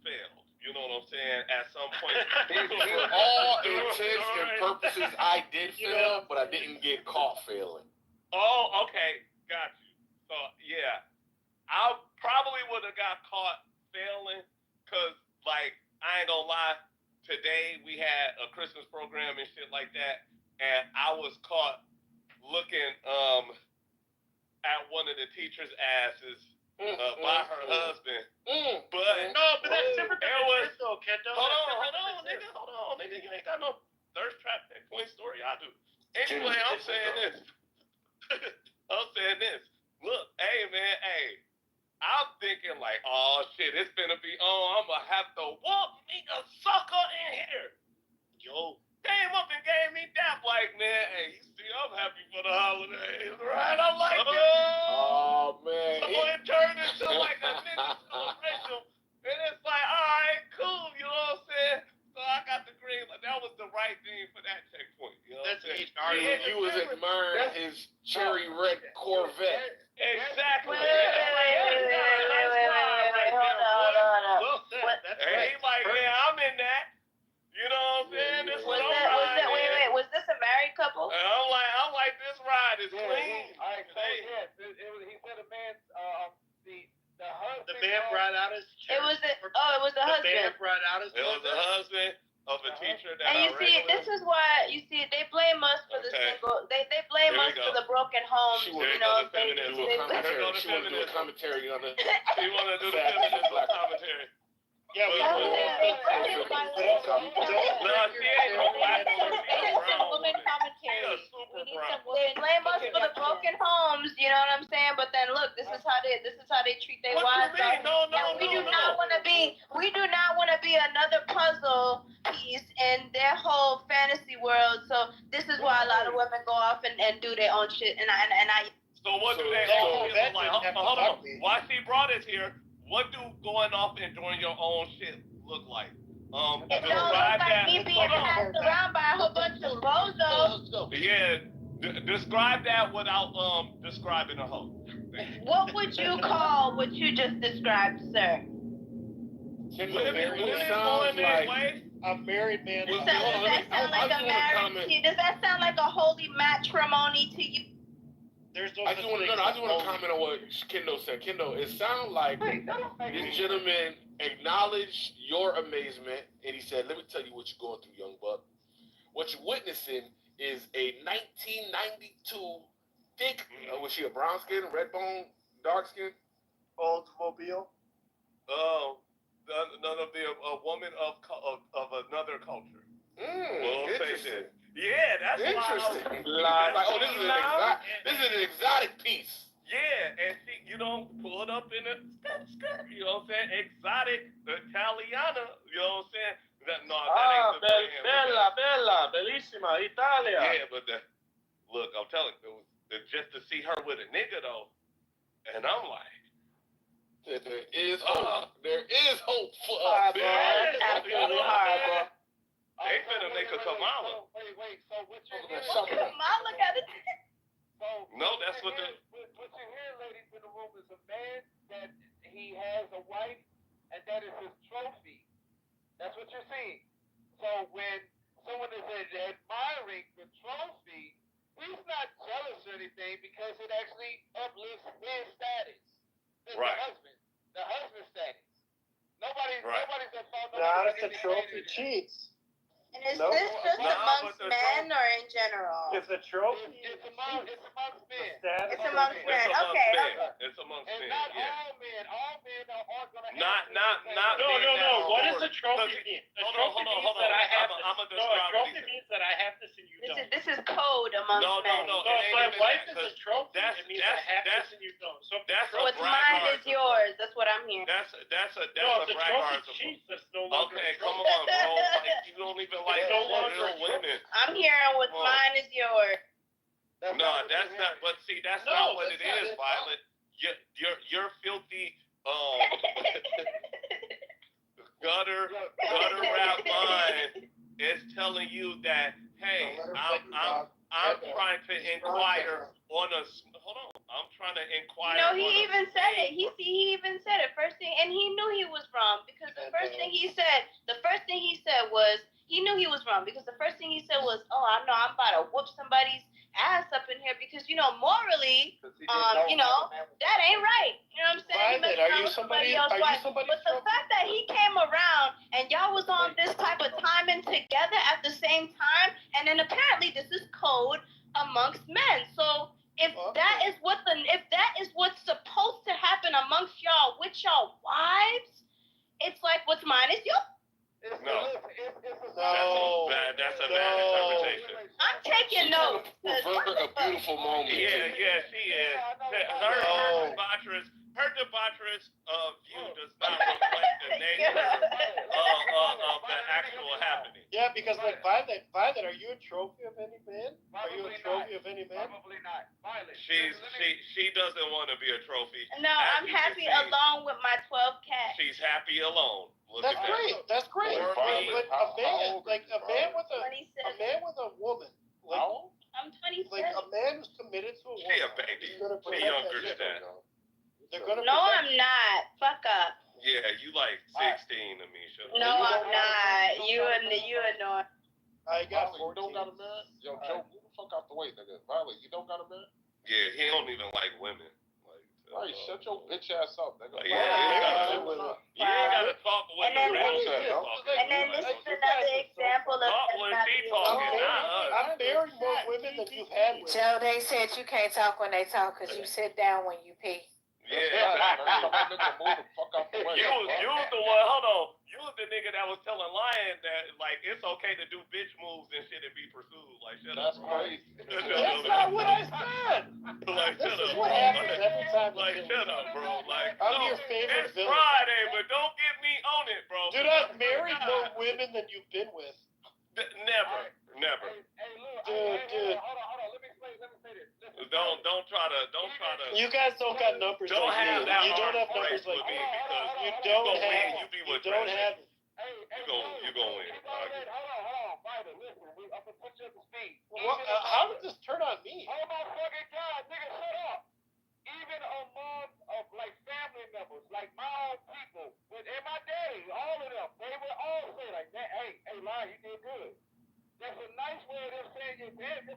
failed. You know what I'm saying? At some point. For all intents and purposes, I did fail, but I didn't get caught failing. Oh, okay. Got you. So, yeah. I probably would have got caught failing because, I ain't gonna lie, today we had a Christmas program and shit like that, and I was caught looking at one of the teacher's asses by her husband. But that's different than this though, Kendo. Hold on, nigga. You ain't got no thirst trap checkpoint story. I do. Anyway, I'm saying this. Look, hey, man, I'm thinking oh shit, it's gonna be on. I'm gonna have to walk nigga sucker in here. Yo. Came up and gave me that man, hey, you see, I'm happy for the holidays, right? I like it. Oh, man. So it turned into a nigga celebration. And it's all right, cool, you know what I'm saying? So I got the green, that was the right thing for that checkpoint, you know what I'm saying? You was admiring his cherry red Corvette. Exactly. Hold on. Hey, he I'm in that. You know what I'm saying? This was was this a married couple? I'm like this ride is clean. All right, so he said a man, the husband. The man brought out his. It was the husband. The man brought out his. It was the husband of a teacher that. And you see, this is why they blame us for the single. They blame us for the broken homes. She wanted to do a commentary on it. She wanted to do the feminism commentary. Yeah, they blame us for the broken homes, you know what I'm saying? But then look, this is how they treat their wives. We do not want to be another puzzle piece in their whole fantasy world. So this is why a lot of women go off and do their own shit. And I. So what do they? Hold on. Why she brought us here? What do going off and doing your own shit look like? It don't look like me being passed around by a whole bunch of bozos. Yeah, describe that without describing a hoe. What would you call what you just described, sir? A married man. Does that sound like a marriage? Does that sound like a holy matrimony to you? There's no I just want to comment on what Kendo said. Kendo, it sounded like this gentleman acknowledged your amazement, and he said, "Let me tell you what you're going through, young buck. What you're witnessing is a 1992 thick. Was she a brown skin, red bone, dark skin? Oldsmobile. None of the a woman of exotic Italiana. You know what I'm saying? That ain't the Bella, bellissima, Italia. Yeah, but look, I'm telling you, just to see her with a nigga though, and I'm like, there is hope. There is hope for us. Horrible. Absolutely horrible. They finna make a Kamala. Wait. So what you're hearing? Kamala got it. No, that's what the. What you're hearing, ladies in the room, is a man that he has a wife, and that is his trophy. That's what you're seeing. So when someone is admiring the trophy, he's not jealous or anything because it actually uplifts his status. Right. The husband status. Nobody's at fault. Not if the trophy cheats. And is this just amongst men or in general? If the trophy it's amongst men. It's amongst men. Okay. It's amongst and men. Not yeah. all men. All men are gonna. Not. No. What does a trophy mean? A trophy means that I have this. No, a trophy means that I have this and you don't. This is code amongst men. No. If my wife is a trophy, it means I have this and you don't. So what's mine is yours. That's what I'm hearing. That's a trophy cheats. That's no longer. Okay, come on, bro. Like, you don't even like real women. I'm hearing what's mine is yours. No, that's not. But see, that's not what it is, Violet. Your filthy gutter rap mind is telling you that, hey, I'm trying to inquire on a. Hold on, I'm trying to inquire. No, he even said it. He even said it first thing, and he knew he was wrong because the first thing he said was he knew he was wrong because the first thing he said was, "Oh, I know I'm about to whoop somebody's ass up in here because morally, that ain't right." You know what I'm saying? Violet, are you somebody else's wife? But the fact that he came around and y'all was on this type of timing together at the same time, and then apparently this is code amongst men. So if that is what's supposed to happen amongst y'all with y'all wives, it's like what's mine is yours. No. That's a bad interpretation. I'm taking notes. A beautiful moment. Yeah, she is. Her debaucherous view does not reflect the nature of the actual happening. Yeah, because like Violet, are you a trophy of any man? Are you a trophy of any man? Probably not. Violet. She doesn't want to be a trophy. No, I'm happy alone with my 12 cats. She's happy alone. That's great. That's great. But a man with a woman. Like, I'm 27. Like a man who's committed to a woman. She a baby. She younger than that. No, I'm not. Fuck up. Yeah, you like 16, Amisha. No, I'm not. You annoying. I got 14. You don't got a man? Yo, Joe, move the fuck out the way, nigga. Violet, you don't got a man? Yeah, he don't even like women. Right, shut your bitch ass up, nigga. You ain't gotta talk when the real shit talking. And then this is another example of talk when she talking, not us. I'm married more women than you've had with. Joe, they said you can't talk when they talk because you sit down when you pee. Yeah, you was the one. Hold on, you was the nigga that was telling Lion that like it's okay to do bitch moves and shit and be pursued. Like shut up. That's crazy. That's not what I said. Like This shut is up. what happens every time. Like shut up, bro. Like I'm your favorite it's villain. Friday, but don't get me on it, bro. Dude, I've married more women than you've been with. Never. Hey, look. Dude. Hold on. Let me say this. Listen, Don't try to. You guys don't got numbers Don't like have me. that You don't have hard numbers race like with me. me because You don't have. You be with You don't have. You gonna win. hold on, Violet. Listen, I'm gonna put you up to speed. How did this turn on me? Oh my fucking God, nigga, shut up. Even among like family members, like my own people, and my daddy, all of them, they would all say like that. Hey, Lion, you did good. That's a nice way of them saying your girl is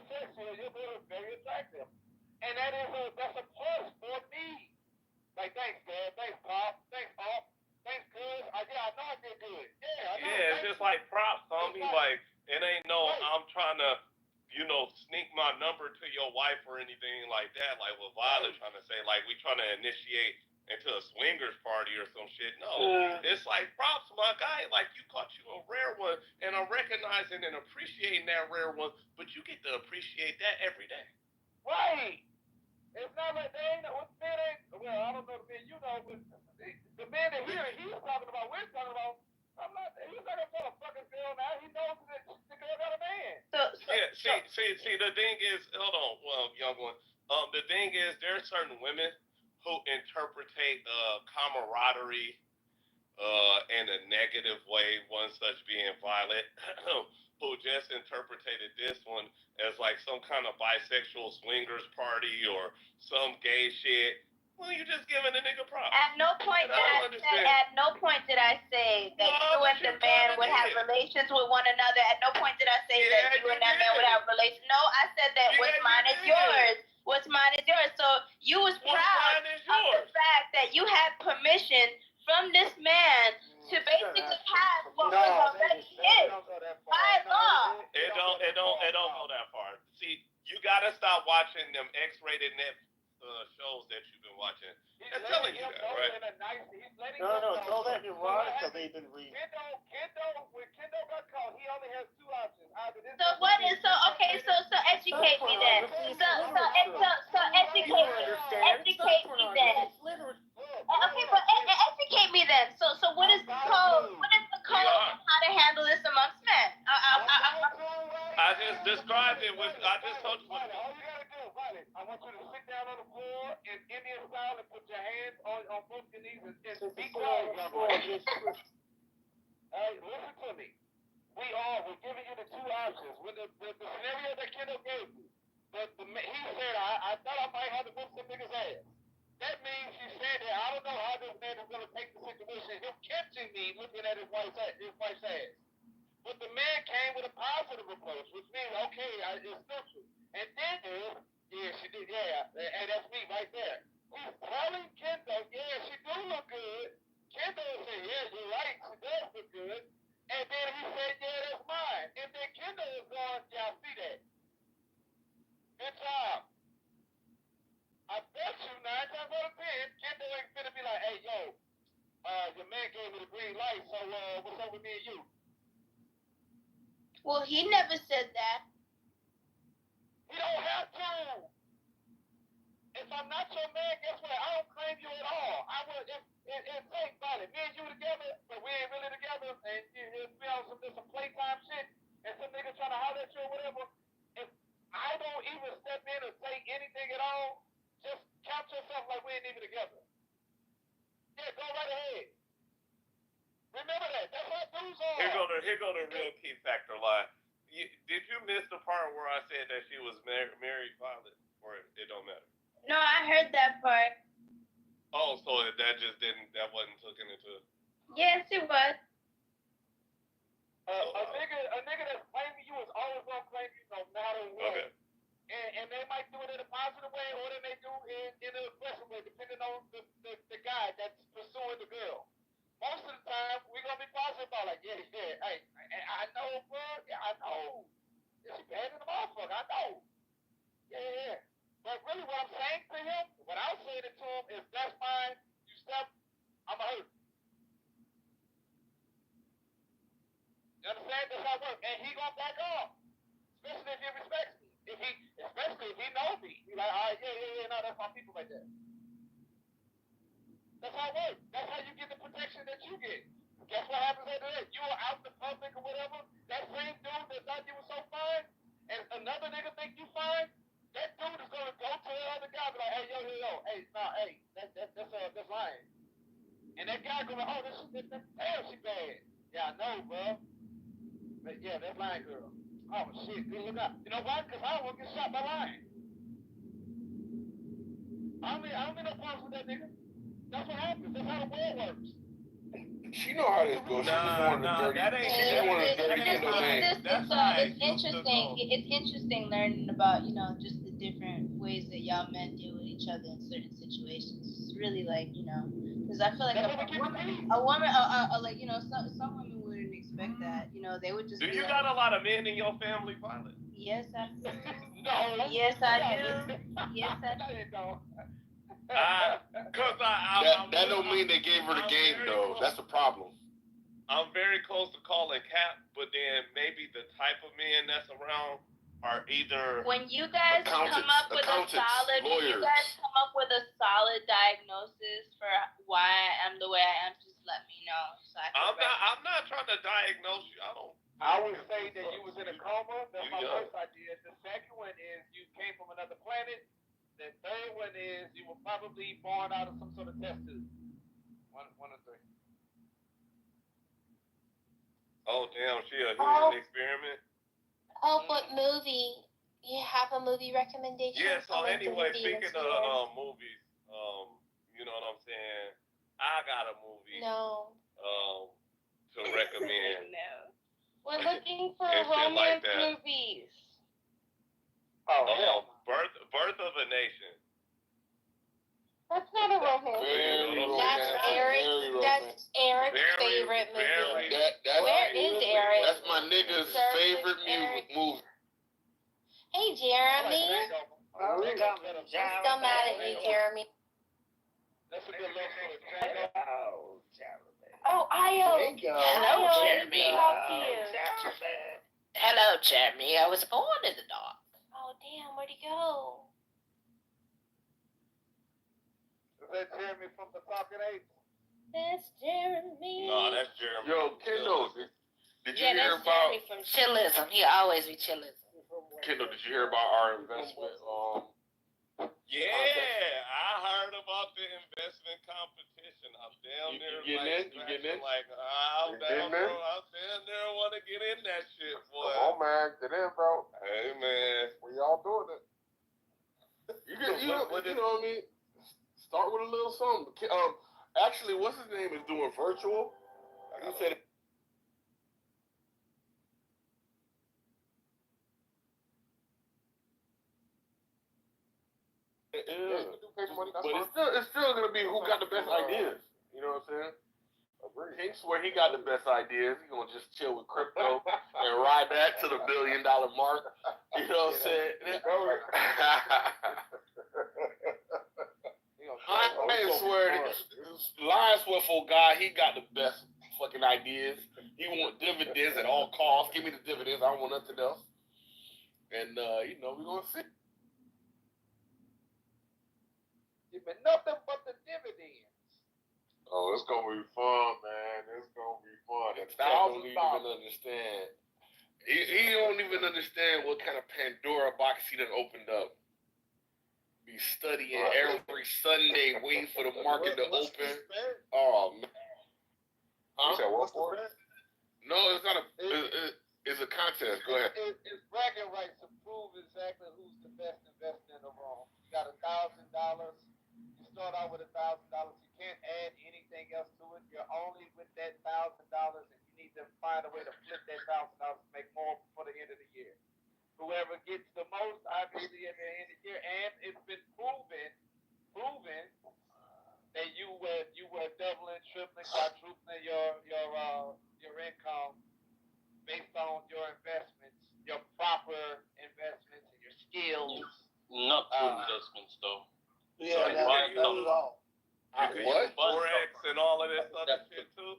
sexy, your girl is very attractive, and that's a plus for me. Like thanks, Dad, thanks, Pop, thanks, cuz. I know I did good. Yeah, it's just like props on me. Like it ain't no. I'm trying to. Sneak my number to your wife or anything like that. Like what Violet trying to say, like we trying to initiate into a swingers party or some shit. No, it's like props, my guy. Like you caught you a rare one, and I'm recognizing and appreciating that rare one. But you get to appreciate that every day. Right. It's not like they ain't. Well, I don't know, man. But See, the thing is, hold on, well, young one. The thing is, there are certain women who interpret camaraderie in a negative way, one such being Violet, who just interpreted this one as like some kind of bisexual swingers party or some gay shit. Well, you just giving a nigga props. At no point did I say that you and the man would have relations with one another. At no point did I say that you and that man would have relations. No, I said that what's mine is yours. What's mine is yours. So you was proud of the fact that you had permission from this man to basically have what was already his by law. It don't go that far. See, you gotta stop watching them X-rated Netflix shows that you've been watching. I'm telling you that, right? No, tell that Veronica they didn't read. When Kendo got caught, he only has two options. So educate me then. So educate me then. Okay, but educate me then. So what is the code? What is the code on how to handle this amongst men? I just described it with. I just told you what. All you gotta do, Violet, I want you to sit down on the floor in Indian style and put your hands on both your knees and be quiet. Hey, listen to me. We're giving you the two options. With the scenario that Kendo gave you, he said, I thought I might have to whip some niggas' ass. That means he said that I don't know how this man is going to take the situation. Him catching me looking at his wife's ass. But the man came with a positive approach, which means, okay, it's neutral. And then, she did, and that's me right there. He's telling Kendo, she do look good. Kendo said, you're right, she does look good. And then he said, that's mine. And then Kendo is going, I see that. Good job. I bet you 9 times out of 10, Kendo ain't finna be like, hey, your man gave me the green light, so what's up with me and you? Well, he never said that. You don't have to. If I'm not your man, guess what? I don't claim you at all. I would, think about it. Me and you together, but we ain't really together, and if we on some playtime shit, and some nigga trying to holler at you or whatever, if I don't even step in or say anything at all, just count yourself like we ain't even together. Yeah, go right ahead. Remember that. That's what dudes are. Here go the real key factor lie. Did you miss the part where I said that she was married, Violet, or it don't matter? No, I heard that part. Oh, so that wasn't taken into. Yes, it was. A nigga that's claiming you is always gonna claim you no matter what. Okay. And they might do it in a positive way, or they may do it in an aggressive way, depending on the guy that's pursuing the girl. Most of the time, we're gonna be positive about like, hey, I know, bro, I know. She bad in the motherfucker, I know. Yeah. But really, what I'm saying to him, what I'm saying to him is, that's mine. You step, I'ma hurt. You understand? That's how it works. And he gonna back off, especially if he respects me. Especially if he knows me. He like, all right, no, that's my people right there. That's how it works. That's how you get the protection that you get. Guess what happens after that? You are out in the public or whatever. That same dude that thought you were so fine, and another nigga think you fine, that dude is gonna go to the other guy and be like, that's lying. And that guy gonna, damn, she bad. Yeah, I know, bro. But yeah, that's lying, girl. Oh shit, good look out. You know why? Because I don't want to get shot by lying. I don't mean no problems with that nigga. That's what happens. That's how the world works. She know how this goes. She was one of the dirty. She was one of the dirty Kendo names. It's interesting learning about, just the different ways that y'all men deal with each other in certain situations. It's really like, because I feel like a woman, some women wouldn't expect that. They would just. Do you got a lot of men in your family, Violet? Yes, I do. No. Yes, I do. Yes, I do. That don't mean they gave her the game, though. That's the problem. I'm very close to calling cap, but then maybe the type of men that's around are either when you guys come up with a solid diagnosis for why I am the way I am, just let me know. So I'm not trying to diagnose you. I would say that you was in a coma. That's my first idea. The probably born out of some sort of test tube. One of three. Oh damn, she a human experiment. Oh, what movie? You have a movie recommendation? Yeah. So anyway, speaking of movies, you know what I'm saying? I got a movie. No. To recommend. No. We're looking for and romance like movies. Birth of a Nation. That's not a romance. That's Eric's favorite movie. Where is Eric? That's my nigga's favorite movie. Hey, Jeremy. I'm still mad at you, Jeremy. That's a good look for it. Oh, Io. Hello, Jeremy. Jeremy. Hello, Jeremy. I was born in the dark. Oh, damn. Where'd he go? Is that Jeremy from the Talking Apes? That's Jeremy. No, that's Jeremy. Yo, Kendall, did you hear that's about Jeremy from Chillism. He always be chillism. Kendall? Did you hear about our investment? Yeah, I heard about the investment competition. I'm down there. You getting in? Like, I'm down there. I'm down there. Want to get in that shit, boy. Come on, man, get in, bro. Hey, man. We all doing it. You know what I mean? Start with a little something. Actually, what's his name is doing virtual. He said. But it's still gonna be who got the best ideas. You know what I'm saying? Agreed. King swear he got the best ideas. He gonna just chill with crypto and ride that to the $1 billion mark. You know what I'm saying? I swear, Lion Swiffle guy, he got the best fucking ideas. He want dividends at all costs. Give me the dividends. I don't want nothing else. And we're gonna see. Give me nothing but the dividends. Oh, it's gonna be fun, man. It's gonna be fun. Don't even understand. He don't even understand what kind of Pandora box he done opened up. Be studying every Sunday, waiting for the market to open. Oh man. You said what for? No, it's not a. It's a contest. Go ahead. It's bragging rights to prove exactly who's the best investor in the room. You got $1,000. You start out with $1,000. You can't add anything else to it. You're only with that $1,000, and you need to find a way to flip that $1,000 to make more for the end of the year. Whoever gets the most, obviously, at the end of the year, and it's been proven that you were doubling, tripling, quadrupling your income based on your investments, your proper investments, and your skills. Not true investments, though. Yeah, not at all. What? Forex and all of this other shit too.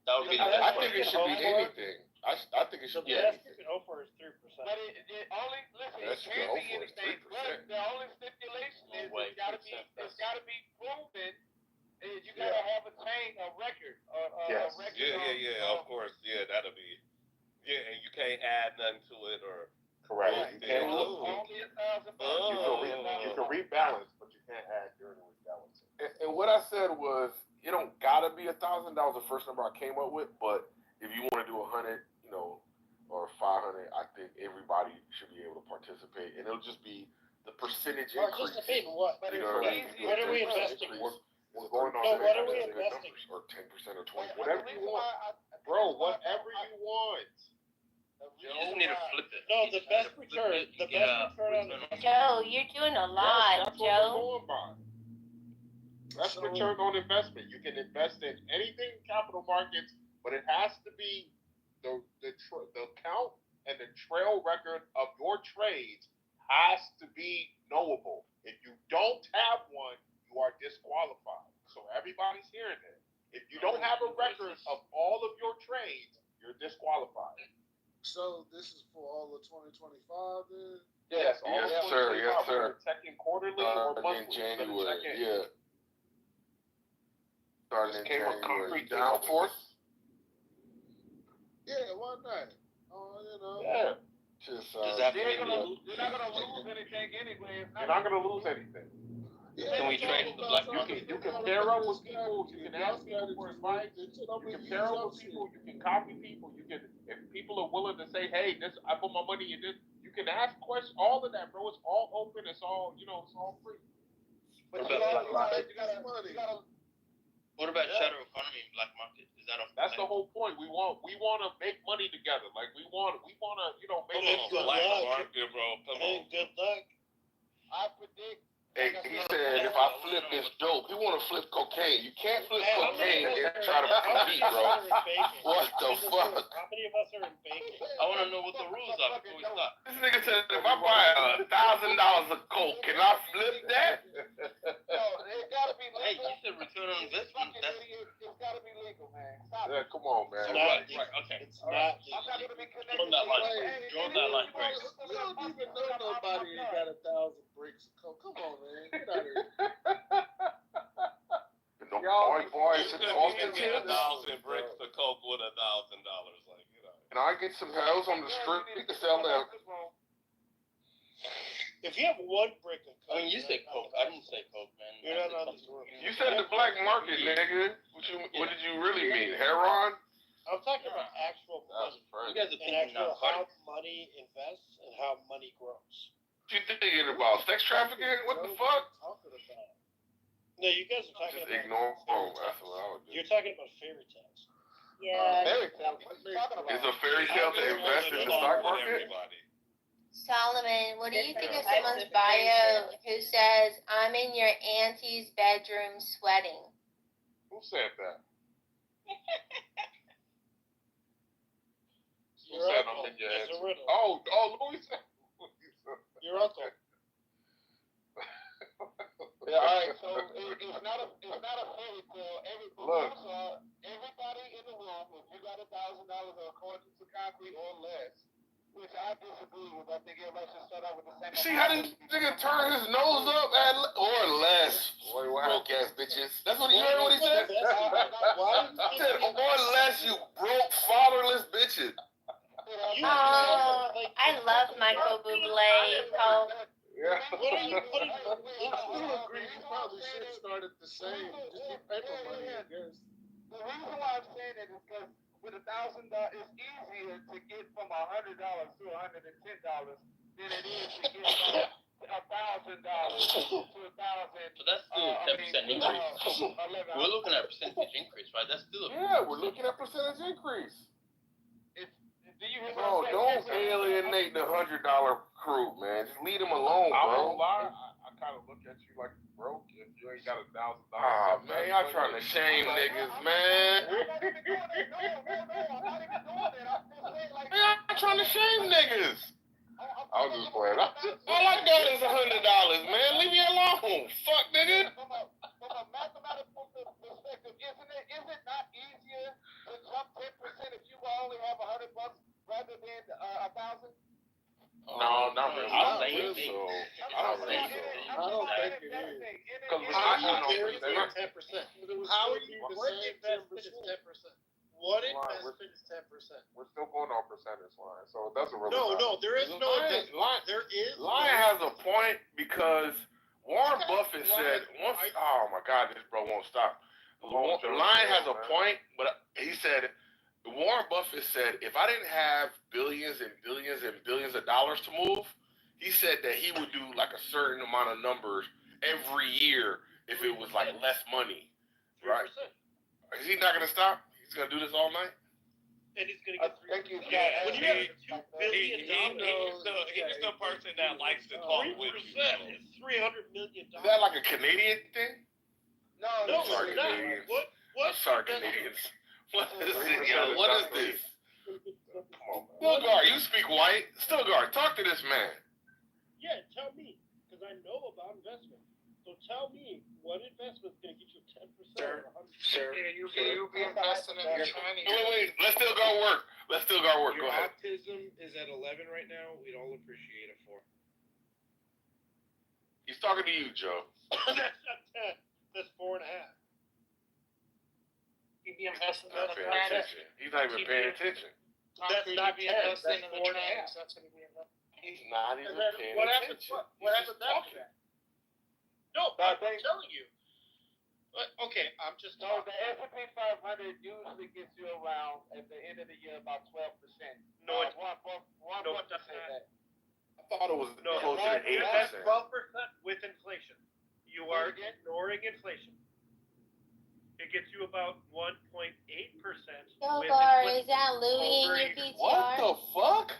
I think it should be anything. I think it should be anything. You can hope for is 3%. But it only it can be anything. But the only stipulation is it's gotta be proven. You gotta have a record. Yeah, of course. Yeah, that'll be. Yeah, and you can't add nothing to it or. Correct. You can't. Only $1,000. You can rebalance, but you can't add during the rebalancing. And what I said was, it don't gotta be $1,000. That was the first number I came up with. But if you want to do 100, or 500, I think everybody should be able to participate, and it'll just be the percentage increase. Just depending what. But what are we investing? What's going on? No, what are we investing? Or 10% or 20%. Whatever you want, bro. Whatever you want. You just need to flip it. No, the best return. The best return on investment. Joe, you're doing a lot, Joe. That's return on investment. You can invest in anything in capital markets, but it has to be the count and the trail record of your trades has to be knowable. If you don't have one, you are disqualified. So everybody's hearing it. If you don't have a record of all of your trades, you're disqualified. So this is for all of 2025 then? Yes, sir. Yes, sir. Checking quarterly or monthly. In January, yeah. Starting in January. Down force? Yeah, why not? Yeah. You're not gonna lose anything anyway. You're not gonna lose anything. Can we trade the black market? You can pair up with people. You can ask people for advice. You can pair up with people. You can copy people. You can, if people are willing to say, "Hey, this I put my money in this." You can ask questions. All of that, bro. It's all open. It's all it's all free. What about black market? What about shadow economy and black market? Is that That's the whole point. We want to make money together. Like we want to make black market, bro. Come on. Good luck. I predict. Hey, he said if I flip this dope, he want to flip cocaine. You can't flip cocaine and try to compete, bro. What the fuck? How many of us are in bacon? I want to know what the rules are before we start. This nigga said if I buy $1,000 of coke, can I flip that? No, it gotta be legal. Hey, you said return on investment. It's gotta be legal, man. Stop Yeah, come on, man. Right, okay. It's not. I'm not gonna be connected. Draw that line. Draw that line, Grace. You don't even know nobody ain't got 1,000 bricks of coke. Come on, man. Get out of here. Boy, You couldn't even get 1,000 bricks of coke with $1,000. Like, Can I get some hells on the street to sell them? If you have one brick of coke, I mean, you said coke. I didn't say coke, man. You're not on this world. You said the black market, nigga. What did you really mean? Heroin? I'm talking about actual money. You guys are And thinking actual now. how money invests and how money grows. What you thinking about? Sex trafficking? What the fuck? No, you guys are talking Just about ignore them. That's what I would do. You're talking about fairy tales. Yeah. Fairy tale. What are you talking about? Is a fairy tale to invest in the stock market? Solomon, what do you think of someone's bio who says, "I'm in your auntie's bedroom sweating"? Who said that? Your uncle. It's a riddle. Oh, Louis said. Your uncle. Yeah, all right. So it's not a fairy tale. Everybody in the room, if you got $1,000 according to concrete or less, which I disagree with. I think everybody should start out with the same. See how this nigga turn his nose up at or less? Broke ass bitches. That's what you heard what he said? He said or less, you broke fatherless bitches. I love Michael Bublé. Yeah. What are you putting? I still agree. You probably should start at the same. Just use paper money, I guess. The reason why I'm saying that is because with $1,000, it's easier to get from $100 to $110 than it is to get from $1,000 to $1,000. So that's still a 10% increase. We're looking at percentage increase, right? That's still we're looking at percentage increase. Do you hear Bro, don't alienate the $100 crew, man. Just leave them alone, bro. I kind of look at you like you broke if you ain't got $1,000. Ah, man, y'all trying to shame niggas, man. I'm trying to shame niggas. I was just playing. All I got is $100, man. Leave me alone. Fuck, nigga. From a mathematical perspective, is it not easier to jump 10% if you only have $100 rather than 1,000? No, not really. I don't think so. I don't think it is. Because How are you the same 10%? What investment is 10%? We're still going on percentage line, so it doesn't really No, matter. there is no investment. There is. Lion has a point because Warren Buffett said once. Oh my God, this bro won't stop. Lion has a point, but he said Warren Buffett said if I didn't have billions and billions and billions of dollars to move, he said that he would do like a certain amount of numbers every year if it was like less money, right? 3%. Is he not gonna stop? He's gonna do this all night? And he's gonna get 3%. When you have $2 billion, he's the person that likes to talk with you. 3% is $300 million. Is that like a Canadian thing? No, I'm sorry, Canadians. What? I'm sorry, Canadians. What is it, yo? What is this? Come on, man. Stilgar, you speak white. Stilgar, talk to this man. Yeah, tell me, because I know about investment. So tell me, what investment is going to get you 10% or 100%? Sure. You'll be investing in your Chinese. Wait. Let Stilgar work. Go ahead. Autism is at 11 right now. We'd all appreciate it for. He's talking to you, Joe. That's not 10. That's 4.5. You'd be investing Not paying attention. He's not even paying attention. That's not 10. That's 4.5. That's going to be investing. He's not even paying What attention. happened after that? No, I'm telling you. Okay, I'm just. No, the S&P 500 usually gets you around at the end of the year about 12%. No, it's one percent. I thought it was closer to 8%. That's 12% with inflation. You are ignoring inflation. It gets you about 1.8%. Kitover, is that Louis in your PTR? What the fuck?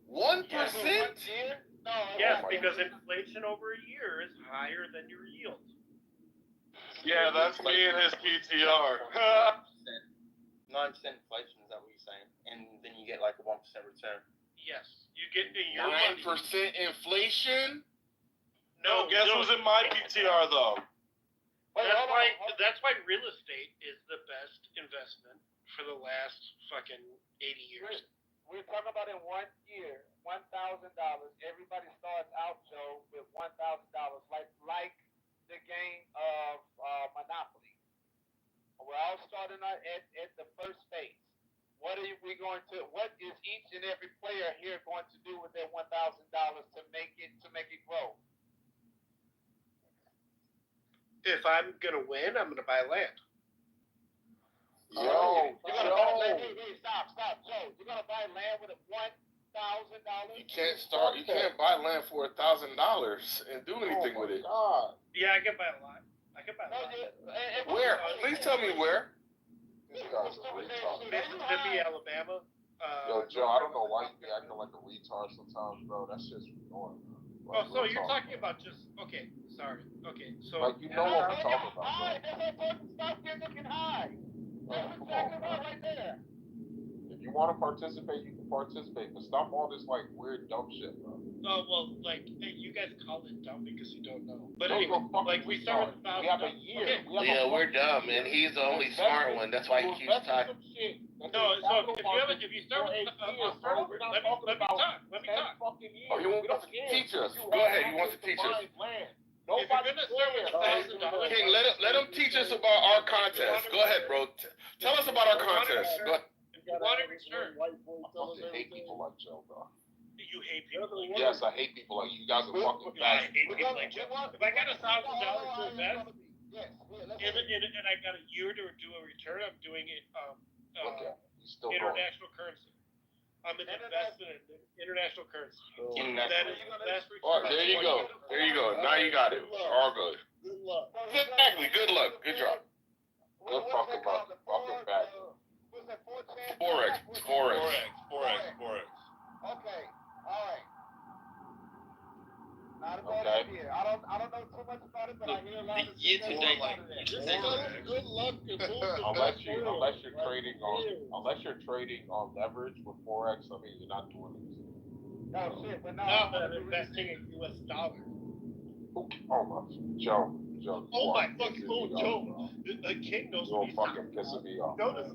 1%? Yes, because inflation over a year is higher than your yield. Yeah, that's me and his PTR. 9% inflation, is that what you're saying? And then you get like a 1% return. Yes, you get the 9% inflation? No, guess who's in my PTR though? That's why real estate is the best investment for the last fucking 80 years. We're talking about in 1 year, $1,000. Everybody starts out, Joe, with $1,000, like the game of Monopoly. We're all starting out at the first phase. What is each and every player here going to do with their $1,000 to make it grow? If I'm gonna win, I'm gonna buy land. You're gonna buy land. Hey, stop, Joe. You're gonna buy land with $1,000. You can't buy land for $1,000 and do anything with it. God. Yeah, I can buy a lot. Where? Please tell me where. Mississippi, Alabama. Yo, Joe, I don't know why you be acting like a retard sometimes, bro. That's just annoying. Like, so you're talking about just sorry. Okay, so like what we're talking about. High. Stop looking high. That's exactly right there. If you want to participate, you can participate, but stop all this like weird dumb shit, bro. Oh well, like you guys call it dumb because you don't know. But anyway, like we start with $1,000. We have a year. Okay. We're dumb, and he's the only smart one. That's why he keeps talking. No, so if you start with let me talk. Oh, he wants to teach us. Go ahead. He wants to teach us. If you're gonna start with $1,000, King, let him teach us about our contest. Go ahead, bro. Tell us about our contest. Go ahead. You want to return. I fucking hate people like Joe, bro. You hate people like Joe? Yes, I hate people like you. You guys are fucking I bad. hate people like Joe. If I got $1,000 to invest, and I got a year to do a return, I'm doing it international currency. I'm an investment in international currency. That is the best return. Oh, there you go. Now you got it. All good. Good luck. Exactly. Good luck. Good job. Good fucking luck. Fucking bad. Forex. Okay. All right. Not a bad idea. I don't know too much about it, but I hear a lot of year to date. Good luck. Unless you're trading on leverage with Forex, I mean you're not doing it. Oh shit, but no. I'm investing in US dollars. Oh my Joe. Oh my fucking Joe. The king knows what he's fucking pissing me off. Notice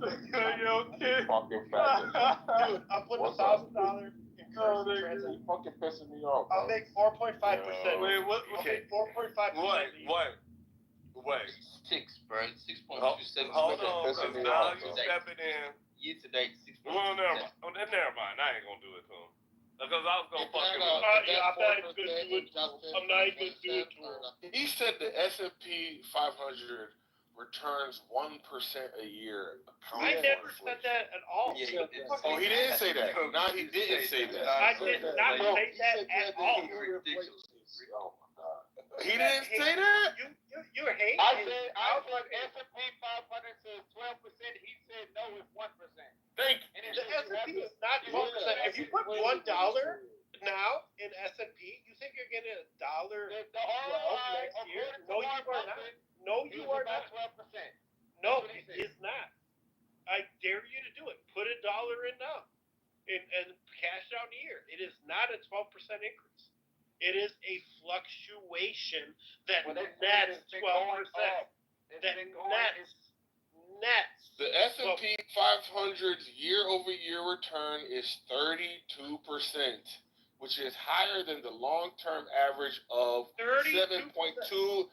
yo, kid. Fucking faggot. Dude, I'm putting $1,000 in currency transaction. You fucking pissing me off. I'll make 4.5%. Wait, what? Okay, 4.5%. Wait. 6, bro. 6.27. Hold on. Now you stepping in. Year to date, 6.27. Well, never mind. I ain't gonna do it to him. Because I was gonna fucking. I'm not even gonna do it. I'm not even gonna do it to him. He said the S&P 500 returns 1% a year. I never said that at all. Yeah, Oh, he didn't say that. No, he didn't say that. I did not say that at all. Oh my god. He didn't say that? You hate I said S&P 500 says 12%. He said no, it's 1%. Thank you. The S&P is not 12%. If you put $1 now in S&P, you think you're getting $1 next year? No, you are not. No, you are not. 12%. No, it is not. I dare you to do it. Put $1 in now and cash out a year. It is not a 12% increase. It is a fluctuation that nets 12%. Nets. The S&P 500's year-over-year return is 32%, which is higher than the long-term average of 7.24%.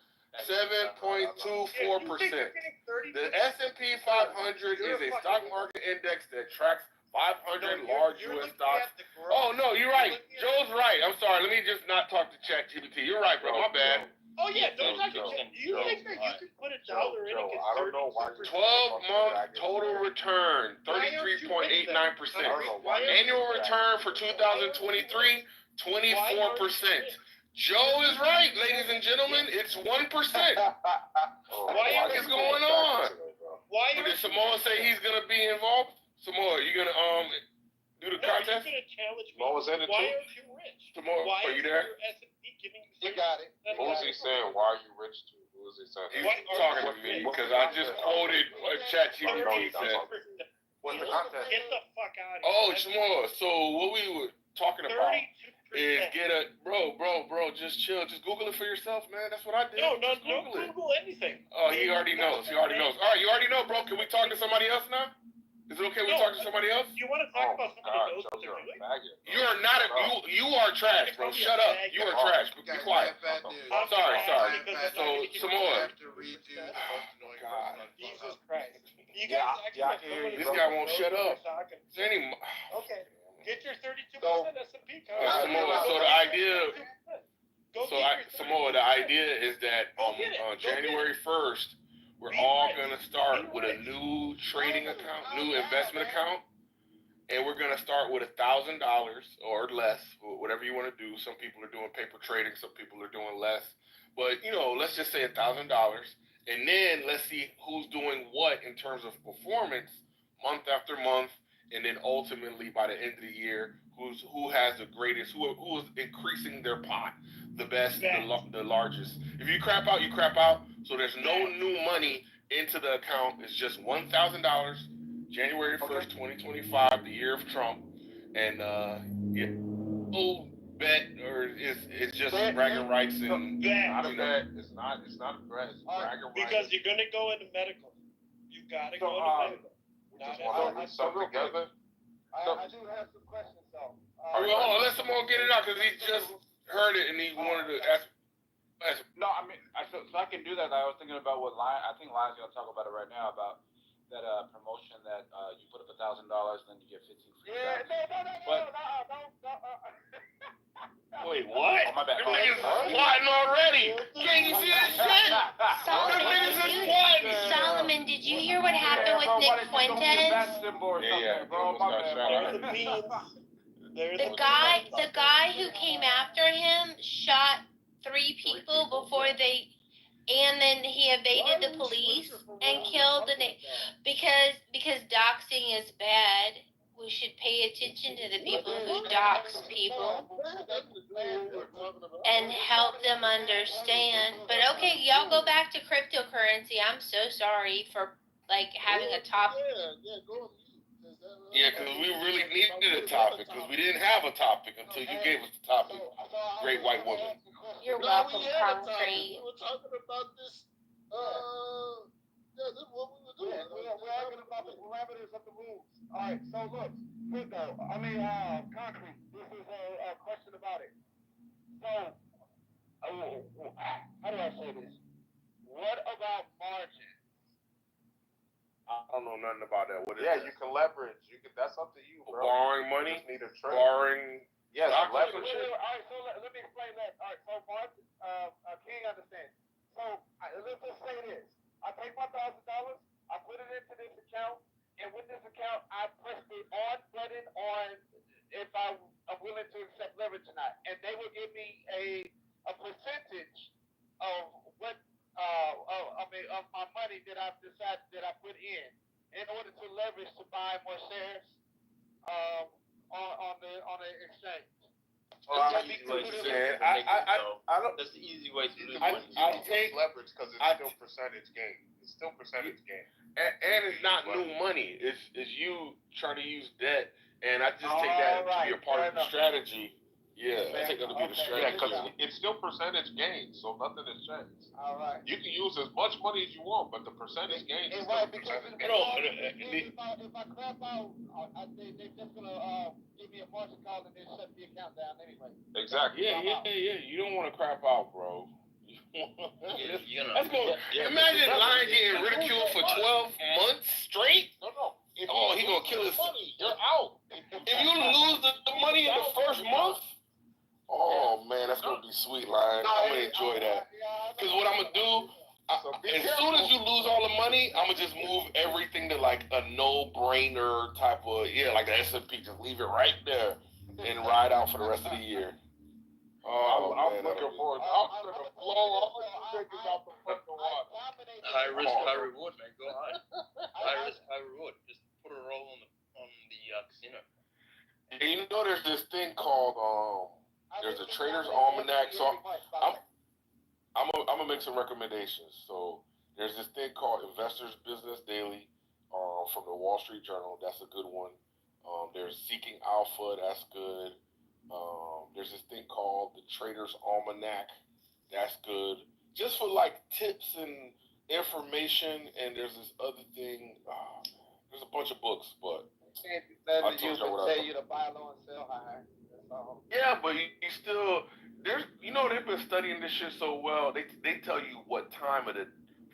The S&P 500 is a stock market index that tracks 500 large U.S. stocks. Oh, no, you're right. Joe's right. I'm sorry. Let me just not talk to ChatGPT. You're right, bro. My bad. Oh yeah, Joe, don't knock it. You think that you could put $1 in and get 32%? 12-month total return, 33.89%. Annual return for 2023, 24%. Joe is right, ladies and gentlemen. It's 1%. What is going on? Did Samoa say he's gonna be involved? Samoa, you gonna do the contest? What was in it? Why aren't you rich? Samoa, are you there? You got it. Who was he saying? Why are you rich to? Who was he saying? He's talking to me because I just quoted what ChatGPT said. What's the contest? Get the fuck out of here. Oh, Samoa. So what we were talking about is get a bro. Just chill. Just Google it for yourself, man. That's what I did. No, Google anything. Oh, he already knows. All right, you already know, bro. Can we talk to somebody else now? Is it okay we talk to somebody else? You want to talk about somebody who knows what they're doing? You are not you are trash, bro. Shut up. You are trash. Be quiet. I'm sorry. So Samoa. God. Jesus Christ. You guys this guy won't shut up. Okay. Get your 32% S&P card. Samoa. So the idea. Samoa, the idea is that on January 1st. We're all going to start with a new trading account, new investment account, and we're going to start with $1,000 or less, whatever you want to do. Some people are doing paper trading, some people are doing less. But, let's just say $1,000, and then let's see who's doing what in terms of performance month after month, and then ultimately by the end of the year, who has the greatest, who is increasing their pot the best, the largest. If you crap out, you crap out. So there's no new money into the account. It's just $1,000, January 1st, 2025, the year of Trump. And no bet, or it's just bragging rights and not a bet. It's not a bet. It's bragging rights. Because you're gonna go into medical. You gotta go into medical. We just want to do something together. I do have some questions though. Hold on, let someone get it out because he just heard it and he wanted to ask. No, I mean, so I can do that. I was thinking about what Lion. I think Lion's gonna talk about it right now about that promotion that you put up $1,000 and then you get 15 free. Wait, what? Oh, my bad. Them niggas is squatting already. Can't you see that shit? Them niggas is squatting. Solomon, did you hear what happened with Nick Fuentes? Yeah, bro. The guy who came after him shot 3 people before and then he evaded the police and killed because doxing is bad. We should pay attention to the people who dox people and help them understand. But okay, y'all go back to cryptocurrency. I'm so sorry for having a topic. Yeah, because we really needed a topic because we didn't have a topic until you gave us the topic. Great white woman. You're welcome, Concrete. We were talking about this. This is what we were doing. We're arguing about the parameters of the rules. All right, so look, Concrete, this is a question about it. So, how do I say this? What about margin? I don't know nothing about that. What is that? that? You can leverage. That's up to you, bro. Borrowing money? You just need a trade. Borrowing. Yes, leverage. All right, so let me explain that. All right, so margin, King understands. So let's just say this. I take my $1,000, I put it into this account, and with this account, I press the on button on if I'm willing to accept leverage or not. And they will give me a percentage of what of my money that I've decided that I put in order to leverage to buy more shares on the exchange. That's the easy way to do it. I take leverage because it's still percentage gain. It's still percentage gain. And it's not new money. It's you trying to use debt, and I just take that to be a part of the strategy. Yeah, I take that to be the strategy. Yeah, because it's still percentage gain, so nothing has changed. All right. You can use as much money as you want, but the percentage gain is still percentage gain. If I crap out, they're just gonna give me a margin call and then shut the account down anyway. Exactly. Yeah. You don't want to crap out, bro. That's going. Imagine Lion getting ridiculed for 12 months straight. No. He gonna kill his money. You're out. If you lose the money in the first month. Oh man, that's gonna be sweet, Lion. I'm gonna enjoy that. what I'm gonna do. As soon as you lose all the money, I'm gonna just move everything to like a no-brainer type of like the S&P. Just leave it right there and ride out for the rest of the year. I'm looking forward. I'm gonna blow all you niggas out the fucking water. High risk, high reward, man. Go high. High risk, high reward. Just put a roll on the casino. And you know, there's this thing called there's a Trader's Almanac. So I'm gonna make some recommendations. So there's this thing called Investors Business Daily from the Wall Street Journal. That's a good one. There's Seeking Alpha. That's good. There's this thing called the Trader's Almanac. That's good. Just for like tips and information. And there's this other thing. There's a bunch of books, but I'll tell you to buy low and sell high. Yeah, but you still they've been studying this shit so well. They tell you what time of the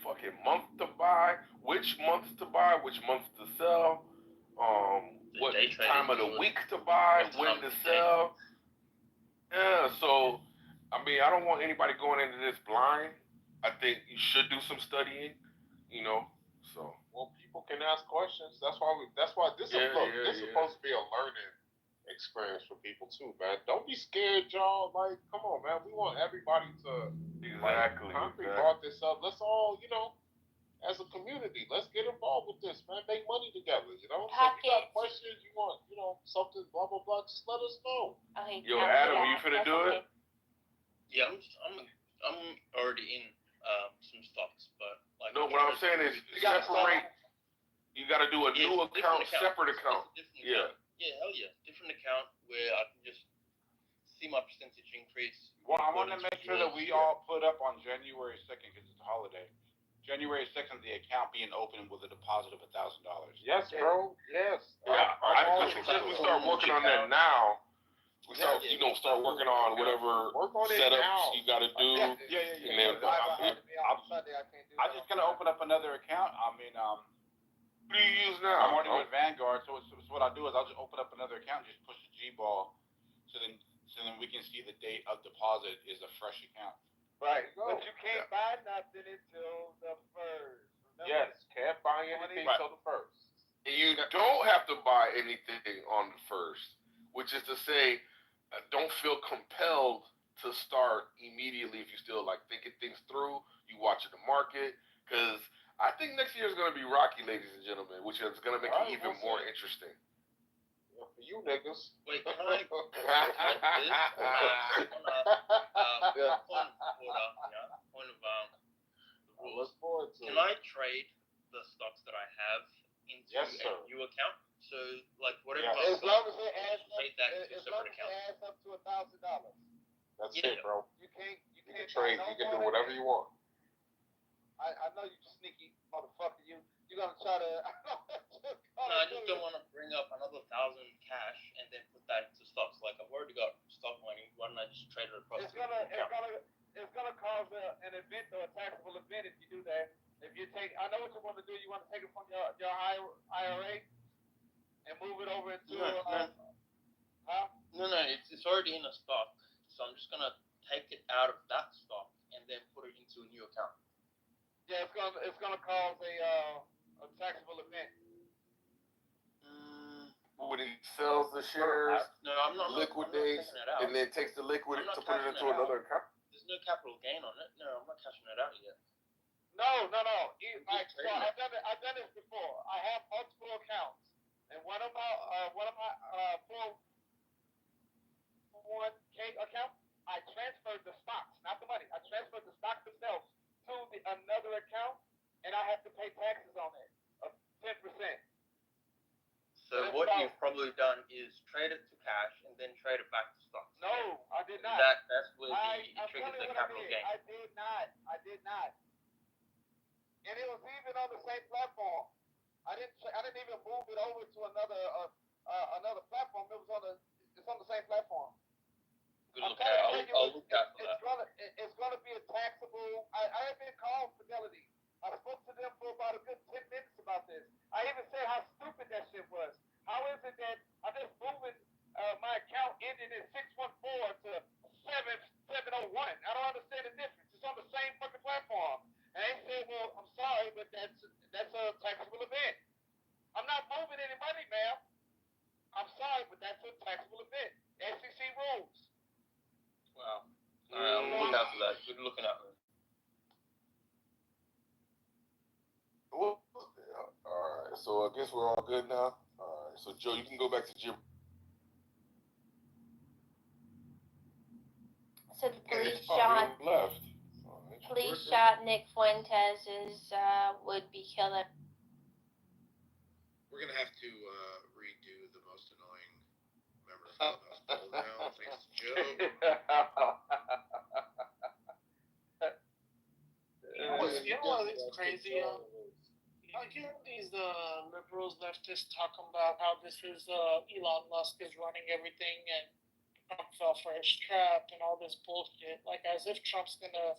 fucking month to buy, which month to buy, which month to sell, what time of the week to buy, when to sell. Yeah, so I mean, I don't want anybody going into this blind. I think you should do some studying, So well, people can ask questions. That's why this is supposed to be a learning experience for people too, man. Don't be scared, y'all. Like, come on, man. We want everybody to Concrete brought this up. Let's all, as a community, let's get involved with this, man. Make money together, So if you got questions, you want, something, blah blah blah, just let us know. Okay. Yo, Adam, you finna do it? Yeah, I'm already in some stocks, but like. No, what I'm saying is separate. You got to do a new account, separate account. Yeah. Yeah, hell yeah. Different account where I can just see my percentage increase. Well, I want to make sure that we all put up on January 2nd because it's a holiday. January 2nd, the account being open with a deposit of $1,000. Yes, bro. Yes. Yeah, I suggest we start working on that now. We start, start working on whatever setups you got to do. Yeah. I'm just gonna open up another account. I mean, What do you use now? I'm already with Vanguard, so what I'll do is I'll just open up another account and just push the G-ball, so then we can see the date of deposit is a fresh account. Right, but you can't buy nothing until the first. Yes, can't buy anything until the first. And you don't have to buy anything on the first, which is to say, don't feel compelled to start immediately if you still like thinking things through. You watching the market, because I think next year is going to be rocky, ladies and gentlemen, which is going to make it even more interesting. Yeah, for you niggas. Wait, can I? Point of the rules. Can I trade the stocks that I have into a new account? So, like, whatever. As long as it adds up to $1,000. That's it, bro. You can't trade. You can do whatever you want. I know you sneaky motherfucker. You're gonna try to. No, I just don't want to bring up another 1,000 cash and then put that into stocks. Like I've already got stock money. Why don't I just trade it across? It's gonna cause an event or a taxable event if you do that. If you take, I know what you want to do. You want to take it from your IRA and move it over into. No, it's already in a stock. So I'm just gonna take it out of that stock and then put it into a new account. Yeah, it's gonna cause a taxable event. When he sells the shares, I'm not liquidates, and then takes the liquid to put it into another account. There's no capital gain on it. No, I'm not cashing it out yet. No. I've done this before. I have multiple accounts, and one of my 401k account, I transferred the stocks, not the money. I transferred the stocks themselves to another account, and I have to pay taxes on it of 10%. So what you've probably done is trade it to cash and then trade it back to stocks. No, I did not. That's where it triggers the capital gain. I did not. And it was even on the same platform. I didn't even move it over to another platform. It's on the same platform. Good look at. I'll look out for that. It's gonna be a taxable. I have been called Fidelity. I spoke to them for about a good 10 minutes about this. I even said how stupid that shit was. How is it that I just moving my account ending in 614 to 7701? I don't understand the difference. It's on the same fucking platform. any money, ma'am. I'm sorry, but that's a taxable event. SEC rules. Wow. All right, I'm looking out for that. Good looking out for that. All right, so I guess we're all good now. All right, so Joe, you can go back to Jim. So the police Oh, shot. he left. Police shot Nick Fuentes' would-be killer. We're gonna have to redo the most annoying member of Clubhouse poll now. Thanks to Joe. You know what is crazy? These liberals, leftists talking about how this is Elon Musk is running everything and Trump fell for his trap and all this bullshit. Like as if Trump's gonna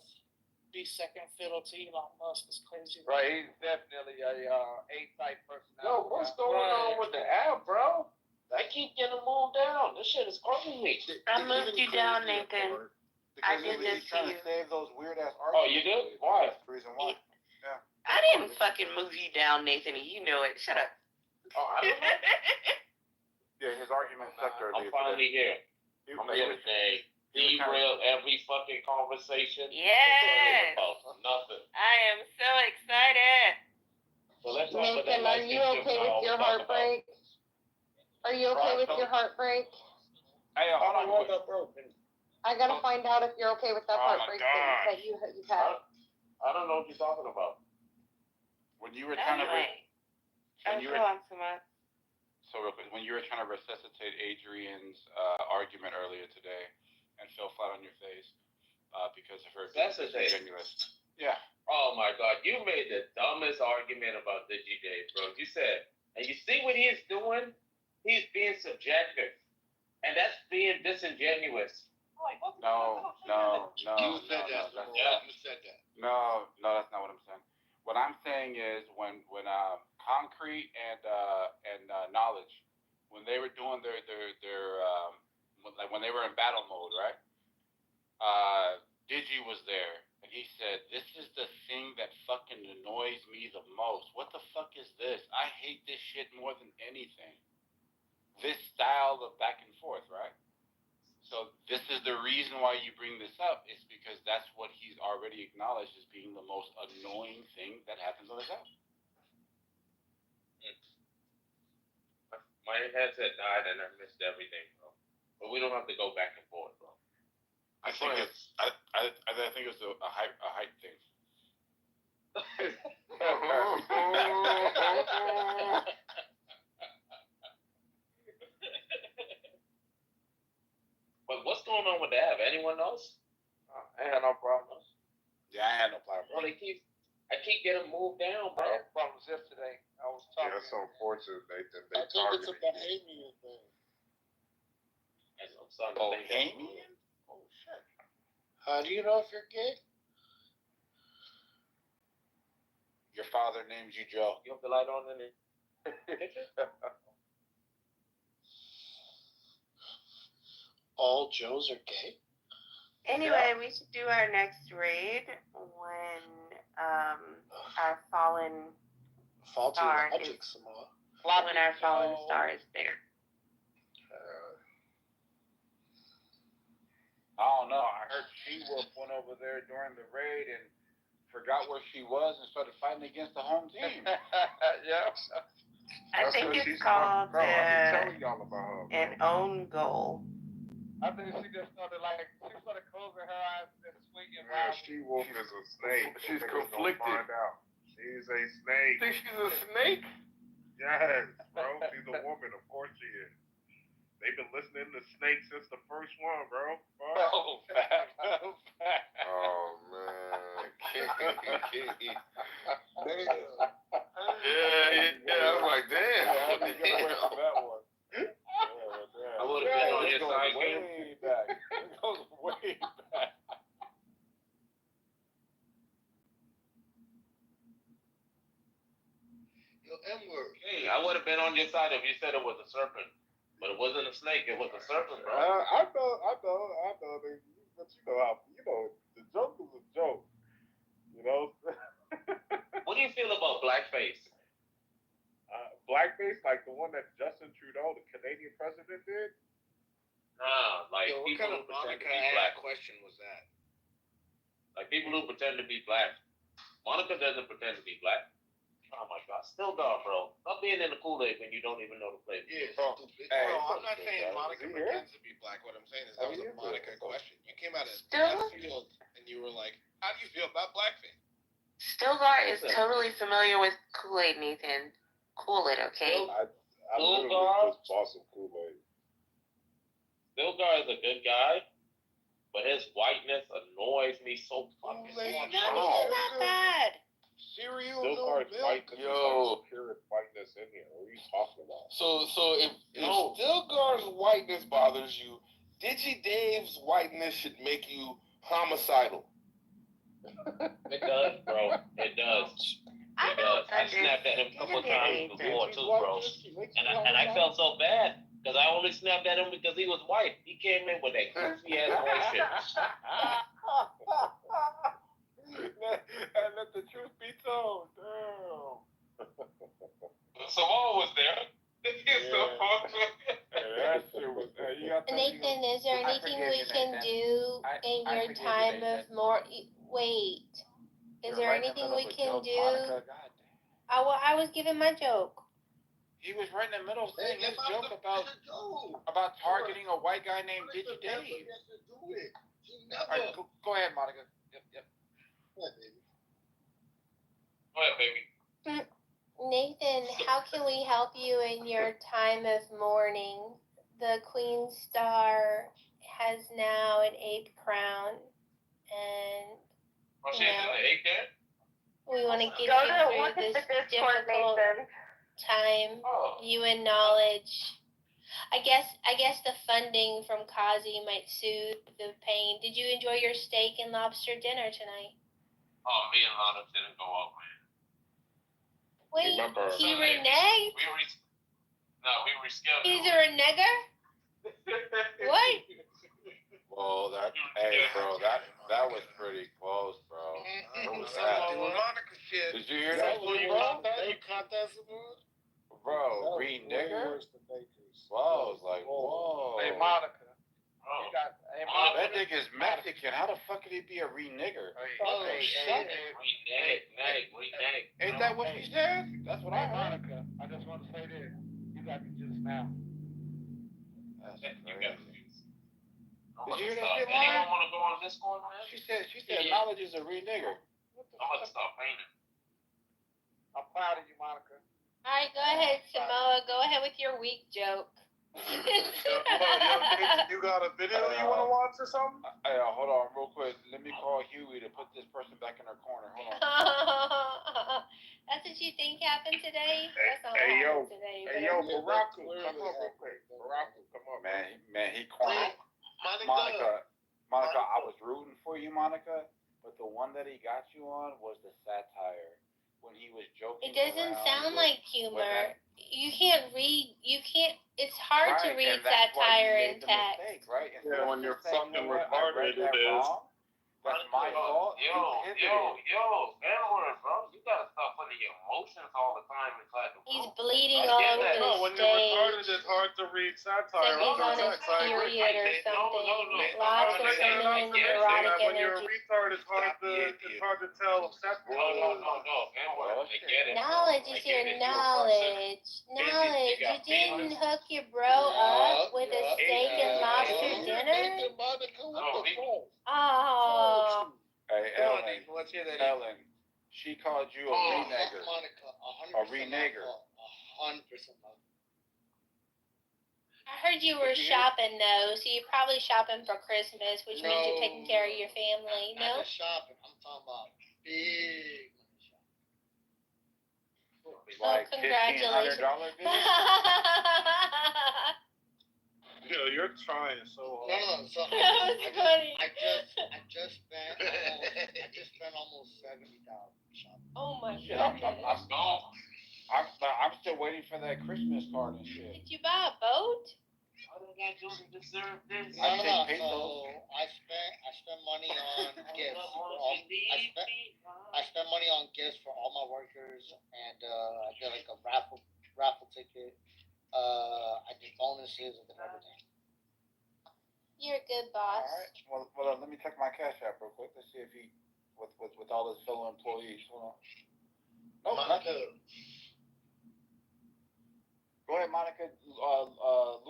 be second fiddle to Elon Musk is crazy. Right, he's definitely a A-type personality. Yo, what's going on with the app, bro? I keep getting moved down. This shit is crazy. I moved you down, Nathan. I did this to you. Save those weird ass arguments. Oh, you did? Why? That's the reason why. Yeah. I didn't fucking move you down, Nathan. You know it. Shut up. Oh, I don't know. Yeah, his argument sector. I'm finally here. I'm here to say, derail every fucking conversation. Yes. Nothing. I am so excited. So let's talk about Nathan, that are you okay with your heartbreak? Are you okay with your heartbreak? Hey, hold on. What got broken? I gotta find out if you're okay with that heartbreak that you've had. I don't know what you're talking about. When you were trying Anyway, when you were, on so much. so real quick, when you were trying to resuscitate Adrian's argument earlier today and fell flat on your face because of her being disingenuous. Yeah. Oh my God, you made the dumbest argument about Digi Dave, bro. You said, and you see what he's doing? He's being subjective, and that's being disingenuous. No. You said that. You said that. No, that's not what I'm saying. What I'm saying is when concrete and knowledge, when they were doing their like when they were in battle mode, right? Digi was there, and he said, "This is the thing that fucking annoys me the most. What the fuck is this? I hate this shit more than anything. This style of back and forth, right? So this is the reason why you bring this up, is because that's what he's already acknowledged as being the most annoying thing that happens on this app." My headset died and I missed everything, bro. But we don't have to go back and forth, bro. I think it's a hype thing. But what's going on with the app? Anyone else? I had no problems. Yeah, I had no problem. Bro, I keep getting moved down, bro. I had problems yesterday. I was talking. Yeah, it's unfortunate, Nathan. I think it's a Bahamian thing. Bahamian? Oh shit. How do you know if you're gay? Your father names you Joe. You have the light on in it. All Joes are gay? Anyway, we should do our next raid when our fallen star is when our fallen star is there. I don't know. I heard She-Wolf went over there during the raid and forgot where she was and started fighting against the home team. Yeah. I think it's called telling y'all about her, an own goal. I think she just started closing her eyes and swinging. Man, She-Wolf is a snake. She's conflicted. Find out. She's a snake. Think she's a snake? Yes, bro. She's a woman. Of course she is. They've been listening to Snake since the first one, bro. Oh, fat. Oh, man. Yeah. I was like, damn. Yeah, that one. I would have been on your side. Way back. It goes way back. Yo, M-word. Hey, I would have been on your side if you said it was a serpent. But it wasn't a snake, it was a serpent, bro. I know. But the joke is a joke. You know? What do you feel about blackface? blackface like the one that Justin Trudeau, the Canadian president, did? Nah, like Yo, what people kind who of pretend to Monica be black. question was that? Like people who pretend to be black. Monica doesn't pretend to be black. Oh my God, still dog, bro. Stop being in the Kool-Aid when you don't even know the flavor. Yeah, Bro, stupid. hey, Bro, I'm not saying Monica pretends to be black. What I'm saying is that was a Monica question. You came out of left field and you were like, "How do you feel about blackface?" Stilgar is totally familiar with Kool-Aid, Nathan. Cool it, okay? I literally just bought some Kool-Aid. Stilgar is a good guy, but his whiteness annoys me so fucking much. It's not bad. Cereal, Stilgar is white because there's Yo. like pure whiteness in here. What are you talking about? So if Stilgar's whiteness bothers you, Digi Dave's whiteness should make you homicidal. It does, bro. It does. It does. I snapped at him a couple of times before too, bro. And I felt so bad because I only snapped at him because he was white. He came in with that goofy ass white shit. And let the truth be told. Damn. Samoa was there. Nathan, is there anything we can do in your time of more? Wait, is there anything we can do? I was giving my joke. He was right in the middle saying his joke about targeting a white guy named Digi Dave. All right, go ahead, Monica. Yep. Go ahead, baby. Go ahead, baby. Nathan, how can we help you in your time of mourning? The Queen Star has now an ape crown, and we want to get you through this difficult time. You and knowledge. I guess the funding from Kazi might soothe the pain. Did you enjoy your steak and lobster dinner tonight? Oh, me and Lana didn't go out, man. Wait, he reneged? We rescheduled. He's a renegger? What? Whoa, that was pretty close, bro. What was that? Monica shit. Did you hear that, bro? You caught that, Samoa? Bro, renegger? Whoa, I was like, whoa. Hey, Monica. Oh. Monica. That nigga's Mexican. How the fuck could he be a renegger? Renege. Ain't that what she said? That's what I heard. Monica, I just want to say this. You got me just now. That's crazy. Did you hear that shit, Monica? Anyone want to go on Discord, man? She said knowledge is a renegger. I'm going to stop painting. I'm proud of you, Monica. All right, go ahead, Samoa. Go ahead with your weak joke. You got a video you want to watch or something? Hey, hold on real quick. Let me call Huey to put this person back in her corner. Hold on. That's what you think happened today? That's not what happened today. Hey, yo, Baraku, come on real quick. Baraku, come on. Man, he cornered. Monica, I was rooting for you, Monica, but the one that he got you on was the satire. When he was joking. It doesn't sound like humor. You can't read. It's hard to read satire in text. Mistake, right? Yeah, when you're fucking retarded, it is. That's my fault. Yo, Edward, bro, you gotta stop putting your emotions all the time inside the He's bleeding all over the No, when you're retarded, it's hard to read satire. He's on his period or something. Lots of feminine erotic When you're a energy. retard, it's hard to tell satire. No, Edward, I get it. Knowledge is your knowledge. Knowledge. You didn't hook your bro up with a steak and lobster dinner? Oh. Hey, Ellen, she called you a renegger. A renegger. 100%. I heard you were shopping though, so you're probably shopping for Christmas, which means you're taking care of your family. Not just shopping. I'm talking about big money shopping. Like congratulations. $1,500 Yo, you're trying so hard. No. So I just spent almost $70 shopping. Oh my Shit, goodness. I'm still waiting for that Christmas card and shit. Did you buy a boat? What did I do to deserve this? No. So I spent money on gifts. I spent money on gifts for all my workers, and I did like a raffle raffle ticket. I did bonuses and everything. You're a good boss. All right. Well, let me check my cash app real quick. Let's see if he, with all his fellow employees. Hold on. Oh, Monica. Go ahead, Monica. I don't know.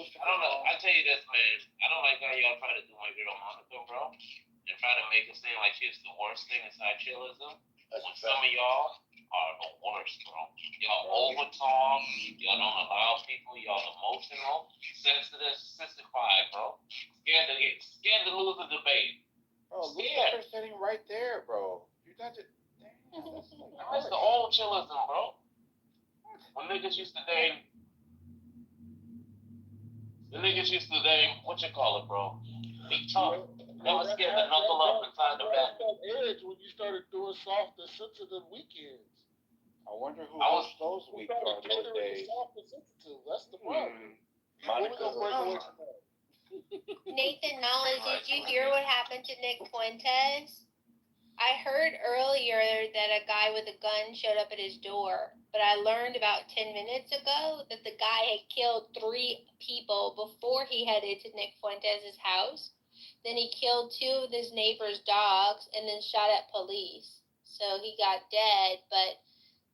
I tell you this, man. I don't like how y'all try to do my girl Monica, bro, and try to make it seem like she's the worst thing inside chillism. When some of y'all are the worst, bro. Y'all overtalk. Y'all don't allow people. Y'all emotional, sensitive, sissified, bro. Scared to lose the debate. Bro, Lucifer's sitting right there, bro. You got to. That's the old chillism, bro. When niggas used to date. The niggas used to date. What you call it, bro? Be tough. Never scared to knuckle up inside the back. Edge when you started doing soft and sensitive weekends. I wonder who hosts those weekends those days. Soft and sensitive. That's the problem. Nathan Knowledge, did you hear what happened to Nick Fuentes? I heard earlier that a guy with a gun showed up at his door, but I learned about 10 minutes ago that the guy had killed 3 people before he headed to Nick Fuentes' house. Then he killed 2 of his neighbor's dogs and then shot at police. So he got dead, but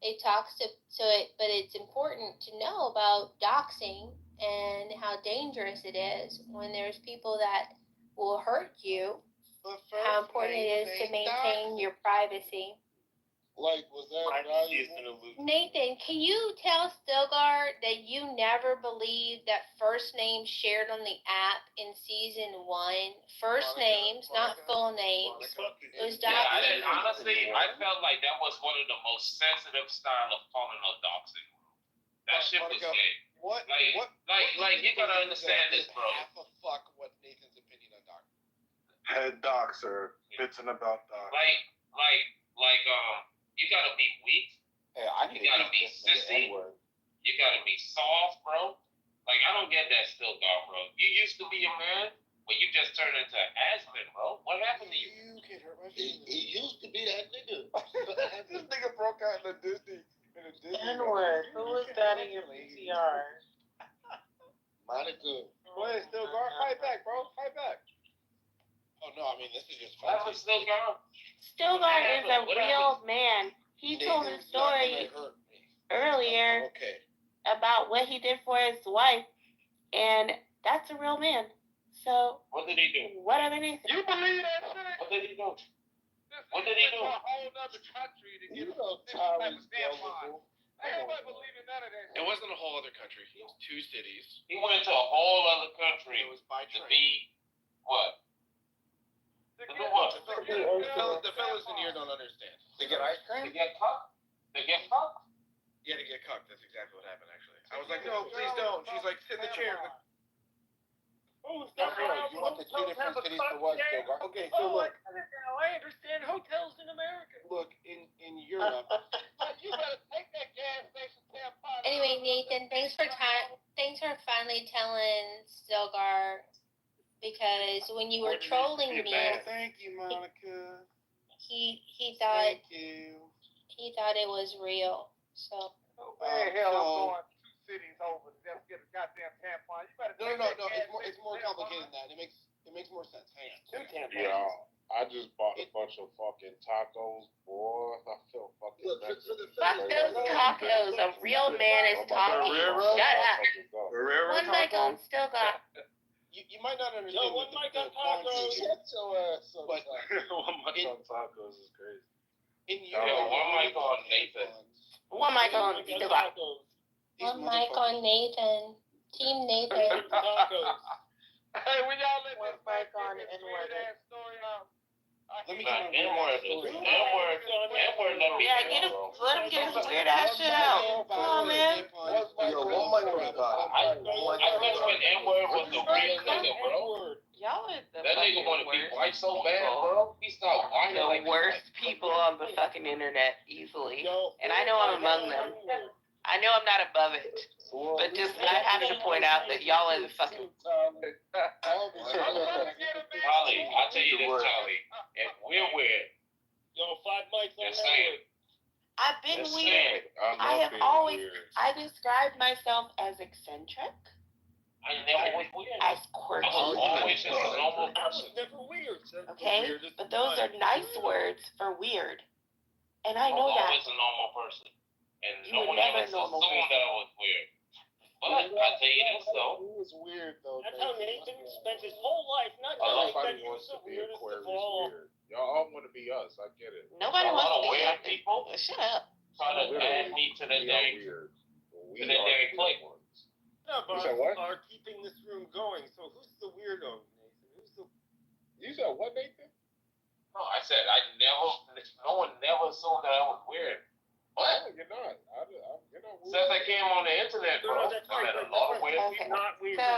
it talks to it. But it's important to know about doxing and how dangerous it is when there's people that will hurt you. How important it is to maintain your privacy. Like, was that valuable? Nathan, can you tell Stilgar that you never believed that first names shared on the app in season 1? First names, not full names. It was doxing. Honestly, I felt like that was one of the most sensitive style of calling out doxing. That shit was gay. Like you gotta understand this, bro. Half a fuck what Nathan's opinion on doxing. Head doxer, bitching about doxing. You gotta be weak. Hey, you gotta be sissy. You gotta be soft, bro. Like, I don't get that still, dog, bro. You used to be a man, but you just turned into an Aspen, bro. What happened to you? You can't hurt my feelings. He used to be that nigga. This nigga broke out in a Disney. N-word. Who was that in your PCR? Monica. Go ahead, Stilgar. Fight back, bro. Fight back. Oh, no, I mean, this is just That was Stilgar. Stilgar is a real man. He told a story earlier about what he did for his wife, and that's a real man. So, what did he do? What other Nathan? You believe that shit? What did he do? What did he do? A whole other country to get a type of tampon. Everybody believing none of that shit. It wasn't a whole other country. It was 2 cities. He went to a whole other country. It was by train. To be what? The fellas in here don't understand. They get ice cream? They get cucked? They get cucked? Yeah, to get cucked. That's exactly what happened, actually. I was like, no, please don't. She's like, sit in the chair. You want the 2 different cities for what, Stilgar? Okay, so look. I understand hotels in America. Look, in Europe. You better take that gas station tampon. Anyway, Nathan, thanks for finally telling Stilgar, because when you were trolling me, thank you, Monica. He thought Thank you. he thought it was real. So. Where the hell I'm going 2 cities over to just get a goddamn tampon? You better. No. It's more complicated than that. It makes more sense. Hang on. 2 tampons. Yeah, I just bought a bunch of fucking tacos, boy. I feel fucking better. Fuck those tacos. A real man is talking. Shut up. One mic on Stilgar. You might not understand. One mic on tacos. Shut your ass up. But 1 mic on tacos is crazy. In Europe, 1 mic on Nathan. 1 mic on Stilgar. One mic on Nathan. Team Nathan. Hey, when y'all let this mic on N-word. story out. Let me get N-word. Yeah, let him get his weird ass shit out. Come on, man. I think when N-word was the real nigga, bro. Y'all are the That nigga wanted to be white so bad, bro. He stopped whining like the worst people on the fucking internet easily. And I know I'm among them. I know I'm not above it. But just, I have to point out that y'all are the fucking... Charlie, I tell you this, Charlie. If we're weird, Yo, 5 mics on just saying. I've been That's weird. sad. I have always. I described myself as eccentric. I never was weird. As quirky. I was always just a normal person. Never weird. Okay, but those are nice words for weird, and I know was that. always a normal person, and You no were one never ever a normal assumed person. that I was weird. But I tell you this though, He was weird though. That's how Nathan spent his whole life. Not Nobody that wants to he's the be weirdest Aquarius of all. weird. Y'all all want to be us. I get it. Nobody a wants lot to of be weird nothing. people Shut up. try to add me to the We are day. weird. To the day click. You said what? Are keeping this room going. So who's the weirdo, Nathan? Who's the? You said what, Nathan? No, I said no one never assumed that I was weird. What? No, you're not. You're not weird. Since I came on the internet, bro, that's I right, met a that's lot of right. weird Okay. people. Not weird. So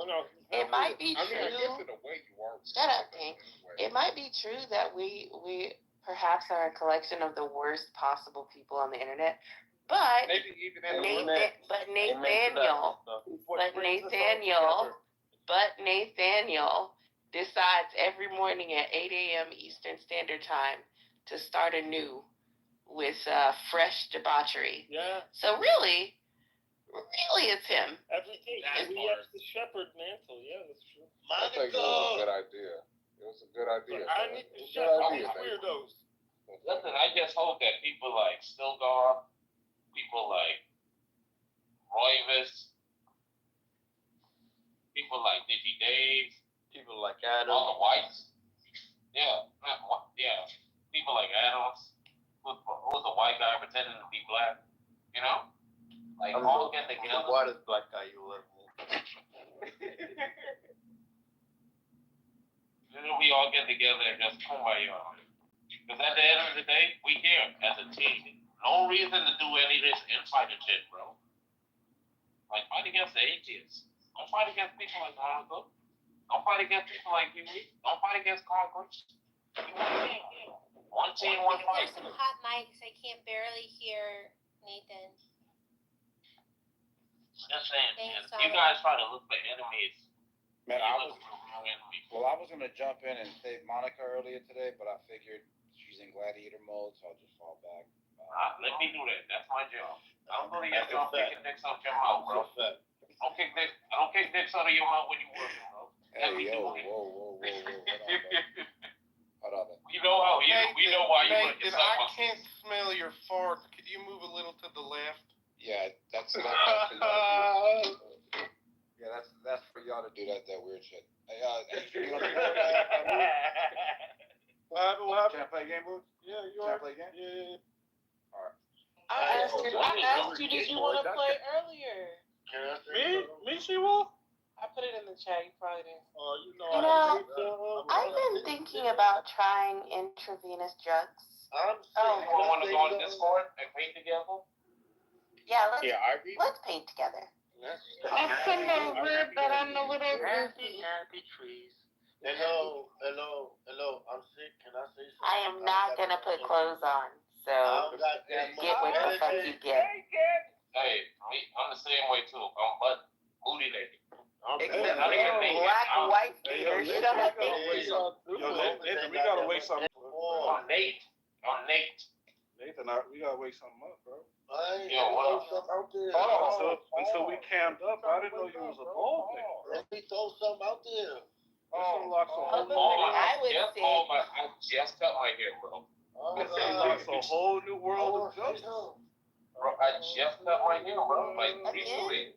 No. it might be I mean, I guess true. in a way you are. Shut up, Pink. It might be true that we perhaps are a collection of the worst possible people on the internet, but Maybe even in the Nathaniel decides every morning at 8 a.m. Eastern Standard Time to start anew with fresh debauchery. Yeah. So really, it's him. Every day. We have the shepherd mantle. Yeah, that's true. I think it was a good idea. It was a good idea. I need to Good shepherd idea, these Nathan. weirdos. Listen, I just hope that people like Stilgar, people like Royvis, people like Digi Dave, People like Adam. all the whites. Yeah, people like Adams, who's a white guy pretending to be black, you know? Like, all get together. The whitest black guy you will ever meet. We all get together and just kumbaya. Because at the end of the day, we here as a team. No reason to do any of this infighting shit, bro. Like, fight against the atheists. Don't fight against people like Monica. Don't fight against people like Huey. Don't fight against Congress. You one team, one fight. There's some hot mics. I can't barely hear Nathan. Just saying, Thanks, man. You guys try to look for enemies. Man, You I look for wrong enemies. was gonna jump in and save Monica earlier today, but I figured she's in gladiator mode, so I'll just fall back. Let me do that. That's my job. I don't go to your job kicking dicks out your mouth, bro. I don't kick dicks out of your mouth when you working, bro. Hey, whoa. Hold on. You know how we know why you work Nathan, yourself I up. can't smell your fart. Could you move a little to the left? Yeah, that's for y'all to do that weird shit. Hey, you wanna What happened? Can I play a game, Boots? Yeah, you Can I are. play a game? Yeah. I asked you, did you want to play earlier? Me, She-Wolf? I put it in the chat. You probably didn't. You know, I've been thinking about trying intravenous drugs. You want to go on Discord and paint together? Yeah, let's paint together. That's a little weird, but I'm a little goofy. Happy trees. Hello. I'm sick. Can I say something? I am not gonna put clothes on, so get what the fuck you get. Hey, I'm the same way too. I'm butt booty naked. Except not even naked. black and white Hey, fever. yo, Shut up. Nathan, we gotta wake something. I'm Nate. Nathan, we gotta wake something up, bro. Yo, what up? Until we camped up, I didn't know you was a ball player. Let me throw something out there. This unlocks a whole new I would I just cut my hair, bro. This unlocks a whole new world of justice. Bro, I just cut my hair, bro. Like recently.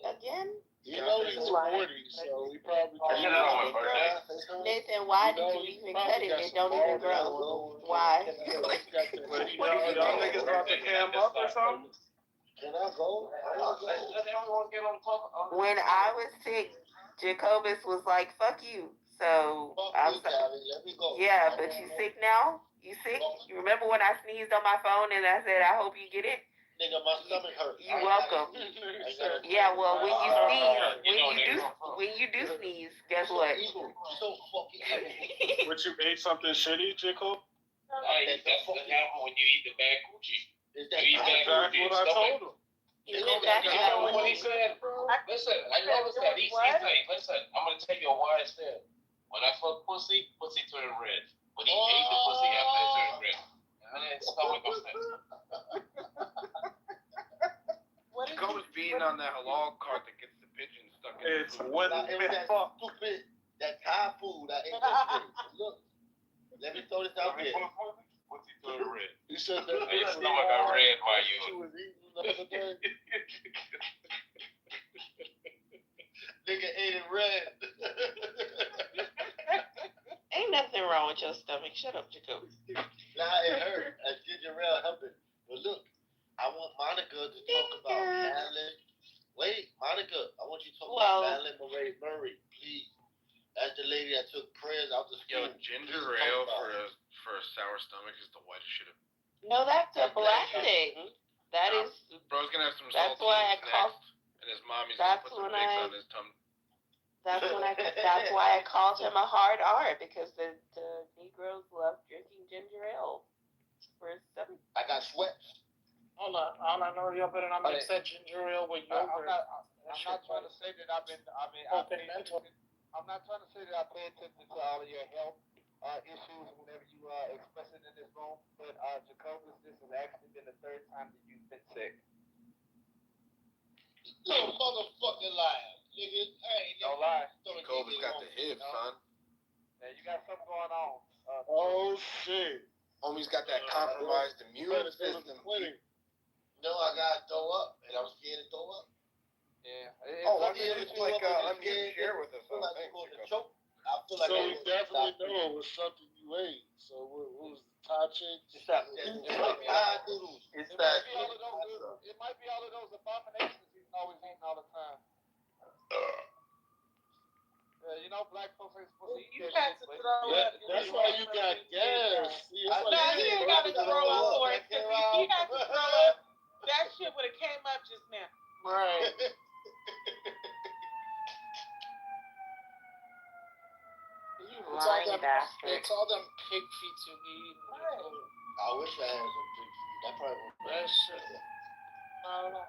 Again? You know he's 40, so we probably I did it on my birthday. Nathan, why did you even cut it? It don't even grow. Why? Y'all niggas about to cam up or something? Can I go? Let everyone get on top. When I was sick, Jacobus was like, fuck you. So, I'm sorry. Let me go. Yeah, but you sick now? You sick? You remember when I sneezed on my phone and I said, I hope you get it? Nigga, my stomach hurts. You're welcome. Yeah, well, when you sneeze, when you do sneeze, guess what? So fucking Would you ate something shitty, Jacob? Hey, that's what happens when you eat the bad coochie. Is You eat bad Exactly coochie. what I told him. You went back to that What he said, listen, I noticed that he's like, listen, I'm gonna tell you why I said. When I fuck pussy turned red. When he ate the pussy after it turned red. And then his stomach upset. Jacoby's being on that halal cart that gets the pigeon stuck in It's the food. what it was that stupid, that Thai food. I ate that shit. Look, let me throw this out there. What's he doing red? You said that. Your stomach got red while you was eating the other day. Nigga ate it red. Ain't nothing wrong with your stomach. Shut up, Jacoby. Nah, it hurt. Ginger ale helping. But look, I want Monica to talk about Madeline. Wait, Monica, I want you to talk about Madeline Murray, please. That's the lady that took prayers out the school. Yo, ginger ale for a sour stomach is the whitest shit. No, that's a black thing. That is. Bro's gonna have some That's saltines why I call. next, and his mommy's gonna put some pigs on his tongue. That's why I called him a hard R, because the Negroes love drinking ginger ale for his stomach. I got sweats. Hold on, I know y'all better not mix that ginger ale with yogurt. I'm not trying to say that I'm not trying to say that I pay attention to all of your health issues whenever you express it in this room, but Jacobus, this has actually been the third time that you've been sick. You motherfucking liar, nigga. Hey, don't lie. Jacobus got the hips, son. Yeah, you got something going on. Oh shit. Homie's got that compromised immune system. No, I gotta throw up, and I'm scared to throw up. Yeah. Why don't you just unmute share with us? I feel like So we definitely know it was something you ate. So what was the Thai chick? It's that. It might be all of those abominations he's always eating all the time. You know, black folks ain't supposed to eat that shit. That's why you got gas. He ain't got to throw up for it. He had to throw up. That shit would have came up just now. Right. Lying bastard. It's all them pig feet you eat. I wish I had some pig feet. That probably would be that shit. I don't know.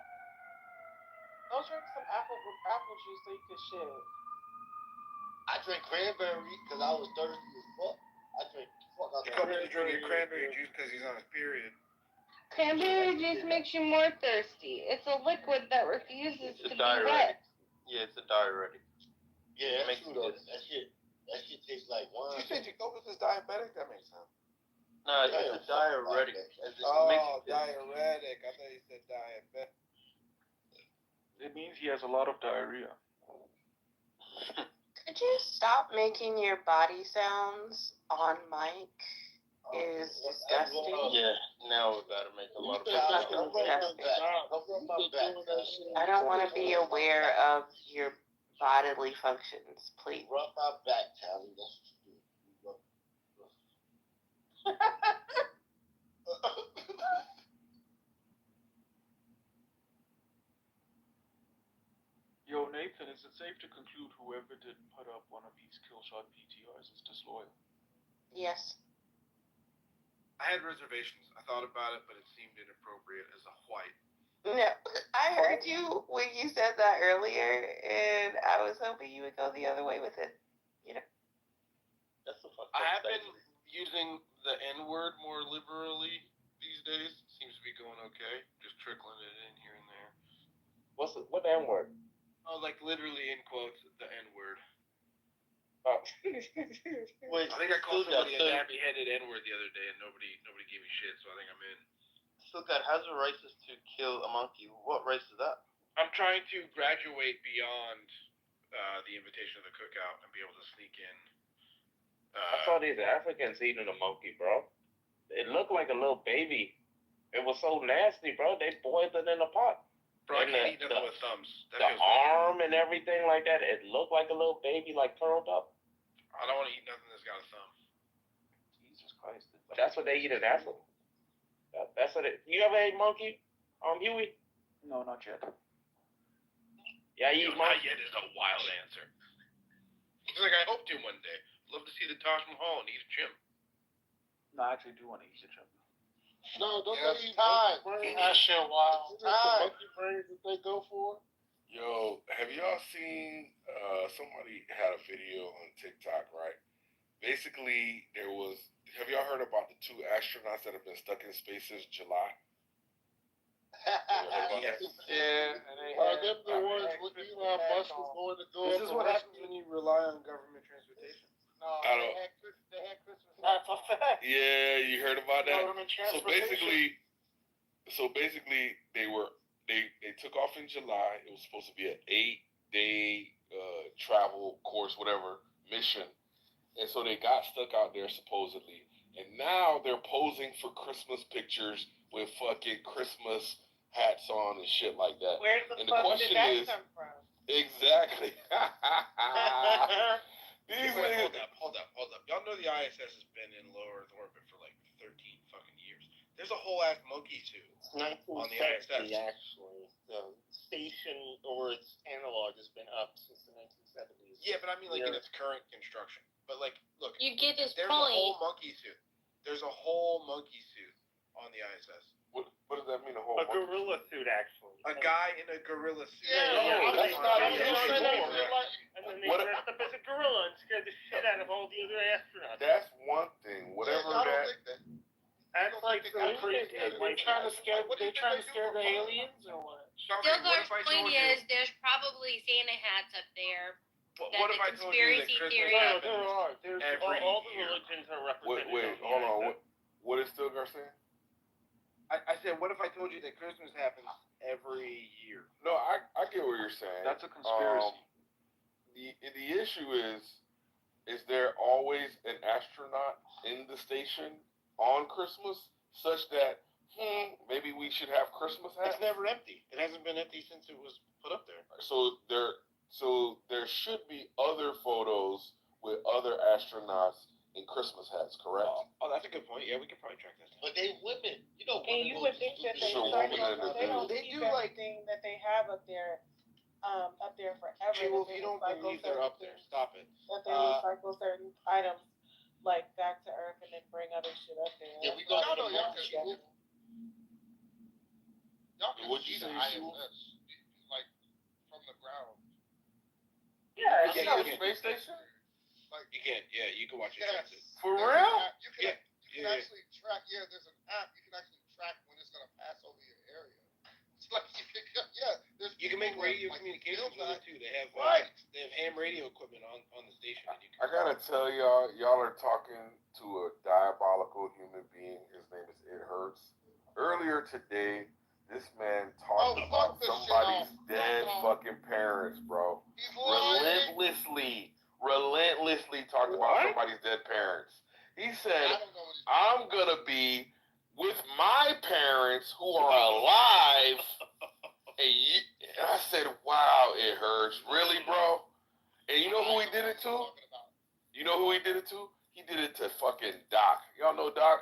Go drink some apple juice so you can shit. I drank cranberry because I was thirsty as fuck. I drank fuck out Jacoby's drinking cranberry juice because he's on his period. Cranberry juice makes you more thirsty. It's a liquid that refuses to be wet. Yeah, it's a diuretic. Yeah, that's true though. That shit tastes like wine. You say Jacobus is diabetic? That makes sense. No, it's a diuretic. Diuretic. I thought you said diabetic. It means he has a lot of diarrhea. Could you stop making your body sounds on mic? Is disgusting. Yeah, now we gotta make a lot of I don't want to be aware of your bodily functions, please. Rub my back, Tally. That's what you do. Yo, Nathan, is it safe to conclude whoever didn't put up one of these killshot PTRs is disloyal? Yes. I had reservations. I thought about it, but it seemed inappropriate as a white. No, I heard you when you said that earlier, and I was hoping you would go the other way with it. You know. That's the fuck. I have been using the N-word more liberally these days. Seems to be going okay. Just trickling it in here and there. What N-word? Oh, like literally in quotes, the N-word. Oh. Wait, I think I called somebody a nappy-headed N-word the other day, and nobody gave me shit, so I think I'm in. So God, how's it racist to kill a monkey? What race is that? I'm trying to graduate beyond the invitation of the cookout and be able to sneak in. I saw these Africans eating a monkey, bro. It looked like a little baby. It was so nasty, bro. They boiled it in a pot. Bro, I can't eat nothing with thumbs. The arm and everything like that, it looked like a little baby, like curled up. I don't want to eat nothing that's got a thumb. Jesus Christ. That's what they eat in Africa. That's what it. You ever ate monkey, Huey? No, not yet. Yeah, you eat monkey. Not yet is a wild answer. He's like, I hope to one day. Love to see the Taj Mahal and eat a chimp. No, I actually do want to eat a chimp. No, don't Yeah, they eat time. monkey brains? That shit wild. Isn't it the monkey brains that they go for? Yo, have y'all seen, somebody had a video on TikTok, right? Basically, have y'all heard about the two astronauts that have been stuck in space since July? Yeah, and they them the ones when Elon Musk was going to go This is what happens when you rely on government transportation. No, I don't. they had Christmas. That's a fact. Yeah, you heard about that. Government So basically, they took off in July. It was supposed to be an 8-day travel course, whatever mission, and so they got stuck out there supposedly. And now they're posing for Christmas pictures with fucking Christmas hats on and shit like that. Where the and fuck the question did that is, come from? Exactly. These Wait, niggas. hold up. Y'all know the ISS has been in low Earth orbit for like 13 fucking years. There's a whole ass monkey suit on the ISS. Actually, the station or its analog has been up since the 1970s. Yeah, but I mean like in its current construction. But like, look, You get his there's point. a whole monkey suit. There's a whole monkey suit on the ISS. What does that mean? A whole A gorilla suit, actually. A guy in a gorilla suit. That's not on the even ISS. And then they dressed up as a gorilla and scared the shit out of all the other astronauts. That's one thing. Whatever that. That's like the crazy. They're trying to scare the aliens or what? Stilgar's point is there's probably Santa hats up there. What if I told you that Conspiracy Christmas theory. happens There are. There's every all the year? religions are represented. Wait, hold on. What is Stilgar saying? I said, what if I told you that Christmas happens every year? No, I get what you're saying. That's a conspiracy. The issue is there always an astronaut in the station on Christmas, such that maybe we should have Christmas hats? It's never empty. It hasn't been empty since it was put up there. So there should be other photos with other astronauts in Christmas hats, correct? Oh, that's a good point. Yeah, we could probably track that. But they women, you know. And you would think that they So cycle, women and they don't dudes. keep everything that they have up there forever. She-Wolf, That they you don't recycle believe they're certain up there. things, Stop it. That they recycle certain items like back to Earth and then bring other shit up there. Yeah, we go to the That's moon. Y'all can What'd see you the say, ISS, like, from the ground. Yeah, You Yeah, can- space station? You can, yeah, you can watch it. Yes. For There's real? an app. You can, Yeah. you can actually track, there's an app, you can actually track when it's going to pass over your area. It's like, there's You can make people radio like, communications feel with it that. too. They have Right. they have ham radio equipment on the station. And you I can gotta tell y'all are talking to a diabolical human being. His name is Ed Hurts. Earlier today, this man talked about fuck this shit somebody's off. dead fucking parents, bro. He's lying. Relentlessly talked about somebody's dead parents. He said, I don't know what he's I'm gonna be with my parents who are alive. And I said, wow, it hurts. Really, bro? And you know who he did it to? You know who he did it to? He did it to fucking Doc. Y'all know Doc?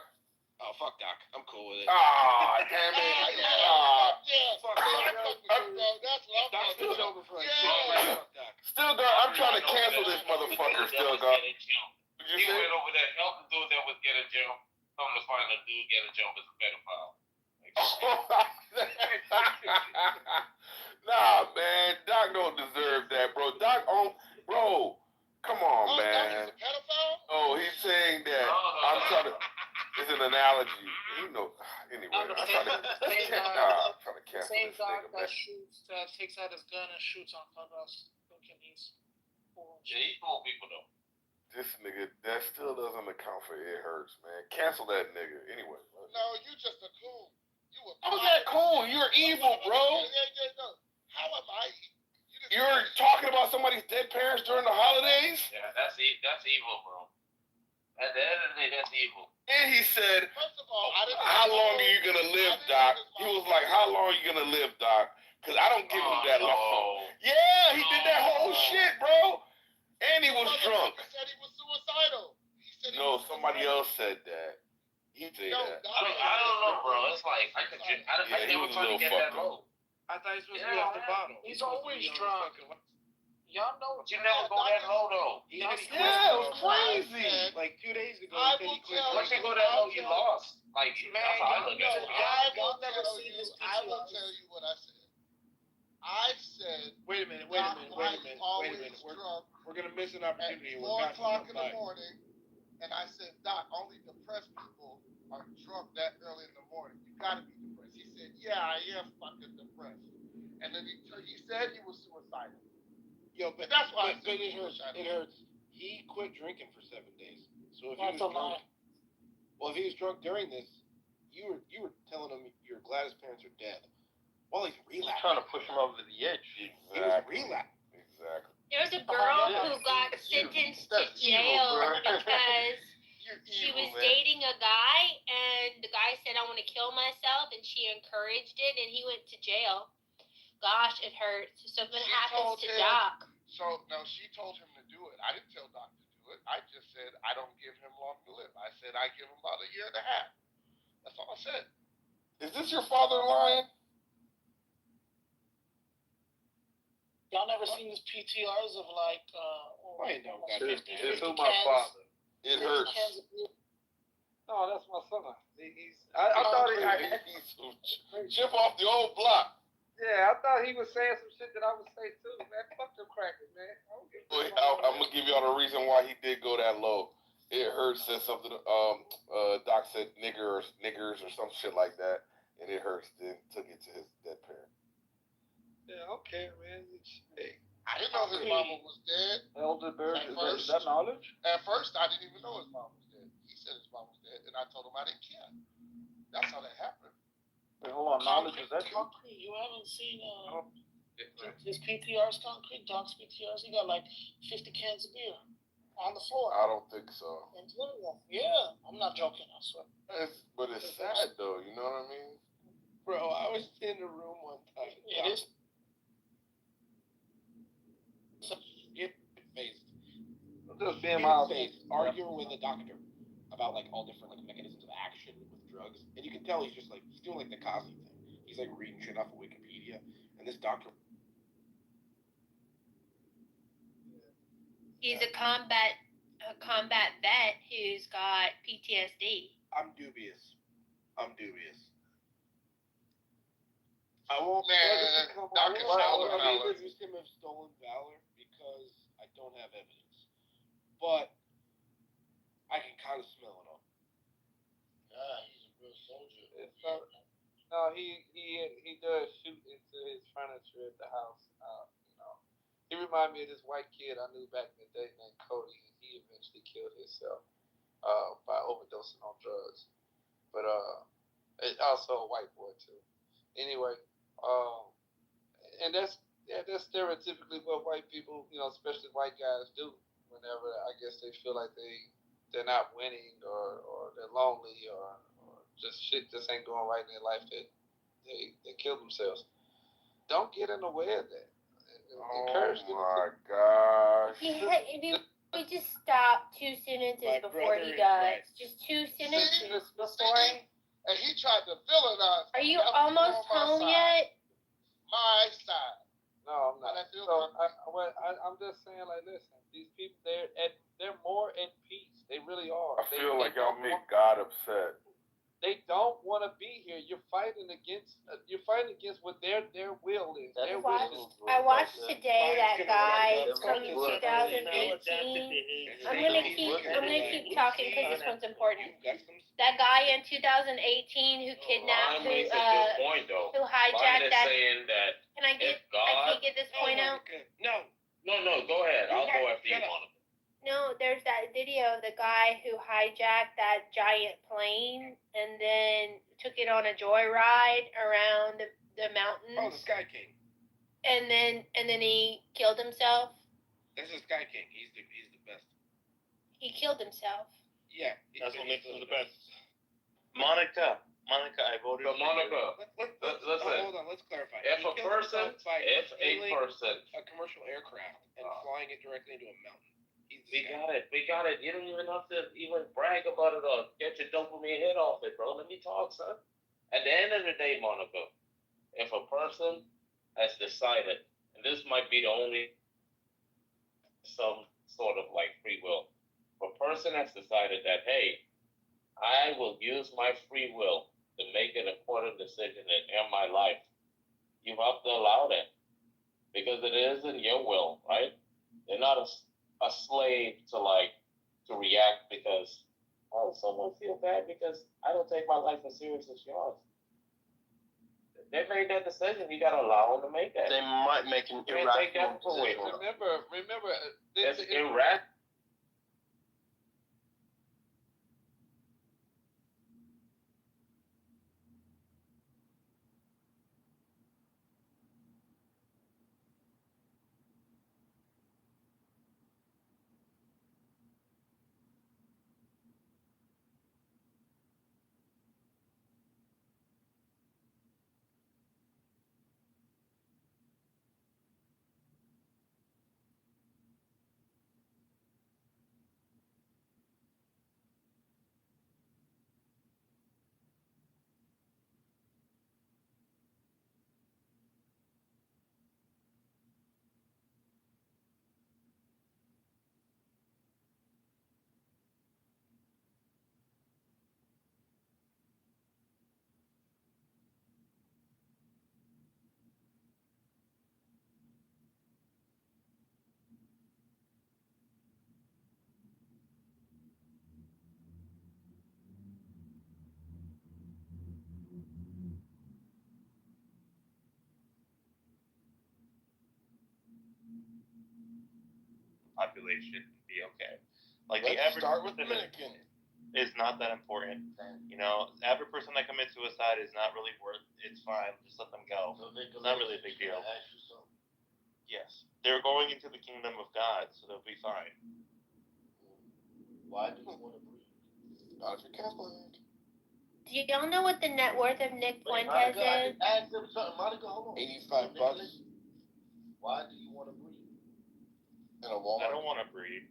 Oh, fuck Doc. I'm cool with it. Ah, damn it. That's what I'm talking about. Stilgar, I'm trying to cancel this motherfucker, Stilgar. He went over there, helped the dude that was getting jumped. Come to find the dude getting jumped as a pedophile. Nah, man. Doc don't deserve that, bro. Bro, come on, man. Oh, he's saying that. I'm trying to. It's an analogy. You know. Anyway, I'm trying to cancel Same this dog nigga, that man. takes out his gun and shoots on Clubhouse. Thinking he's cool. Yeah, he's cool people though. This nigga, that still doesn't account for It Hurts, man. Cancel that nigga. Anyway. No, you just a coon. You a How's that cool? You're evil, bro. No. How am I? You're talking about somebody's dead parents during the holidays? Yeah, that's evil, bro. At the end of the day, that's evil. And he said, First of all, I didn't how long are you going to live, Doc? He was like, how long are you going to live, Doc? Because I don't give him that long. Yeah, he did that whole shit, bro. And he was drunk. He said he was suicidal. No, somebody else said that. He said that. I don't know, bro. It's like, I never tried to get that low. I thought he was supposed to be off the bottle. He's always drunk. Y'all know. You never go that low, though. Yeah, it was crazy. Like 2 days ago, I he will quit. tell Once you go that low, you lost. Like, that's how I look at it. I will tell you what I said. I said. Wait a minute. We're gonna miss an opportunity. At We're 4 o'clock in the back. morning, and I said, Doc, only depressed people are drunk that early in the morning. You gotta be depressed. he said, yeah, I am fucking depressed. And then he said he was suicidal. Yo, but that's why but it hurts. It hurts. He quit drinking for 7 days. So if That's he was a drunk, lie. well, if he was drunk during this, you were telling him you're glad his parents are dead. While he's relapsing, trying to push him over the edge. He was relapsing. Exactly. There was a girl who got sentenced to jail because she was dating a guy, and the guy said, I want to kill myself, and she encouraged it, and he went to jail. Gosh, it hurts. If something happens to Doc. So, no, she told him to do it. I didn't tell Doc to do it. I just said, I don't give him long to live. I said, I give him about 1.5 years. That's all I said. Is this your father lying? Y'all never seen these PTRs of like I know. 50 This is my cans? father. It 50 hurts. cans of beer. No, that's my son. I thought Chip off the old block. Yeah, I thought he was saying some shit that I would say too, man. Fuck them crackers, man. Wait, I'm gonna give y'all the reason why he did go that low. It hurts said something. Doc said niggers or some shit like that, and it hurts. Then took it to his dead parent. Yeah, okay, man. Hey, I didn't know his mama was dead. Elder Bird, Is that knowledge? At first, I didn't even know his mom was dead. He said his mom was dead, and I told him I didn't care. That's how that happened. Wait, hold on, knowledge, is that true? Concrete. You haven't seen his PTRs, Concrete, Doc's PTRs? He got like 50 cans of beer on the floor. I don't think so. Yeah, I'm not joking, I swear. But it's sad though, you know what I mean? Bro, I was in the room one time. It is. Just being my face, arguing with a doctor about like all different like mechanisms of action with drugs, and you can tell he's just like he's doing like the Cosby thing. He's like reading shit off of Wikipedia, and this doctor. He's a combat vet who's got PTSD. I'm dubious. I won't. Man, Dr. Fowler. I will accuse him of stolen valor because I don't have evidence, but I can kind of smell it all. He's a real soldier. No, he does shoot into his furniture at the house. He reminded me of this white kid I knew back in the day named Cody, and he eventually killed himself by overdosing on drugs. But also a white boy too. Anyway, and that's stereotypically what white people, especially white guys, do whenever I guess they feel like they're not winning or they're lonely or just shit just ain't going right in their life. They kill themselves. Don't get in the way of that. Encourage them. Oh my gosh. If we just stop 2 sentences before he does. Just 2 sentences before. And he tried to villainize. Are you almost home yet? My side. No, I'm not. I'm just saying, like, listen, these people, they're more at peace. They really are. I feel like y'all make God upset. They don't want to be here. You're fighting against what their will is. Their wishes. I watched today that guy from 2018. I'm gonna keep talking because this one's important. That guy in 2018 who kidnapped, who hijacked that. Can I get this point out? No, go ahead. I'll go after you, Monica. No, there's that video of the guy who hijacked that giant plane and then took it on a joyride around the mountains. Oh, the Sky King. And then he killed himself. This is Sky King. He's the best. He killed himself. Yeah, that's what makes him the best. Monica, I voted. So Monica, listen. Hold on, let's clarify. If a person, a commercial aircraft and flying it directly into a mountain. We got it. You don't even have to even brag about it or get your dopamine hit off it, bro. Let me talk, son. At the end of the day, Monica, if a person has decided, and this might be the only some sort of like free will, if a person has decided that, hey, I will use my free will to make an important decision in my life, you have to allow that. Because it isn't your will, right? They're not a slave to react because someone feel bad because I don't take my life as serious as yours. They made that decision. You gotta allow them to make that. They might make an irrational decision. Remember, It's irrational. Population be okay. Like Let's the average start with Dominican. Is not that important. You know, the average person that commits suicide is not really worth. It's fine. Just let them go. It's not really a big deal. Yes, they're going into the kingdom of God, so they'll be fine. Why do you want to breathe? Not if you're Catholic. Do y'all know what the net worth of Nick Fuentes is? Ask them something. Monica, hold on. $85. Why do you want to breathe? In a Walmart. I don't want to breathe.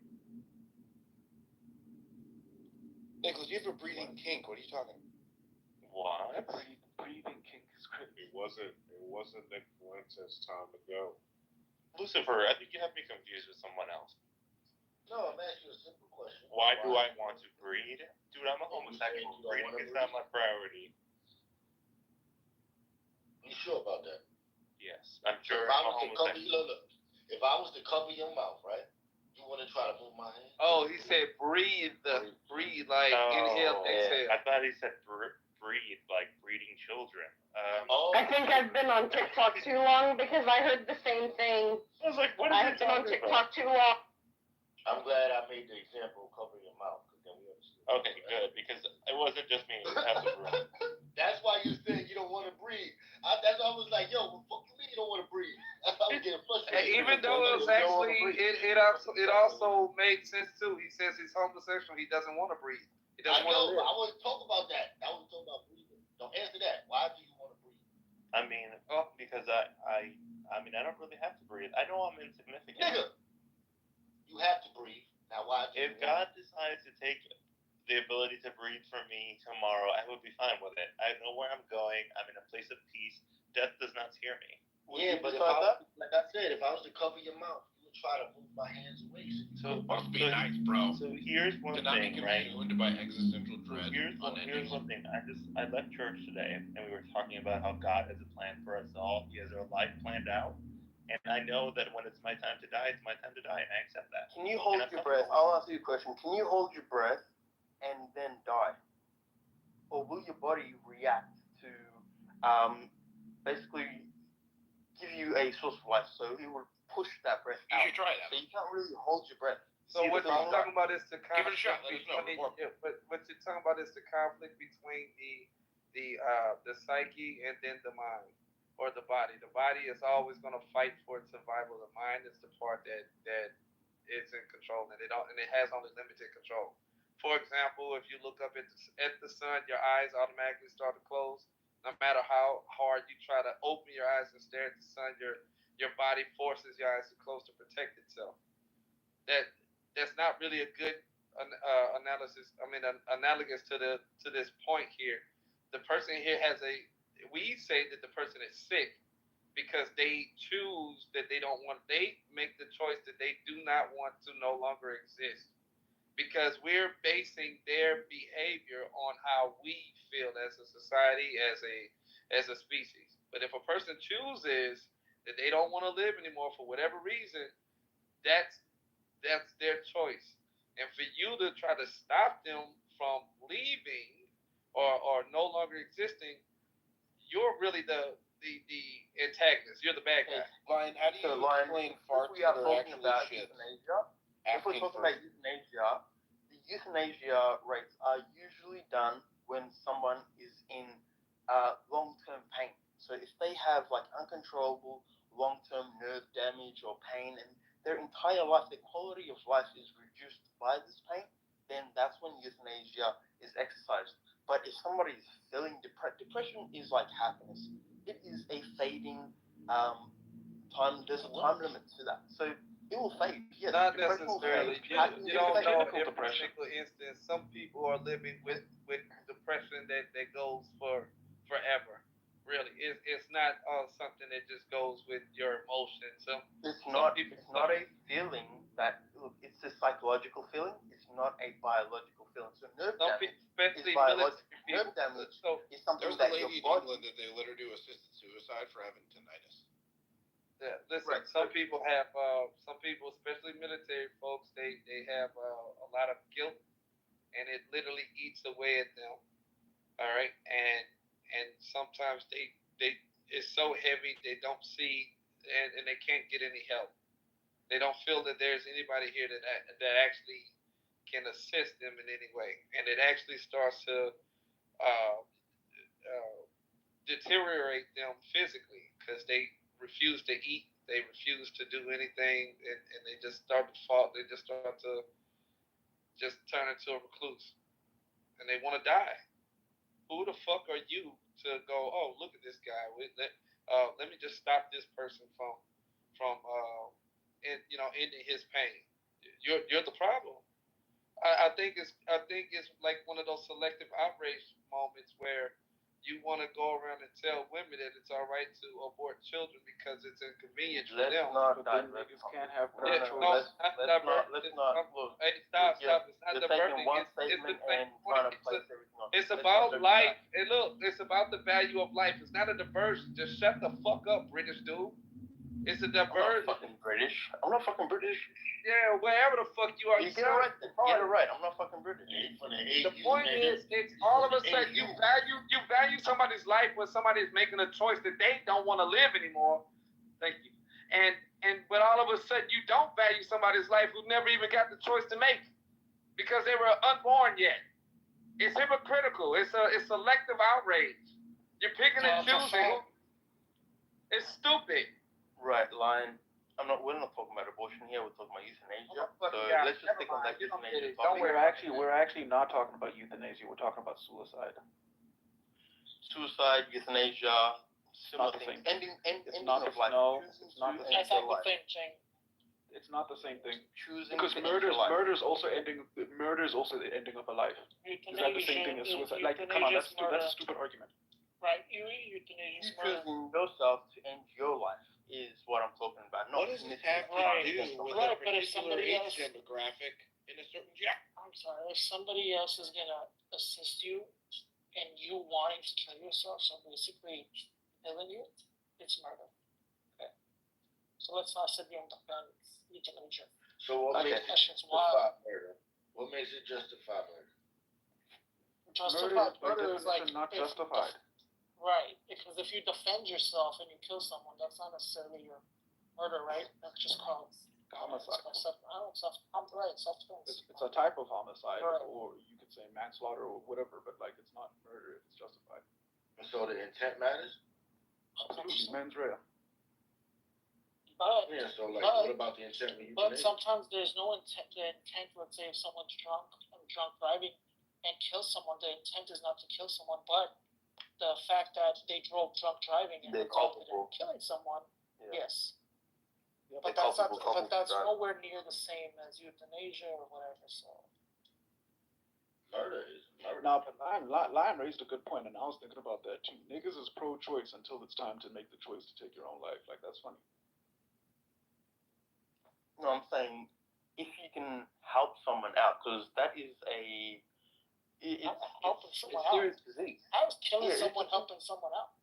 Nicholas, you have a breathing kink. What are you talking about? What? Breathing kink is crazy. It wasn't Nick Fuentes' time to go. Lucifer, I think you have me confused with someone else. No, I'm asking you a simple question. Why do I want to breed? Dude, I'm a homosexual. Breeding is not my priority. You sure about that? Yes, I'm sure If I I'm a was to cover homosexual. look, if I was to cover your mouth, right? You want to try to move my hand? Oh, he said breathe like inhale, exhale. I thought he said breed, like breeding children. I think I've been on TikTok too long because I heard the same thing. I was like, what is I've been on TikTok too long. I'm glad I made the example of covering your mouth, because then we understood. Okay, good, because it wasn't just me. Half the room. That's why you said you don't want to breathe. That's why I was like, yo, what the fuck you mean you don't want to breathe? That's why we get frustrated. Even though it's actually, it also makes sense too. He says he's homosexual. He doesn't want to breathe. He doesn't want to live. I want to talk about that. I want to talk about breathing. Don't answer that. Why do you want to breathe? I mean, because I mean, I don't really have to breathe. I know I'm insignificant. Nigga, you have to breathe. Now, why? If God decides to take the ability to breathe from me tomorrow, I would be fine with it. I know where I'm going. I'm in a place of peace. Death does not scare me. Yeah, but like I said, if I was to cover your mouth, you would try to move my hands away. So must be nice, bro. So here's one to not thing, be right? consumed by existential dread. Here's one thing. I left church today, and we were talking about how God has a plan for us all. He has our life planned out, and I know that when it's my time to die, it's my time to die, and I accept that. Can you hold your breath? I'll ask you a question. Can you hold your breath and then die, or will your body react to basically give you a source of life? So it will push that breath out. You should try that. So you can't really hold your breath. So what you're talking about is the conflict. Give it a shot. Let us know. What you're talking about is the conflict between the psyche and then the mind or the body. The body is always going to fight for its survival. The mind is the part that is in control, and it has only limited control. For example, if you look up at the sun, your eyes automatically start to close. No matter how hard you try to open your eyes and stare at the sun, your body forces your eyes to close to protect itself. That's not really a good analysis. I mean, analogous to this point here. The person here we say that the person is sick because they choose that they don't want. They make the choice that they do not want to no longer exist, because we're basing their behavior on how we feel as a society, as a species. But if a person chooses that they don't want to live anymore for whatever reason, that's their choice. And for you to try to stop them from leaving or no longer existing, you're really the the antagonist. You're the bad guy. Lion, how do you explain farts that are actually shit? If we're talking about euthanasia, the euthanasia rates are usually done when someone is in long-term pain. So if they have like uncontrollable long-term nerve damage or pain, and their entire life, their quality of life is reduced by this pain, then that's when euthanasia is exercised. But if somebody is feeling depression is like happiness. It is a fading time. There's a time limit to that, so it will fade. Yes, not necessarily. You don't know in a particular instance. Some people are living with depression that goes for forever. Really, it's not something that just goes with your emotions. It's not a feeling that, look, it's a psychological feeling. It's not a biological feeling. So nerve damage is biological. Nerve damage is something There's that a lady your body... in England that they let her do assisted suicide for having tinnitus. Yeah, listen. Some people have, especially military folks, they have a lot of guilt, and it literally eats away at them. All right, and sometimes they it's so heavy they don't see, and they can't get any help. They don't feel that there's anybody here that actually can assist them in any way, and it actually starts to deteriorate them physically because they refuse to eat, they refuse to do anything, and they just start to fall. They just start to just turn into a recluse, and they want to die. Who the fuck are you to go? Oh, look at this guy. Let me just stop this person from ending his pain. You're the problem. I think it's like one of those selective outrage moments where you want to go around and tell women that it's all right to abort children because it's inconvenient for them. Niggas can't have let's not look. Hey, stop. It's not diverting. It's about life. And look, it's about the value of life. It's not a diversion. Just shut the fuck up, British dude. It's a diversion. I'm not fucking British. Yeah, wherever the fuck you are. You get it right then. Get it right. I'm not fucking British. The point is, it's all of a sudden you value somebody's life when somebody is making a choice that they don't want to live anymore. Thank you. But all of a sudden you don't value somebody's life who never even got the choice to make because they were unborn yet. It's hypocritical. It's selective outrage. You're picking and choosing. It's stupid. Right, Lion. We're not talking about abortion here. We're talking about euthanasia. So let's just stick on that euthanasia topic. We're actually not talking about euthanasia. We're talking about suicide. Suicide, euthanasia, similar things. Ending of life. No, it's not the same thing. It's not the same thing. Choosing because murder is also the ending of a life. Is that the same thing as suicide? Like, come on, that's a stupid argument. Right, euthanasia. Choosing yourself to end your life is what I'm talking about. What does it have to do with a particular age demographic in a certain job? I'm sorry, if somebody else is gonna assist you and you wanting to kill yourself, so basically killing you, it's murder. Okay. So let's not sit here and talk about euthanasia. So what makes it justify murder? What makes it justify murder? Murder is like not justified. Right, because if you defend yourself and you kill someone, that's not necessarily your murder, right? That's just called homicide. Self-defense. It's a type of homicide, right. Or you could say manslaughter or whatever, but like it's not murder if it's justified. And so the intent matters? Absolutely, mens rea. But what about the intent when you? But sometimes there's no intent. The intent, let's say, if someone's drunk driving and kills someone, the intent is not to kill someone, but the fact that they drove drunk driving and resulted in killing someone, yes. Yeah, but that's nowhere near the same as euthanasia or whatever. So murder is murder. No, but Lion raised a good point, and I was thinking about that too. Niggas is pro-choice until it's time to make the choice to take your own life. Like, that's funny. No, I'm saying if you can help someone out, because that is a serious disease. How is killing someone helping someone out?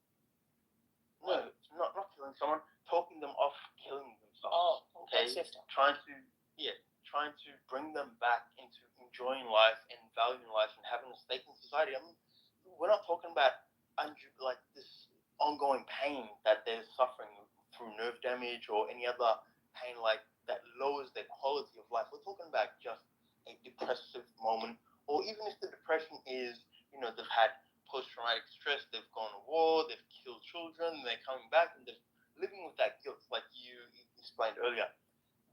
No, not killing someone, talking them off killing themselves. Oh, okay. Trying to bring them back into enjoying life and valuing life and having a stake in society. I mean, we're not talking about like this ongoing pain that they're suffering through nerve damage or any other pain like that lowers their quality of life. We're talking about just a depressive moment, or even if the depression is, they've had post-traumatic stress, they've gone to war, they've killed children, they're coming back and they're living with that guilt, like you explained earlier.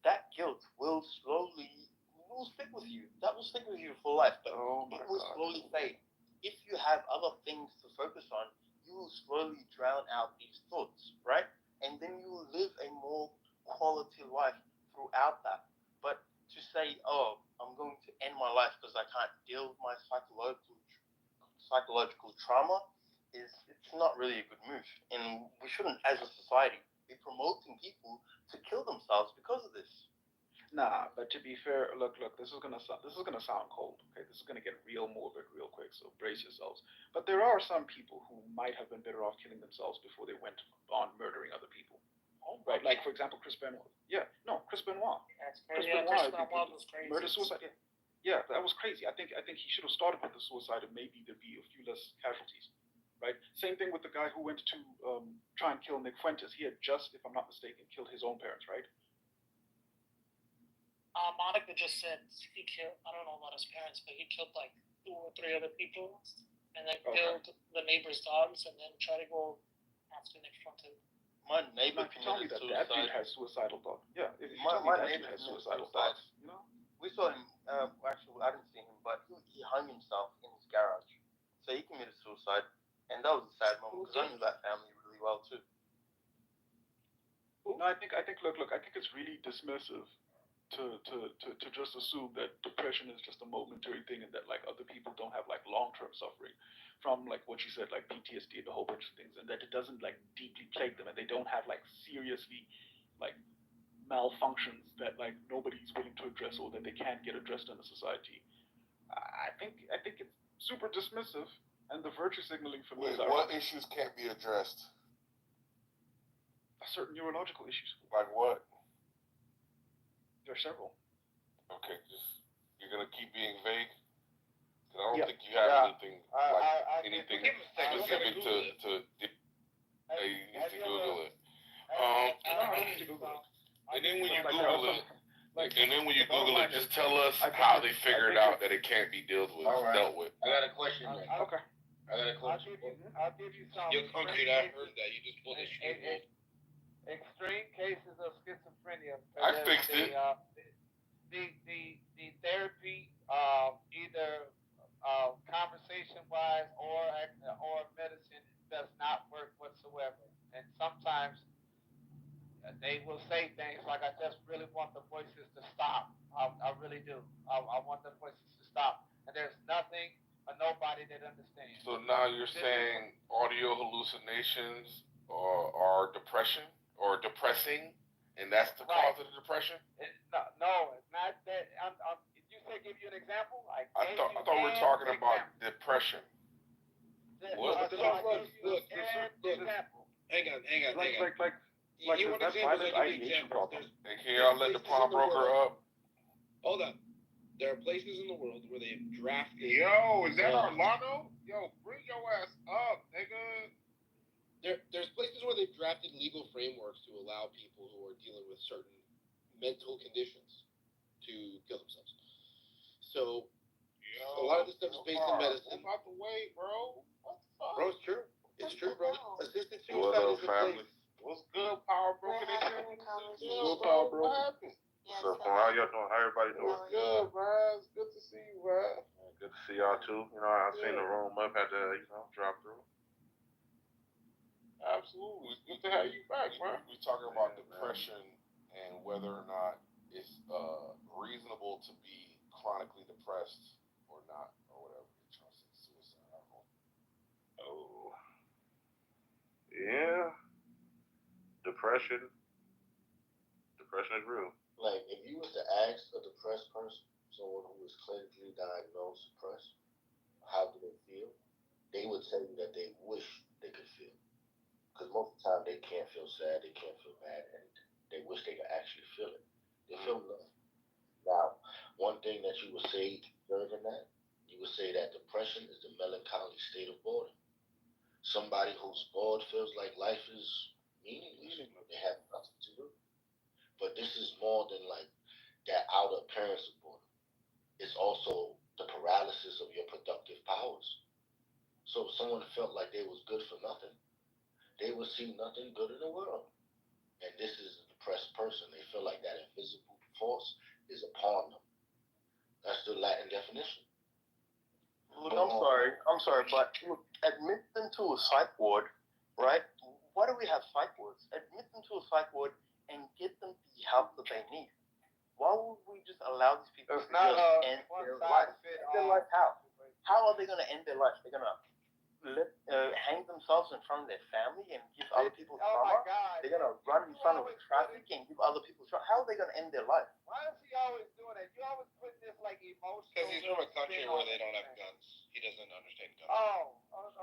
That guilt will stick with you. That will stick with you for life, but it will slowly fade. If you have other things to focus on, you will slowly drown out these thoughts, right? And then you will live a more quality life throughout that. But to say, oh, I'm going to end my life because I can't deal with my psychological trauma, it's not really a good move. And we shouldn't, as a society, be promoting people to kill themselves because of this. Nah, but to be fair, look, this is gonna sound cold. Okay, this is gonna get real morbid real quick. So brace yourselves. But there are some people who might have been better off killing themselves before they went on murdering other people. Right, like for example, Chris Benoit. Yeah, no, Chris Benoit. That's crazy. Chris Benoit was crazy. Murder suicide. Yeah, that was crazy. I think he should have started with the suicide, and maybe there'd be a few less casualties. Right. Same thing with the guy who went to try and kill Nick Fuentes. He had just, if I'm not mistaken, killed his own parents. Right. Monica just said he killed, I don't know about his parents, but he killed like 2 or 3 other people and then killed the neighbor's dogs and then tried to go after Nick Fuentes. My neighbor committed suicide. That dude has suicidal thoughts. Yeah, my neighbor has suicidal thoughts. We saw him, actually, I didn't see him, but he hung himself in his garage. So he committed suicide, and that was a sad moment because I knew that family really well too. No, I think, look, I think it's really dismissive to just assume that depression is just a momentary thing and that like other people don't have like long-term suffering from like what you said, like PTSD and a whole bunch of things, and that it doesn't like deeply plague them and they don't have like seriously like malfunctions that like nobody's willing to address or that they can't get addressed in a society. I think it's super dismissive, and the virtue signaling for me is what issues can't be addressed? Certain neurological issues. Like what? There are several. Okay, you're gonna keep being vague. I don't think you have anything specific to. You need to Google it. And then when you Google it, just tell us how they figured out that it can't be dealt with. I got a question. Okay. I got a question. I'll give you some. You're concrete. I heard that. You just pulled a shit. Extreme cases of schizophrenia. I fixed it. The therapy, either conversation wise or medicine, does not work whatsoever. And sometimes they will say things like, "I just really want the voices to stop." I really do. I want the voices to stop. And there's nothing or nobody that understands. So now you're saying audio hallucinations are depression? Or depressing, and that's the cause of the depression? No, it's not that. You say, give you an example. Like I thought we were talking about depression. What? Look. Hang on. Like you want examples? I give you examples. Hey, can y'all let the pawnbroker up? Hold on. There are places in the world where they've drafted. Yo, is that Orlando? Yo, bring your ass up, nigga. There's places where they've drafted legal frameworks to allow people who are dealing with certain mental conditions to kill themselves. So, a lot of this stuff is based in medicine. About the way, bro. What the fuck? Bro, it's true. It's true, bro. Assisted suicide What's up, is family? What's good, Power Broker? Good, Power Broker. What's up, how y'all doing? How everybody doing? What's good, bro? It's good to see you, bro. Good to see y'all too. I seen the room up, had to drop through. Absolutely. It's good to have you back, man. We're talking about depression and whether or not it's reasonable to be chronically depressed or not, or whatever. You're trying to say suicide. Oh. Yeah. Depression is real. Like, if you was to ask a depressed person, someone who is clinically diagnosed depressed, how do they feel? They would tell you that they wish they could feel. Because most of the time they can't feel sad, they can't feel mad, and they wish they could actually feel it. They feel nothing. Now, one thing that you would say further than that, you would say that depression is the melancholy state of boredom. somebody who's bored feels like life is meaningless. They have nothing to do. But this is more than like that outer appearance of boredom. It's also the paralysis of your productive powers. So if someone felt like they was good for nothing, they would see nothing good in the world. And this is a depressed person. They feel like that invisible force is upon them. That's the Latin definition. Look, I'm sorry, but admit them to a psych ward, right? Why do we have psych wards? Admit them to a psych ward and get them the help that they need. Why would we just allow these people to just end their life? How are they going to end their life? They're going to hang themselves in front of their family and give other people trauma? They're going to run in front of traffic and give other people trauma? How are they going to end their life? Why is he always doing that? You always put this like emotional. Because he's from a country where they don't have guns. He doesn't understand guns.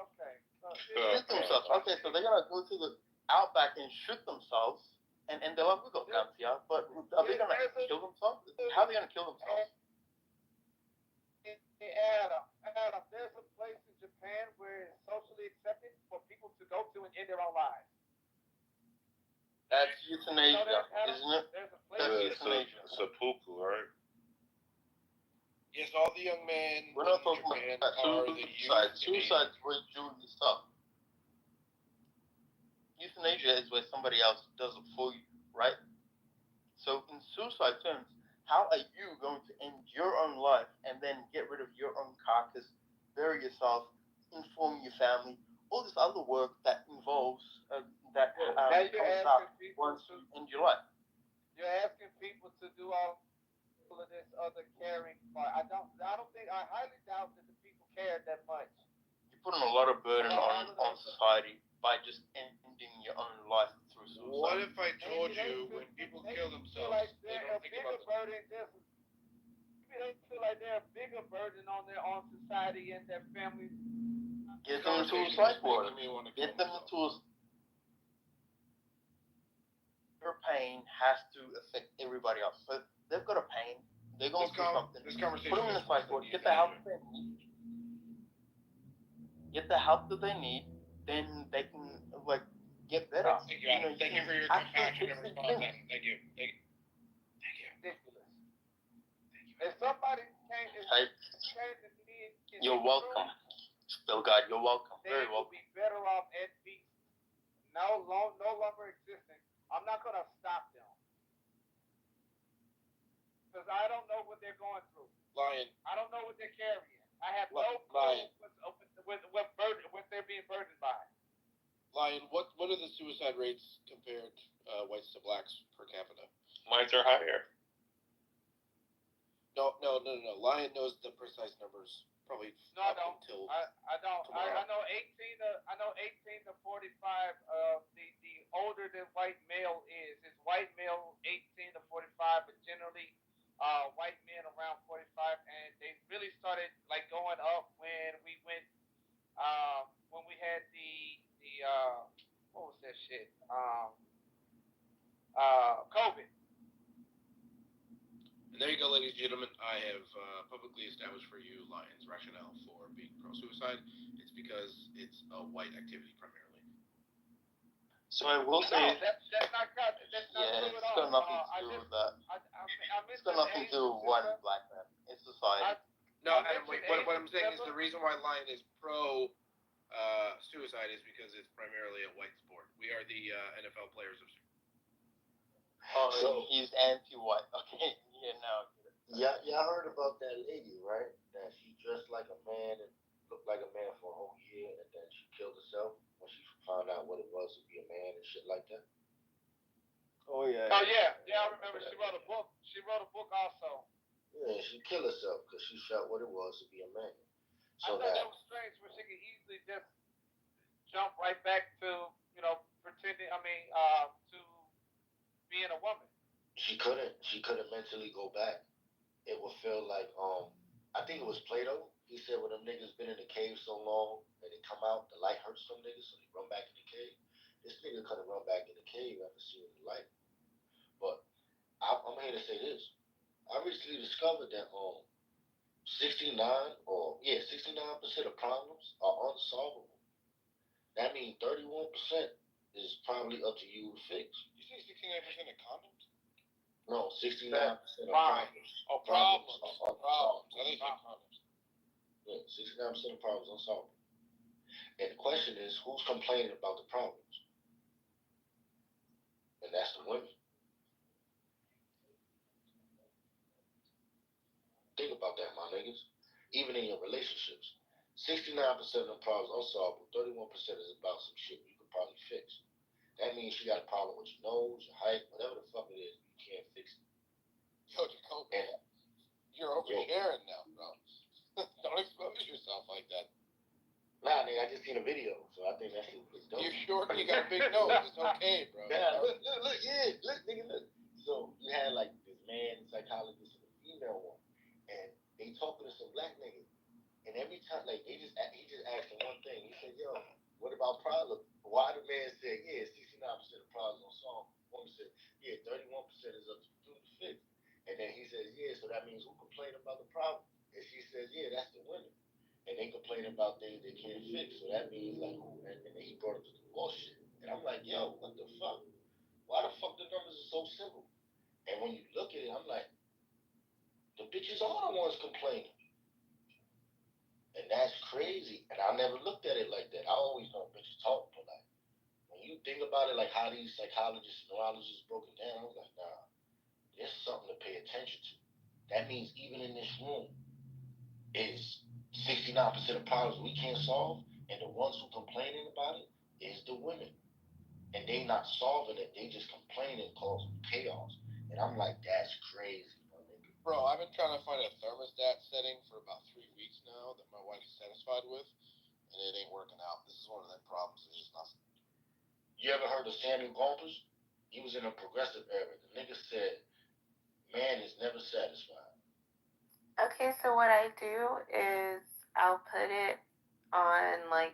Okay. Shoot themselves. Okay, so they're going to go to the outback and shoot themselves and end their life. We got guns here, but are they going to kill themselves? How are they going to kill themselves? Hey, Adam, there's a place in Japan where it's socially accepted for people to go to and end their own lives. That's euthanasia, isn't it? That's euthanasia. Seppuku, right? Yes, all the young men. We're not talking about suicide. Suicide's where Julie stuff. Euthanasia is where somebody else does it for you, right? So in suicide terms, how are you going to end your own life and then get rid of your own carcass, bury yourself, inform your family, all this other work that involves comes up once you end your life? You're asking people to do all of this other caring part. I highly doubt that the people care that much. You're putting a lot of burden on society by just ending your own life through suicide. What if I told you when people kill themselves, they don't think about They feel like they're a bigger burden on society and their families. Get them into a psych ward. Get them into a... Their pain has to affect everybody else. So they've got a pain. They're going through something. Put them in a psych ward. Get the help that they need. Get the help that they need. Then they can get better. Thank you, Thank you for your compassion and response. Thank you. Ridiculous. If somebody came to me, you're welcome. Still God, you're welcome. Very welcome. They would be better off at peace. No longer existing. I'm not going to stop them. Because I don't know what they're going through. Lion. I don't know what they're carrying. I have no clue what they're being burdened by. Lion, what are the suicide rates compared whites to blacks per capita? Mines are higher. No. Lion knows the precise numbers. Probably I don't. Until I don't. I know 18 to 45. The older the white male is, it's white male 18 to 45, but generally white men around 45, and they really started going up when we went when we had the what was that shit? COVID. And there you go, ladies and gentlemen. I have publicly established for you Lion's rationale for being pro-suicide. It's because it's a white activity primarily. So I will say... No, that's not true at all. It's got nothing to do with that. It's got nothing to do with white and black man. It's society. No, Adam, what I'm saying is the reason why Lion is pro-suicide is because it's primarily a white sport. We are the NFL players of... So he's anti-white. Okay, yeah, now. Y'all heard about that lady, right? That she dressed like a man and looked like a man for a whole year, and then she killed herself when she found out what it was to be a man and shit like that. Oh yeah. I remember she wrote a book. She wrote a book also. Yeah, she killed herself because she felt what it was to be a man. So I thought that was strange, where she could easily just jump right back to pretending. To being a woman. She couldn't mentally go back. It would feel like I think it was Plato. He said when them niggas been in the cave so long and they come out, the light hurts some niggas, so they run back in the cave. This nigga couldn't run back in the cave after seeing the light. But I'm here to say this. I recently discovered that 69% of problems are unsolvable. That means 31% is probably up to you to fix. You say 69% of condoms? No, 69% of problems. Oh, problems. Problems. I think condoms. Yeah, 69% of problems unsolved. And the question is, who's complaining about the problems? And that's the women. Think about that, my niggas. Even in your relationships, 69% of the problems unsolvable, 31% is about some shit you can probably fix. That means you got a problem with your nose, your height, whatever the fuck it is, you can't fix it. Yo, Jacoby, you're oversharing now, bro. Don't expose yourself like that. Nah, nigga, I just seen a video, so I think that shit is dope. You're short and you got a big nose. It's okay, bro. Nah, look, nigga, look. So you had like this man psychologist and a female one, and they talking to some black nigga, and every time like he just asked him one thing. He said, "Yo, what about problems?" Why the man said, "Yeah, 69% of problems don't solve." Woman said, "Yeah, 31% is up to you to fix." And then he says, "Yeah, so that means who complained about the problem?" And she says, "Yeah, that's the women." And they complain about things they can't fix. So that means like who? And then he brought up the bullshit. And I'm like, yo, what the fuck? Why the fuck the numbers are so simple? And when you look at it, I'm like, the bitches are the ones complaining. And that's crazy. And I never looked at it like that. I always know bitches talk, but like when you think about it, like how these psychologists and neurologists broke it down, I was like, nah, there's something to pay attention to. That means even in this room is 69% of problems we can't solve, and the ones who complaining about it is the women. And they not solving it, they just complaining, causing chaos. And I'm like, that's crazy, my nigga. Bro, I've been trying to find a thermostat setting for about 3 weeks now that my wife is satisfied with, and it ain't working out. This is one of them problems. It's just not. You ever heard of Samuel Gompers? He was in a progressive era. The nigga said, man is never satisfied. Okay, so what I do is I'll put it on like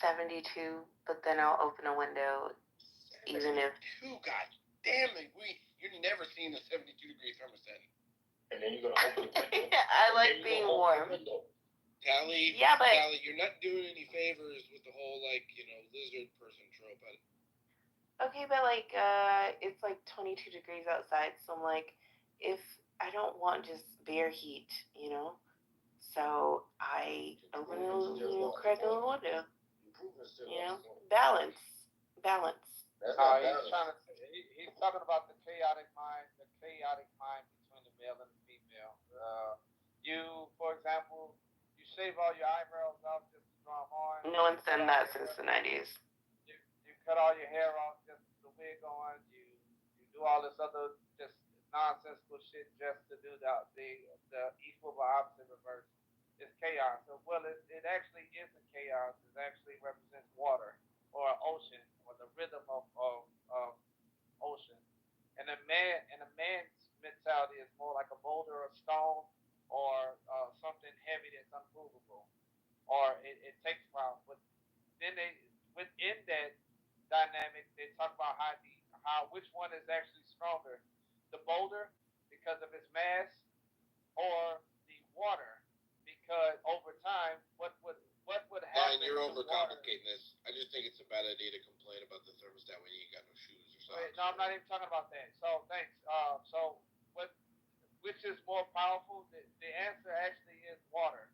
72, but then I'll open a window even if. God damn it, you're never seen a 72-degree thermostat. And then you're gonna open the window. I like being warm. Callie, yeah, but Callie, you're not doing any favors with the whole lizard person trope. Okay, but it's like 22 degrees outside, so I'm like, if I don't want just bare heat, so I open a little crack in the window. Balance. He's talking about the chaotic mind between the male and the female. You, for example, you shave all your eyebrows off just to draw them on. No one's done that since the 90s. You cut all your hair off just to the wig on. You do all this other just nonsensical shit just to do the equal but opposite reverse. It's chaos. So, it actually isn't chaos. It actually represents water or ocean or the rhythm of ocean. And a man's mentality is more like a boulder or stone or something heavy that's unmovable, or it takes a while. But then within that dynamic, they talk about how which one is actually stronger, the boulder because of its mass, or the water because over time, what would happen? You're overcomplicating this. I just think it's a bad idea to complain about the thermostat when you ain't got no shoes or something. Wait, no, I'm not even talking about that. So thanks. Which is more powerful? The answer actually is water.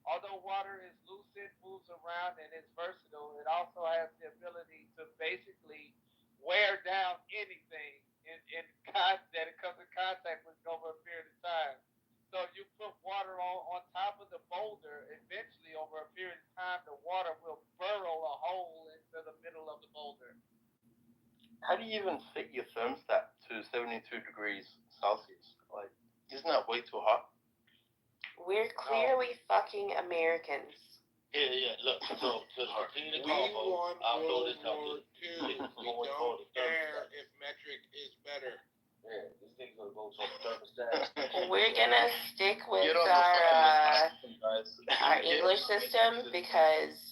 Although water is lucid, moves around, and is versatile, it also has the ability to basically wear down anything that it comes in contact with over a period of time. So if you put water on top of the boulder, eventually over a period of time, the water will burrow a hole into the middle of the boulder. How do you even fit your thermostat to 72 degrees Celsius? Like, isn't that way too hot? We're clearly fucking Americans. Yeah. Look, so to continue the convo, I'll throw this out there. We don't care if metric is better. Yeah, this thing's gonna go to a thermostat. We're gonna stick with our English system because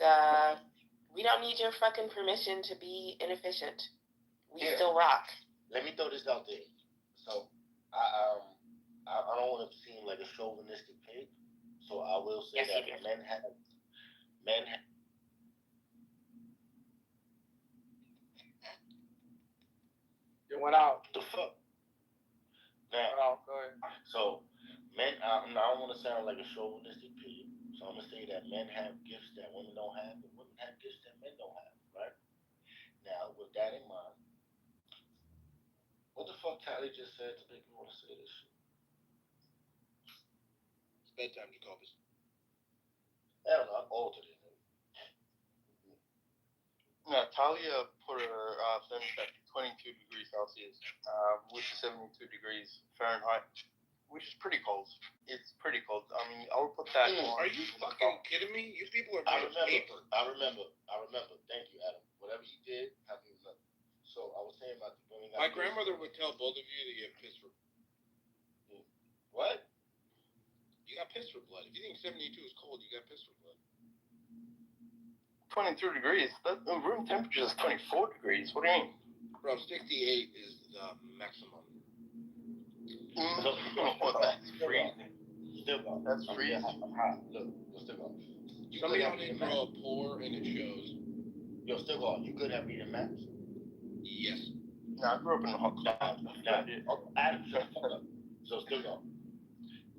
we don't need your fucking permission to be inefficient. We still rock. Let me throw this out there. So I don't want to seem like a chauvinistic pig, so I will say that men have went out. The fuck? Now, Go ahead. So, men, I don't want to sound like a chauvinistic pig, so I'm going to say that men have gifts that women don't have, and women have gifts that men don't have, right? Now, with that in mind, what the fuck Tally just said to make me want to say this shit? It's bedtime, Jacobus. Hell no, I altered it. No, Talia put her thermostat to 22 degrees Celsius, which is 72 degrees Fahrenheit, which is pretty cold. It's pretty cold. I mean, I would put that on. Are you fucking kidding me? You people are made of paper. I remember. Thank you, Adam. Whatever you did, have you remember. So I was saying about the bringing. My grandmother would tell both of you that you have piss for. What? You got piss for blood. If you think 72 is cold, you got piss for blood. 23 degrees. The room temperature is 24 degrees. What do you mean? Bro, 68 is the maximum. That's freezing. Still go. That's freezing. I'm hot. Look, still go. Some of y'all didn't grow up poor, and it shows. Yo, still go. You good at reading maps? Yes. No, I grew up in a hot Adam, shut the fuck up. So still go.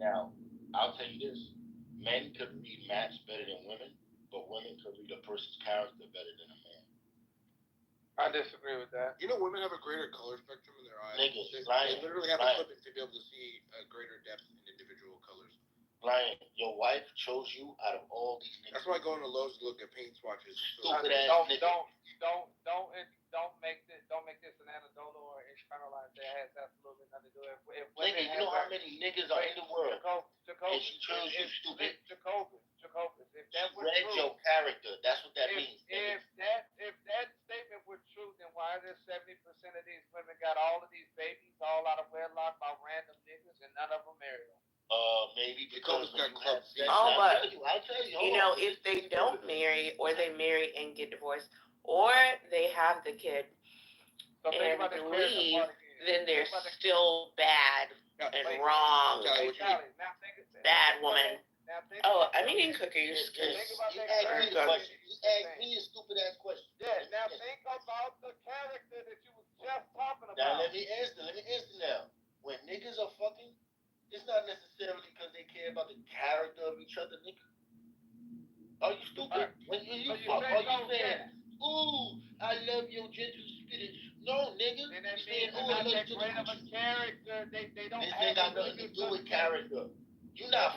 Now, I'll tell you this. Men could read maps better than women, but women could read a person's character better than a man. I disagree with that. You know, women have a greater color spectrum in their eyes. Niggas, they Brian, literally have equipment to be able to see a greater depth in individual colors. Brian, your wife chose you out of all these niggas. That's why going to Lowe's to look at paint swatches. Stupid ass nigga. Don't make this an anecdotal or externalize that. Has absolutely nothing to do with it. Nigga, you know how many niggas are in the world? And she chose you, stupid. Jacobus. If that was read true, your character. That's what that means. If that statement were true, then why is 70% of these women got all of these babies all out of wedlock by random niggas and none of them married them? Maybe because got clubs. I'll tell you. You know, if they don't marry, or they marry and get divorced, or they have the kid and leave, then they're still bad and wrong. Bad woman. Oh, I'm eating cookies. You asked me a stupid ass question. Yeah, now think about the character that you was just talking about. Now let me answer now. When niggas are fucking, it's not necessarily because they care about the character of each other, nigga. Are you stupid? When you fuck, are you saying, ooh, I love your gentle spirit? No, nigga. Then that you means saying, ooh, I love your great of a character. They don't this have ain't got nothing to do with character. You not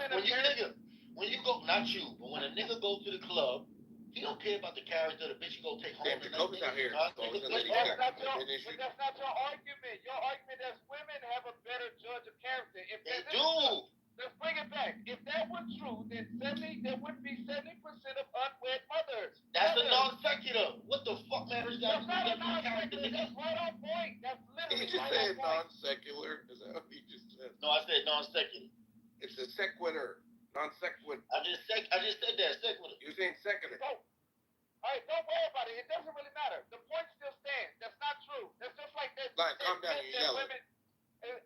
when you go, not you, but when a nigga go to the club, he don't care about the character of the bitch you go take home. Damn, Jacobus out here. But that's not your argument. Your argument is women have a better judge of character. If they do. Let's bring it back. If that was true, then there would be 70% of unwed mothers. That's a non sequitur. What the fuck, man? That's not a non sequitur. That's right on point. That's literally you just said non secular. Is that what you just said? No, I said non sequitur. It's a sequitur. Non sequitur. I just said that sequitur. You're saying secular. All right, don't worry about it. It doesn't really matter. The point still stands. That's not true. That's just like that. Calm down. You're yelling.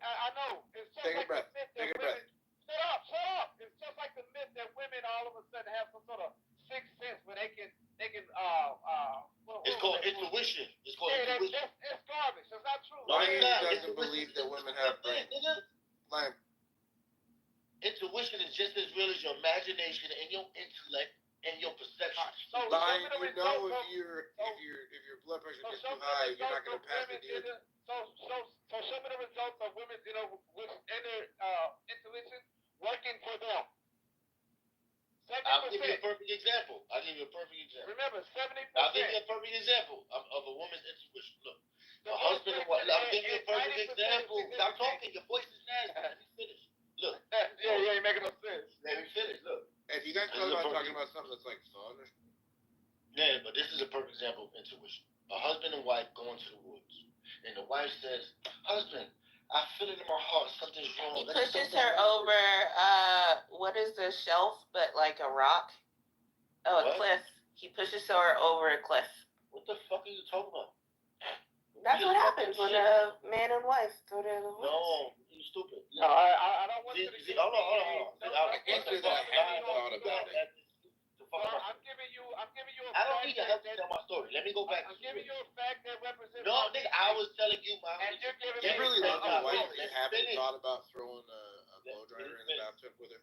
I know. It's just Take like a breath. the myth that Take a women. breath. Shut up. It's just like the myth that women all of a sudden have some sort of sixth sense where they can it's called intuition. It's called intuition. It's garbage. It's not true. Ryan doesn't believe that women have brains. Ryan. Intuition is just as real as your imagination and your intellect and your perception. Ryan, you know if your blood pressure gets too high, you're not going to pass the DOT. So show me the results of women, with their intuition working for them. 70%. I'll give you a perfect example. Remember, 70%. I'll give you a perfect example of a woman's intuition. Look, a husband and wife. I'll give you a perfect example. Stop talking. Your voice is nasty. Let me finish. Look. Yeah, you ain't making no sense. Let me finish. Look. If you guys talking about something that's like fun. Yeah, but this is a perfect example of intuition. A husband and wife going to the woods, and the wife says, "Husband, I feel it in my heart. Something's wrong." He pushes her over, what is the shelf, but like a rock? Oh, a cliff. He pushes her over a cliff. What the fuck are you talking about? That's what happens when a man and wife go to the woods. No, you stupid. No, I don't want you to see, hold on. I'm giving you a I don't need to help you tell my story. Let me go back. I'm giving you a fact that represents. No, nigga, I was telling you my. And you're about throwing a blow dryer in the bathtub with her?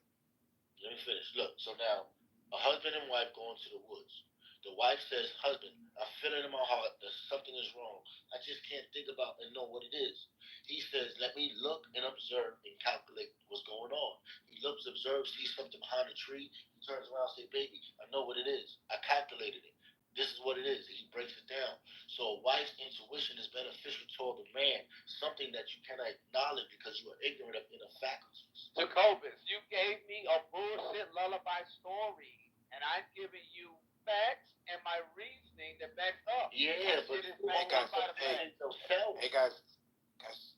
Let me finish. Look, so now, a husband and wife going to the woods. The wife says, husband, I feel it in my heart that something is wrong. I just can't think about and know what it is. He says, let me look and observe and calculate what's going on. He looks, observes, sees something behind a tree. He turns around and says, baby, I know what it is. I calculated it. This is what it is. He breaks it down. So a wife's intuition is beneficial toward the man, something that you cannot acknowledge because you are ignorant of inner faculties. Jacobus, you gave me a bullshit lullaby story, and I'm giving you facts and my reasoning that backs up. Yeah, but hey guys,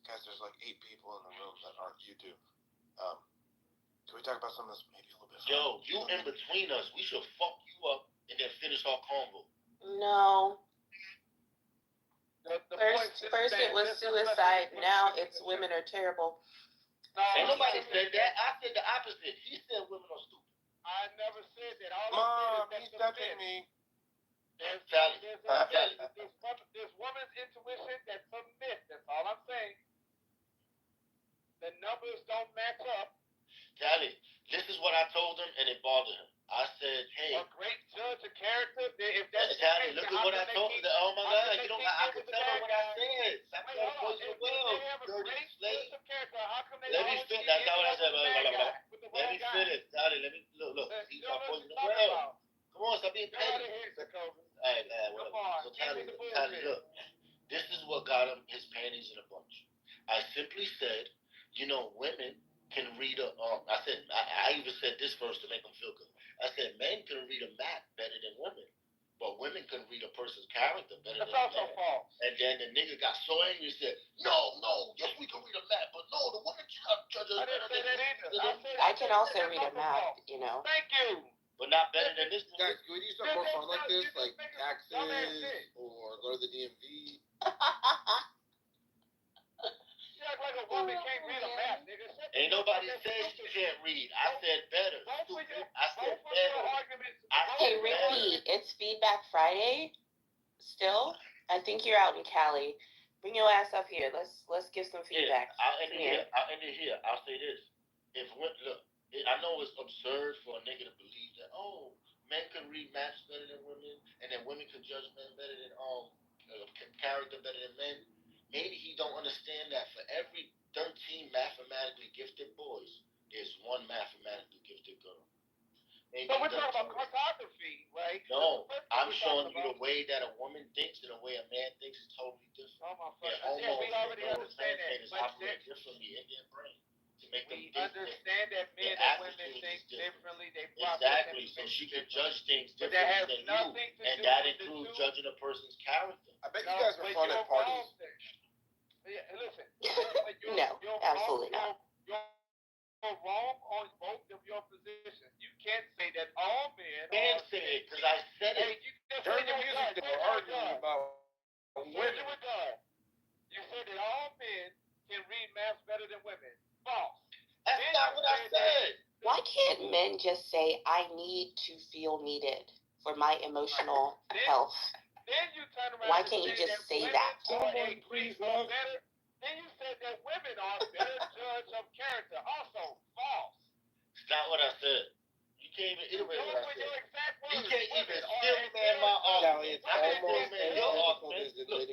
there's like 8 people in the room that aren't you two. Can we talk about something that's maybe a little bit? Yo, you in between us. We should fuck you up and then finish our convo. No. First it was suicide. Now it's women are terrible. No, ain't nobody said that. I said the opposite. He said women are stupid. I never said that. All Mom, I he's said is touching me. There's woman's intuition that's a myth. That's all I'm saying. The numbers don't match up. Tally, this is what I told him, and it bothered him. I said, hey. A great judge of character. If that's Tally, look at what I told him. Oh my God, you don't. I can tell her what I said. Stop trying to poison the world. Dirty slave. Let me finish. That's not what I said. Let me finish, Tally. Let me look. He's trying to poison the world. Come on, stop being petty. All right, man. Whatever. So Tally, look. This is what got him his panties in a bunch. I simply said, you know, women can read a. I even said this first to make them feel good. I said men can read a map better than women, but women can read a person's character better than men. That's also false. And then the nigga got so angry and said, no, yes, we can read a map, but no, the women cannot judge us. I didn't say that either. I can also read a map, you know. Thank you. But not better than this. Guys, can we do something more fun like this, like taxes or go to the DMV? Like a woman can't read a map, nigga. Ain't nobody said she can't read. I said better. I said better. Hey, Ricky, it's Feedback Friday. Still, I think you're out in Cali. Bring your ass up here. Let's give some feedback. Yeah, I'll end it here. I'll say this. Look, I know it's absurd for a nigga to believe that men can read maps better than women, and then women can judge men better than character better than men. Maybe he don't understand that for every 13 mathematically gifted boys, there's one mathematically gifted girl. Maybe so we're talking about cartography, right? No, I'm showing you the way that a woman thinks and the way a man thinks is totally different. We already understand that. Operate differently in their brain to make them think. We understand that men and women think differently. They exactly. So she can judge things differently than you, and that includes judging a person's character. I bet you guys are fun at parties. Yeah, listen. No, absolutely not. You're wrong on both of your positions. You can't say that all men. Can't say it because I said it. During the music, they were arguing about women. You said that all men can read maps better than women. False. That's not what I said. Why can't men just say, I need to feel needed for my emotional health? Then you turn around. Why can't you just say that? Then you said that women are a better judge of character. Also false. It's not what I said. You can't even iterate what I said. You can't even still man my argument. I can still man your argument. Look,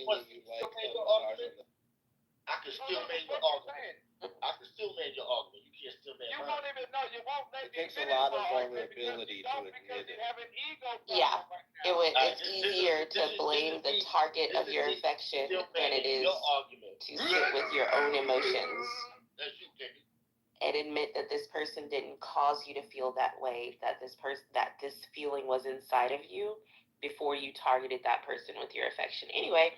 I can still man your argument. I can still man your argument. You can't still man mine. You won't even know. You won't let me. It takes a lot of vulnerability to admit it. Yeah, it's easier to blame the target of your affection than it is to sit with your own emotions and admit that this person didn't cause you to feel that way, that this feeling was inside of you before you targeted that person with your affection. Anyway,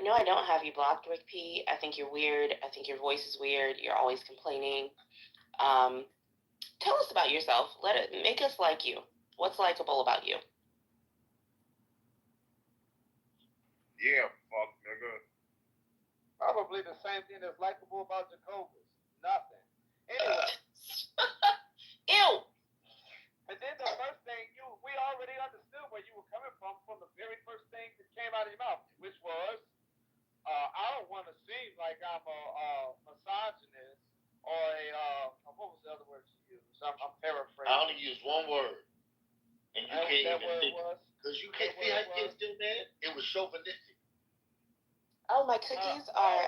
no, I don't have you blocked, Rick P. I think you're weird. I think your voice is weird. You're always complaining. Tell us about yourself. Make us like you. What's likable about you? Yeah, fuck, nigga. Probably the same thing that's likable about Jacobus. Nothing. Anyway. Ew. And then the first thing we already understood where you were coming from the very first thing that came out of your mouth, which was, I don't want to seem like I'm a misogynist, what was the other word she used? I'm paraphrasing. I only used one word. And you can't even think. Because you can't see how kids do that. It was chauvinistic. Oh, my cookies are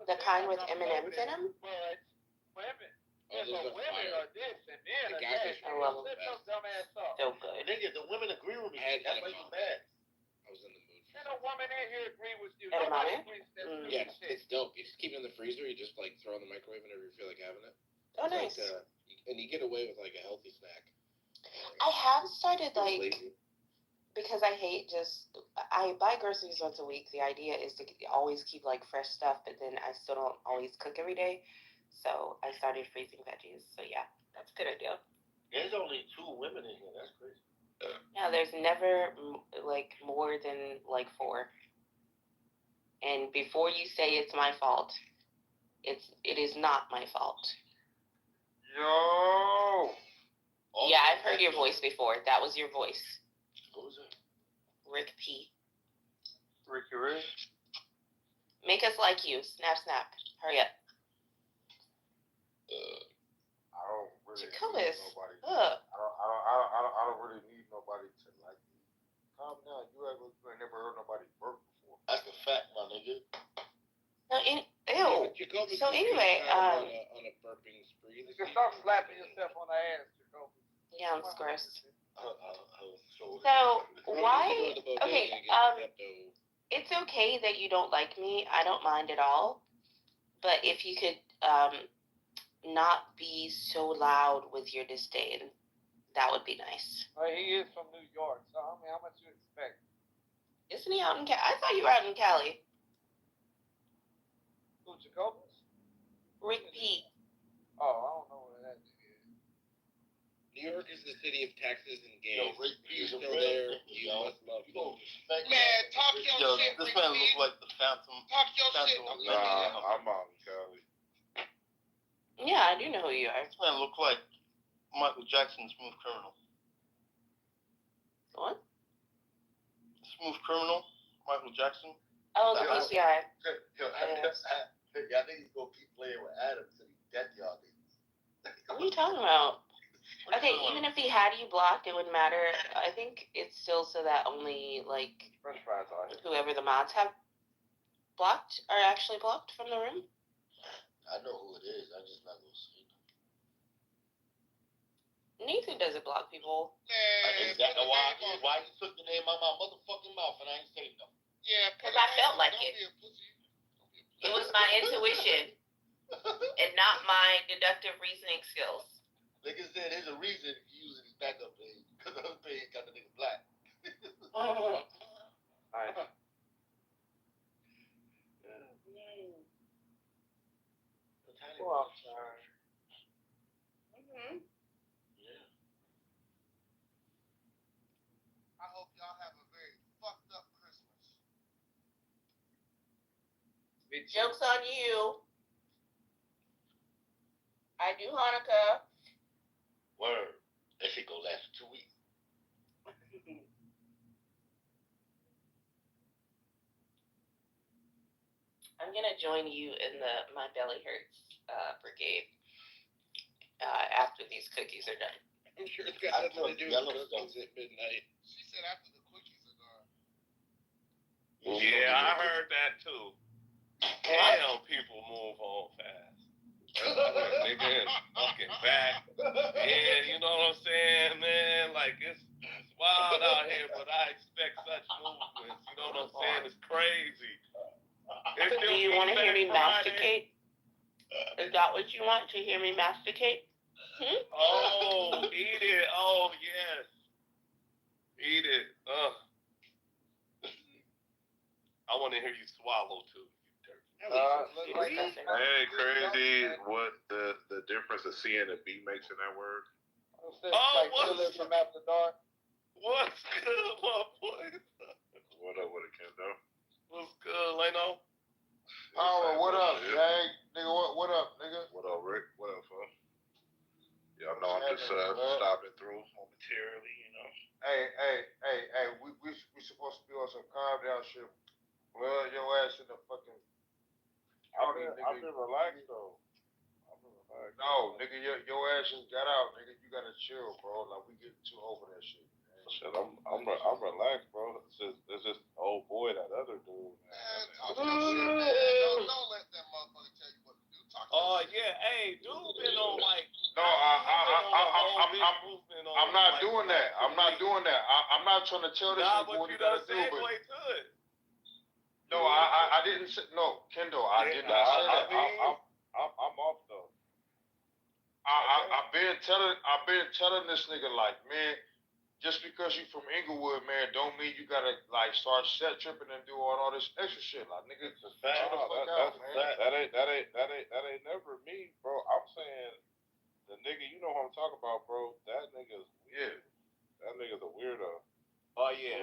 the kind with M&Ms in them. But women. Oh, those are women fire. are this and men The are guys that. are I love them. Lift your dumb ass up. So good. Nigga, the women agree with me. That's why you mad. I was in the mood. Ain't no woman in here agree with you. Edamame? Nobody agrees with that. Yeah, it's dope. You just keep it in the freezer. You just like throw it in the microwave whenever you feel like having it. Oh, It's nice. Like, and you get away with like a healthy snack. I have started It's like, lazy. because I hate I buy groceries once a week. The idea is to always keep like fresh stuff, but then I still don't always cook every day. So I started freezing veggies. So yeah, that's a good idea. There's only 2 women in here. That's crazy. Yeah, there's never like more than like 4. And before you say it's my fault, it is not my fault. Yo. Yeah, I've heard your voice before. That was your voice. What was it? Rick P. Ricky Rick. Make us like you. Snap, snap. Hurry up. I don't really Jacobus. need nobody. Ugh. I don't really need nobody to like me. Calm down. You ain't never heard nobody burp before. That's a fact, my nigga. No, ew. So anyway, on a burping spree. You can start slapping yourself on the ass, Jacoby. yeah, it's gross. So So why? Okay, it's okay that you don't like me. I don't mind at all. But if you could not be so loud with your disdain, that would be nice. He is from New York, so I mean, how much you expect? Isn't he out in Cali? I thought you were out in Cali. Who, Jacobus? Rick P. Oh, I don't know where that is. New York is the city of Texas and gays. Yo, Rick You're P's a still real there. nigga, You yo. must love You don't them. respect Man, talk your Yo, shit, this Rick man P. look like the Phantom. Talk your shit. Nah, I'm out in Cali. Yeah, I do know who you are. This man look like Michael Jackson's Smooth Criminal. What? Smooth Criminal, Michael Jackson. Oh, the PCI. Yo, I think he's gonna keep playing with Adam till he's dead, y'all niggas. What are you talking about? Okay, even if he had you blocked, it wouldn't matter. I think it's still so that only, like, French fries are here. whoever the mods have blocked are actually blocked from the room. I know who it is. I'm just not gonna say it. Nathan doesn't block people. Is that why you took the name out of my motherfucking mouth and I ain't say nothing? Yeah, because I felt like it. It was my intuition and not my deductive reasoning skills. Like I said, there's a reason he using his backup page because the other page got the nigga black. Alright. Well, I'm sorry. Yeah. I hope y'all have a very fucked up Christmas. Joke's on you. I do Hanukkah. Word. That shit gonna last for 2 weeks. I'm gonna join you in the My Belly Hurts brigade after these cookies are done. I'm sure it's got nothing to do with cookies at midnight. She said after the cookies are done. Yeah, I heard that too. Damn, people move on fast. Nigga is fucking back. Yeah, you know what I'm saying, man? Like, it's wild out here, but I expect such movements. You know what I'm saying? It's crazy. Do you want to hear me masticate? Is that what you want, to hear me masticate? Oh, eat it. Oh, yes. Eat it. I want to hear you swallow, too. Hey, crazy what the difference a C and a B makes in that word. What's from after dark? What's good, my boy? What up with it, Kendo? What's good, Leno? Oh, what up, gang? Nigga, what up, nigga? What up, Rick? What up, folks? Y'all know I'm just stopping through momentarily, you know. Hey, we supposed to be on some calm down shit. Blood your ass in the fucking. I've been relaxed though. No, nigga, your ass just got out, nigga. You gotta chill, bro. Like we getting too over that shit. Shit, I'm relaxed, bro. It's just old boy, that other dude. Don't let that motherfucker tell you what to do. Oh yeah, hey, dude been on like. No, I'm not doing that. I'm not doing that. I'm not trying to tell this nigga what he gotta do, but. No, I didn't say no, Kendall. I did not say that. I'm off though. I've been telling this nigga like, man, just because you from Inglewood, man, don't mean you gotta like start set tripping and do all this extra shit. Like, nigga, chill the fuck out, man. That ain't never me, bro. I'm saying the nigga, you know who I'm talking about, bro. That nigga's weird. That nigga's a weirdo. Oh yeah.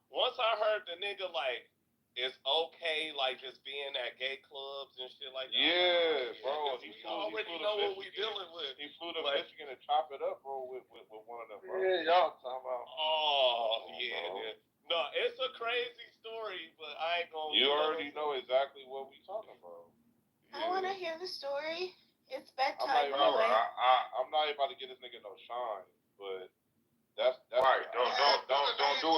Once I heard the nigga like it's okay, like just being at gay clubs and shit like that. Yeah, bro. He already know what we dealing with. He flew to Michigan to chop it up, bro, with one of them, bro. Yeah, y'all talking about. Oh, yeah. No, it's a crazy story, but I ain't gonna. You already know exactly what we talking about. I want to hear the story. It's bedtime. I'm not about to get this nigga no shine, but that's right. Don't do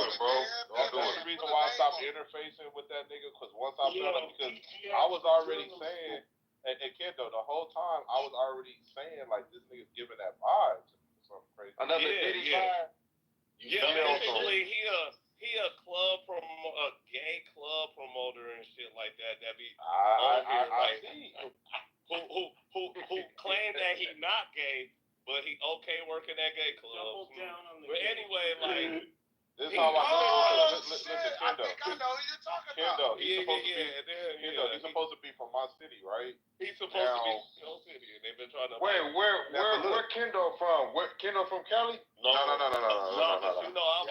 it, bro. Don't do it. That's the reason why I stopped interfacing with that nigga, because once I found out, because I was already saying, and Kendo, the whole time I was already saying like this nigga's giving that vibes or something crazy. Another Diddy vibe. Basically he a gay club promoter and shit like that. That be I see. Who claimed that he not gay. But he okay working at gay clubs. But anyway, like this is how I know. Listen, Kendo. I think I know who you're talking Kendo, about. He's supposed to be from my city, right? He's supposed to be from your city, and they've been trying to. Where Kendo from? Where Kendo from Cali? No. You know, I'm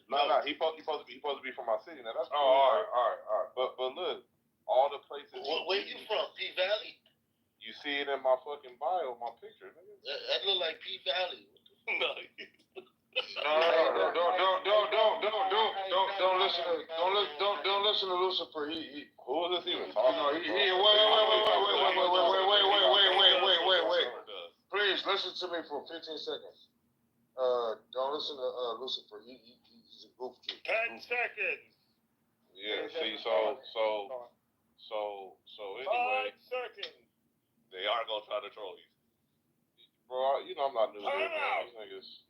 No. He supposed to be from my city. Now that's cool. All right. But look, all the places. Where you from? P Valley? You see it in my fucking bio, my picture, nigga. That look like P Valley. No. Don't listen to Lucifer. Who is this even talking about? Wait. Please listen to me for 15 seconds. Don't listen to Lucifer. He's a goof kid. 10 seconds. Yeah. See, so anyway. 5 seconds. They are gonna try to troll you. Bro, you know I'm not new to this, man. These niggas.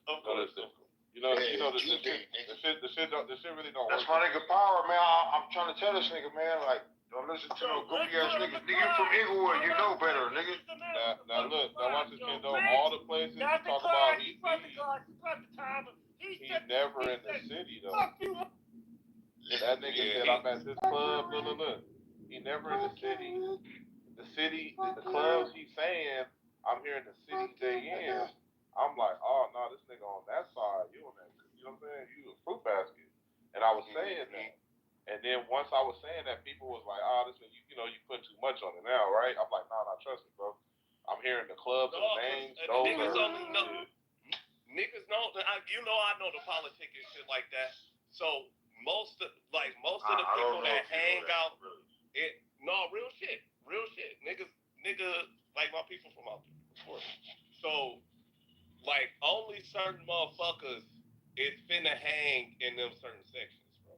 Of course. You know the shit really don't work. That's my nigga Power, man. I'm trying to tell this nigga, man, like, don't listen to no goofy ass niggas. Nigga, you from Inglewood, you know better, nigga. Now watch this, Kendo. All the places you talk about, he's never in the city, though. That nigga said I'm at this club, look. He never in the city. The clubs he's saying, I'm here in the city they in. I'm like, oh no, this nigga on that side, you on that, you know what I'm saying? You a fruit basket. And I was saying that. And then once I was saying that, people was like, oh, this nigga, you put too much on it now, right? I'm like, nah, trust me, bro. I'm hearing the clubs and names. Niggas know, I know the politics and shit like that. So most of the people that hang out, real shit. Niggas, like my people from out there, of course. So, like, only certain motherfuckers is finna hang in them certain sections, bro.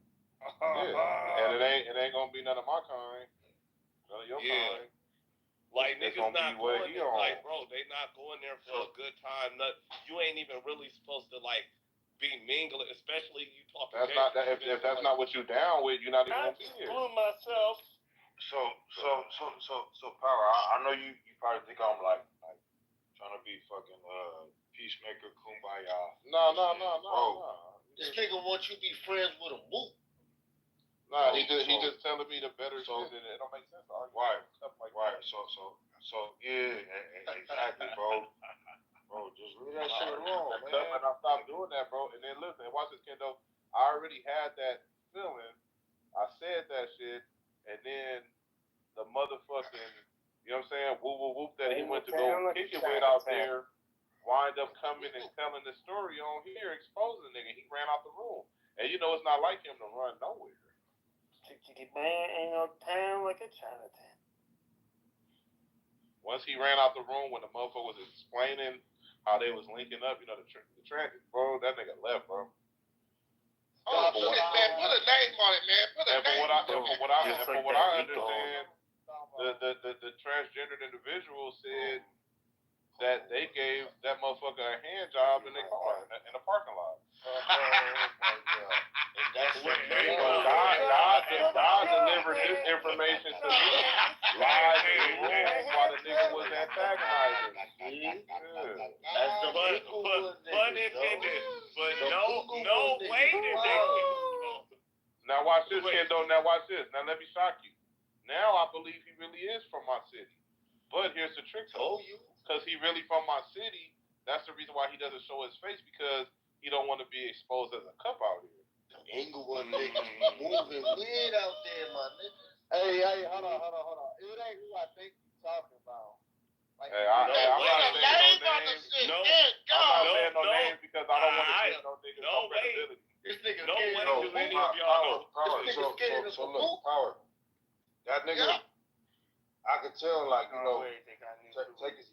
Yeah. And it ain't gonna be none of my kind. None of your kind. Like, niggas not going there, like, bro, they not going there for a good time. You ain't even really supposed to, like, be mingling, especially you talking. If that's not what you down with, you're not even gonna be here. myself. So Power, I know you probably think I'm like trying to be fucking peacemaker, kumbaya. No. This nigga wants you to be friends with a moot. Nah, he just telling me the better shit, and it don't make sense. Right. So yeah, exactly, bro. Bro, just leave that shit alone, man. And I stopped doing that, bro. And then listen, watch this, Kendo. I already had that feeling. I said that shit, and then the motherfucking, you know what I'm saying, whoop, that he went to go kick it with out there, wind up coming and telling the story on here, exposing the nigga. He ran out the room. And you know it's not like him to run nowhere. Man ain't no town like a Chinatown. Once he ran out the room, when the motherfucker was explaining how they was linking up, you know, the transit, bro, that nigga left, bro. Oh shit, man! Put a name on it, man. Put a name. From what I understand, the transgendered individual said that they gave that motherfucker a hand job in their car in a parking lot. God delivered this information to me live in the room while the nigga was antagonizing. That's the pun intended, but no way did they. Now watch this, Kendo. Now watch this. Now let me shock you. Now I believe he really is from my city. But here's the trick, though. Because he really from my city, that's the reason why he doesn't show his face, because he don't want to be exposed as a cup out here. The Inglewood niggas moving weird out there, my nigga. Hey, hold on. It ain't who I think you're talking about. Like, I'm not saying no names. I'm not saying no names because I don't want to give no niggas no credibility. This nigga no way do any of y'all know. Power. So look, Power. That nigga, I could tell, like, you know, take it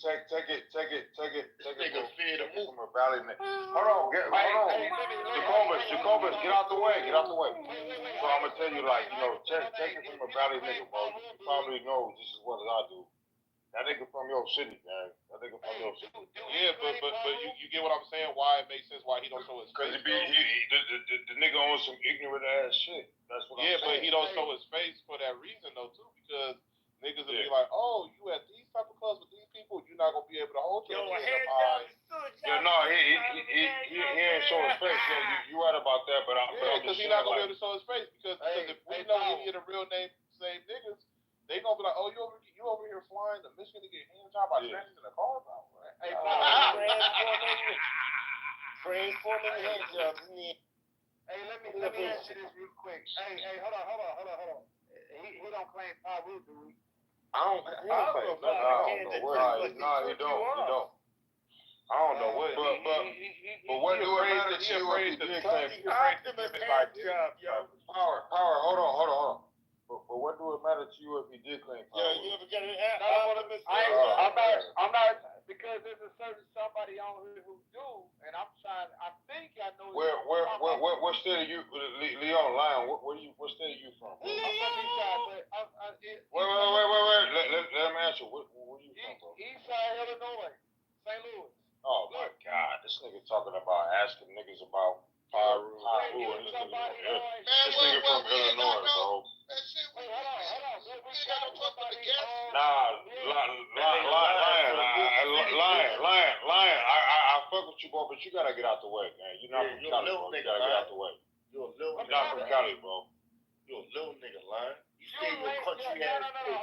from a valley nigga. Hold on. Jacobus, get out the way. So I'm gonna tell you, like, you know, take it from a valley nigga, bro. You probably know this is what I do. That nigga from your city, man. Yeah, but you get what I'm saying? Why it makes sense why he don't show his face? Because the nigga on some ignorant ass shit. That's what I'm saying. Yeah, but he don't show his face for that reason though too, because niggas will be like, oh, you at these type of clubs with these people, you're not gonna be able to hold your head up high. Yeah, no, he ain't show his face. Yeah, you right about that, but I'm because he's not gonna be able to show his face because if we know any of the real name same niggas, they gonna be like, oh, you over here flying to Michigan to get hand job by strangers in a car? Hey, transforming hand jobs. Hey, let me ask you this real quick. Hey, hold on. He don't claim power, do we? I don't claim nothing. No, he don't. I don't know what, but what do it matter to you if he did claim power? Hold on. But what do it matter to you if he did claim power? Yeah, you ever get it? I'm not, because there's a certain somebody on here who do, and I think I know. What state are you, Leon Lion? What state are you from? I'm from Eastside, but wait. Let him answer. Where are you from, bro? Eastside, Illinois, St. Louis. Oh my God, this nigga talking about asking niggas about Pyru and this nigga from Illinois, bro. Lion. I fuck with you, bro, but you gotta get out the way, man. You're not from Cali, bro. You gotta get out the way. You're not from Cali, bro. You're a little nigga, Lion. You stay in your country ass place.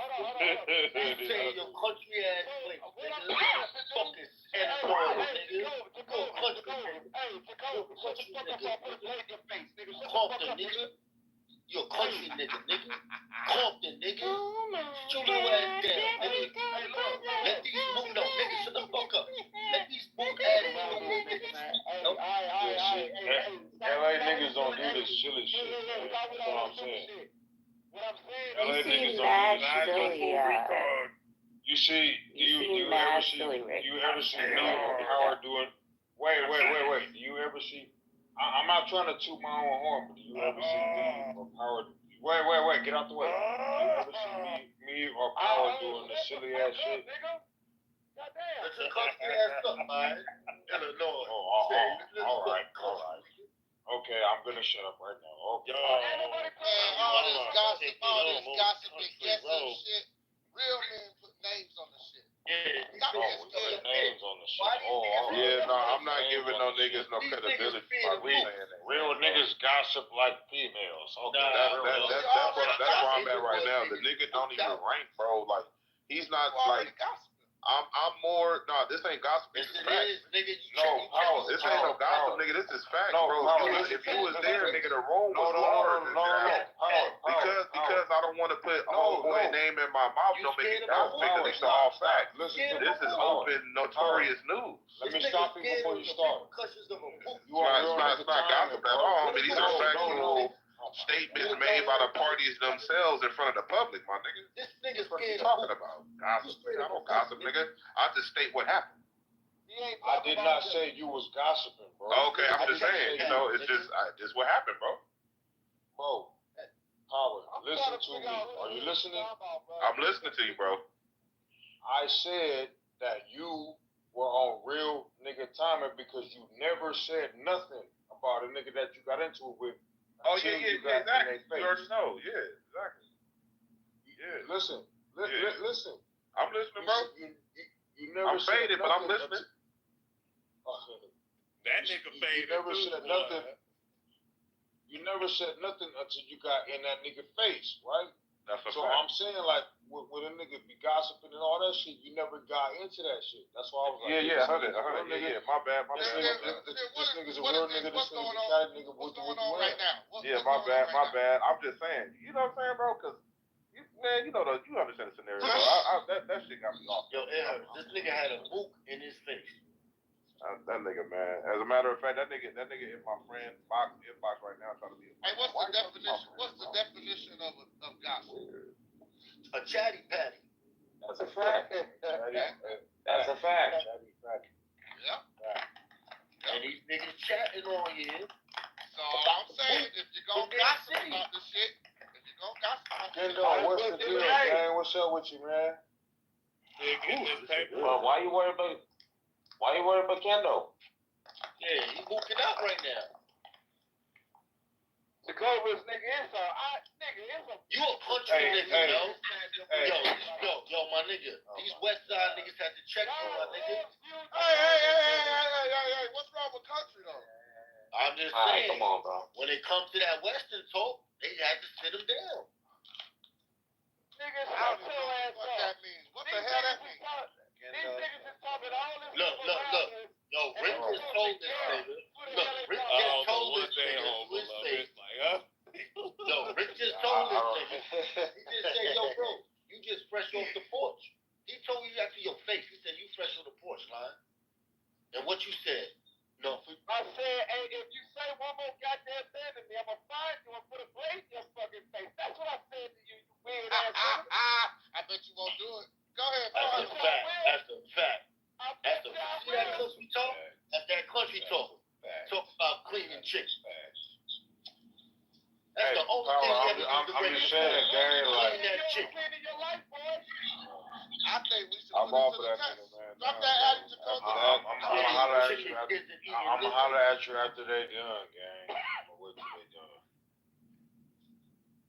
You stay in your country ass place, nigga. Fucking San Antonio, nigga. You're a country nigga. Compton, nigga. You're a country nigga. Compton, nigga. Shoot your ass down, nigga. Let these mook know, nigga. Shut the fuck up. Let these mook ass niggas. LA niggas don't do this silly shit, man. That's what I'm saying. LA niggas don't do this shit. You see, do you ever see me or Power doing? Wait. Do you ever see? I'm not trying to toot my own horn, but do you ever see me or Power? Wait, get out the way. Do you ever see me or Power doing the silly ass shit? Let your country ass up, man. Illinois. All right. Okay, I'm gonna shut up right now. Okay. All this gossip and guessing shit. Real men put names on the shit. We got names on the shit. Yeah, no, I'm not giving no niggas no credibility by saying that. Real niggas gossip like females. Okay, that's where I'm at right now. The nigga don't even rank, bro. Like, he's not like. I'm more. No, this ain't gossip. This is facts. Nigga. This ain't no gossip, nigga. This is facts, bro. If you was there, nigga, the room was large. Because I don't want to put homeboy name in my mouth. Don't make it gossip. Because it's all facts. Listen, this is open, notorious news. Let me stop you before you start. It's not gossip at all. I mean, these are factual statements made by the parties themselves in front of the public, my nigga. This nigga's What are you talking about? Gossip, nigga. I don't gossip, nigga. I just state what happened. I did not say you was gossiping, bro. Okay, I'm just saying, you know, it's just what happened, bro. Bro, Howard, listen to me. Are you listening? I'm listening to you, bro. I said that you were on real nigga timing because you never said nothing about a nigga that you got into it with. Oh, yeah, exactly. You already know. Yeah, exactly. Yeah. Listen. I'm listening, bro. You never I'm faded, but I'm listening. That nigga faded. You never said nothing. You never said nothing until you got in that nigga face, right? That's a so fact. I'm saying, like, when a nigga be gossiping and all that shit, you never got into that shit. That's why I was like, Yeah, 100. Yeah, my bad. This nigga's a real nigga. This nigga's a cat nigga. What's going on right now? Yeah, my bad. I'm just saying. You know what I'm saying, bro? Because, man, you understand the scenario, bro. That shit got me off. Yo, this nigga had a mook in his face. That nigga, man. As a matter of fact, that nigga in my friend's inbox right now trying to be. Hey, what's the definition? What's the definition of gossip? A chatty patty. That's a fact. That's a fact. Yep. And these niggas chatting on here. So I'm saying, if you're gonna gossip about this shit, what's the deal, man? What's up with you, man? Well, why you worried about Kendo? Yeah, he mooking out right now. The Cobras, nigga, it's a. You a country nigga, yo. Yo, my nigga. These West Side niggas had to check for my nigga. Hey, what's wrong with country though? I'm just saying. Come on, bro. When it comes to that Western talk, they had to sit him down. Niggas, I don't know what that means. What the hell that means? These niggas is talking all this. Look. Yo, Rick just told this nigga. Look, Rick just told this nigga to his face. Yo, Rick just told this nigga. He just said, yo, bro, you just fresh off the porch. He told you that to your face. He said, you fresh on the porch, line. And what you said? No. I said, hey, if you say one more goddamn thing to me, I'm gonna find you and put a blade in your fucking face. That's what I said to you, you weird ass nigga. I bet you won't do it. Go ahead, bro. That's a fact. That's a fact. See that country talk? That's that country talk. Talk about cleaning chicks. That's the only thing I'm just saying, Gary, like, that chick. I think we should I'm put off it of to the that test. nigga, man. Drop that attitude. I'm gonna holler at you. I'm gonna holler at you after they done, gang. I'm gonna wait till they done.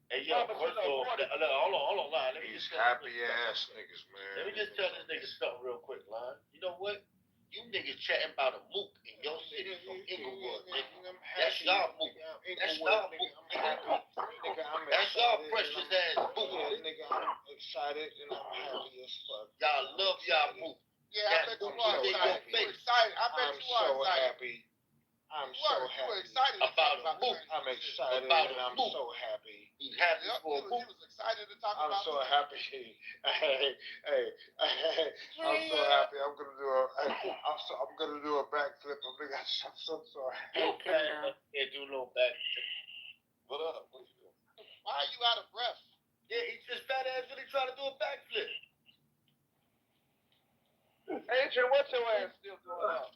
Hey, yo, first of all, hold on, line. Let me These just happy ass niggas, man. Let me just tell this nigga something real quick, line. You know what? You niggas chatting about a mook in your city from Inglewood, nigga. That's y'all mook. That's y'all mook, nigga. That's y'all precious ass mook. Nigga, I'm excited and I'm happy as fuck. Y'all love y'all mook. Yeah, I bet you are excited. I bet you are excited. I'm so happy. You were excited about a mook. I'm excited and I'm so happy. He happy for a mook. He was excited to talk about. I'm so happy. Hey, I'm so happy. I'm gonna do a backflip. I'm so sorry. Yeah, do a little backflip. What up? What you doing? Why are you out of breath? Yeah, he's just fat ass really trying to do a backflip. Adrian, what's your ass still doing out?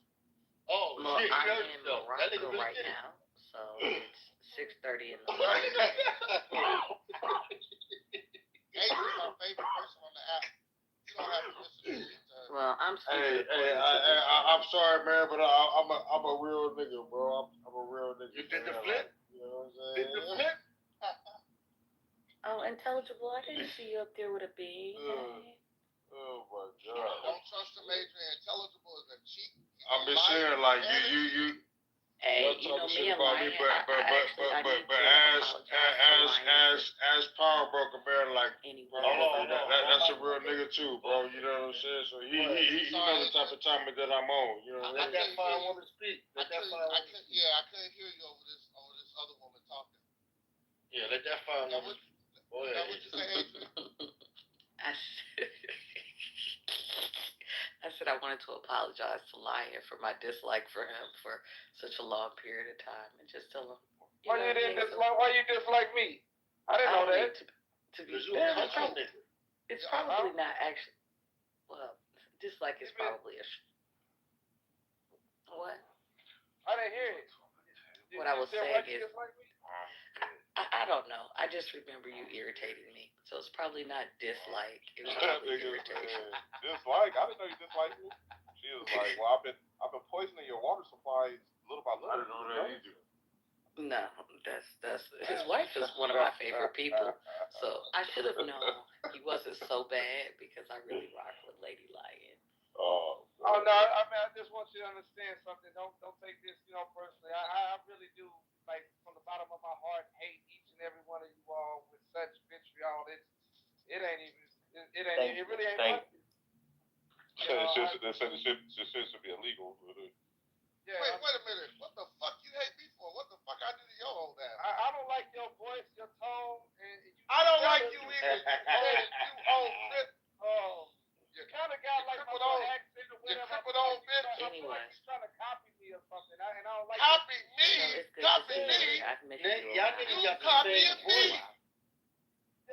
Oh, well, shit, I'm in Morocco right now, so it's 6:30 in the morning. Adrian's my favorite person on the app. You don't have to listen to me. Well, I'm Hey, I'm sorry, man, but I'm a real nigga, bro. I'm a real nigga. You did the flip? You know what I'm saying? Did the flip? Oh, intelligible. I didn't see you up there with a bee. Oh my God! Don't trust him, Adrian. Intelligible is a cheat. I'm just saying, like you. Hey, you know me, about me, but as power broker bear, like that's a real nigga too, bro. You know what I'm saying? So he knows the type of timing that I'm on. You know what I mean? I got that fine woman speak. I couldn't hear you over this other woman talking. Yeah, let that fine woman. Go ahead. What you say, Adrian? I said I wanted to apologize to Lion for my dislike for him for such a long period of time and just tell him Why you dislike me? I didn't know that. To be fair, it's probably not actually. Well, dislike is probably what? I didn't hear it. What I was saying is, I don't know. I just remember you irritating me, so it's probably not dislike. It was probably irritation. Dislike? I didn't know you disliked me. She was like, "Well, I've been poisoning your water supplies little by little." I didn't know that either. No, that's his wife is one of my favorite people, so I should have known he wasn't so bad because I really rock with Lady Lion. Oh no! I mean, I just want you to understand something. Don't take this, personally. I really do, like, from the bottom of my heart, hate each and every one of you all with such vitriol. It really ain't funny. They said it should be illegal. Yeah, wait a minute. What the fuck you hate me for? What the fuck I did to your old ass? I don't like your voice, your tone, and I don't like you either. You old crip. Oh, you kind of got like my little accent or whatever. You crippled old bitch. Anyway. Like you're trying to copy me or something, and I don't like Copy me? Copy me? Y'all niggas got the same voice.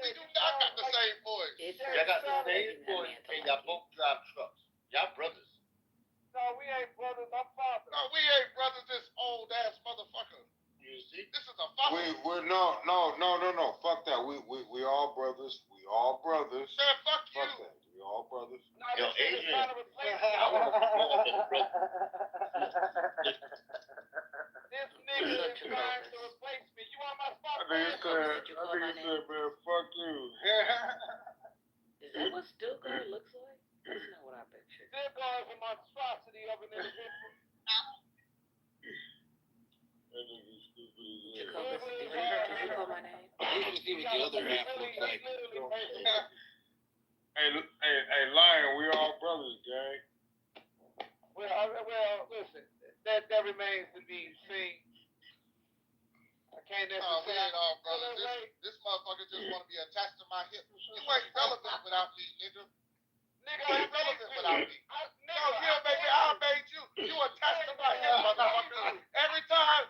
We do not got the same voice. Y'all got the same voice, and y'all both drive trucks. Y'all brothers. No, we ain't brothers. I'm father. No, we ain't brothers. This old ass motherfucker. You see, this is a father. No. Fuck that. We all brothers. We all brothers. Man, fuck you. Fuck that. We all brothers. No, yo, Adrian. This nigga is trying to replace me. You want my spot? I think he said, man, fuck you. Is that what Still Guard looks like? That's not what I pictured. Still Guard is a monstrosity of an individual. Did you call my name? You can see what the other half looks like. Hey, Lion, we all brothers, gang. Well, listen, that remains to be seen. I can't necessarily. We ain't all brothers. This motherfucker just want to be attached to my hip. You ain't relevant without me, nigga. Nigga ain't relevant without me. No, yeah, baby, I made you. You attached to my hip, motherfucker. Every time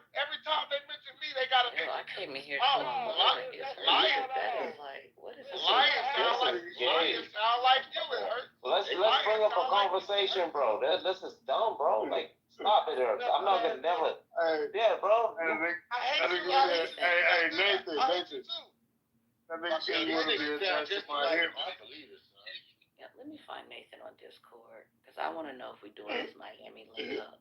they mention me, they gotta mention I came in here Lion. That is like, what is this? Lion sound like you. It hurts. Let's bring up a conversation, bro. This is dumb, bro. Like, stop it, Eric. I'm not gonna never. Yeah, bro. I hate you. Hey, Nathan. That nigga said you want to be attached to my hip. Yeah, let me find Nathan on Discord because I want to know if we're doing this Miami link up.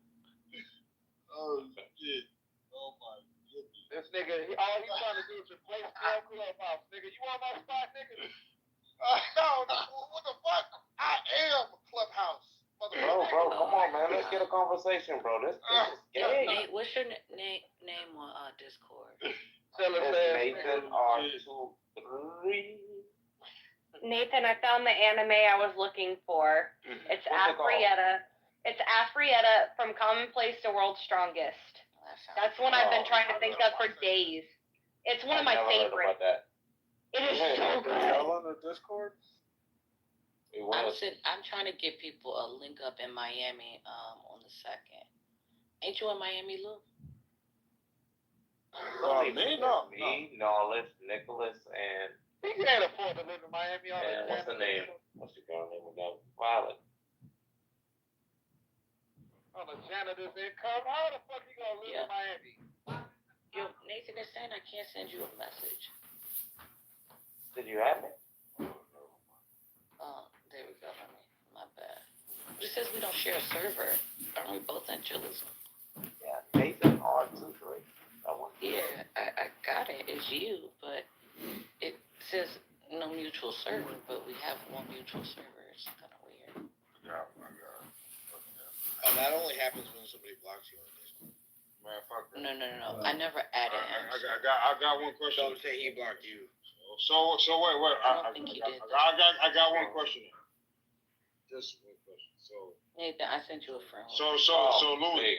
Oh shit! Oh my goodness! This nigga, all he's trying to do is replace Clubhouse, nigga. You want my spot, nigga? No, what the fuck? I am Clubhouse, Bro, come on, man. Let's get a conversation, bro. This is gay. Nate, what's your name on Discord? Nathan R23. Nathan, I found the anime I was looking for. It's Afrietta. It's Afrietta from Commonplace to World's Strongest. That's one I've been trying to think of for days. It's one of my favorites. It is so good. Y'all on the Discord? I'm trying to get people a link up in Miami on the 2nd. Ain't you in Miami, Lou? Me, Knowledge, Nicholas, and. He can't afford to live in Miami. What's the name? What's the girl name again? Violet. On a janitor's income, how the fuck you gonna live in Miami? Yo, Nathan is saying I can't send you a message. Did you have it? Oh, there we go, honey. My bad. It says we don't share a server. Aren't we both in Chillism? Yeah, Nathan R23. Yeah, I got it. It's you, but it says no mutual server, but we have one mutual server. It's kind of weird. Oh my god. Oh, that only happens when somebody blocks you on Discord. Man, fuck that. No. I never added him. I got one question. Don't say he blocked you. So wait. I got one question. Just one question. So Nathan, I sent you a friend. So Louis,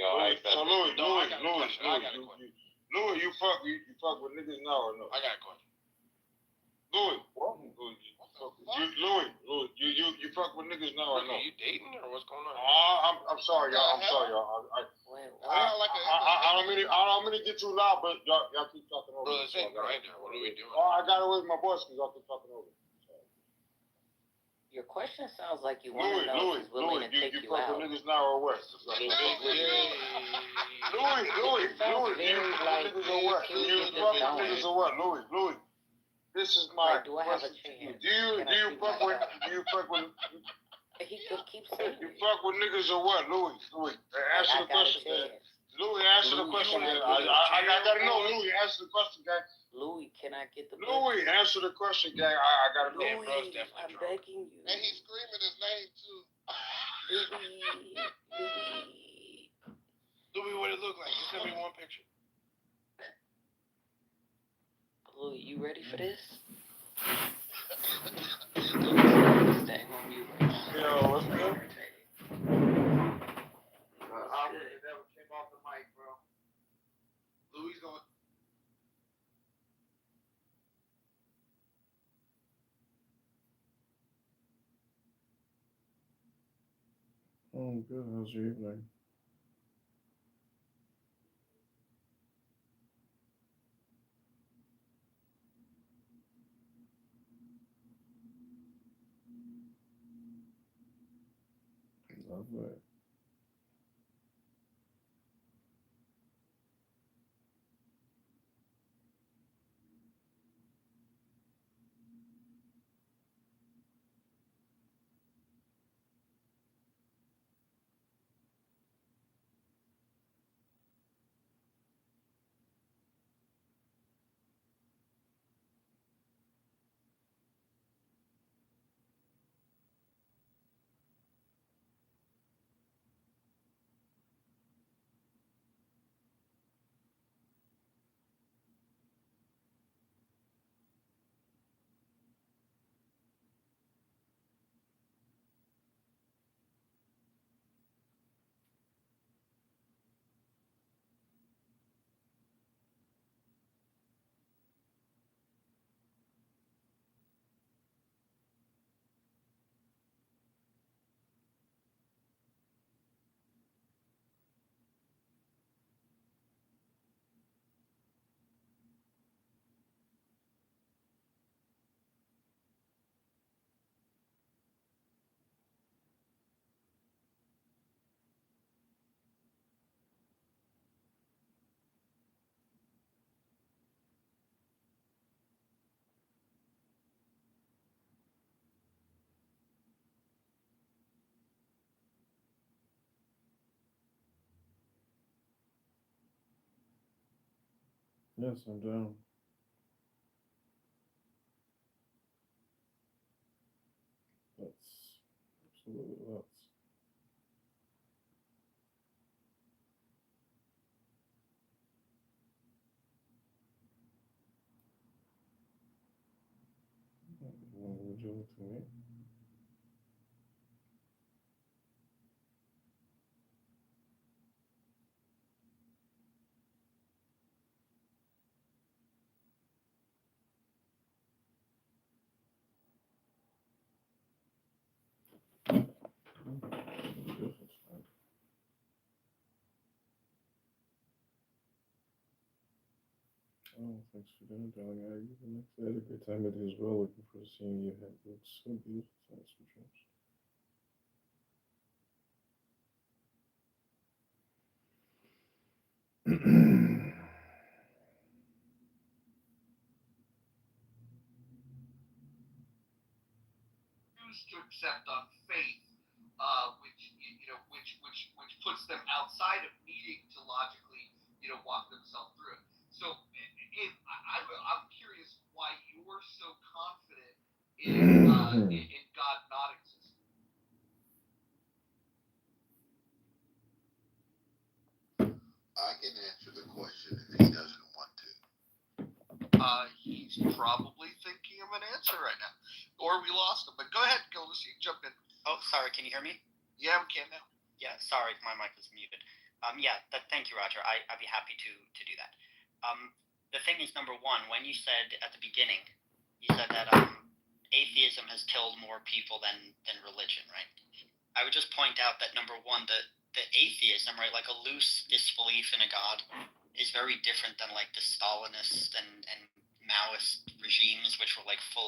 Louis, you fuck with niggas now or no? I got a question. Louis, you fuck with niggas now or no? Are you dating or what's going on? I'm sorry, y'all. I don't mean to get too loud, but y'all keep talking over. Bro, this ain't right now. What are we doing? Oh, I got away with my voice because y'all keep talking over. Your question sounds like you want to know if he's willing to take you fuck out. with niggas now or what? Louis, Louis, this is my do I have a question. chance? Do you fuck with He could keep saying you fuck with niggas or what, Louis? Answer the question, man. Louis, answer the question, man. I gotta know, Louis, answer the question, gang. Louis, can I get the Louis, answer the question, gang. I gotta know. Louis, I'm begging you. And he's screaming his name too. Louis, what it look like? Just send me one picture. Louis, you ready for this? Staying on mute right now. Yo, what's good? I would have never came off the mic, bro. Louis going. Oh, good. How's your evening? Lovely. Yes, I'm down. Absolutely lots. What would you like to meet? Oh, thanks for dinner, darling. I had a great time with you as well. Looking forward to seeing you. It looks so beautiful. Thanks for dreams. To accept on faith, which puts them outside of needing to logically, walk themselves through it. So, I'm curious why you're so confident in God not existing. I can answer the question if he doesn't want to. He's probably thinking of an answer right now, or we lost him. But go ahead, Gildas, you can jump in. Oh, sorry. Can you hear me? Yeah, we can now. Yeah, sorry, my mic was muted. Thank you, Roger. I'd be happy to do that. The thing is, number one, when you said at the beginning, you said that atheism has killed more people than religion, right? I would just point out that number one, the atheism, right, like a loose disbelief in a god, is very different than like the Stalinist and Maoist regimes, which were like full